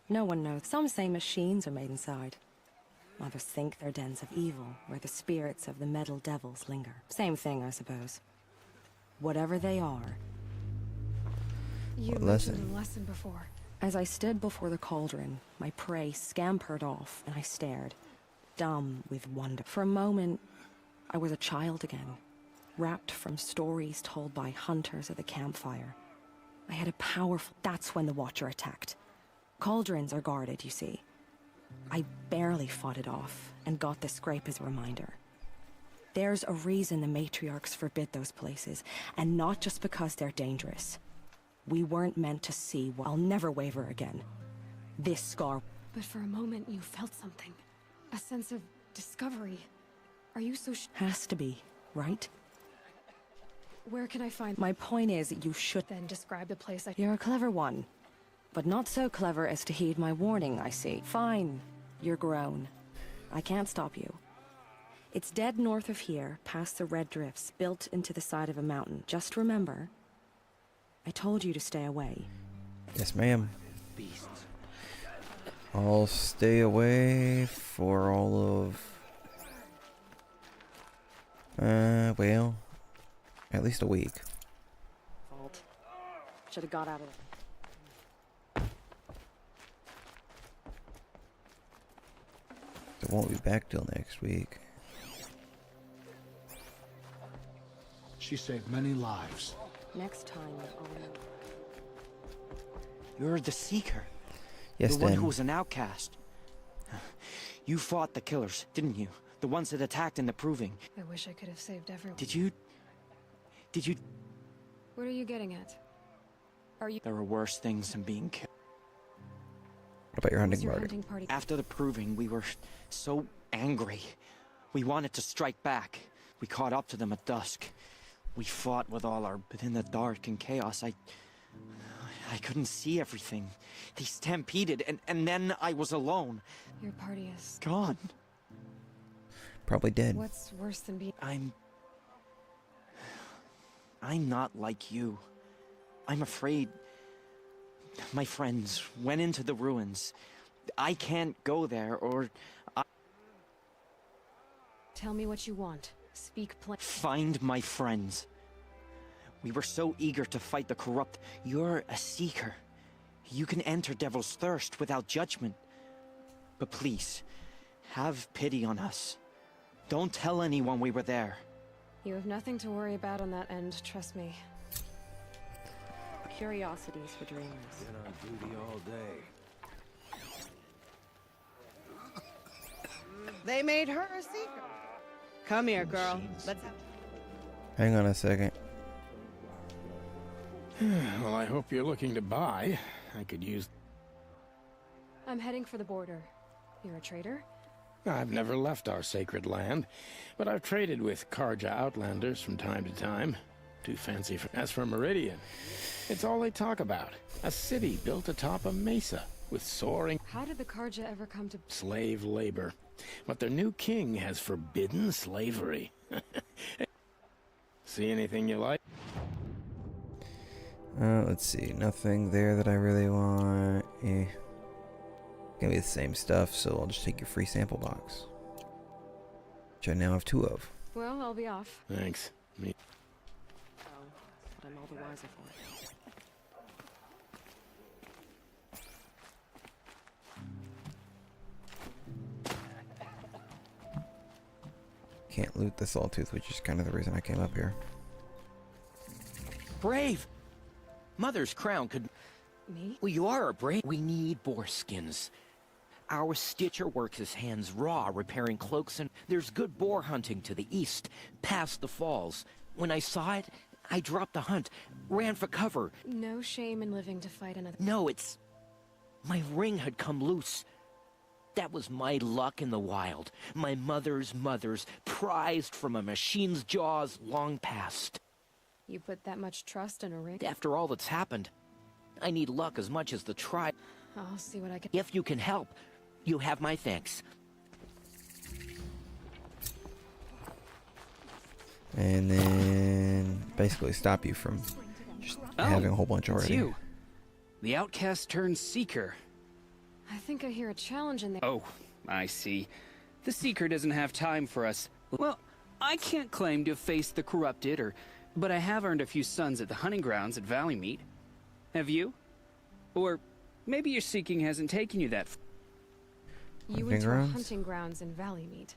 No one knows. Some say machines are made inside. Others think they're dens of evil, where the spirits of the metal devils linger. Same thing, I suppose. Whatever they are. You What mentioned lesson? a lesson before. As I stood before the cauldron, my prey scampered off, and I stared, dumb with wonder. For a moment, I was a child again, wrapped from stories told by hunters at the campfire. I had a powerful... That's when the Watcher attacked. Cauldrons are guarded, you see. I barely fought it off, and got the scrape as a reminder. There's a reason the matriarchs forbid those places, and not just because they're dangerous. We weren't meant to see what... I'll never waver again. This scar... But for a moment, you felt something. A sense of discovery. Are you so Has to be, right? Where can I find... My point is, you should... Then describe the place I... You're a clever one. But not so clever as to heed my warning, I see. Fine. You're grown. I can't stop you. It's dead north of here, past the red drifts, built into the side of a mountain. Just remember, I told you to stay away. Yes, ma'am. I'll stay away for all of... well, at least a week. Fault. Should have got out of it. I won't be back till next week. She saved many lives. Next time, I'll know. You're the Seeker. Yes, the one Dan. who was an outcast. You fought the killers, didn't you? The ones that attacked in the Proving. I wish I could have saved everyone. Did you... What are you getting at? Are you... There are worse things than being killed. What about your hunting Was your party? hunting party... After the Proving, we were so angry. We wanted to strike back. We caught up to them at dusk. We fought with all our... But in the dark and chaos, I couldn't see everything. They stampeded, and then I was alone. Your party is... Gone. Probably dead. What's worse than being... I'm not like you. I'm afraid... My friends went into the ruins. I can't go there, or... Tell me what you want. Speak plain. Find my friends. We were so eager to fight the corrupt. You're a Seeker. You can enter Devil's Thirst without judgment. But please, have pity on us. Don't tell anyone we were there. You have nothing to worry about on that end, trust me. Curiosities for dreamers. Been on duty all day. They made her a Seeker. Come here, girl. Let's have... Hang on a second. Well, I hope you're looking to buy. I could use... I'm heading for the border. You're a trader? I've never left our sacred land, but I've traded with Karja Outlanders from time to time. Too fancy for... As for Meridian, it's all they talk about. A city built atop a mesa with soaring How did the Karja ever come to... slave labor. But their new king has forbidden slavery. See anything you like? Let's see. Nothing there that I really want. Gonna be the same stuff, so I'll just take your free sample box. Which I now have 2 of. Well, I'll be off. Thanks. Me. But I'm all the wiser for it. Can't loot the Sawtooth, which is kind of the reason I came up here. Brave! Mother's crown could... Me? Well, you are a brave. We need boar skins. Our Stitcher works his hands raw, repairing cloaks, and there's good boar hunting to the east, past the falls. When I saw it, I dropped the hunt, ran for cover. No shame in living to fight another. No, it's... My ring had come loose. That was my luck in the wild. My mother's prized from a machine's jaws long past. You put that much trust in a ring? After all that's happened, I need luck as much as the tribe. I'll see what I can... If you can help, you have my thanks. And then basically stop you from just having a whole bunch it's already. you. The outcast turned seeker. I think I hear a challenge in there. Oh, I see. The Seeker doesn't have time for us. Well, I can't claim to have faced the corrupted, but I have earned a few sons at the hunting grounds at Valleymeet. Have you? Or maybe your seeking hasn't taken you that far. You went to a hunting grounds in Valleymeet.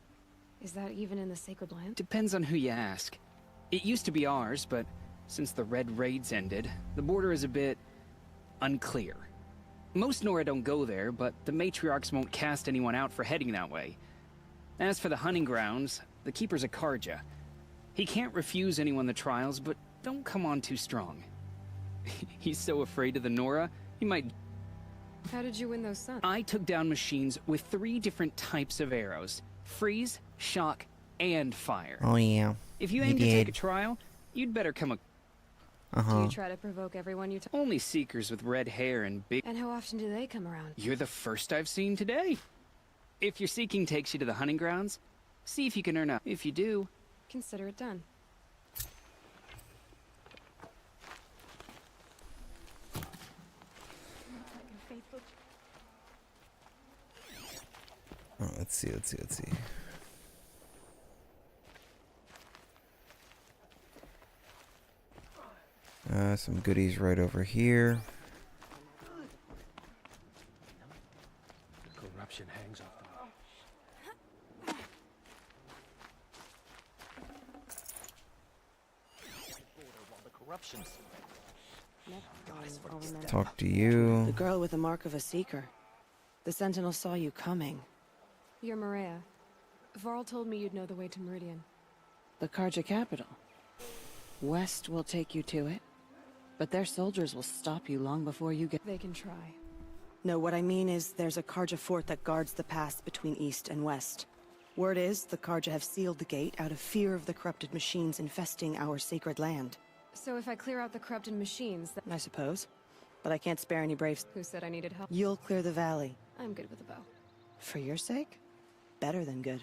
Is that even in the Sacred Land? Depends on who you ask. It used to be ours, but since the Red Raids ended, the border is a bit unclear. Most Nora don't go there, but the matriarchs won't cast anyone out for heading that way. As for the hunting grounds, the keeper's a Karja. He can't refuse anyone the trials, but don't come on too strong. He's so afraid of the Nora, he might... How did you win those sons? I took down machines with 3 different types of arrows. Freeze, shock, and fire. Oh yeah. If you aim to take a trial, you'd better come a... Do you try to provoke everyone you Only seekers with red hair and big... And how often do they come around? You're the first I've seen today. If your seeking takes you to the hunting grounds, see if you can earn a... If you do... Consider it done. Oh, let's see. Some goodies right over here. Corruption hangs off Talk to you. The girl with the mark of a seeker. The Sentinel saw you coming. You're Maria. Varl told me you'd know the way to Meridian. The Karja capital. West will take you to it, but their soldiers will stop you long before you get... They can try. No, what I mean is there's a Karja fort that guards the pass between East and West. Word is the Karja have sealed the gate out of fear of the corrupted machines infesting our sacred land. So if I clear out the corrupted machines, I suppose. But I can't spare any braves. Who said I needed help? You'll clear the valley. I'm good with a bow. For your sake? Better than good.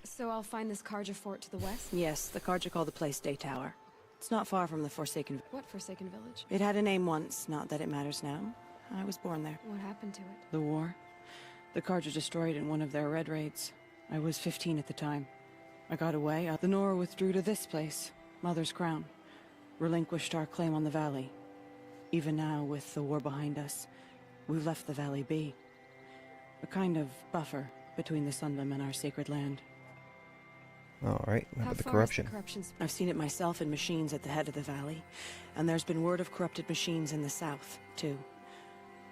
So I'll find this Karja fort to the west? Yes, the Karja call the place Day Tower. It's not far from the Forsaken... What Forsaken Village? It had a name once, not that it matters now. I was born there. What happened to it? The war. The Karja destroyed in one of their red raids. I was 15 at the time. I got away. The Nora withdrew to this place, Mother's Crown. Relinquished our claim on the valley. Even now, with the war behind us, we've left the valley be. A kind of buffer between the Sunlim and our sacred land. Alright, how about the corruption? I've seen it myself in machines at the head of the valley, and there's been word of corrupted machines in the south, too.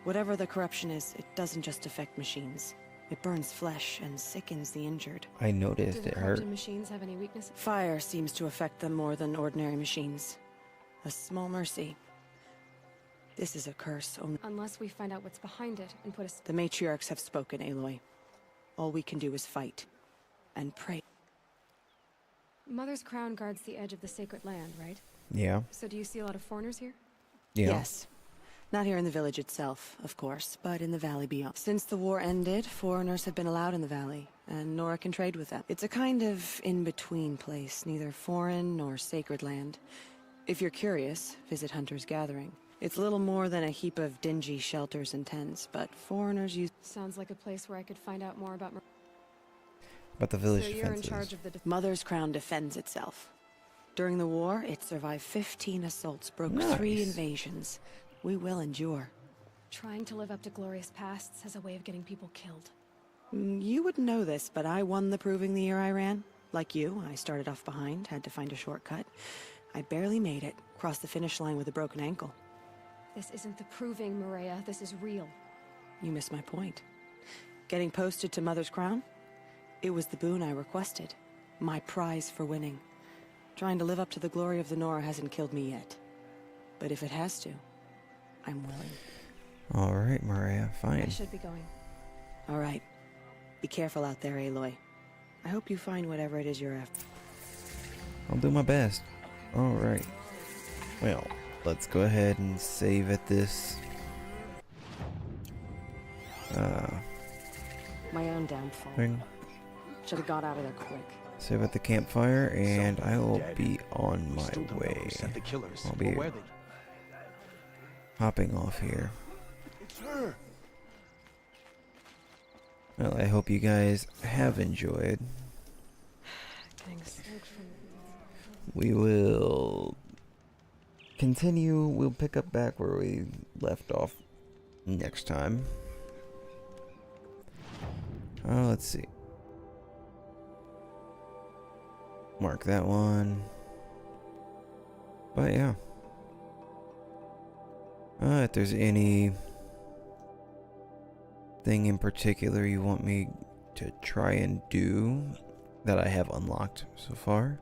Whatever the corruption is, it doesn't just affect machines. It burns flesh and sickens the injured. I noticed Do it the hurt. corrupted machines have any weaknesses? Fire seems to affect them more than ordinary machines. A small mercy. This is a curse only. Unless we find out what's behind it and put us... The matriarchs have spoken, Aloy. All we can do is fight. And pray. Mother's Crown guards the edge of the sacred land, right? Yeah. So do you see a lot of foreigners here? Yeah. Yes. Not here in the village itself, of course, but in the valley beyond. Since the war ended, foreigners have been allowed in the valley, and Nora can trade with them. It's a kind of in-between place, neither foreign nor sacred land. If you're curious, visit Hunter's Gathering. It's little more than a heap of dingy shelters and tents, but foreigners use... Sounds like a place where I could find out more about... But the village So you're defenses. in charge of the... Mother's Crown defends itself. During the war, it survived 15 assaults, broke Nice. 3 invasions. We will endure. Trying to live up to glorious pasts has a way of getting people killed. You wouldn't know this, but I won the proving the year I ran. Like you, I started off behind, had to find a shortcut. I barely made it, crossed the finish line with a broken ankle. This isn't the proving, Maria. This is real. You missed my point. Getting posted to Mother's Crown? It was the boon I requested. My prize for winning. Trying to live up to the glory of the Nora hasn't killed me yet. But if it has to, I'm willing. Alright, Maria, I fine. should be going. All right. Be careful out there, Aloy. I hope you find whatever it is you're after. I'll do my best. Alright. Well, let's go ahead and save at this. My own downfall. Thing. Should have got out of there quick. Save at the campfire, and I will be on my way. The killers. I'll be Where they... hopping off here. It's her. Well, I hope you guys have enjoyed. Thanks. We will continue. We'll pick up back where we left off next time. Let's see. Mark that one. But yeah. If there's any thing in particular you want me to try and do that I have unlocked so far,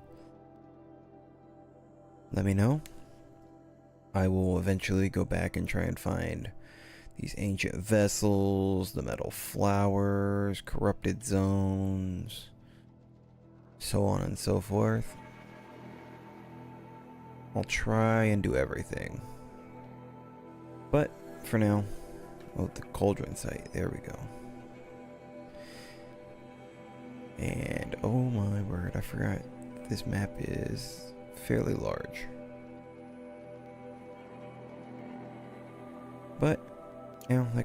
let me know. I will eventually go back and try and find these ancient vessels, the metal flowers, corrupted zones, so on and so forth. I'll try and do everything. But for now, oh, the cauldron site, there we go. And oh my word, I forgot this map is fairly large. But, you know, like